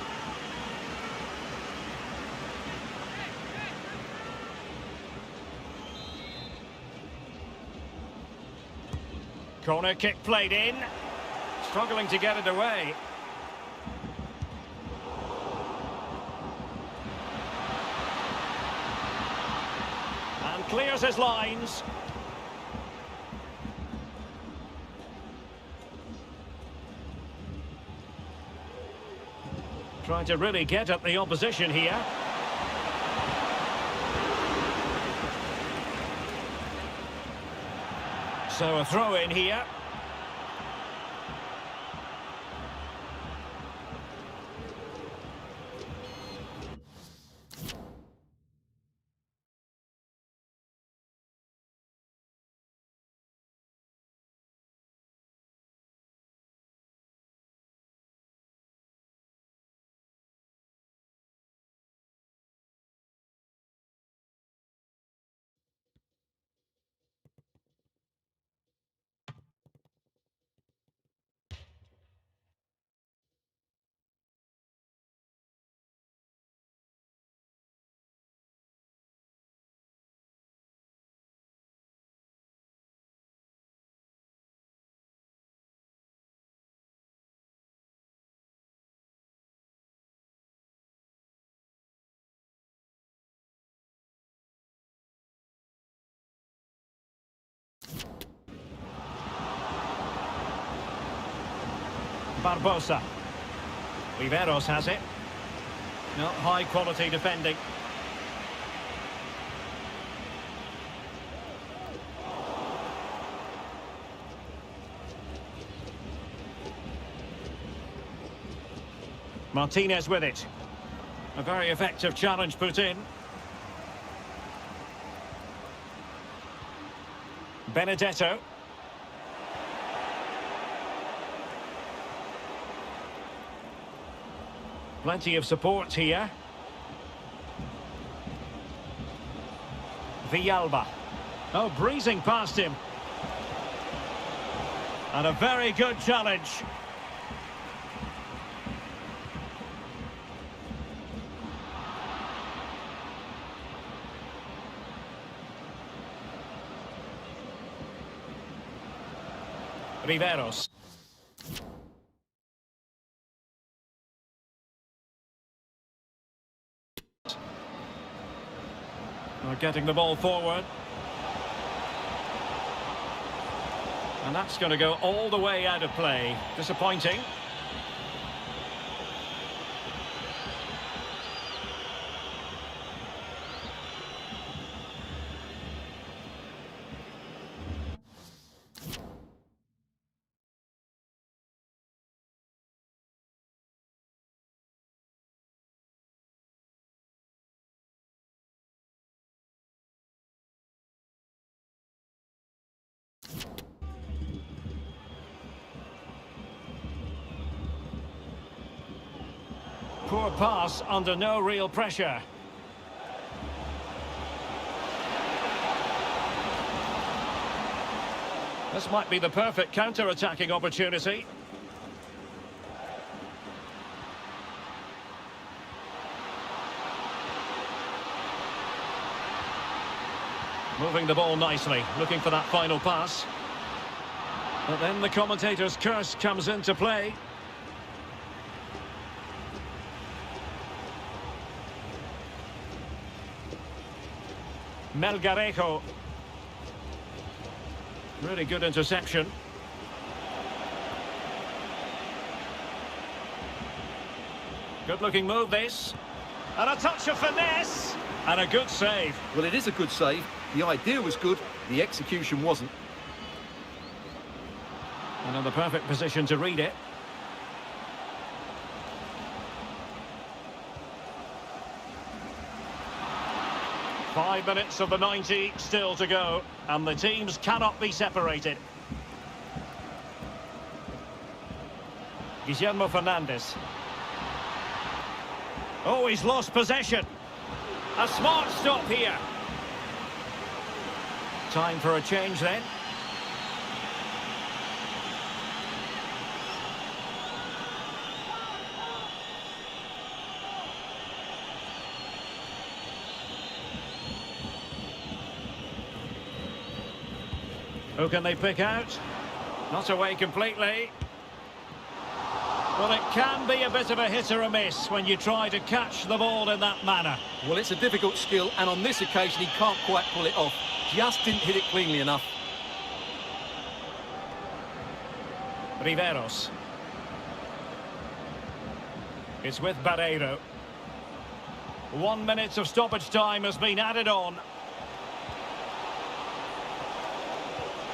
Corner kick played in. Struggling to get it away. And clears his lines. Trying to really get at the opposition here. So a throw in here. Barbosa. Riveros has it. No, high quality defending. Martinez with it. A very effective challenge put in. Benedetto. Plenty of support here. Villalba. Oh, breezing past him. And a very good challenge. Riveros. Getting the ball forward. And that's going to go all the way out of play. Disappointing. Poor pass under no real pressure. This might be the perfect counter-attacking opportunity. Moving the ball nicely, looking for that final pass. But then the commentator's curse comes into play. Melgarejo. Really good interception. Good looking move this. And a touch of finesse. And a good save. Well, it is a good save. The idea was good, the execution wasn't. And in the perfect position to read it. Five minutes of the 90 still to go, and the teams cannot be separated. Guillermo Fernandez. Oh, he's lost possession. A smart stop here. Time for a change then. Who can they pick out? Not away completely. Well, it can be a bit of a hit or a miss when you try to catch the ball in that manner. Well, it's a difficult skill, and on this occasion, he can't quite pull it off. Just didn't hit it cleanly enough. Riveros. It's with Barreiro. 1 minute of stoppage time has been added on.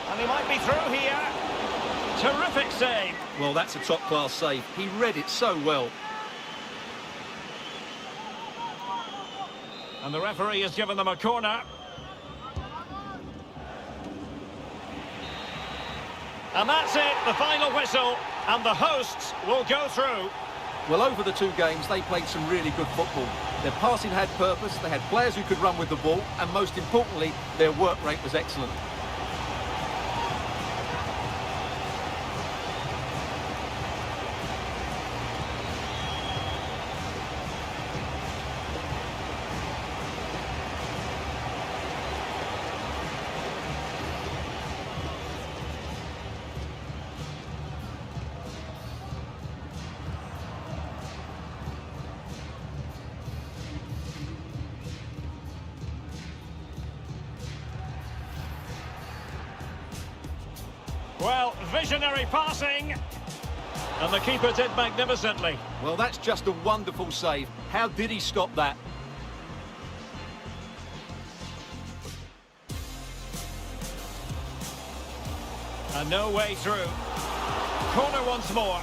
And he might be through here. Terrific save. Well, that's a top-class save. He read it so well. And the referee has given them a corner. And that's it, the final whistle. And the hosts will go through. Well, over the two games, they played some really good football. Their passing had purpose, they had players who could run with the ball, and most importantly, their work rate was excellent. Well, visionary passing. And the keeper did magnificently. Well, that's just a wonderful save. How did he stop that? And no way through. Corner once more.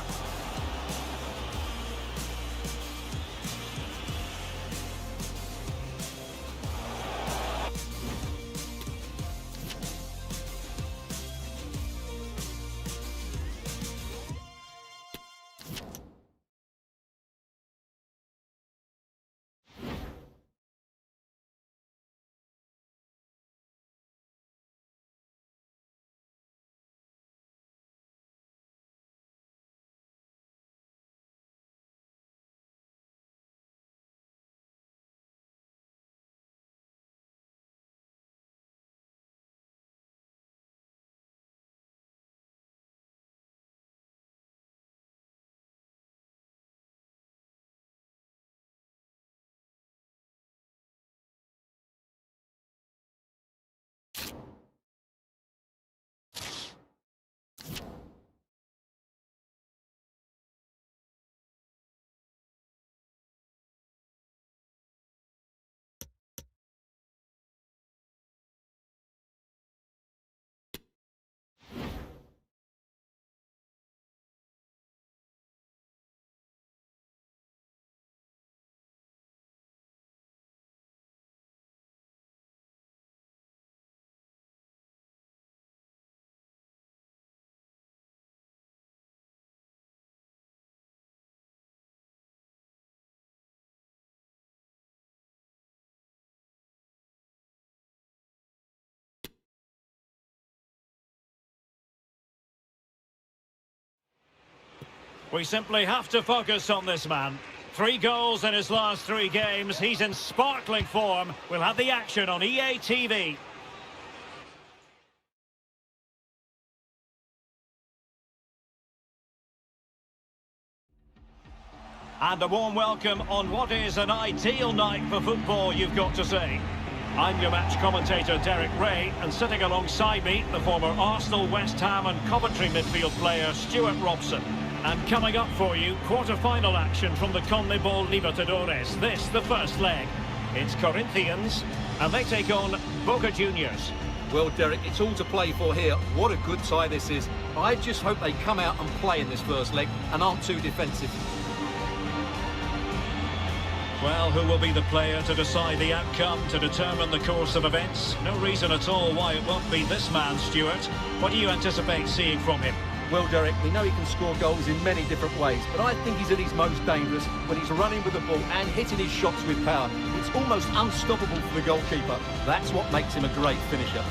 We simply have to focus on this man. 3 goals in his last 3 games. He's in sparkling form. We'll have the action on EA TV. And a warm welcome on what is an ideal night for football, you've got to say. I'm your match commentator, Derek Ray, and sitting alongside me, the former Arsenal, West Ham and Coventry midfield player, Stuart Robson. And coming up for you, quarter-final action from the CONMEBOL Libertadores. This, the first leg. It's Corinthians, and they take on Boca Juniors. Well, Derek, it's all to play for here. What a good tie this is. I just hope they come out and play in this first leg and aren't too defensive. Well, who will be the player to decide the outcome, to determine the course of events? No reason at all why it won't be this man, Stuart. What do you anticipate seeing from him? Well, Derek, we know he can score goals in many different ways, but I think he's at his most dangerous when he's running with the ball and hitting his shots with power. It's almost unstoppable for the goalkeeper. That's what makes him a great finisher.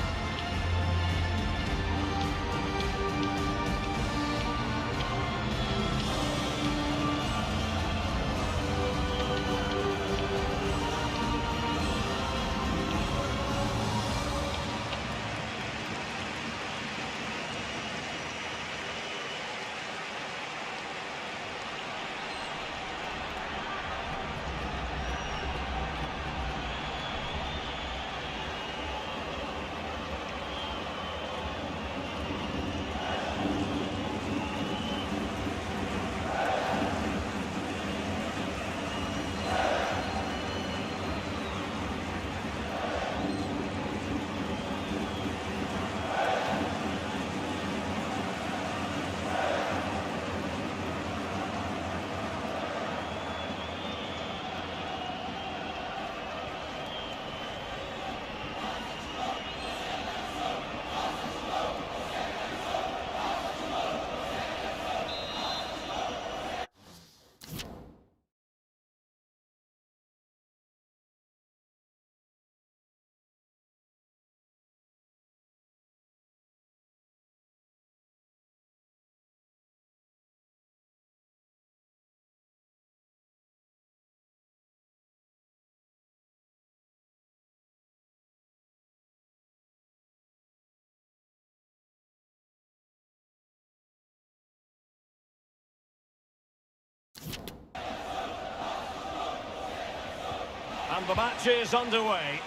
And the match is underway.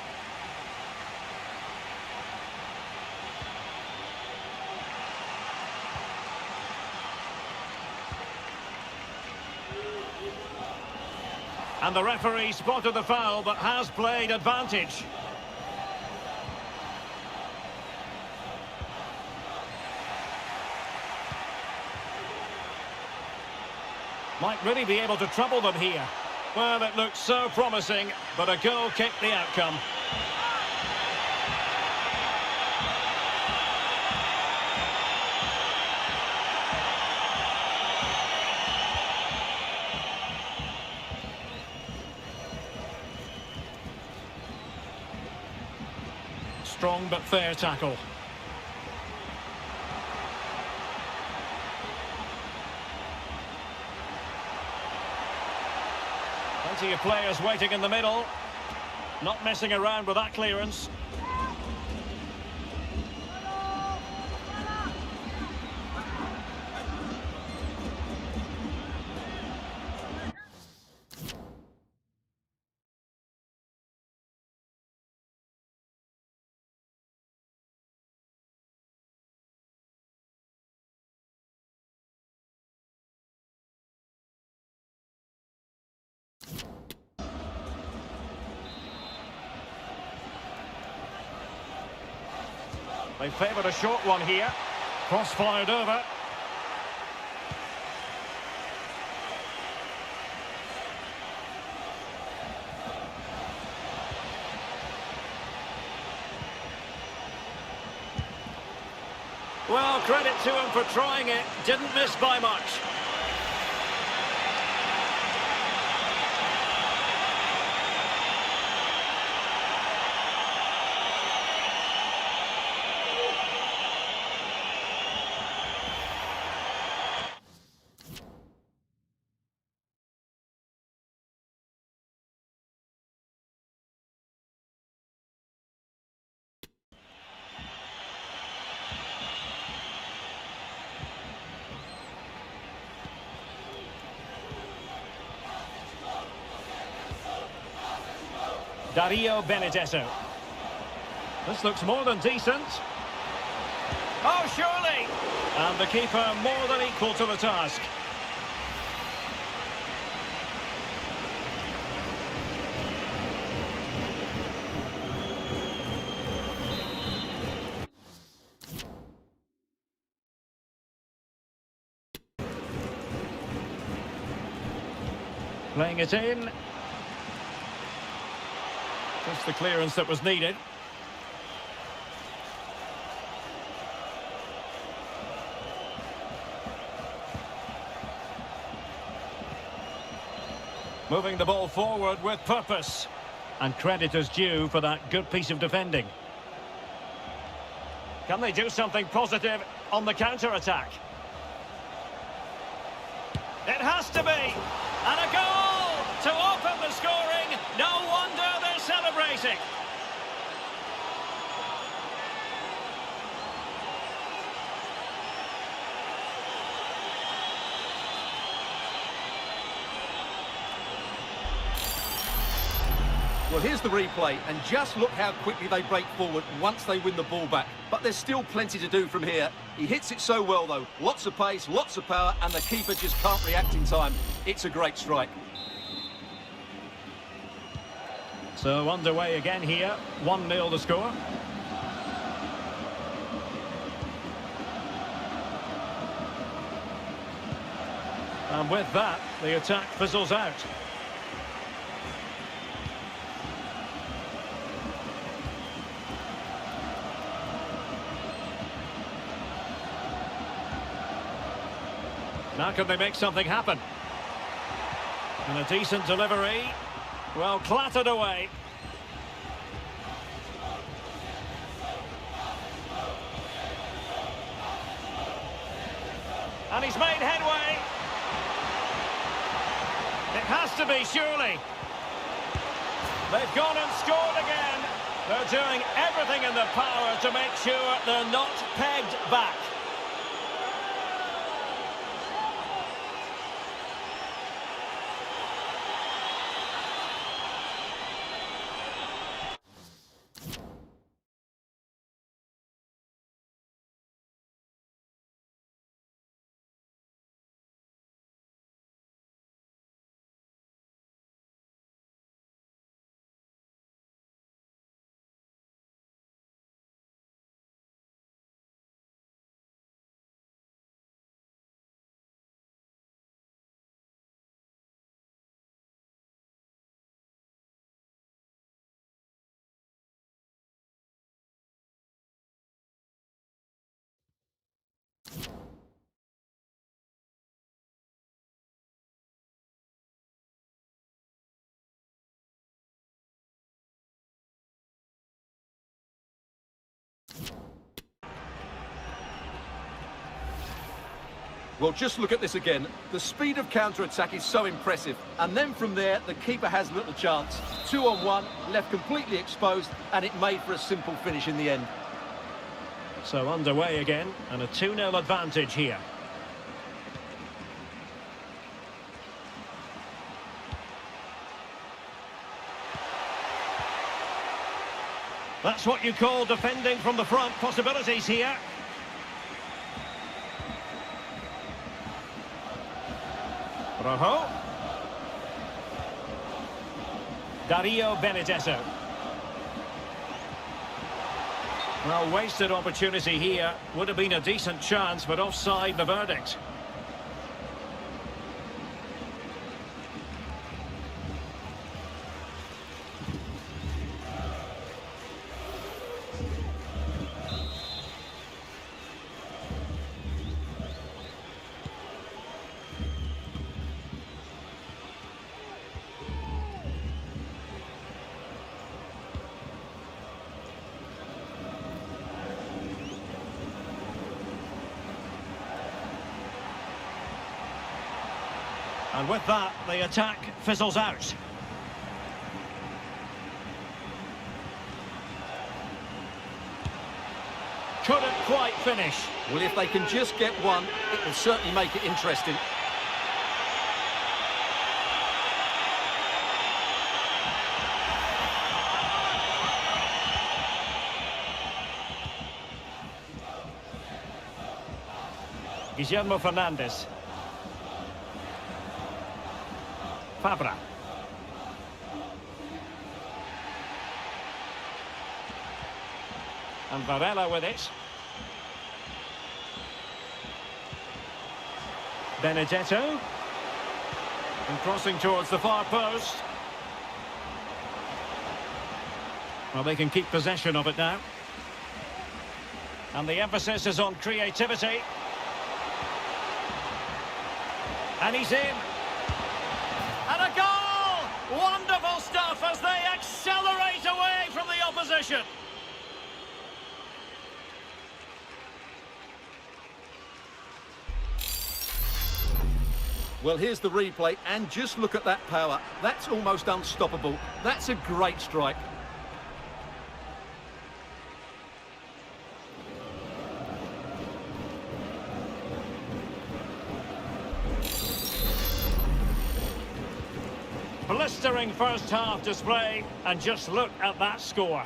And the referee spotted the foul, but has played advantage. Might really be able to trouble them here. Well, it looks so promising, but a goal kicked the outcome. Strong but fair tackle. Plenty of players waiting in the middle. Not messing around with that clearance. They favoured a short one here. Cross fired over. Well, credit to him for trying it. Didn't miss by much. Dario Benedetto. This looks more than decent. Oh, surely! And the keeper more than equal to the task. Playing it in. Just the clearance that was needed. Moving the ball forward with purpose. And credit is due for that good piece of defending. Can they do something positive on the counter-attack? It has to be! And a goal to open the scoring. No wonder they're celebrating. Well, here's the replay, and just look how quickly they break forward once they win the ball back. But there's still plenty to do from here. He hits it so well, though. Lots of pace, lots of power, and the keeper just can't react in time. It's a great strike. So underway again here. 1-0 the score. And with that, the attack fizzles out. Now can they make something happen? And a decent delivery. Well, clattered away. And he's made headway. It has to be, surely. They've gone and scored again. They're doing everything in their power to make sure they're not pegged back. Well, just look at this again. The speed of counter-attack is so impressive. And then from there, the keeper has little chance. 2-on-1, left completely exposed, and it made for a simple finish in the end. So underway again, and a 2-0 advantage here. That's what you call defending from the front. Possibilities here. Rojo. Dario Benedetto. Well, wasted opportunity here. Would have been a decent chance, but offside the verdict. And with that, the attack fizzles out. Couldn't quite finish. Well, if they can just get one, it will certainly make it interesting. Guillermo Fernandez. Fabra. And Varela with it. Benedetto. And crossing towards the far post. Well, they can keep possession of it now. And the emphasis is on creativity. And he's in. And a goal! Wonderful stuff as they accelerate away from the opposition. Well, here's the replay, and just look at that power. That's almost unstoppable. That's a great strike. Blistering first half display, and just look at that score.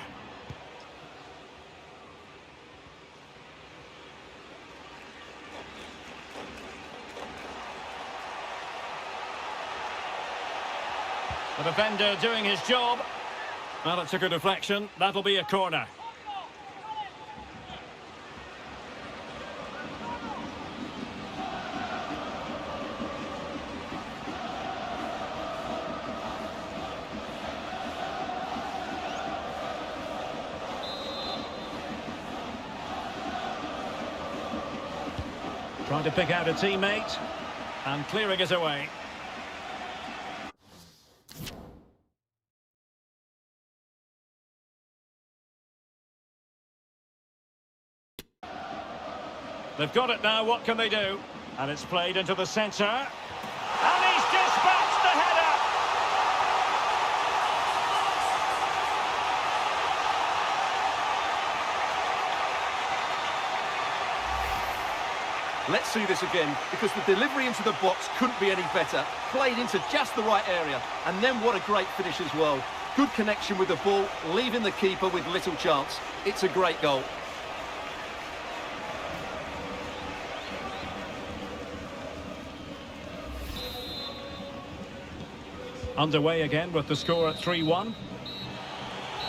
The defender doing his job. Well, it took a deflection. That'll be a corner. Trying to pick out a teammate and clearing it away. They've got it now, what can they do? And it's played into the centre. And he's dispatched the header! Let's see this again, because the delivery into the box couldn't be any better. Played into just the right area, and then what a great finish as well. Good connection with the ball, leaving the keeper with little chance. It's a great goal. Underway again with the score at 3-1.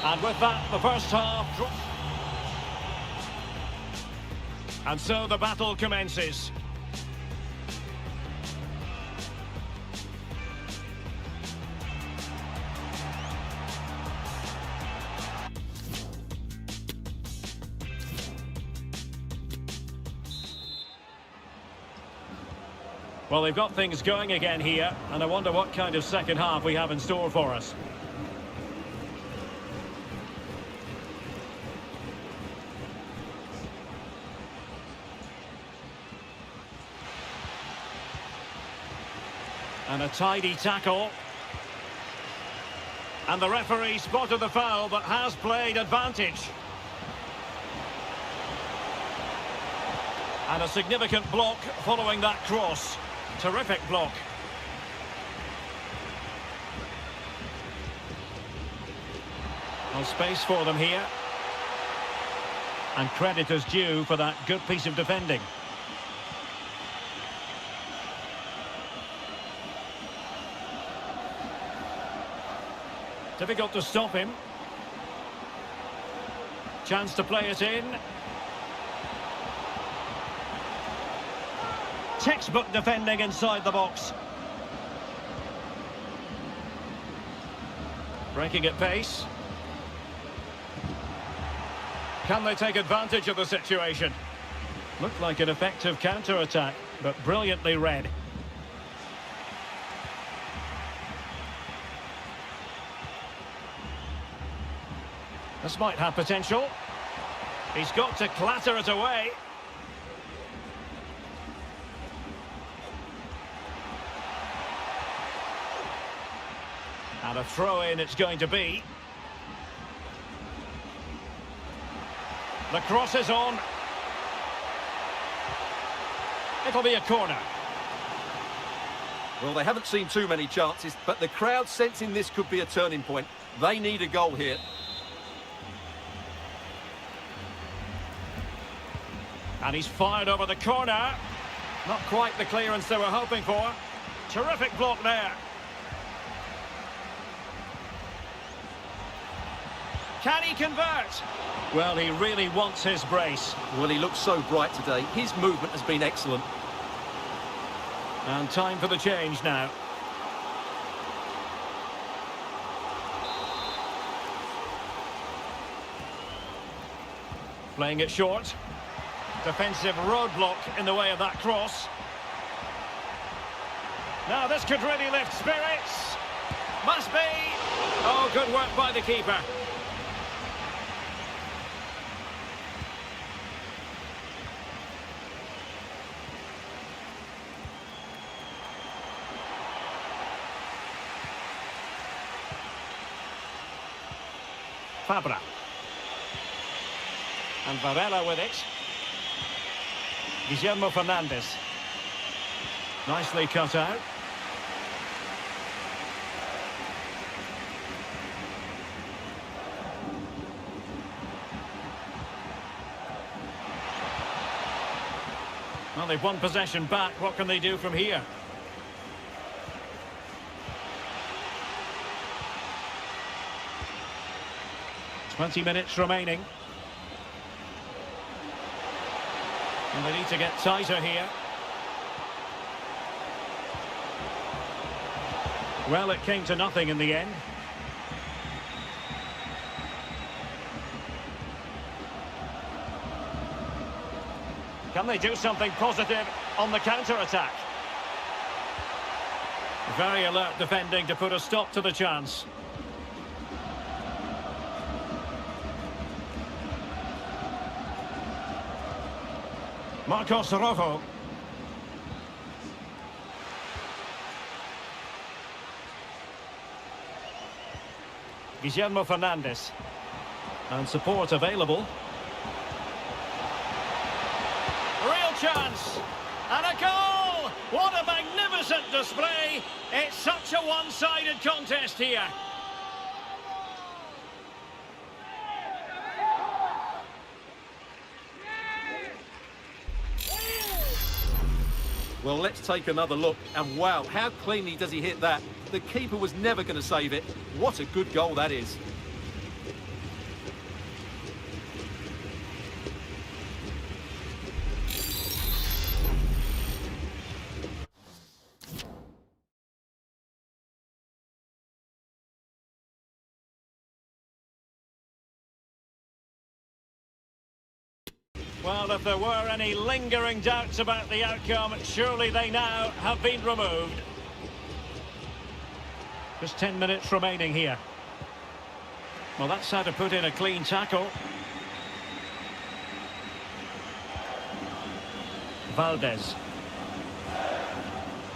And with that, the first half. And so the battle commences. Well, they've got things going again here, and I wonder what kind of second half we have in store for us. And a tidy tackle. And the referee spotted the foul, but has played advantage. And a significant block following that cross. Terrific block. No space for them here. And credit is due for that good piece of defending. Difficult to stop him. Chance to play it in. Textbook defending inside the box. Breaking at pace. Can they take advantage of the situation? Looked like an effective counter-attack, but brilliantly read. This might have potential. He's got to clatter it away. And a throw-in it's going to be. The cross is on. It'll be a corner. Well, they haven't seen too many chances, but the crowd sensing this could be a turning point. They need a goal here. And he's fired over the corner. Not quite the clearance they were hoping for. Terrific block there. Can he convert? Well, he really wants his brace. Well, he looks so bright today. His movement has been excellent. And time for the change now. Playing it short. Defensive roadblock in the way of that cross. Now this could really lift spirits. Must be. Oh, good work by the keeper. Fabra. And Varela with it. Guillermo Fernandez. Nicely cut out. Well, they've won possession back. What can they do from here? "20 minutes remaining. And they need to get tighter here. Well, it came to nothing in the end. Can they do something positive on the counter-attack? Very alert defending to put a stop to the chance. Marcos Rojo. Guillermo Fernandez. And support available. Real chance. And a goal! What a magnificent display. It's such a one-sided contest here. Well, let's take another look. And wow, how cleanly does he hit that? The keeper was never going to save it. What a good goal that is. Well, if there were any lingering doubts about the outcome, surely they now have been removed. Just 10 minutes remaining here. Well, that's how to put in a clean tackle. Valdez.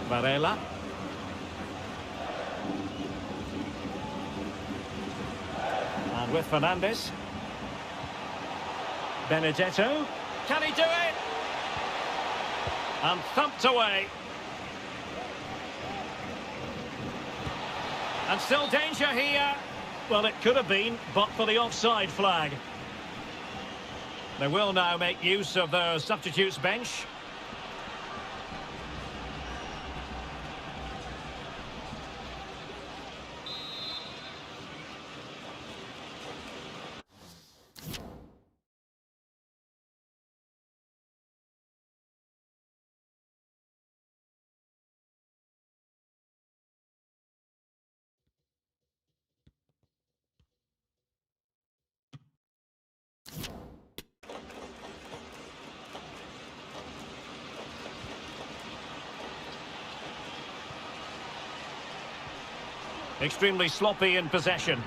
Varela. And with Fernandes. Benedetto. Can he do it? And thumped away. And still danger here. Well, it could have been, but for the offside flag. They will now make use of their substitutes bench. Extremely sloppy in possession.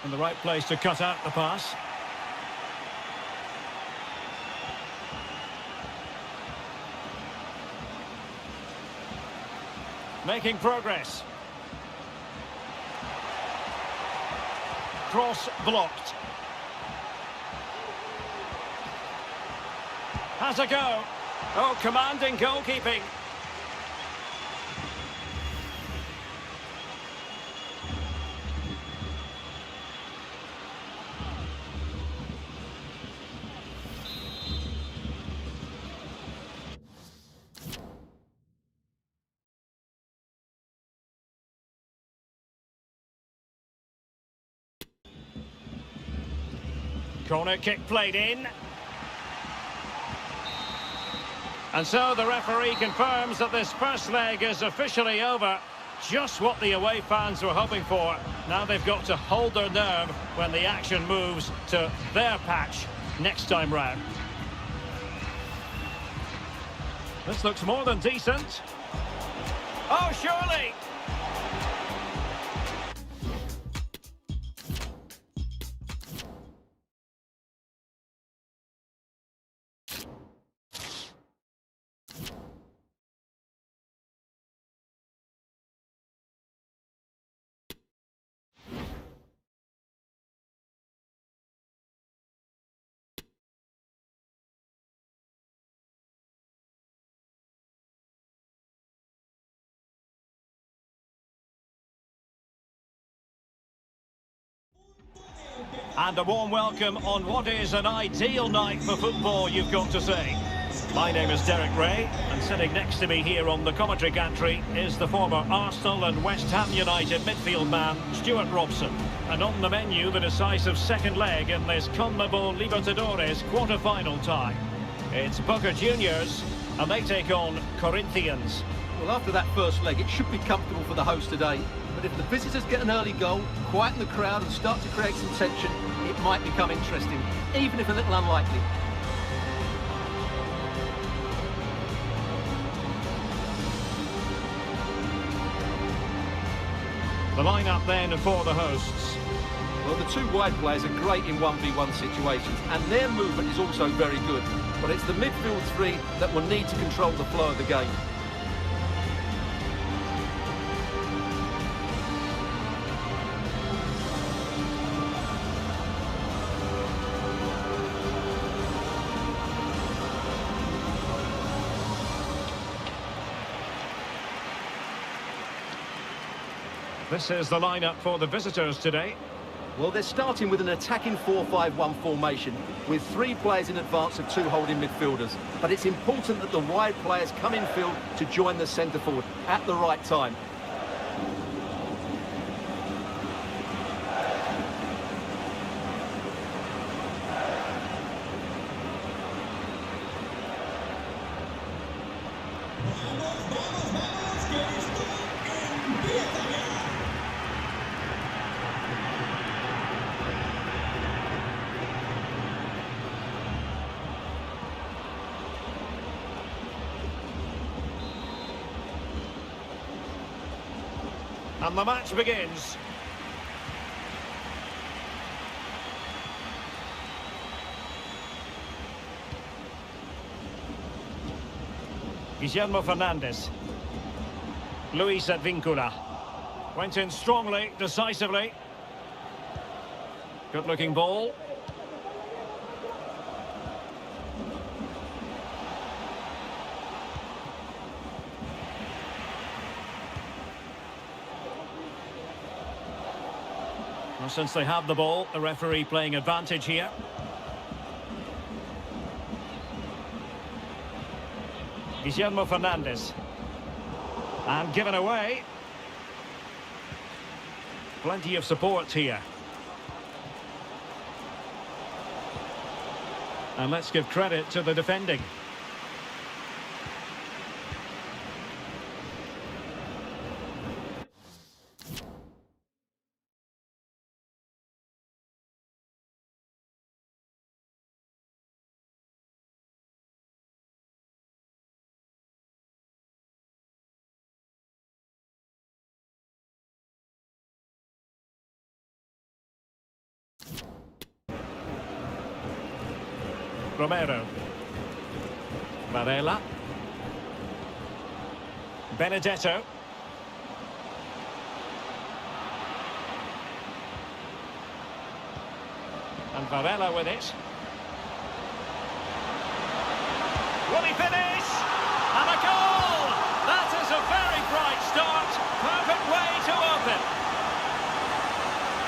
In the right place to cut out the pass. Making progress. Cross blocked. Has a go. Oh, commanding goalkeeping. Corner kick played in. And so the referee confirms that this first leg is officially over. Just what the away fans were hoping for. Now they've got to hold their nerve when the action moves to their patch next time round. This looks more than decent. Oh, surely! And a warm welcome on what is an ideal night for football, you've got to say. My name is Derek Ray, and sitting next to me here on the commentary gantry is the former Arsenal and West Ham United midfield man, Stuart Robson. And on the menu, the decisive second leg in this CONMEBOL Libertadores quarter-final tie. It's Boca Juniors, and they take on Corinthians. Well, after that first leg, it should be comfortable for the host today. But if the visitors get an early goal, quieten the crowd and start to create some tension, it might become interesting, even if a little unlikely. The lineup then for the hosts. Well, the two wide players are great in 1v1 situations, and their movement is also very good. But it's the midfield three that will need to control the flow of the game. This is the lineup for the visitors today. Well, they're starting with an attacking 4-5-1 formation with three players in advance of two holding midfielders. But it's important that the wide players come in field to join the centre forward at the right time. And the match begins. Guillermo Fernandez. Luis Advincula. Went in strongly, decisively. Good-looking ball. Well, since they have the ball, the referee playing advantage here. Guillermo Fernandez. And given away. Plenty of support here. And let's give credit to the defending. Romero. Varela. Benedetto. And Varela with it. Will he finish? And a goal! That is a very bright start. Perfect way to open.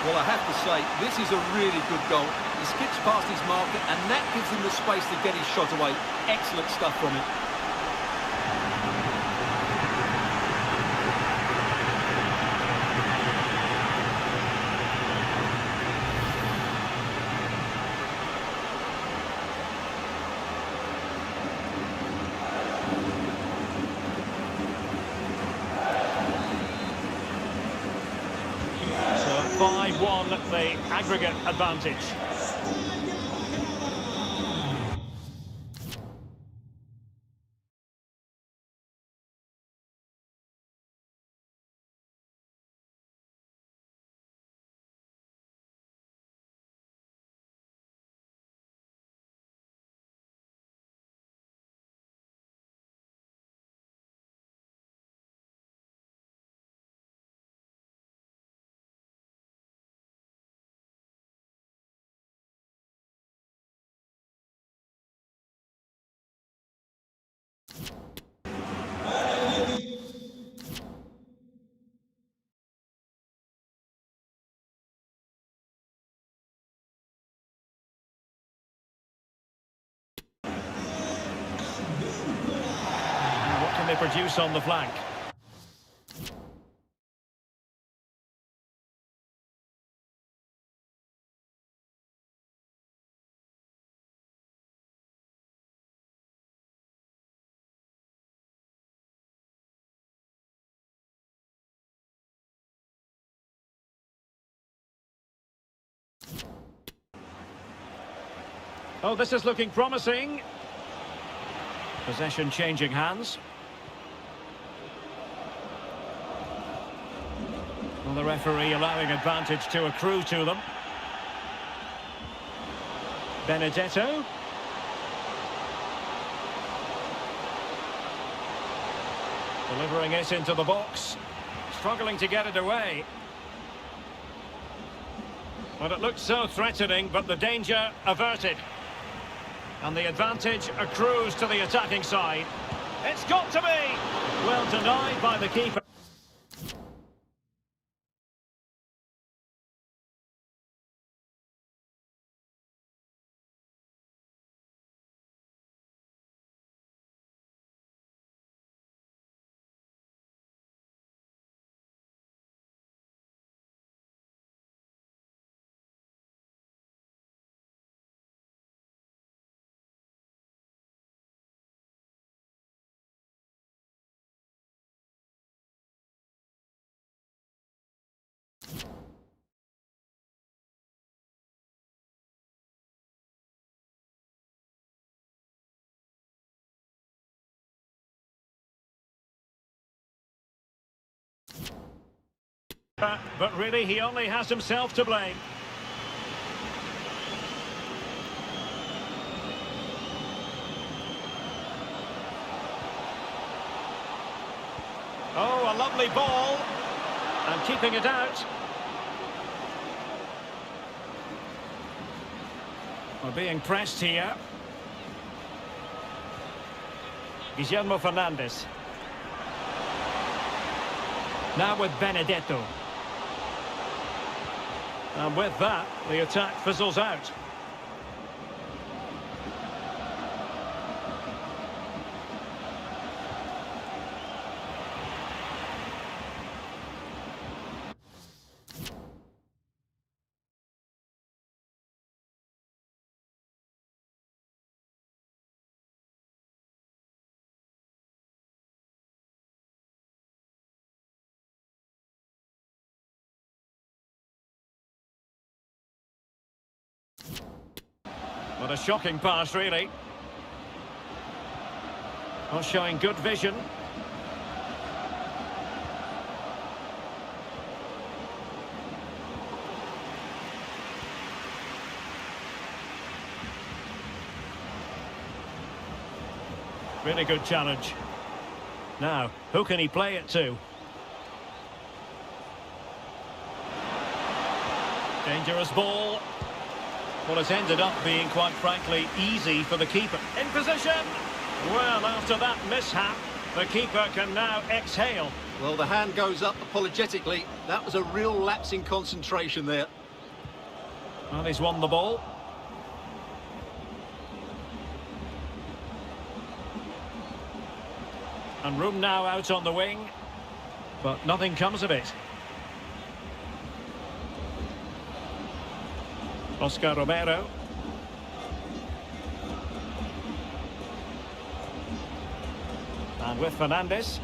Well, I have to say, this is a really good goal. He skips past his marker, and that gives him the space to get his shot away. Excellent stuff from him. So 5-1, the aggregate advantage. What can they produce on the flank? Oh, this is looking promising. Possession changing hands. Well, the referee allowing advantage to accrue to them. Benedetto. Delivering it into the box. Struggling to get it away. Well, it looked so threatening, but the danger averted. And the advantage accrues to the attacking side. It's got to be! Well denied by the keeper. But really, he only has himself to blame. lovely ball. And keeping it out. We're being pressed here. Guillermo Fernandez. Now with Benedetto. And with that, the attack fizzles out. What a shocking pass, really. Not showing good vision. Really good challenge. Now, who can he play it to? Dangerous ball. Well, it's ended up being, quite frankly, easy for the keeper. In position! Well, after that mishap, the keeper can now exhale. Well, the hand goes up apologetically. That was a real lapse in concentration there. Well, he's won the ball. And room now out on the wing. But nothing comes of it. Oscar Romero. And with Fernandez.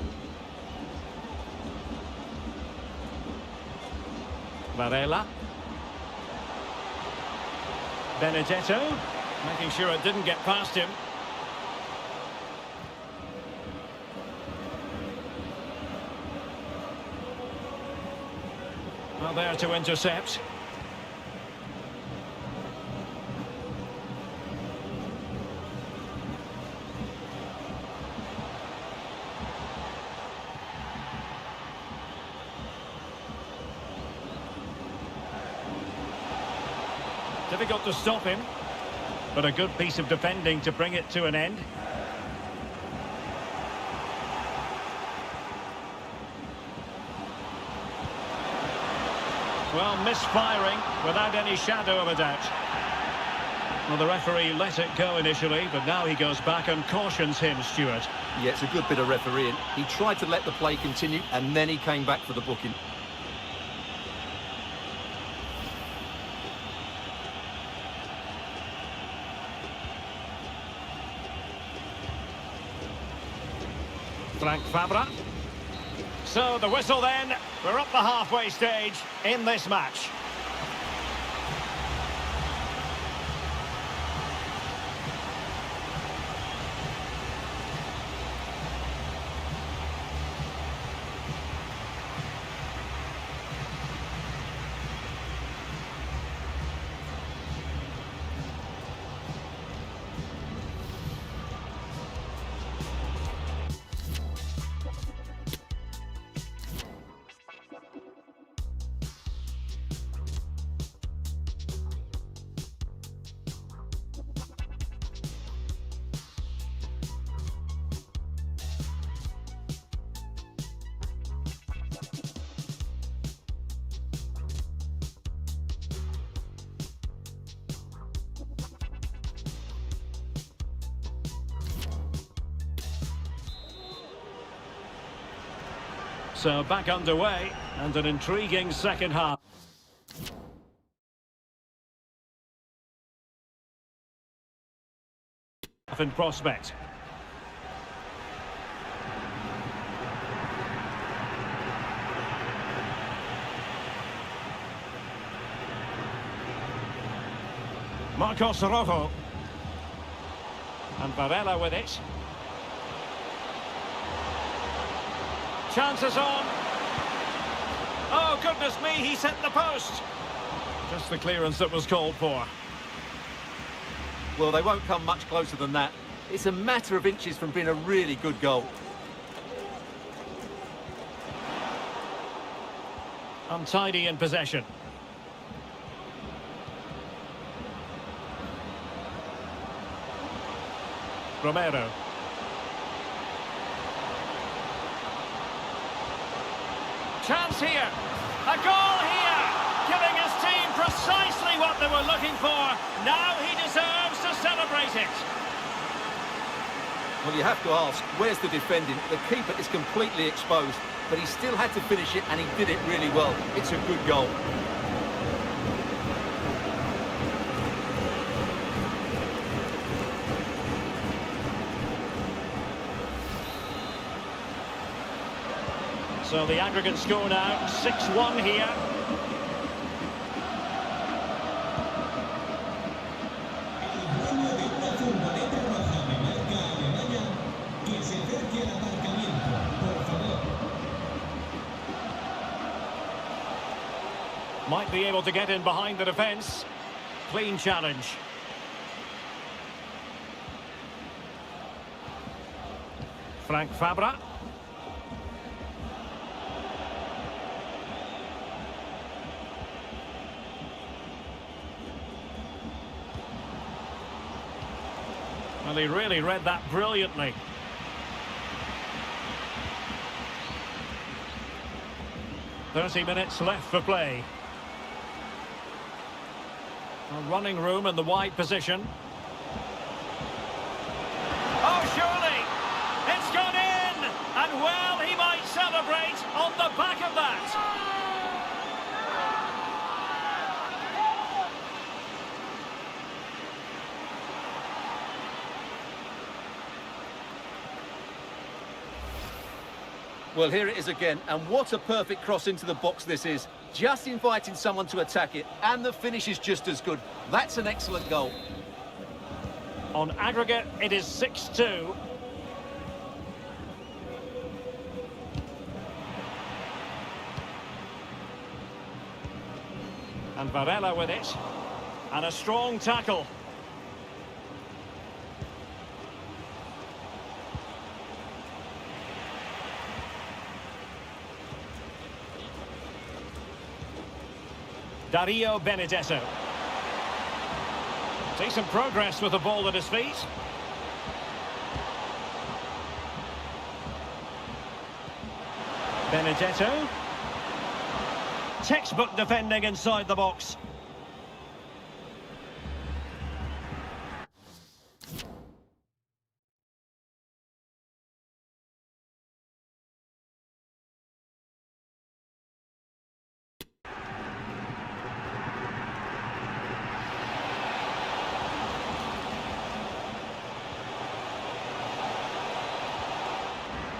Varela. Benedetto. Making sure it didn't get past him. Well, there to intercept. Difficult to stop him, but a good piece of defending to bring it to an end. Well, misfiring without any shadow of a doubt. Well, the referee let it go initially, but now he goes back and cautions him, Stuart. Yeah, it's a good bit of refereeing. He tried to let the play continue, and then he came back for the booking. Frank Fabra. So the whistle then, we're up the halfway stage in this match. So back underway, and an intriguing second half. In prospect. Marcos Rojo. And Varela with it. Chances on. Oh, goodness me, he sent the post. Just the clearance that was called for. Well, they won't come much closer than that. It's a matter of inches from being a really good goal. Untidy in possession. Romero. Chance here. A goal here. Giving his team precisely what they were looking for. Now he deserves to celebrate it. Well, you have to ask, where's the defending? The keeper is completely exposed, but he still had to finish it, and he did it really well. It's a good goal. So the aggregate score now, 6-1 here. El dueño de una furgoneta roja de marca alemana que se acerque al aparcamiento, por favor. Might be able to get in behind the defence. Clean challenge. Frank Fabra. Well, he really read that brilliantly. "30 minutes left for play. A running room in the wide position. Oh, surely! It's gone in! And well, he might celebrate on the back of that. Well, here it is again, and what a perfect cross into the box this is. Just inviting someone to attack it, and the finish is just as good. That's an excellent goal. On aggregate, it is 6-2. And Varela with it. And a strong tackle. Dario Benedetto. Decent progress with the ball at his feet. Benedetto. Textbook defending inside the box.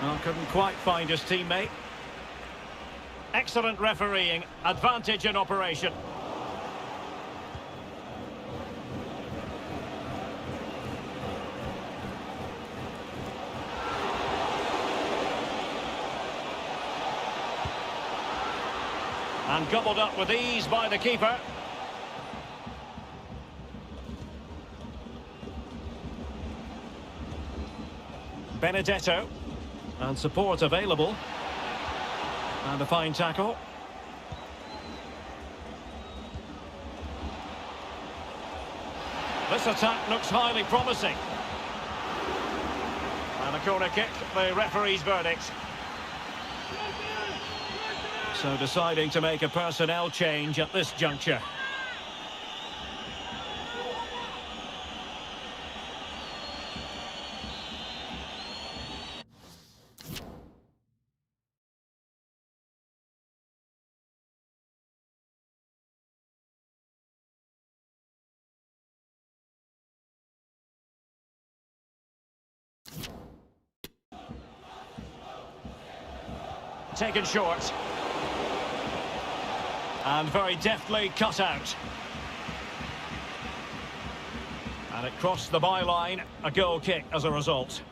Well, couldn't quite find his teammate. Excellent refereeing, advantage in operation. And gobbled up with ease by the keeper. Benedetto. And support available. And a fine tackle. This attack looks highly promising. And a corner kick, the referee's verdict. So deciding to make a personnel change at this juncture. Taken short. And very deftly cut out. And it crossed the byline, a goal kick as a result.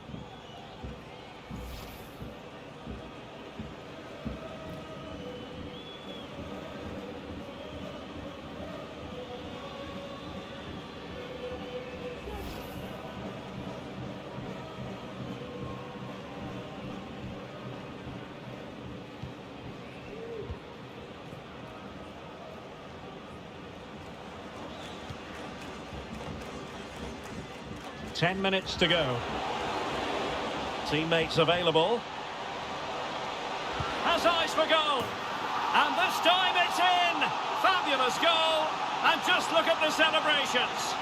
10 minutes to go. Teammates available. Has eyes for goal. And this time it's in. Fabulous goal. And just look at the celebrations.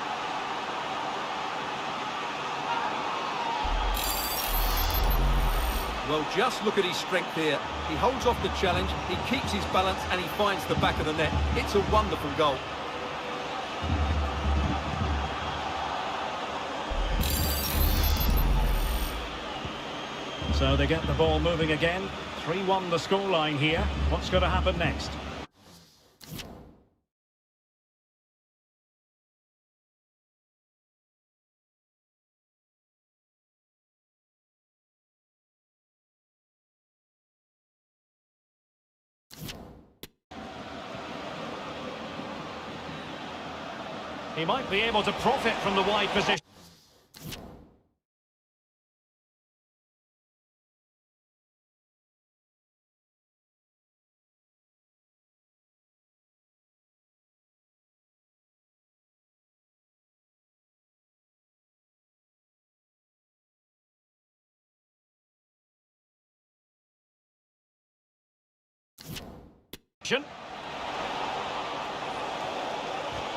Well, just look at his strength here. He holds off the challenge, he keeps his balance, and he finds the back of the net. It's a wonderful goal. So they get the ball moving again. 3-1 the scoreline here. What's going to happen next? He might be able to profit from the wide position.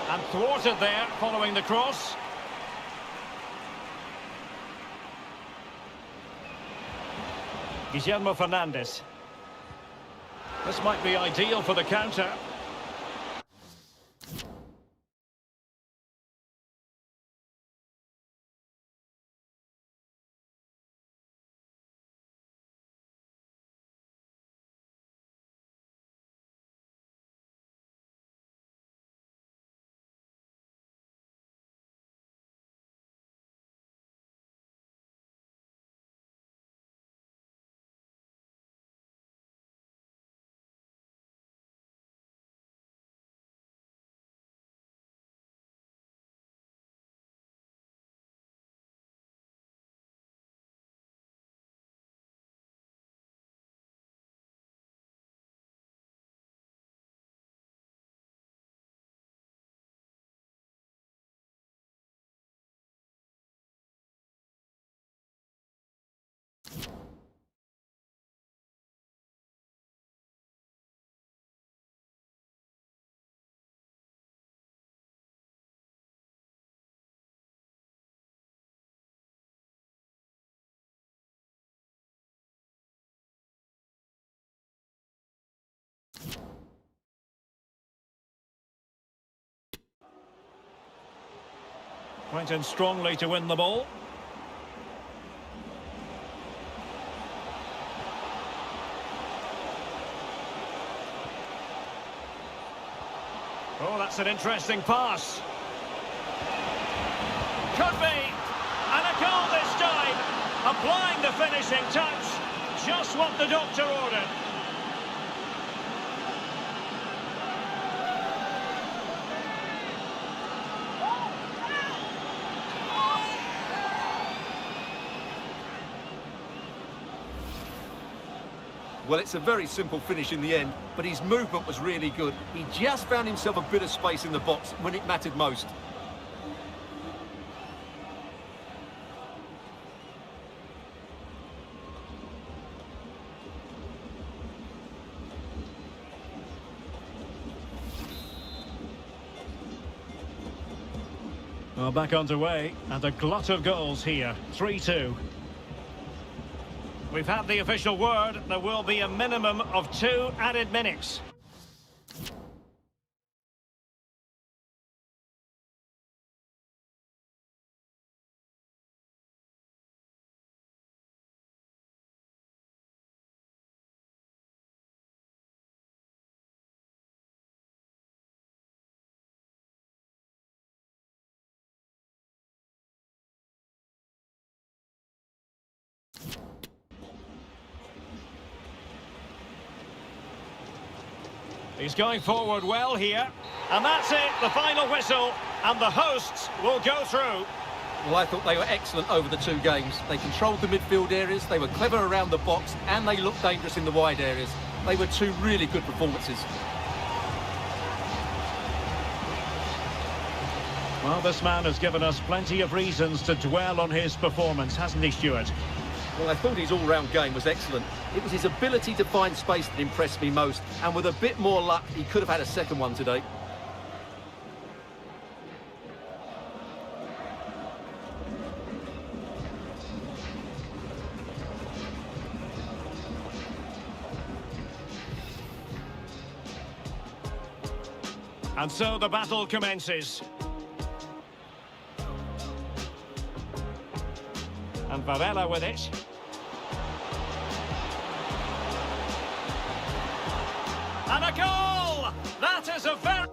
And thwarted there following the cross. Guillermo Fernandes. This might be ideal for the counter. Went in strongly to win the ball. Oh, that's an interesting pass. Could be. And a goal this time. Applying the finishing touch. Just what the doctor ordered. Well, it's a very simple finish in the end, but his movement was really good. He just found himself a bit of space in the box when it mattered most. Well, back underway, and a glut of goals here. 3-2. We've had the official word. There will be a minimum of 2 added minutes. He's going forward well here. And that's it, the final whistle. And the hosts will go through. Well, I thought they were excellent over the 2 games. They controlled the midfield areas, they were clever around the box, and they looked dangerous in the wide areas. They were 2 really good performances. Well, this man has given us plenty of reasons to dwell on his performance, hasn't he, Stuart? Well, I thought his all-round game was excellent. It was his ability to find space that impressed me most, and with a bit more luck, he could have had a second one today. And so the battle commences. And Varela with it. And a goal! That is a very...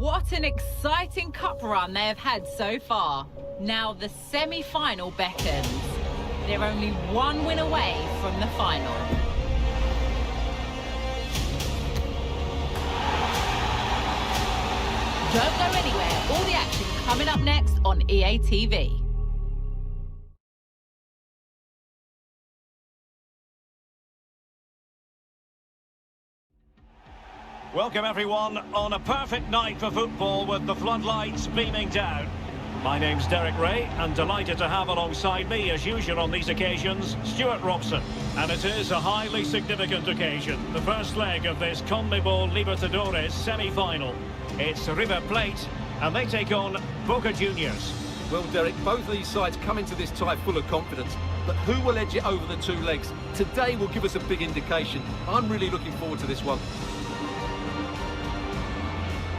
What an exciting cup run they have had so far. Now the semi-final beckons. They're only one win away from the final. Don't go anywhere. All the action coming up next on EA TV. Welcome everyone on a perfect night for football with the floodlights beaming down. My name's Derek Ray and delighted to have alongside me as usual on these occasions, Stuart Robson. And it is a highly significant occasion, the first leg of this CONMEBOL Libertadores semi-final. It's River Plate and they take on Boca Juniors. Well, Derek, both of these sides come into this tie full of confidence, but who will edge it over the two legs? Today will give us a big indication. I'm really looking forward to this one.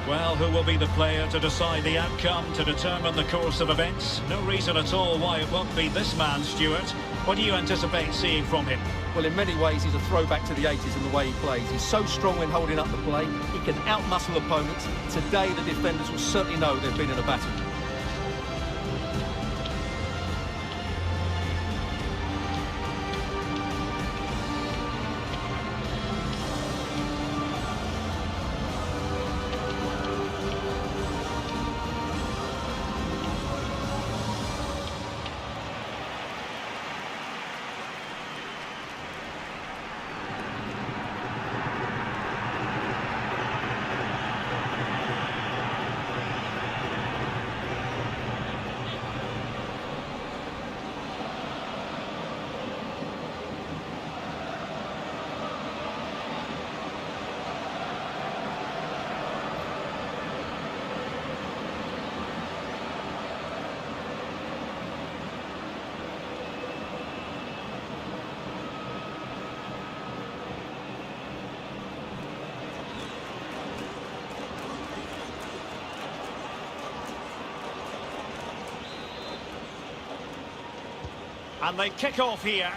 Well, who will be the player to decide the outcome, to determine the course of events? No reason at all why it won't be this man, Stuart. What do you anticipate seeing from him? Well, in many ways, he's a throwback to the 80s in the way he plays. He's so strong when holding up the play. He can outmuscle opponents. Today, the defenders will certainly know they've been in a battle. And they kick off here.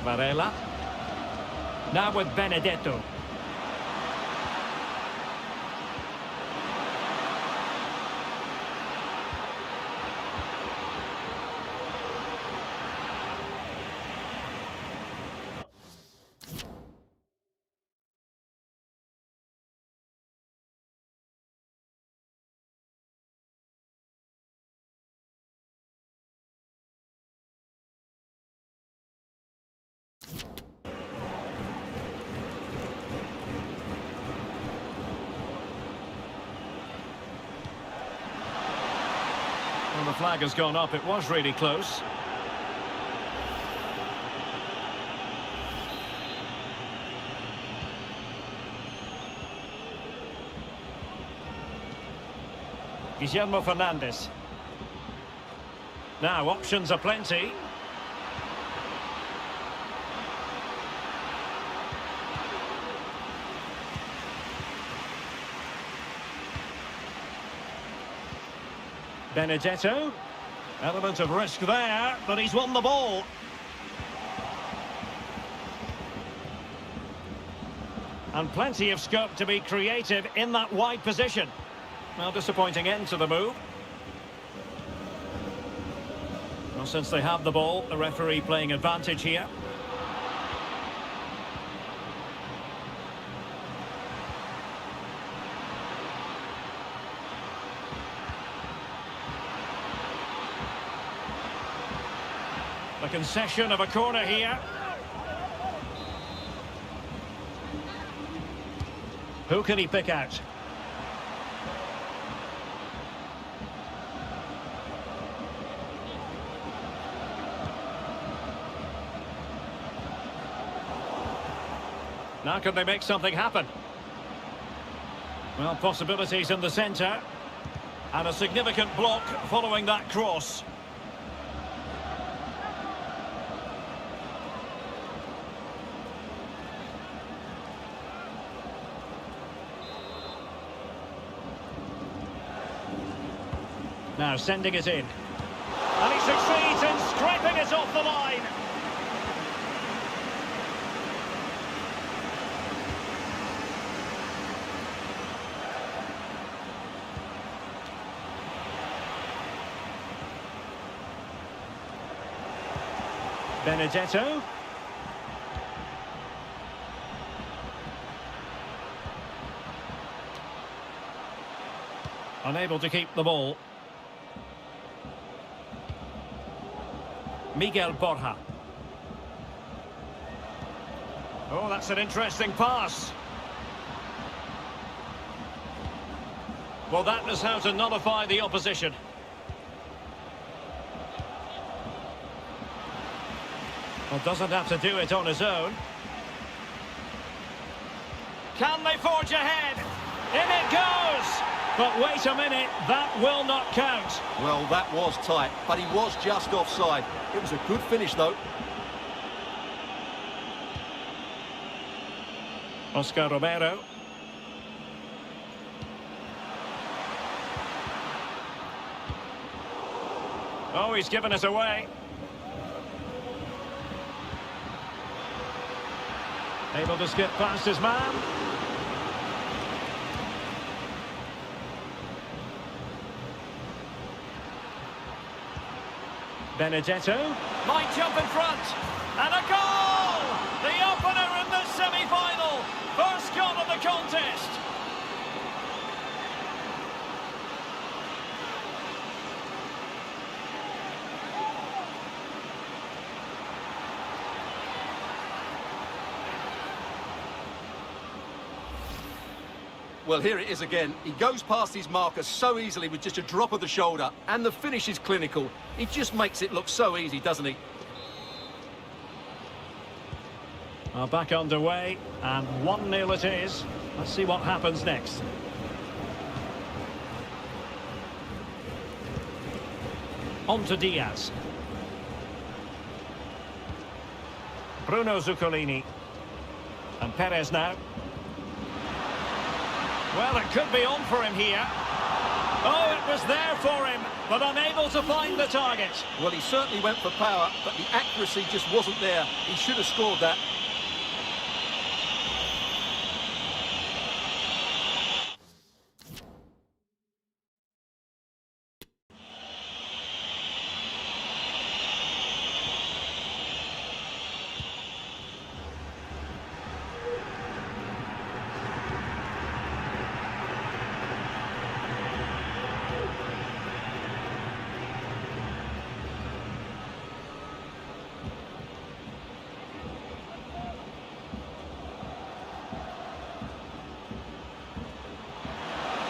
Varela. Now with Benedetto. Well, the flag has gone up. It was really close. Guillermo Fernandez. Now, options are plenty. Benedetto. Element of risk there, but he's won the ball. And plenty of scope to be creative in that wide position. Well, disappointing end to the move. Well, since they have the ball, the referee playing advantage here. The concession of a corner here. Who can he pick out? Now can they make something happen? Well, possibilities in the centre. And a significant block following that cross. Now sending it in. And he succeeds in scraping it off the line. Benedetto. Unable to keep the ball. Miguel Borja. Oh, that's an interesting pass. Well, that is how to nullify the opposition. Well, doesn't have to do it on his own. Can they forge ahead? In it goes! But wait a minute, that will not count. Well, that was tight, but he was just offside. It was a good finish, though. Oscar Romero. Oh, he's given us away. Able to skip past his man. Benedetto might jump in front, and a goal! The opener in the semi-final, first goal of the contest. Well, here it is again. He goes past his marker so easily with just a drop of the shoulder, and the finish is clinical. He just makes it look so easy, doesn't he? Well, back underway, and 1-0 it is. Let's see what happens next. On to Diaz. Bruno Zuccolini. And Perez now. Well, it could be on for him here. Oh, it was there for him, but unable to find the target. Well, he certainly went for power, but the accuracy just wasn't there. He should have scored that.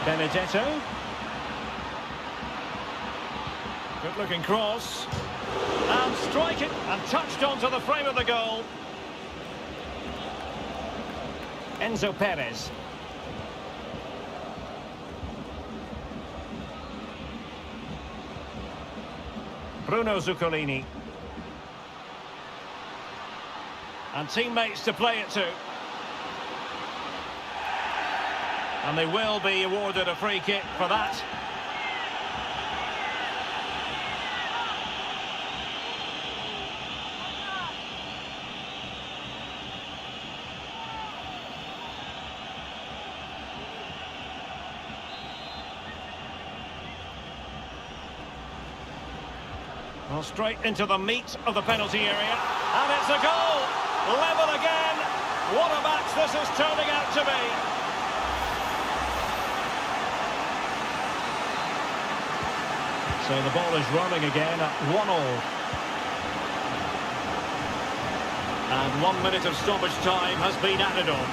Benedetto. Good looking cross. And strike it, and touched onto the frame of the goal. Enzo Perez. Bruno Zuccolini. And teammates to play it to. And they will be awarded a free kick for that. Well, straight into the meat of the penalty area. And it's a goal! Level again! What a match this is turning out to be! So the ball is rolling again at 1-1. And 1 minute of stoppage time has been added on.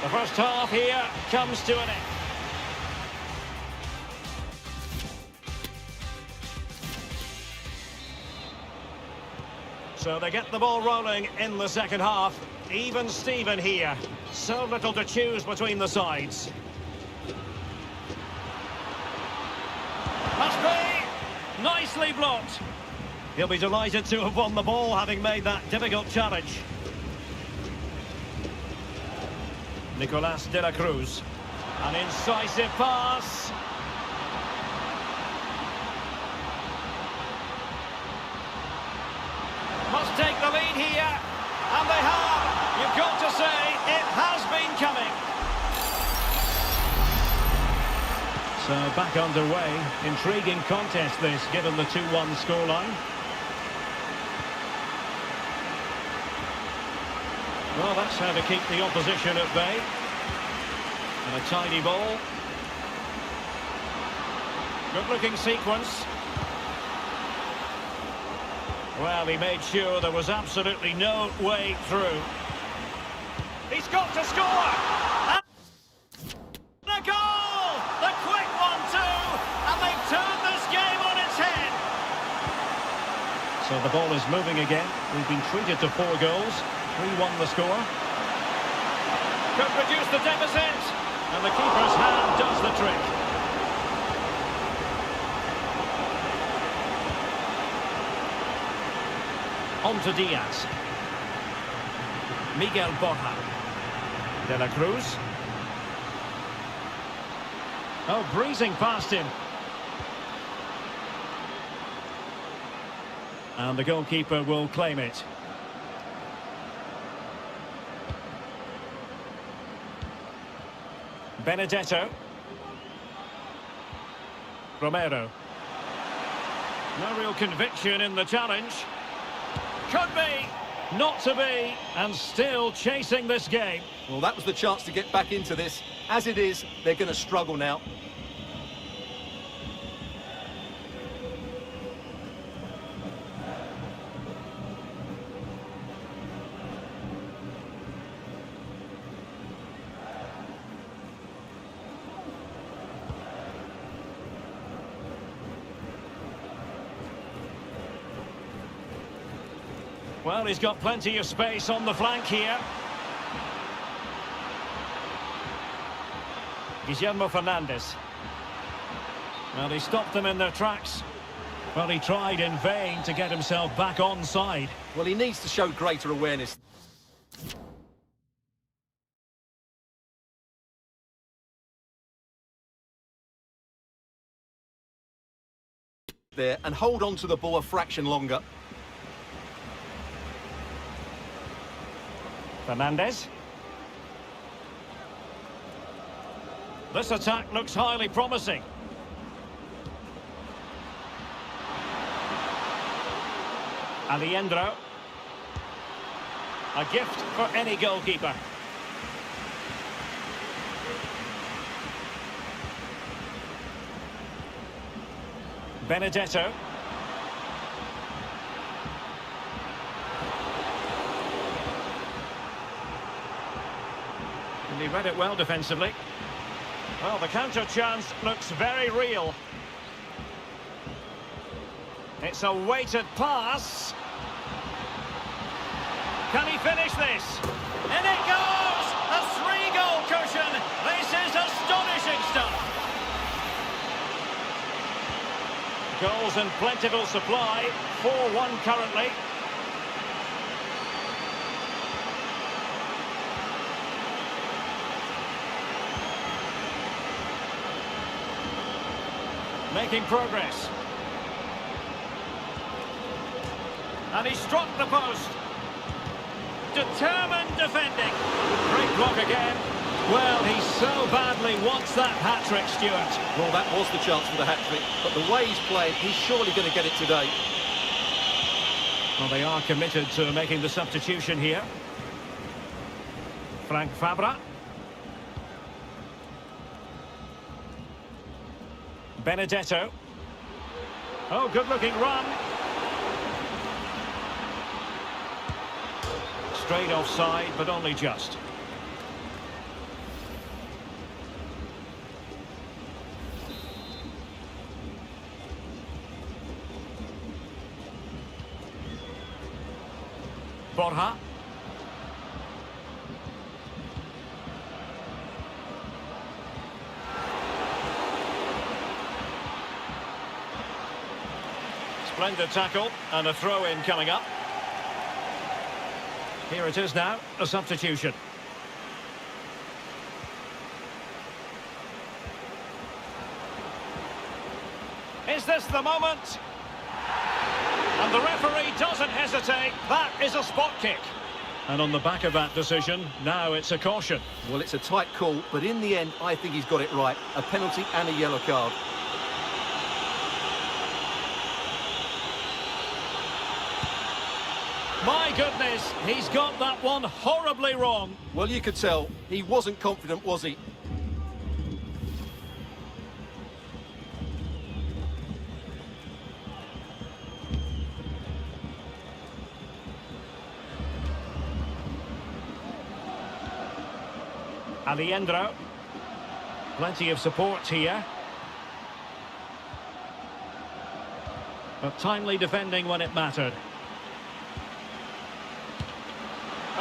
The first half here comes to an end. So they get the ball rolling in the second half. Even Steven here. So little to choose between the sides. Must be! Nicely blocked. He'll be delighted to have won the ball, having made that difficult challenge. Nicolas de la Cruz. An incisive pass. Must take the lead here. And they have. You've got to say, it has been coming. So back underway. Intriguing contest this, given the 2-1 scoreline. Well, that's how to keep the opposition at bay. And a tidy ball. Good-looking sequence. Well, he made sure there was absolutely no way through. He's got to score! And the goal! The quick one too! And they've turned this game on its head! So the ball is moving again. We've been treated to 4 goals. 3-1 the score. Could reduce the deficit. And the keeper's hand does the trick. On to Diaz. Miguel Borja. De la Cruz. Oh, breezing past him. And the goalkeeper will claim it. Benedetto. Romero. No real conviction in the challenge. Could be, not to be, and still chasing this game. Well, that was the chance to get back into this. As it is, they're going to struggle now. Well, he's got plenty of space on the flank here. Guillermo Fernandez. Well, he stopped them in their tracks. Well, he tried in vain to get himself back onside. Well, he needs to show greater awareness there and hold on to the ball a fraction longer. Fernandez. This attack looks highly promising. Alejandro. A gift for any goalkeeper. Benedetto. And he read it well defensively. Well, the counter chance looks very real. It's a weighted pass. Can he finish this? In it goes! A 3-goal cushion! This is astonishing stuff! Goals in plentiful supply. 4-1 currently. Making progress. And he struck the post. Determined defending. Great block again. Well, he so badly wants that hat-trick, Stuart. Well, that was the chance for the hat-trick, but the way he's played, he's surely going to get it today. Well, they are committed to making the substitution here. Frank Fabra. Benedetto. Oh, good-looking run. Straight offside, but only just. Borja. Splendid tackle and a throw-in coming up. Here it is now, a substitution. Is this the moment? And the referee doesn't hesitate. That is a spot kick. And on the back of that decision, now it's a caution. Well, it's a tight call, but in the end, I think he's got it right. A penalty and a yellow card. My goodness, he's got that one horribly wrong. Well, you could tell. He wasn't confident, was he? Alejandro. Plenty of support here. But timely defending when it mattered.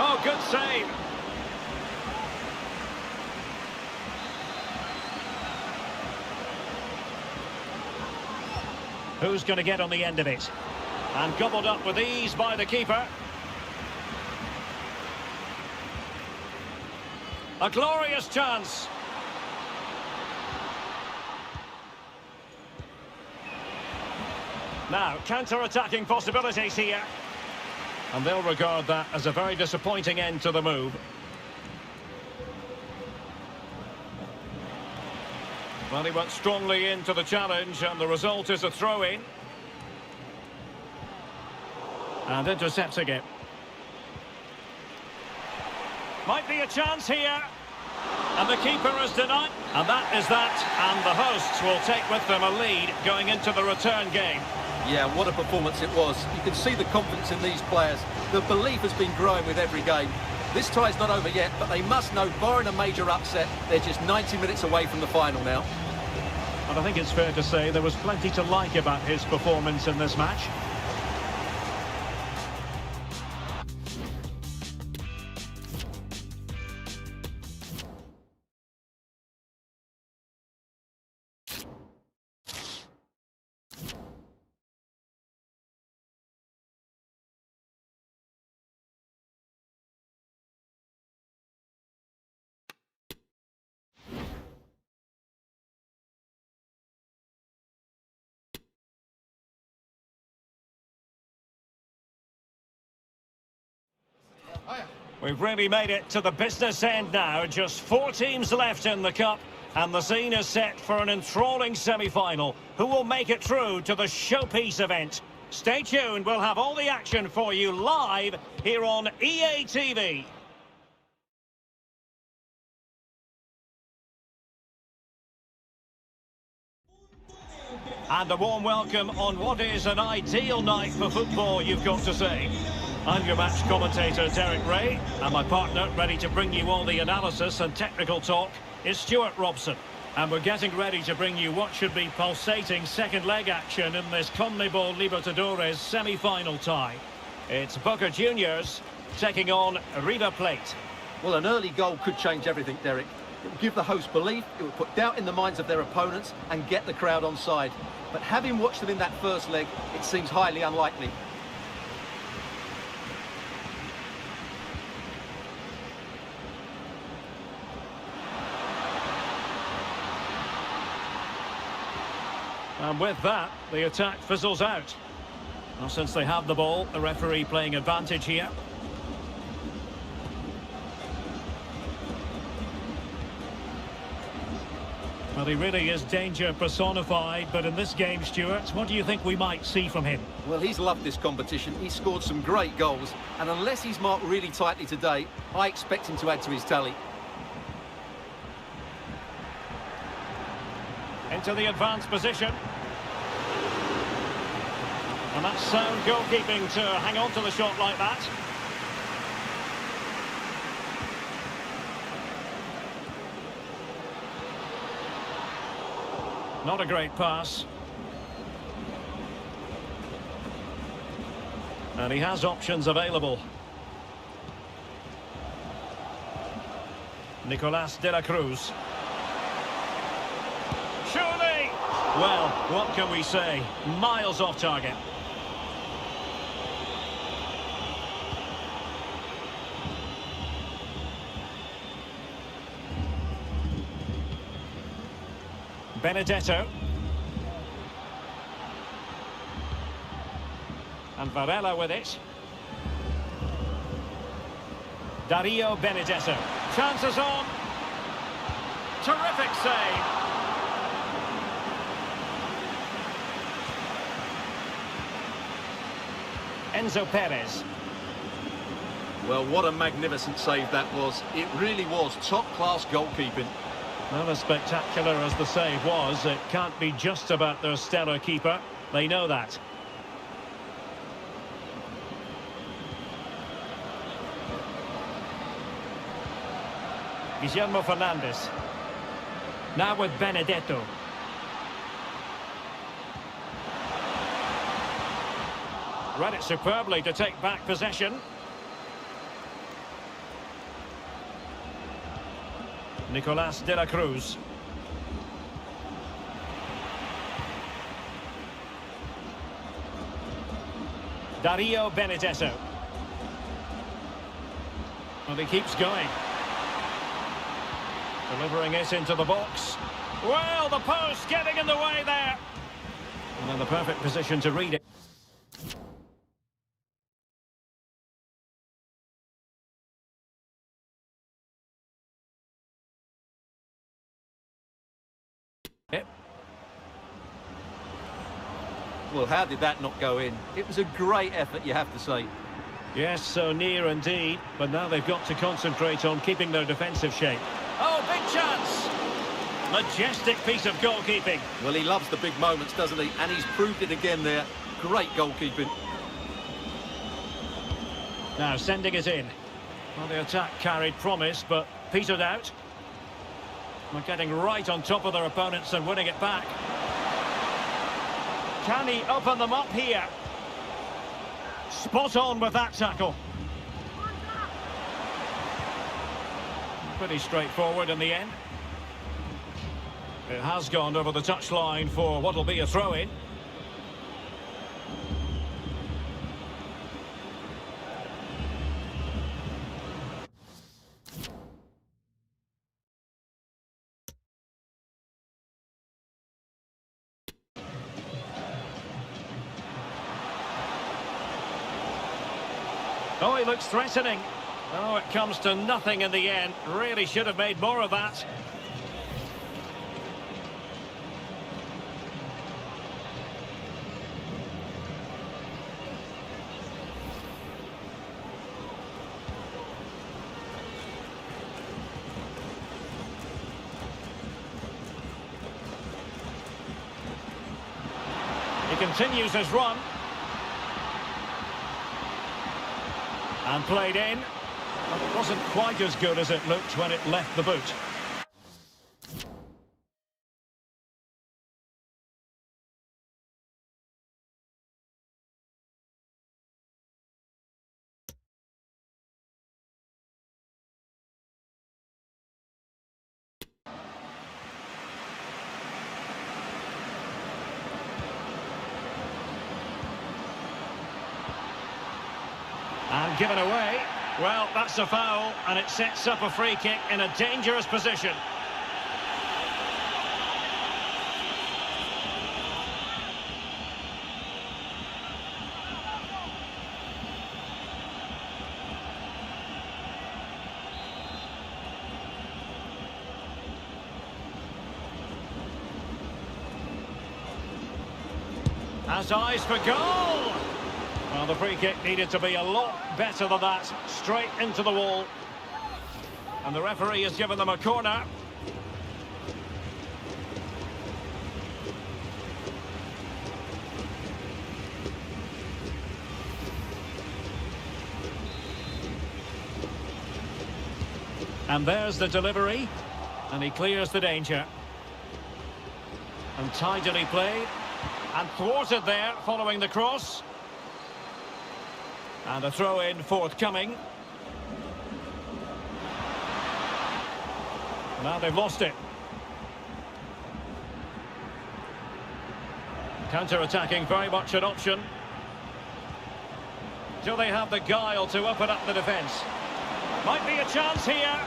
Oh, good save. Who's going to get on the end of it? And gobbled up with ease by the keeper. A glorious chance. Now, counter-attacking possibilities here. And they'll regard that as a very disappointing end to the move. Well, he went strongly into the challenge, and the result is a throw-in. And intercepting it. Might be a chance here. And the keeper is denied. And that is that. And the hosts will take with them a lead going into the return game. Yeah, what a performance it was. You can see the confidence in these players. The belief has been growing with every game. This tie's not over yet, but they must know, barring a major upset, they're just 90 minutes away from the final now. And I think it's fair to say there was plenty to like about his performance in this match. We've really made it to the business end now. Just 4 teams left in the Cup, and the scene is set for an enthralling semi-final. Who will make it through to the showpiece event? Stay tuned, we'll have all the action for you live here on EA TV. And a warm welcome on what is an ideal night for football, you've got to say. I'm your match commentator, Derek Ray, and my partner, ready to bring you all the analysis and technical talk, is Stuart Robson. And we're getting ready to bring you what should be pulsating second leg action in this CONMEBOL Libertadores semi-final tie. It's Boca Juniors taking on River Plate. Well, an early goal could change everything, Derek. It will give the host belief, it will put doubt in the minds of their opponents and get the crowd on side. But having watched them in that first leg, it seems highly unlikely. And with that, the attack fizzles out. Well, since they have the ball, the referee playing advantage here. Well, he really is danger personified, but in this game, Stuart, what do you think we might see from him? Well, he's loved this competition. He's scored some great goals, and unless he's marked really tightly today, I expect him to add to his tally. Into the advanced position. And that's sound goalkeeping to hang on to the shot like that. Not a great pass. And he has options available. Nicolas de la Cruz. Surely! Well, what can we say? Miles off target. Benedetto. And Varela with it. Dario Benedetto. Chances on. Terrific save. Enzo Perez. Well, what a magnificent save that was. It really was top-class goalkeeping. Not as spectacular as the save was, it can't be just about their stellar keeper. They know that. Guillermo Fernandez. Now with Benedetto. Read it superbly to take back possession. Nicolas de la Cruz. Dario Benedetto. And he keeps going. Delivering it into the box. Well, the post getting in the way there. And then the perfect position to read it. Well, how did that not go in? It was a great effort, you have to say. Yes, so near indeed. But now they've got to concentrate on keeping their defensive shape. Oh, big chance! Majestic piece of goalkeeping. Well, he loves the big moments, doesn't he? And he's proved it again there. Great goalkeeping. Now sending it in. Well, the attack carried promise, but petered out. They're getting right on top of their opponents and winning it back. Can he open them up here? Spot on with that tackle. Pretty straightforward in the end. It has gone over the touchline for what will be a throw-in. Oh, he looks threatening. Oh, it comes to nothing in the end. Really should have made more of that. He continues his run. And played in. But it wasn't quite as good as it looked when it left the boot. And given away. Well, that's a foul, and it sets up a free kick in a dangerous position. Has eyes for goal! Well, the free kick needed to be a lot better than that. Straight into the wall. And the referee has given them a corner. And there's the delivery. And he clears the danger. And tidily played. And thwarted there following the cross. And a throw-in forthcoming. Now they've lost it. Counter-attacking, very much an option. Do they have the guile to open up the defence? Might be a chance here.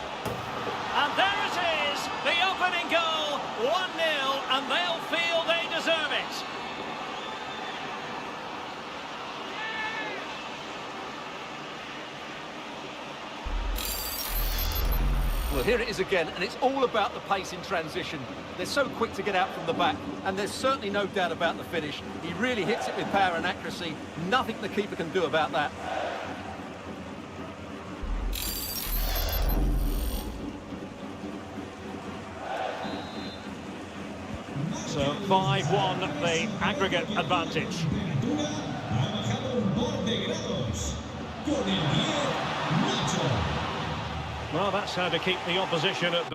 And there it is, the opening goal. 1-0, and they'll feel they deserve it. Well, here it is again, and it's all about the pace in transition. They're so quick to get out from the back, and there's certainly no doubt about the finish. He really hits it with power and accuracy. Nothing the keeper can do about that. So 5-1, the aggregate advantage. Ha bajado un par de grados. Con el 10, Nacho. Well, that's how to keep the opposition at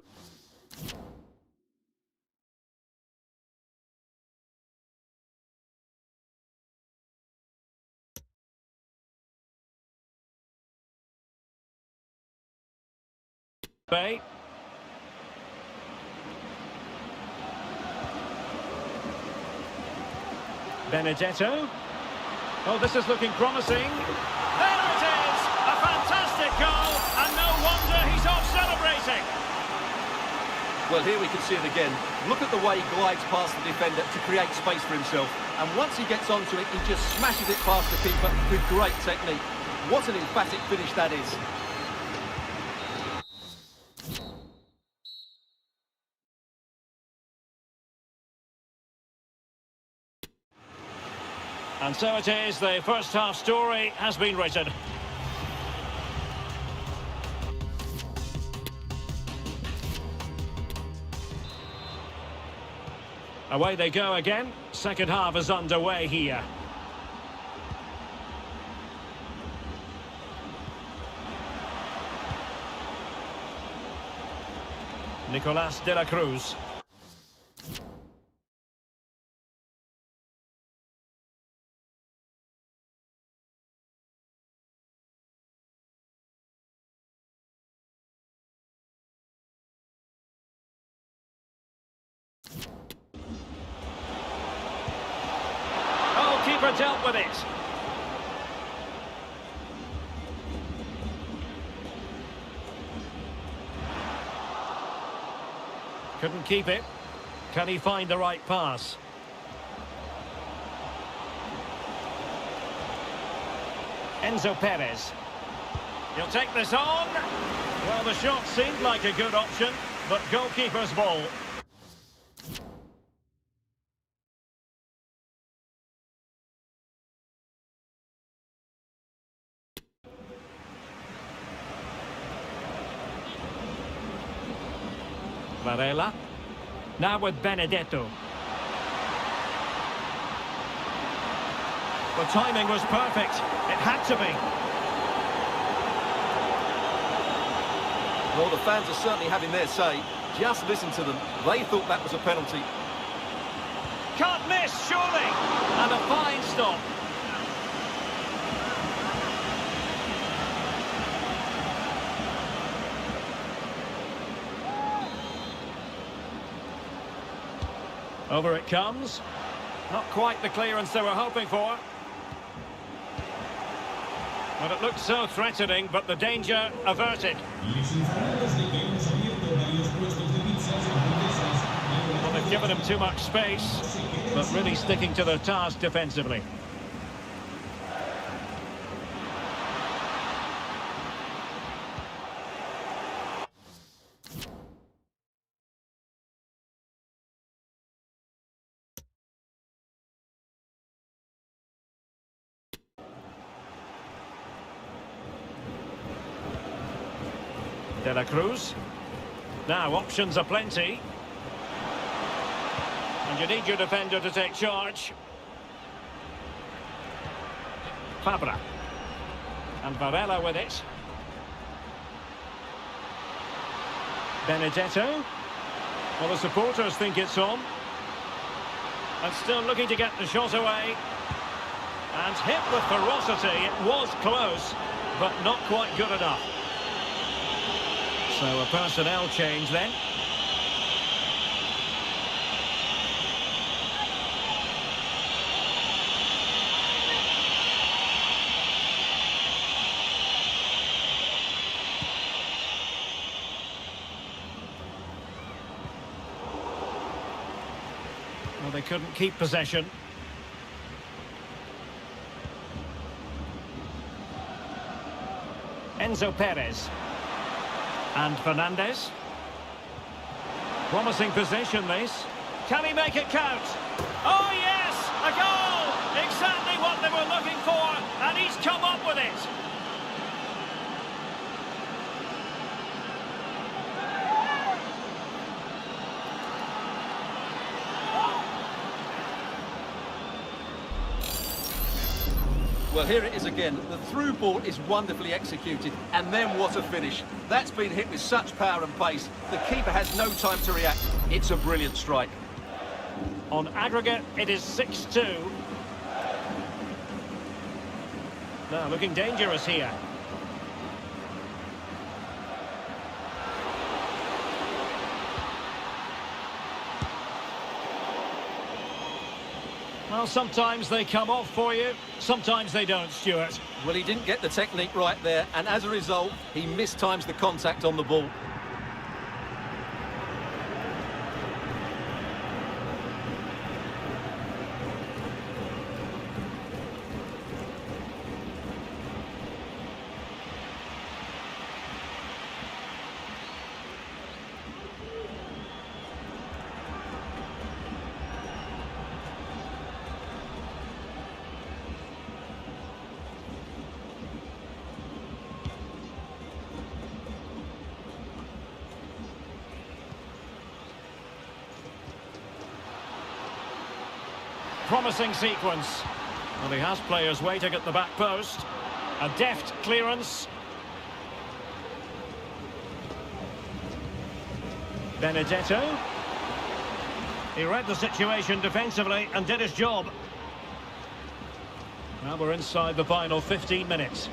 bay. Benedetto. Oh, this is looking promising. There it is! A fantastic goal, and no wonder he's off celebrating. Well, here we can see it again. Look at the way he glides past the defender to create space for himself. And once he gets onto it, he just smashes it past the keeper with great technique. What an emphatic finish that is. And so it is, the first half story has been written. Away they go again. Second half is underway here. Nicolas de la Cruz. Keeper dealt with it. Couldn't keep it. Can he find the right pass? Enzo Perez. He'll take this on. Well, the shot seemed like a good option, but goalkeeper's ball. Varela. Now with Benedetto. The timing was perfect. It had to be. Well, the fans are certainly having their say. Just listen to them. They thought that was a penalty. Can't miss, surely. And a fine stop. Over it comes. Not quite the clearance they were hoping for. But it looked so threatening, but the danger averted. Well, they've given him too much space, but really sticking to their task defensively. De la Cruz. Now, options are plenty. And you need your defender to take charge. Fabra. And Varela with it. Benedetto. Well, the supporters think it's on. And still looking to get the shot away. And hit with ferocity. It was close, but not quite good enough. So a personnel change then. Well, they couldn't keep possession. Enzo Perez. And Fernandez. Promising position, this. Can he make it count? Oh, yes! A goal! Exactly what they were looking for, and he's come up with it. Well, here it is again. The through ball is wonderfully executed, and then what a finish. That's been hit with such power and pace. The keeper has no time to react. It's a brilliant strike. On aggregate, it is 6-2. Now, looking dangerous here. Well, sometimes they come off for you, sometimes they don't, Stuart. Well, he didn't get the technique right there, and as a result, he mistimes the contact on the ball. Promising sequence. Well, he has players waiting at the back post. A deft clearance. Benedetto. He read the situation defensively and did his job. Now we're inside the final 15 minutes.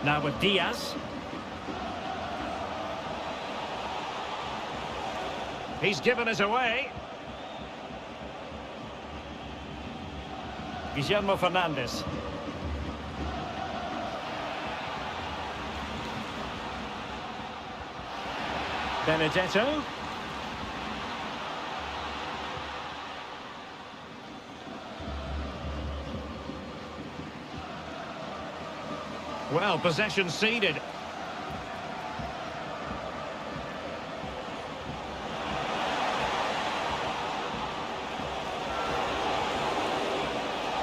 Now with Diaz. He's given it away. Guillermo Fernandez. Benedetto. Well, possession ceded.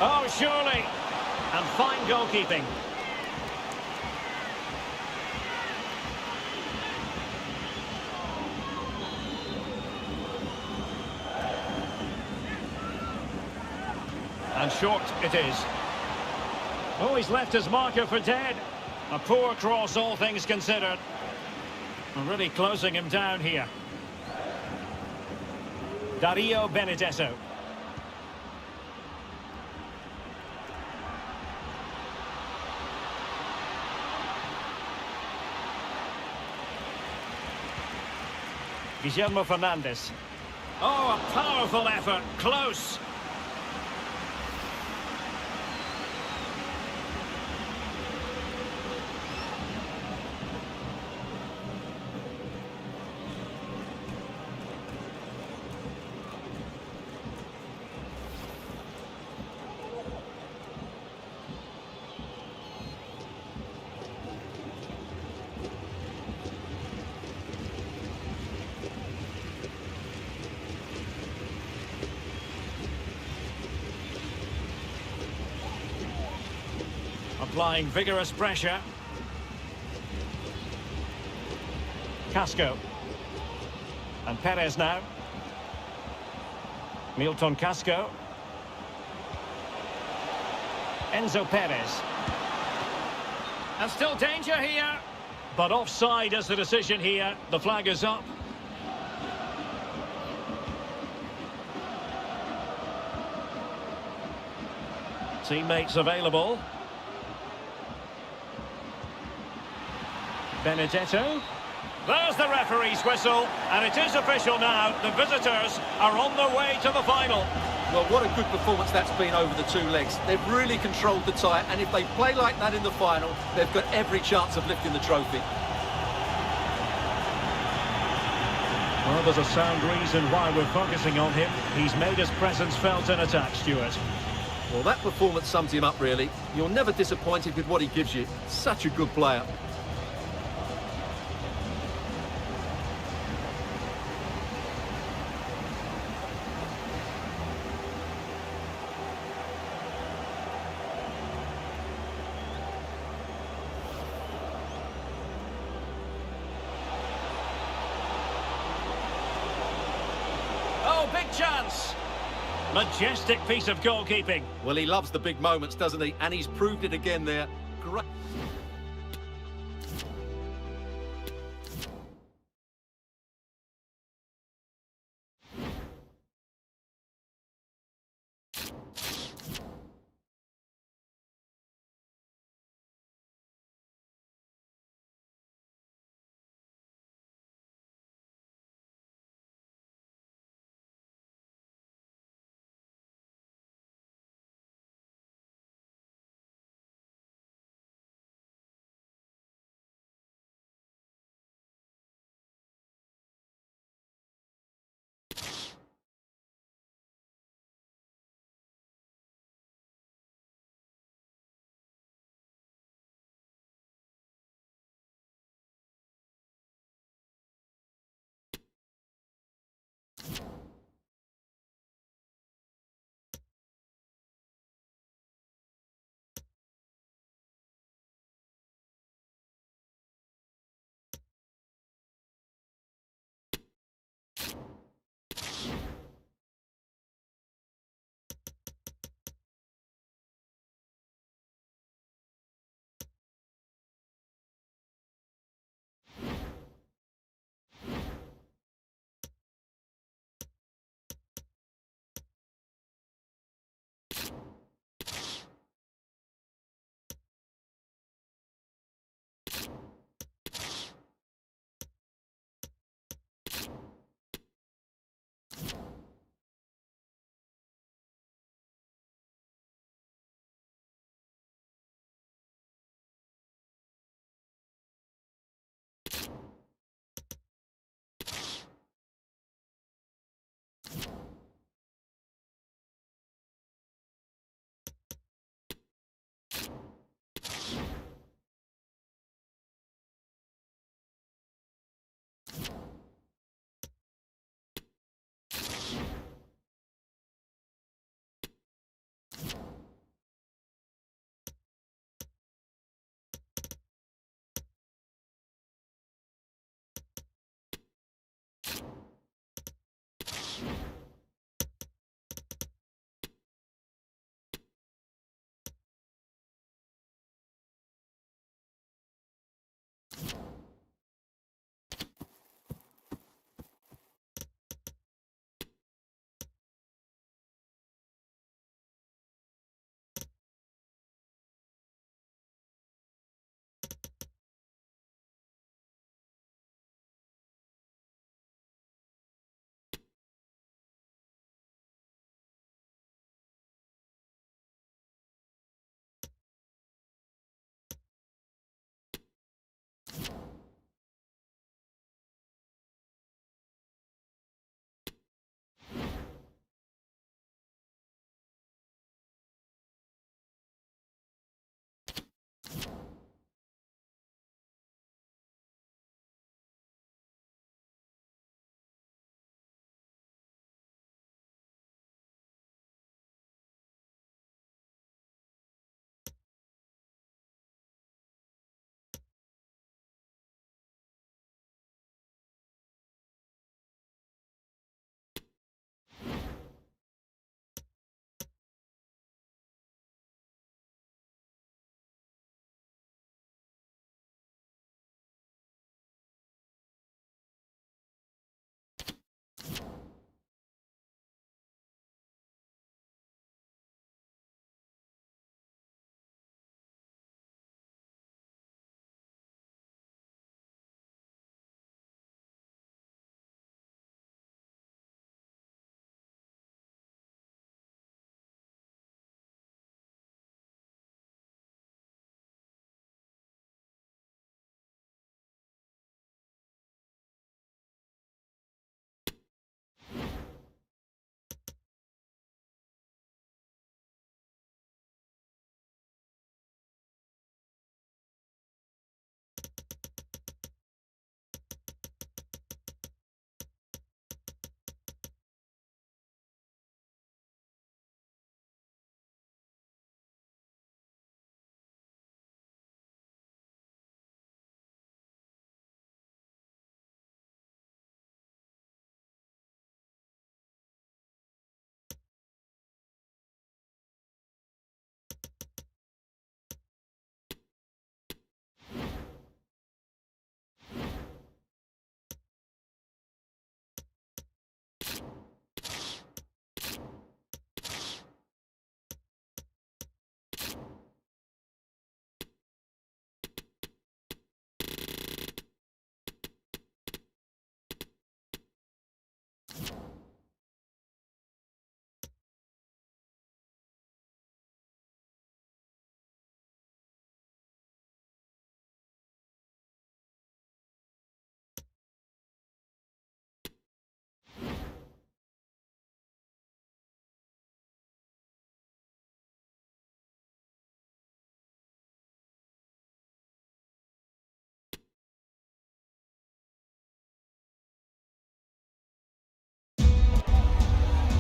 Oh, surely. And fine goalkeeping. And short it is. Oh, he's left his marker for dead. A poor cross, all things considered. We're really closing him down here. Dario Benedetto. Guillermo Fernandez. Oh, a powerful effort. Close. Applying vigorous pressure. Casco. And Perez now. Milton Casco. Enzo Perez. And still danger here. But offside is the decision here. The flag is up. Teammates available. Benedetto. There's the referee's whistle, and it is official now. The visitors are on their way to the final. Well, what a good performance that's been over the two legs. They've really controlled the tie, and if they play like that in the final, they've got every chance of lifting the trophy. Well, there's a sound reason why we're focusing on him. He's made his presence felt in attack, Stuart. Well, that performance sums him up, really. You're never disappointed with what he gives you. Such a good player. Oh, big chance! Majestic piece of goalkeeping. Well, he loves the big moments, doesn't he? And he's proved it again there. Great.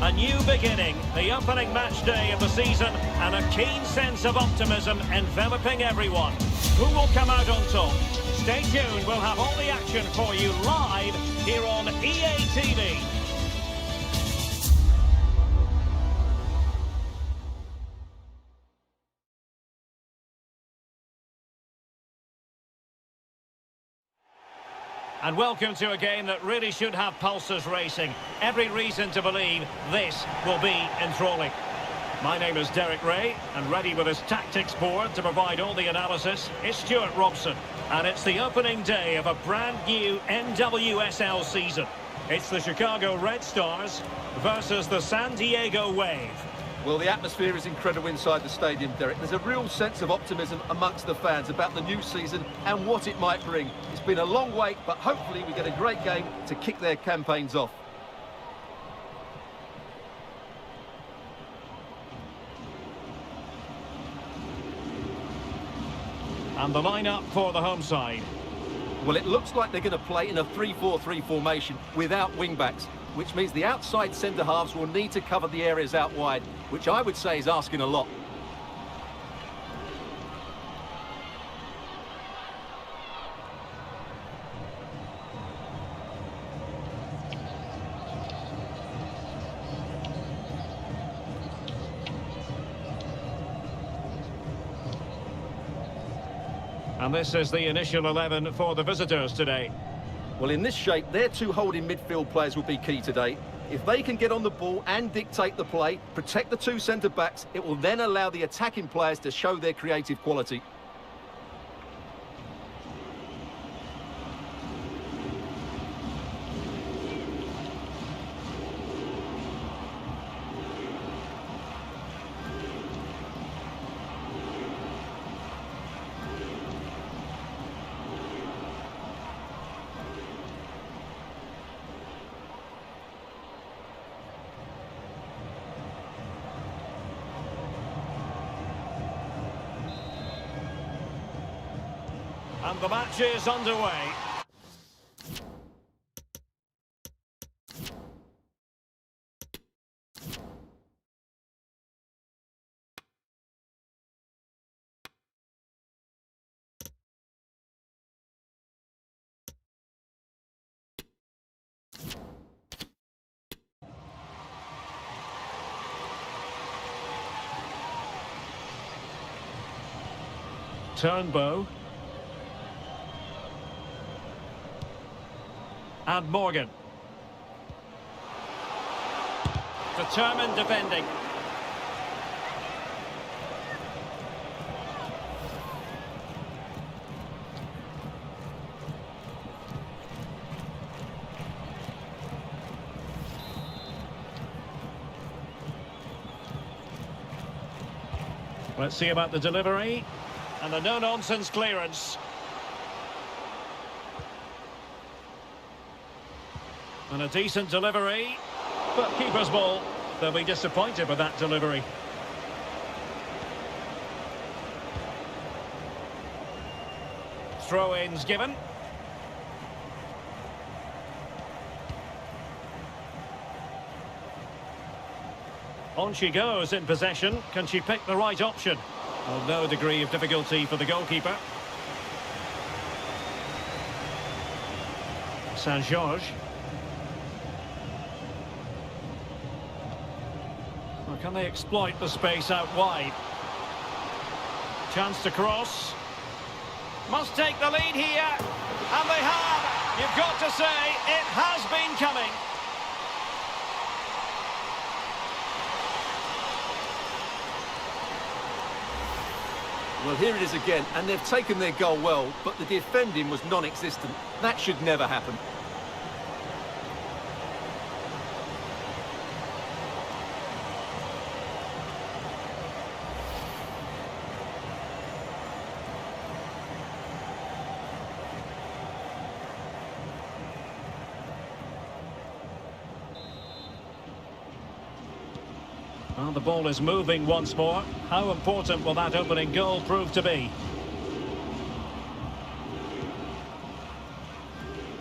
A new beginning, the opening match day of the season, and a keen sense of optimism enveloping everyone. Who will come out on top? Stay tuned, we'll have all the action for you live here on EA TV. And welcome to a game that really should have pulses racing. Every reason to believe this will be enthralling. My name is Derek Ray, and ready with his tactics board to provide all the analysis is Stuart Robson. And it's the opening day of a brand new NWSL season. It's the Chicago Red Stars versus the San Diego Wave. Well, the atmosphere is incredible inside the stadium, Derek. There's a real sense of optimism amongst the fans about the new season and what it might bring. It's been a long wait, but hopefully we get a great game to kick their campaigns off. And the lineup for the home side. Well, it looks like they're going to play in a 3-4-3 formation without wing-backs, which means the outside centre-halves will need to cover the areas out wide, which I would say is asking a lot. And this is the initial 11 for the visitors today. Well, in this shape, their two holding midfield players will be key today. If they can get on the ball and dictate the play, protect the two centre-backs, it will then allow the attacking players to show their creative quality. And the match is underway. Turnbow. And Morgan. Determined defending. Let's see about the delivery. And the no-nonsense clearance. And a decent delivery, but keeper's ball. They'll be disappointed with that delivery. Throw-ins given. On she goes in possession. Can she pick the right option? Well, no degree of difficulty for the goalkeeper. Saint-Georges. Well, can they exploit the space out wide? Chance to cross. Must take the lead here. And they have. You've got to say, it has been coming. Well, here it is again, and they've taken their goal well, but the defending was non-existent. That should never happen. Well, the ball is moving once more. How important will that opening goal prove to be?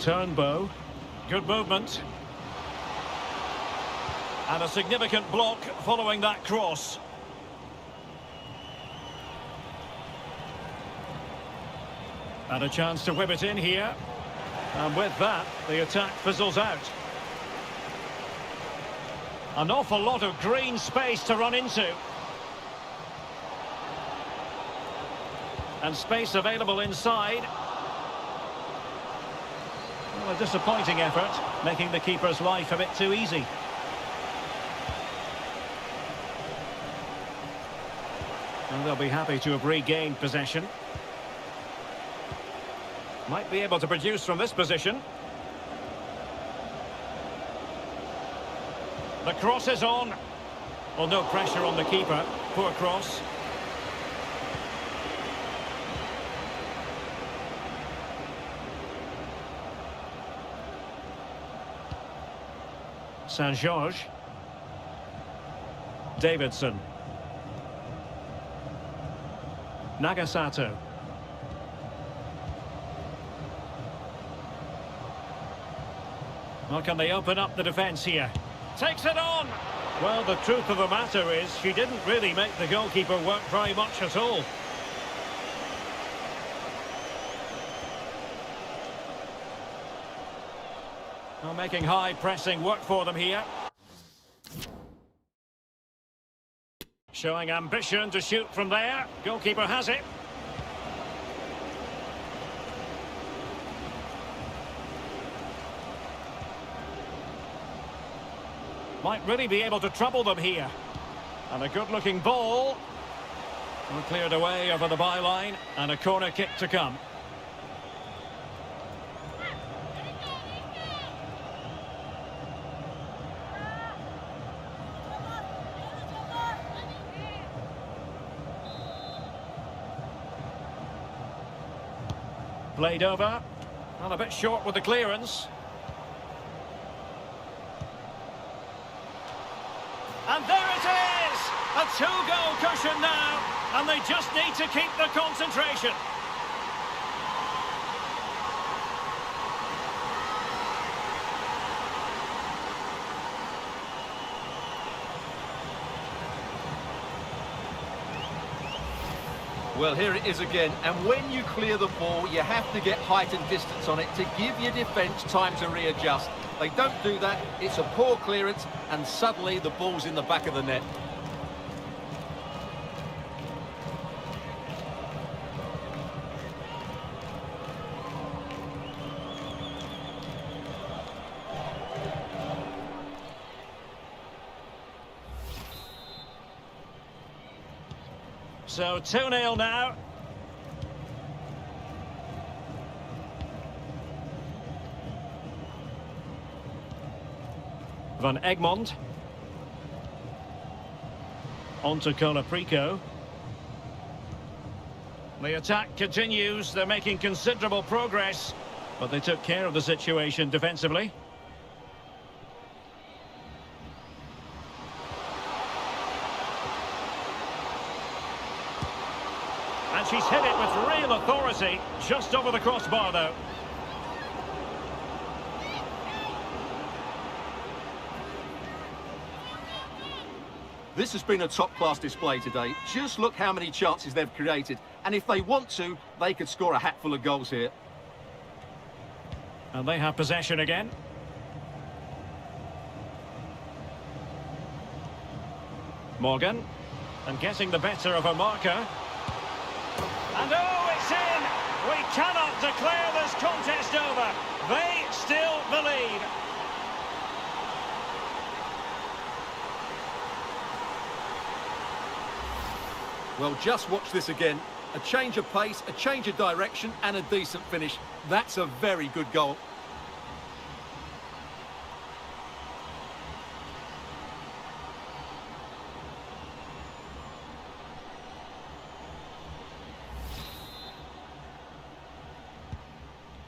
Turnbow. Good movement. And a significant block following that cross. And a chance to whip it in here. And with that, the attack fizzles out. An awful lot of green space to run into. And space available inside. Well, a disappointing effort, making the keeper's life a bit too easy. And they'll be happy to have regained possession. Might be able to produce from this position. The cross is on. Well, no pressure on the keeper. Poor cross. Saint-Georges. Davidson. Nagasato. Well, can they open up the defence here? Takes it on! Well, the truth of the matter is, she didn't really make the goalkeeper work very much at all. Well, making high pressing work for them here. Showing ambition to shoot from there. Goalkeeper has it. Might really be able to trouble them here. And a good-looking ball. Well, cleared away over the byline. And a corner kick to come. Played over. Well, a bit short with the clearance. And there it is! A two-goal cushion now, and they just need to keep the concentration. Well, here it is again, and when you clear the ball, you have to get height and distance on it to give your defence time to readjust. They don't do that, it's a poor clearance, and suddenly the ball's in the back of the net. So 2-0 now. Van Egmond. On to Colaprico. The attack continues. They're making considerable progress, but they took care of the situation defensively. And she's hit it with real authority, just over the crossbar though. This has been a top-class display today. Just look how many chances they've created. And if they want to, they could score a hatful of goals here. And they have possession again. Morgan. And getting the better of her marker. And oh, it's in! We cannot declare this contest over. They still believe. Well, just watch this again. A change of pace, a change of direction, and a decent finish. That's a very good goal.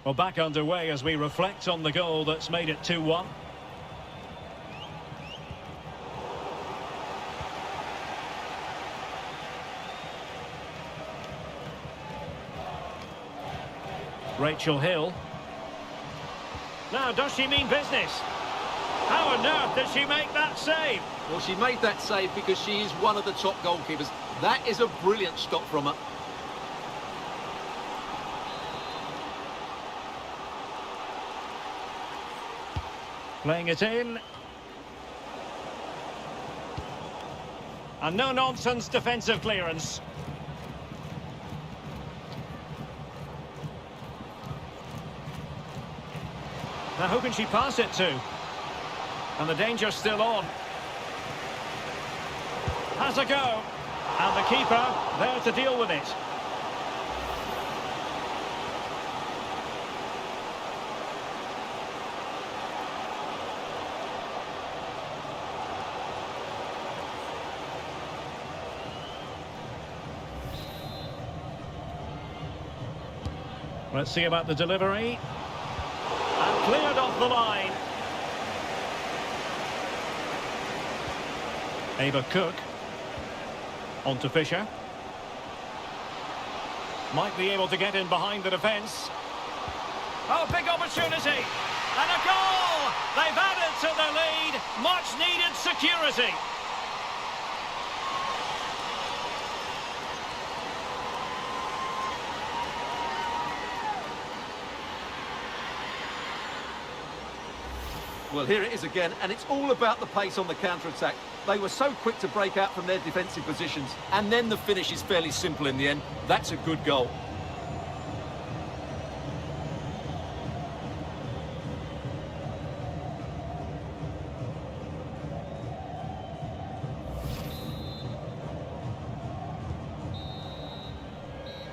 Well, back underway as we reflect on the goal that's made it 2-1. Rachel Hill. Now, does she mean business? How on earth did she make that save? Well, she made that save because she is one of the top goalkeepers. That is a brilliant stop from her. Playing it in. And no-nonsense defensive clearance. Now who can she pass it to? And the danger's still on. Has a go. And the keeper there to deal with it. Let's see about the delivery. And cleared off the line. Ava Cook. On to Fisher. Might be able to get in behind the defence. Oh, big opportunity. And a goal! They've added to the lead. Much needed security. Well, here it is again, and it's all about the pace on the counter-attack. They were so quick to break out from their defensive positions, and then the finish is fairly simple in the end. That's a good goal.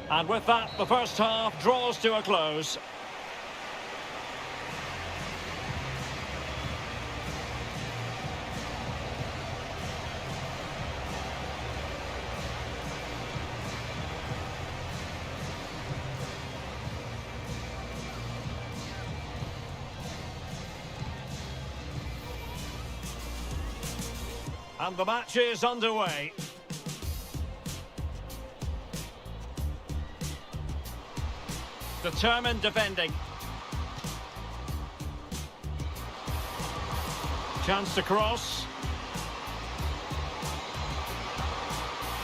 And with that, the first half draws to a close. And the match is underway. Determined defending. Chance to cross.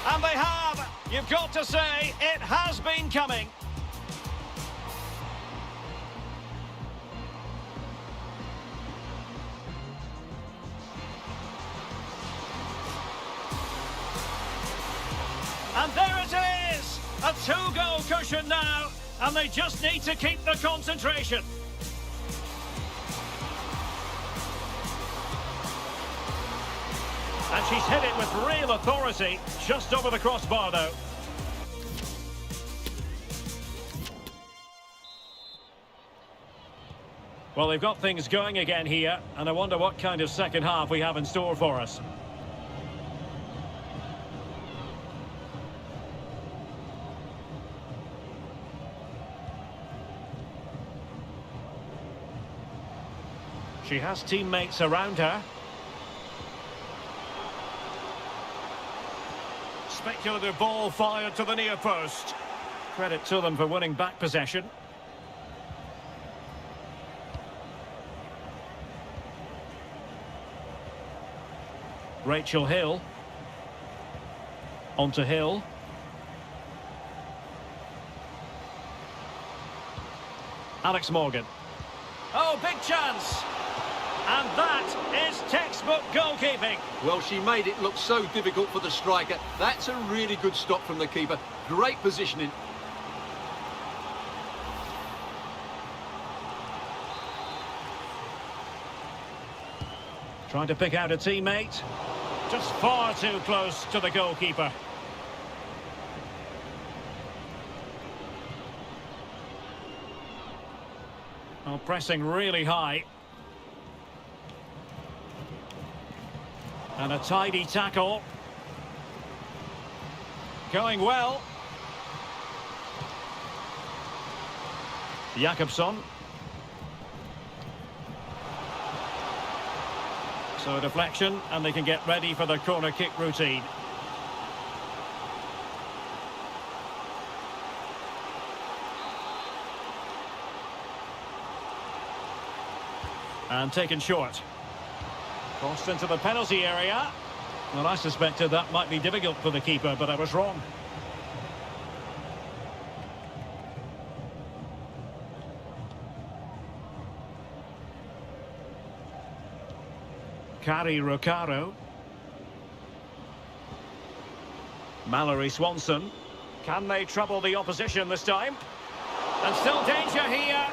And they have! You've got to say, it has been coming. And there it is! A two-goal cushion now, and they just need to keep the concentration. And she's hit it with real authority, just over the crossbar though. Well, they've got things going again here, and I wonder what kind of second half we have in store for us. She has teammates around her. Speculative ball fired to the near post. Credit to them for winning back possession. Rachel Hill. On to Hill. Alex Morgan. Oh, big chance! And that is textbook goalkeeping. Well, she made it look so difficult for the striker. That's a really good stop from the keeper. Great positioning. Trying to pick out a teammate. Just far too close to the goalkeeper. Oh, pressing really high. And a tidy tackle. Going well. Jakobsson. So a deflection, and they can get ready for the corner kick routine. And taken short. Crossed into the penalty area. Well, I suspected that might be difficult for the keeper, but I was wrong. Kari Rocaro. Mallory Swanson. Can they trouble the opposition this time? And still danger here.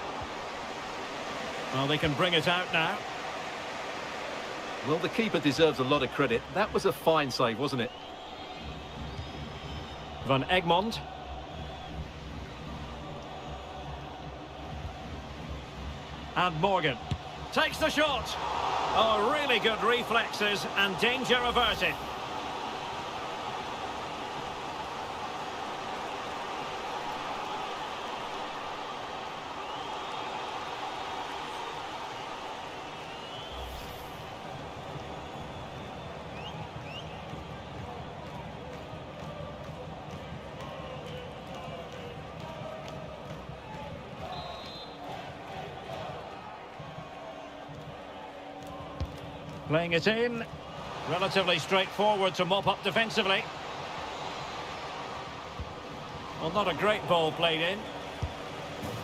Well, they can bring it out now. Well, the keeper deserves a lot of credit. That was a fine save, wasn't it? Van Egmond. And Morgan. Takes the shot. Oh, really good reflexes and danger averted. Playing it in. Relatively straightforward to mop up defensively. Well, not a great ball played in.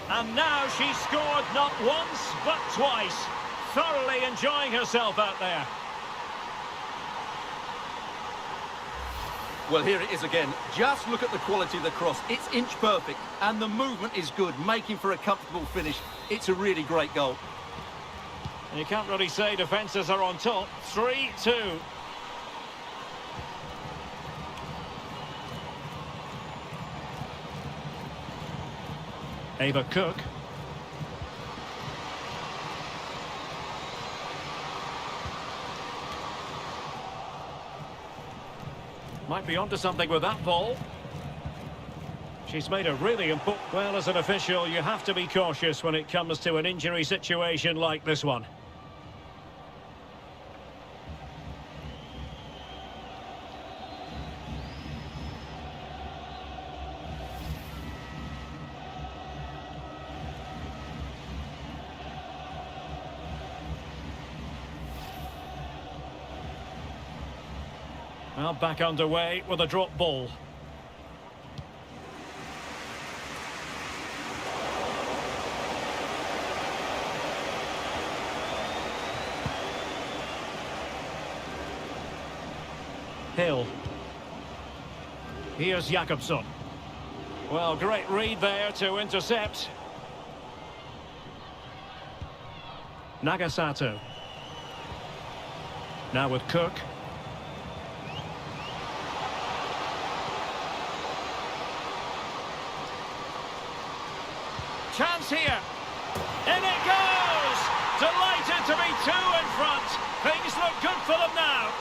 And now she's scored not once, but twice. Thoroughly enjoying herself out there. Well, here it is again. Just look at the quality of the cross. It's inch perfect, and the movement is good, making for a comfortable finish. It's a really great goal. You can't really say defences are on top. 3-2. Ava Cook. Might be onto something with that ball. She's made a really important... Well, as an official, you have to be cautious when it comes to an injury situation like this one. Well, back underway with a drop ball. Hill. Here's Jakobsson. Well, great read there to intercept. Nagasato. Now with Cook. Chance here. In it goes! Delighted to be two in front. Things look good for them now.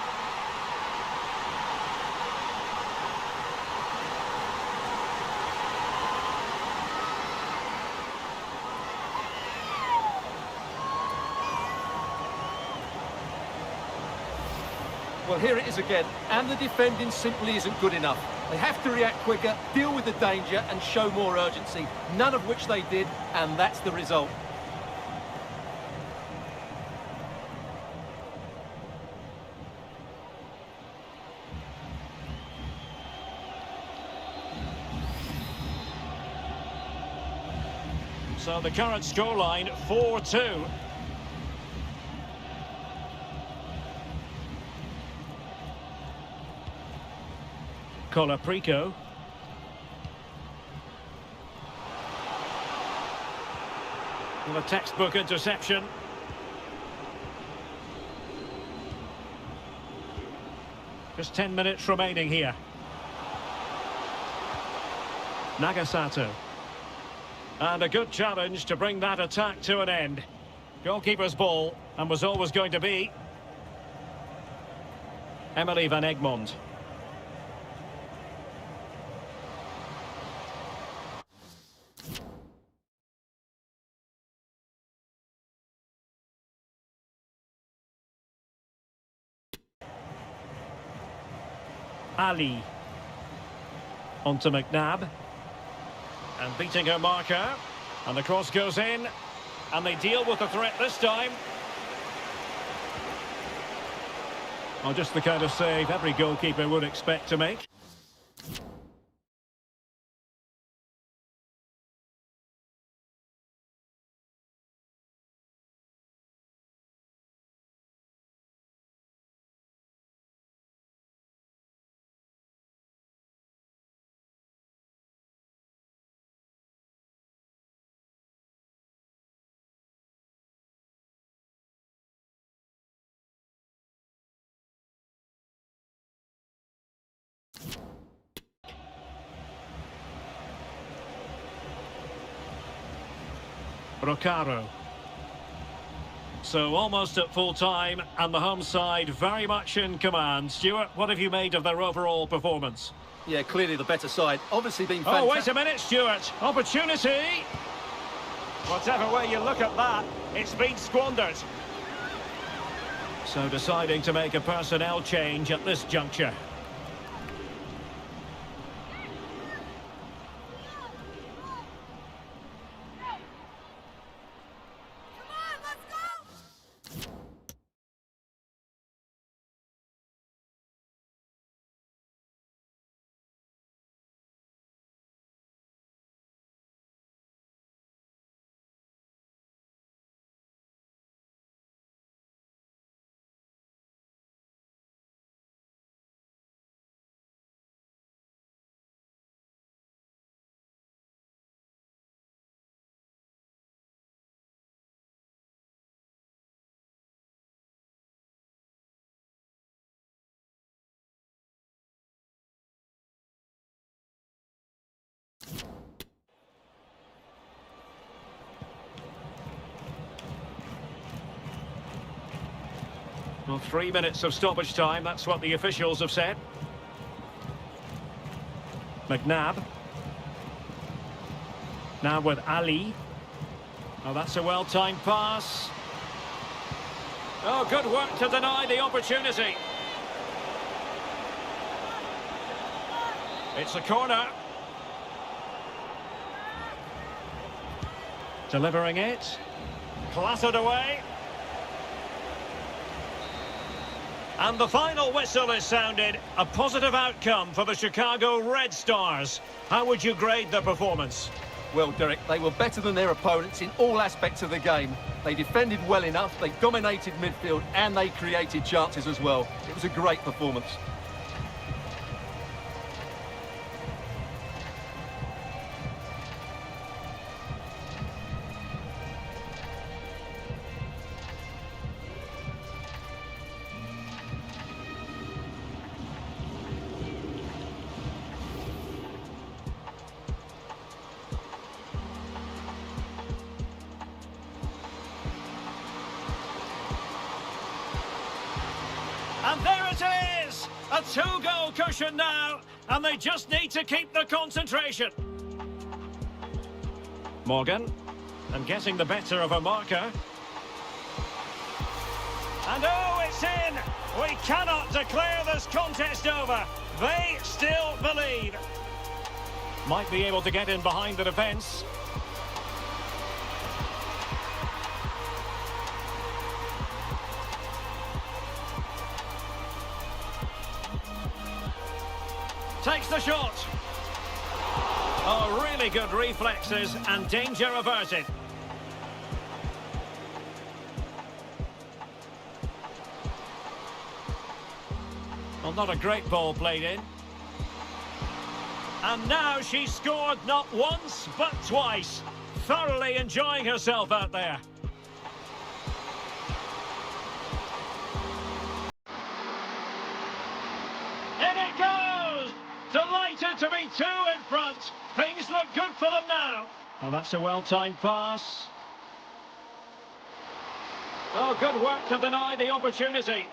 Well, here it is again, and the defending simply isn't good enough. They have to react quicker, deal with the danger, and show more urgency, none of which they did, and that's the result. So the current scoreline, 4-2. Colaprico. Well, a textbook interception. Just 10 minutes remaining here. Nagasato. And a good challenge to bring that attack to an end. Goalkeeper's ball, and was always going to be. Emily Van Egmond. Ali. On to McNabb. And beating her marker. And the cross goes in. And they deal with the threat this time. Well, just the kind of save every goalkeeper would expect to make. Rocaro. So almost at full time, and the home side very much in command. Stuart, what have you made of their overall performance? Yeah, clearly the better side. Obviously been Oh, fantastic. wait a minute, Stuart. Opportunity! Whatever way you look at that, it's been squandered. So deciding to make a personnel change at this juncture. Well, 3 minutes of stoppage time, that's what the officials have said. McNabb. Now with Ali. Oh, that's a well-timed pass. Oh, good work to deny the opportunity. It's a corner. Delivering it. Clattered away. And the final whistle is sounded. A positive outcome for the Chicago Red Stars. How would you grade their performance? Well, Derek, they were better than their opponents in all aspects of the game. They defended well enough, they dominated midfield, and they created chances as well. It was a great performance. And there it is! A 2-goal cushion now, and they just need to keep the concentration. Morgan, and getting the better of a marker. And oh, it's in! We cannot declare this contest over. They still believe. Might be able to get in behind the defence. Takes the shot. Oh, really good reflexes and danger averted. Well, not a great ball played in. And now she's scored not once, but twice. Thoroughly enjoying herself out there. In it goes! Delighted to be 2 in front. Things look good for them now. Oh, that's a well-timed pass. Oh, good work to deny the opportunity.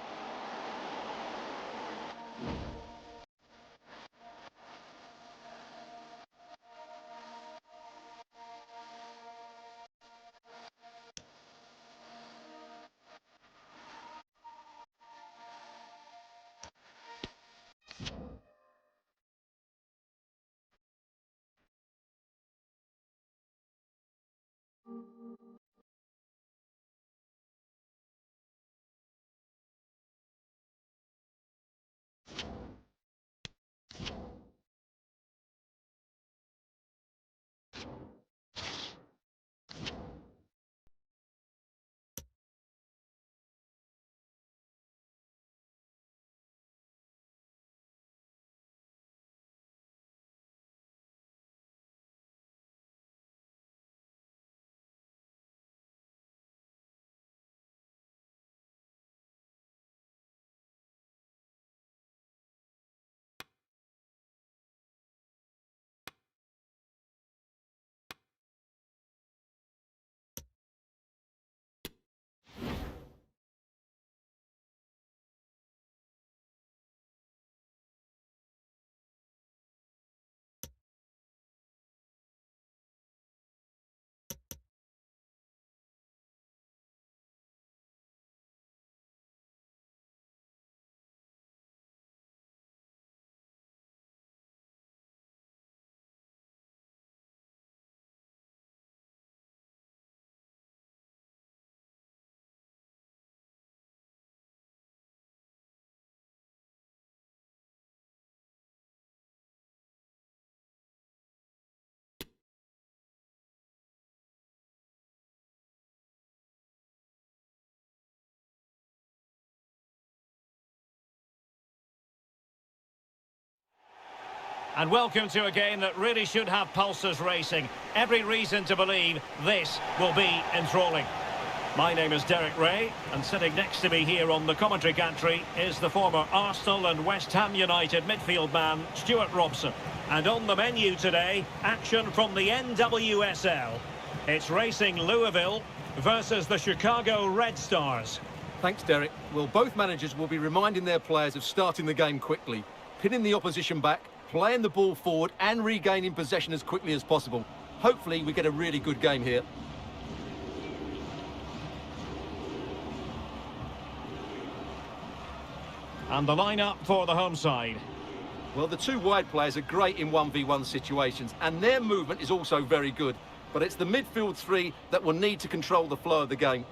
And welcome to a game that really should have pulses racing. Every reason to believe this will be enthralling. My name is Derek Ray, and sitting next to me here on the commentary gantry is the former Arsenal and West Ham United midfield man, Stuart Robson. And on the menu today, action from the NWSL. It's Racing Louisville versus the Chicago Red Stars. Thanks, Derek. Well, both managers will be reminding their players of starting the game quickly, pinning the opposition back, playing the ball forward and regaining possession as quickly as possible. Hopefully we get a really good game here. And the lineup for the home side. Well, the two wide players are great in 1v1 situations, and their movement is also very good. But it's the midfield three that will need to control the flow of the game.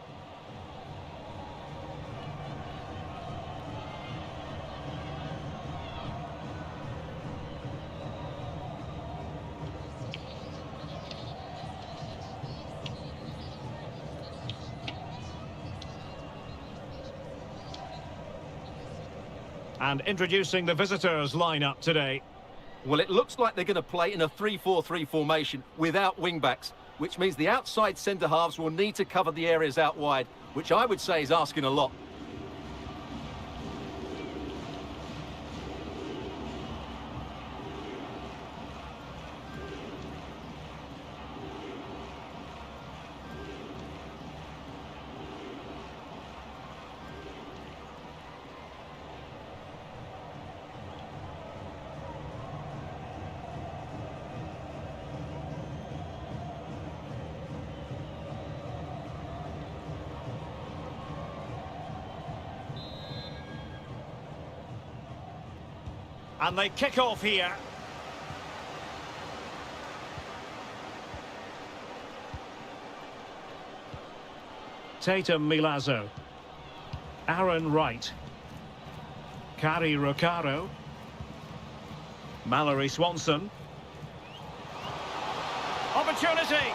And introducing the visitors' lineup today. Well, it looks like they're going to play in a 3-4-3 formation without wing-backs, which means the outside centre-halves will need to cover the areas out wide, which I would say is asking a lot. And they kick off here. Tatum Milazzo. Aaron Wright. Kari Rocaro. Mallory Swanson. Opportunity.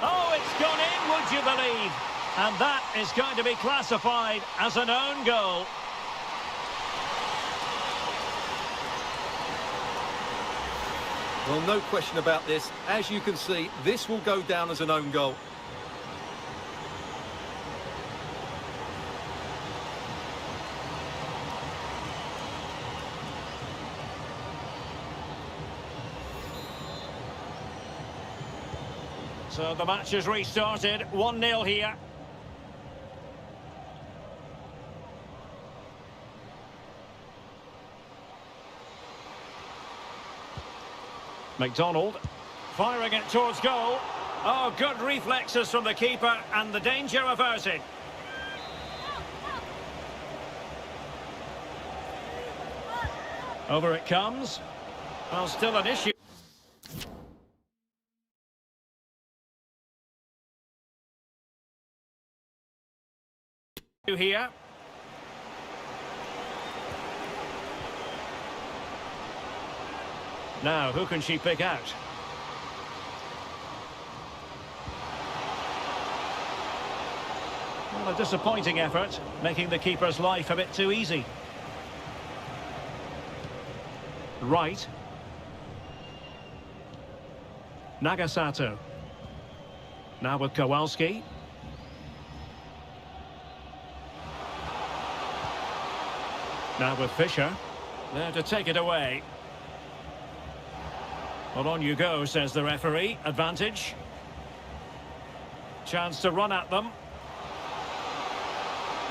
Oh, it's gone in, would you believe? And that is going to be classified as an own goal. Well, no question about this. As you can see, this will go down as an own goal. So the match has restarted, 1-0 here. McDonald firing it towards goal. Oh, good reflexes from the keeper and the danger averted. Over it comes. Well, still an issue. Here. Now, who can she pick out? Well, a disappointing effort, making the keeper's life a bit too easy. Right. Nagasato. Now with Kowalski. Now with Fisher. There to take it away. Well, on you go, says the referee. Advantage. Chance to run at them.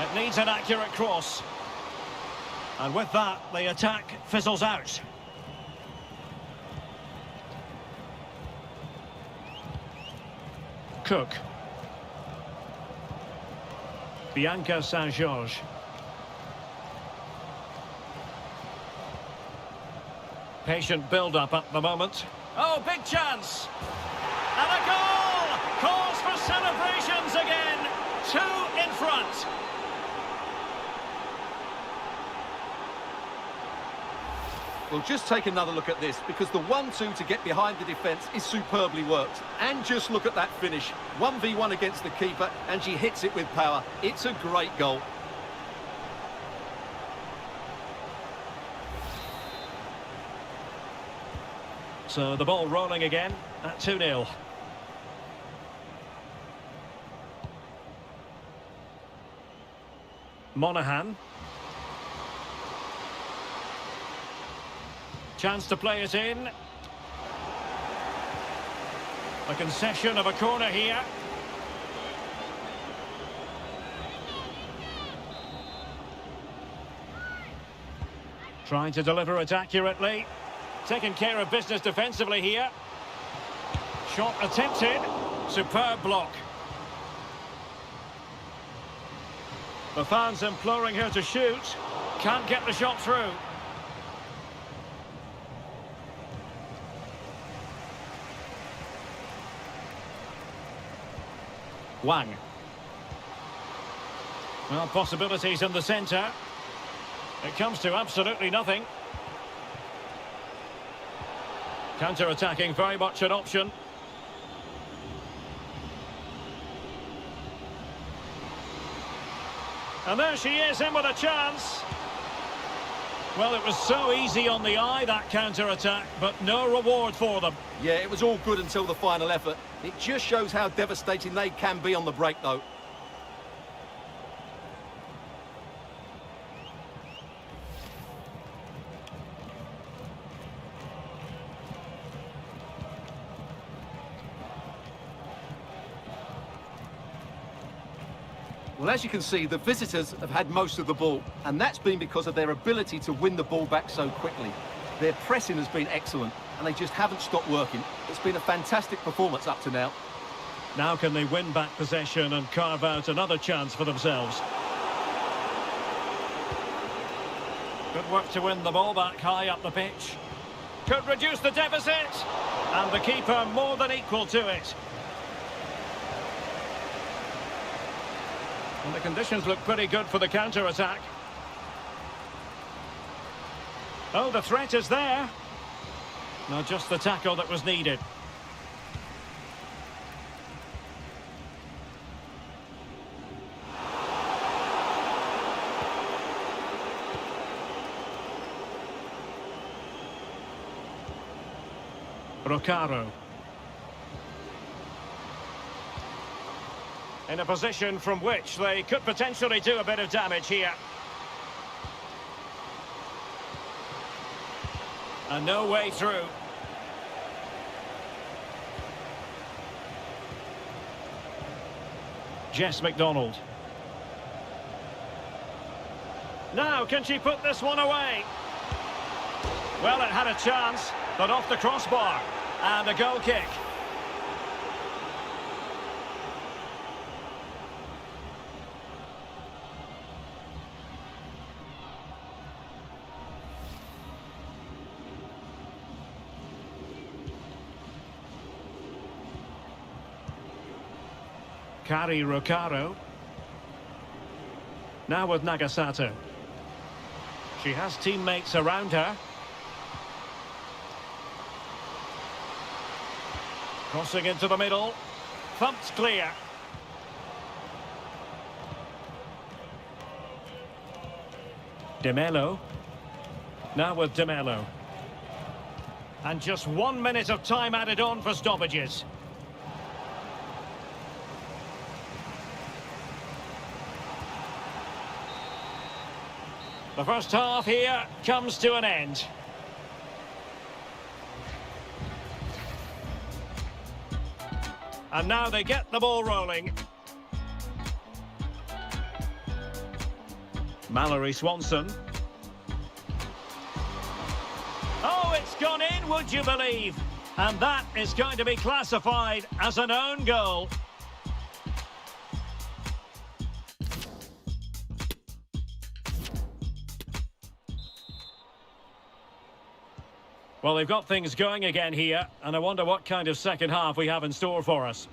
It needs an accurate cross. And with that, the attack fizzles out. Cook. Bianca Saint-Georges. Patient build-up at the moment. Oh, big chance! And a goal! Calls for celebrations again. 2 in front. Well, just take another look at this, because the 1-2 to get behind the defence is superbly worked. And just look at that finish. 1v1 against the keeper, and she hits it with power. It's a great goal. So the ball rolling again at 2-0. Monaghan. Chance to play it in. A concession of a corner here. Trying to deliver it accurately. Taking care of business defensively here. Shot attempted. Superb block. The fans imploring her to shoot. Can't get the shot through. Wang. Well, possibilities in the centre. It comes to absolutely nothing. Counter-attacking, very much an option. And there she is, in with a chance. Well, it was so easy on the eye, that counter-attack, but no reward for them. Yeah, it was all good until the final effort. It just shows how devastating they can be on the break, though. Well, as you can see, the visitors have had most of the ball, and that's been because of their ability to win the ball back so quickly. Their pressing has been excellent, and they just haven't stopped working. It's been a fantastic performance up to now. Now can they win back possession and carve out another chance for themselves? Good work to win the ball back high up the pitch. Could reduce the deficit, and the keeper more than equal to it. And the conditions look pretty good for the counter-attack. Oh, the threat is there. Not just the tackle that was needed. Rocaro. In a position from which they could potentially do a bit of damage here. And no way through. Jess McDonald. Now, can she put this one away? Well, it had a chance, but off the crossbar. And a goal kick. Kari Rocaro. Now with Nagasato. She has teammates around her. Crossing into the middle. Thumped clear. De Mello. Now with De Mello. And just 1 minute of time added on for stoppages. The first half here comes to an end. And now they get the ball rolling. Mallory Swanson. Oh, it's gone in, would you believe? And that is going to be classified as an own goal. Well, they've got things going again here, and I wonder what kind of second half we have in store for us.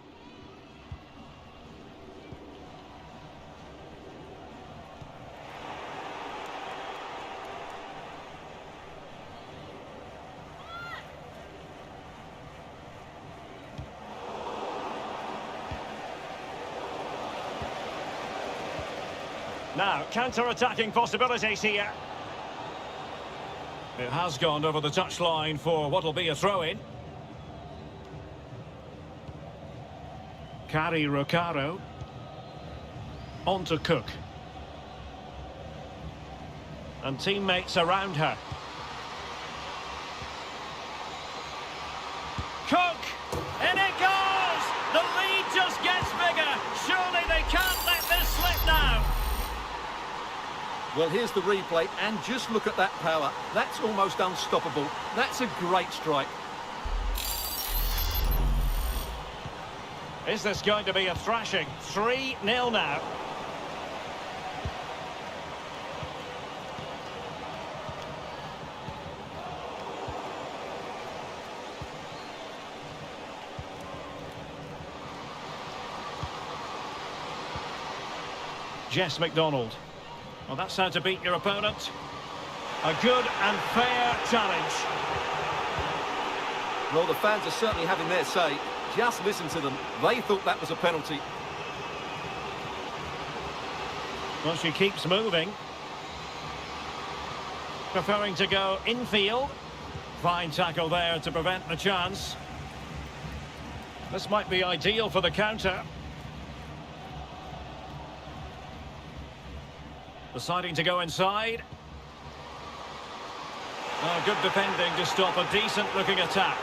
Now, counter-attacking possibilities here. It has gone over the touchline for what will be a throw-in. Kari Rocaro. On to Cook. And teammates around her. Cook! In it goes! The lead just gets bigger. Surely they can't let this slip now. Well, here's the replay, and just look at that power. That's almost unstoppable. That's a great strike. Is this going to be a thrashing? 3-0 now. Jess McDonald. Well, that's how to beat your opponent. A good and fair challenge. Well, the fans are certainly having their say. Just listen to them. They thought that was a penalty. Well, she keeps moving. Preferring to go infield. Fine tackle there to prevent the chance. This might be ideal for the counter. Deciding to go inside. Oh, good defending to stop a decent-looking attack.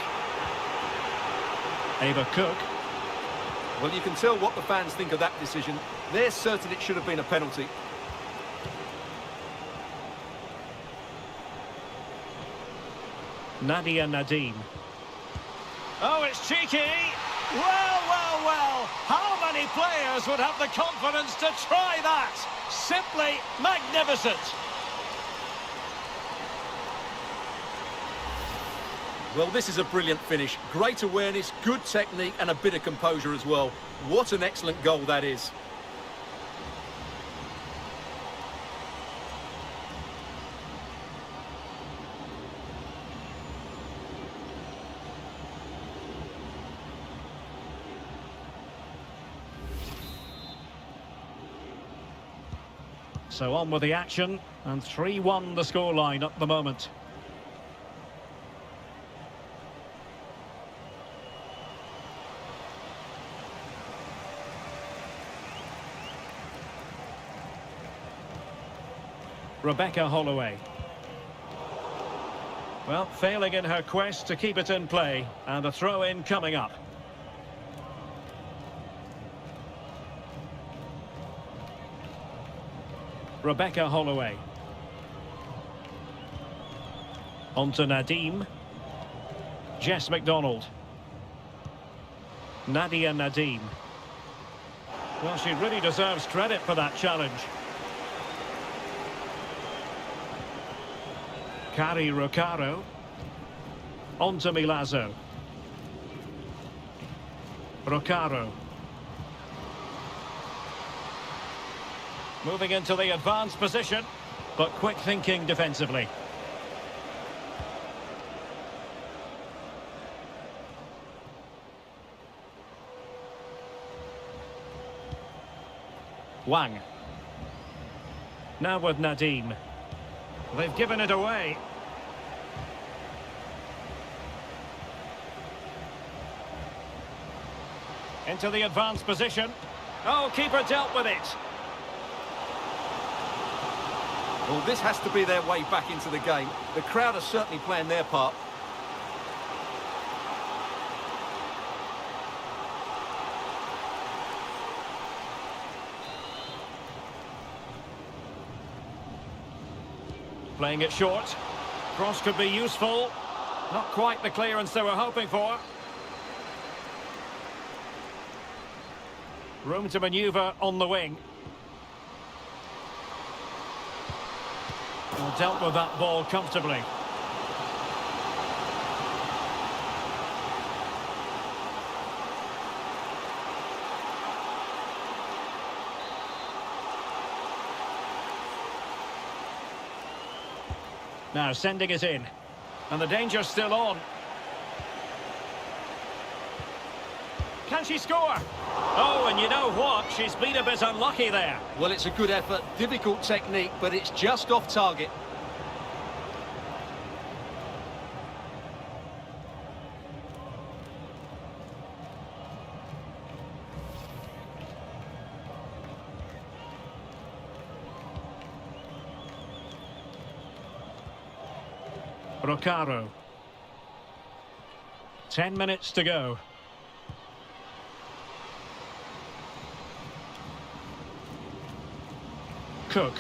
Ava Cook. Well, you can tell what the fans think of that decision. They're certain it should have been a penalty. Nadia Nadim. Oh, it's cheeky! Well, well, well! How many players would have the confidence to try that? Simply magnificent! Well, this is a brilliant finish. Great awareness, good technique, and a bit of composure as well. What an excellent goal that is. So on with the action, and 3-1 the scoreline at the moment. Rebecca Holloway. Well, failing in her quest to keep it in play, and a throw-in coming up. Rebecca Holloway. On to Nadim. Jess McDonald. Nadia Nadim. Well, she really deserves credit for that challenge. Kari Rocaro. On to Milazzo. Rocaro. Moving into the advanced position, but quick thinking defensively. Wang. Now with Nadim. They've given it away. Into the advanced position. Oh, keeper dealt with it. Well, this has to be their way back into the game. The crowd are certainly playing their part. Playing it short. Cross could be useful. Not quite the clearance they were hoping for. Room to manoeuvre on the wing. Well, dealt with that ball comfortably. Now sending it in. And the danger's still on. Can she score? Oh, and you know what? She's been a bit unlucky there. Well, it's a good effort, difficult technique, but it's just off target. Rocaro. 10 minutes to go. Cook.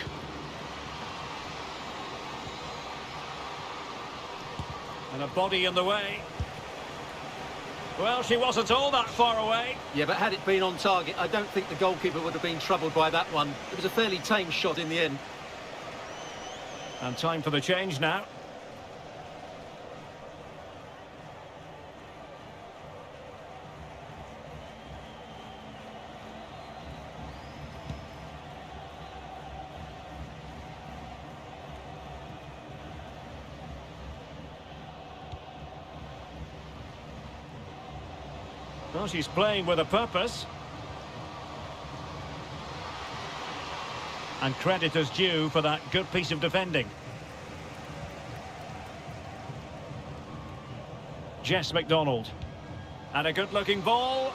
And a body in the way. Well, she wasn't all that far away. Yeah, but had it been on target, I don't think the goalkeeper would have been troubled by that one. It was a fairly tame shot in the end. And time for the change now. Well, she's playing with a purpose. And credit is due for that good piece of defending. Jess McDonald. And a good-looking ball.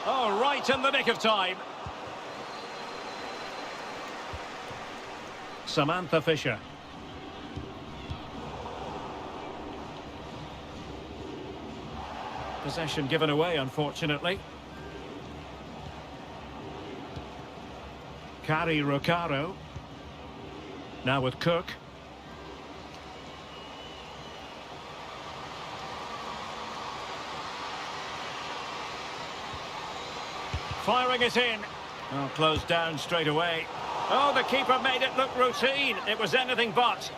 Oh, right in the nick of time. Samantha Fisher. Possession given away, unfortunately. Kari Rocaro. Now with Cook. Firing it in. Oh, closed down straight away. Oh, the keeper made it look routine. It was anything but.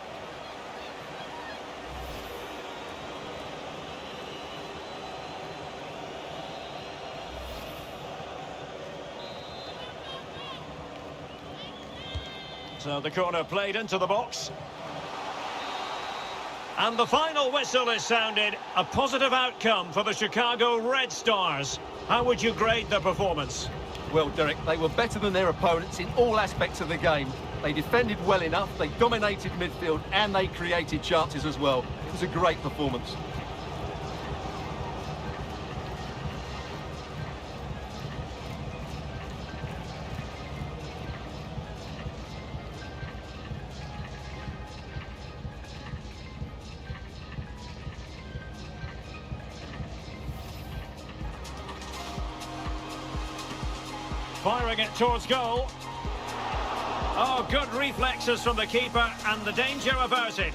So the corner played into the box. And the final whistle is sounded. A positive outcome for the Chicago Red Stars. How would you grade their performance? Well, Derek, they were better than their opponents in all aspects of the game. They defended well enough, they dominated midfield, and they created chances as well. It was a great performance. Firing it towards goal. Oh, good reflexes from the keeper and the danger averted.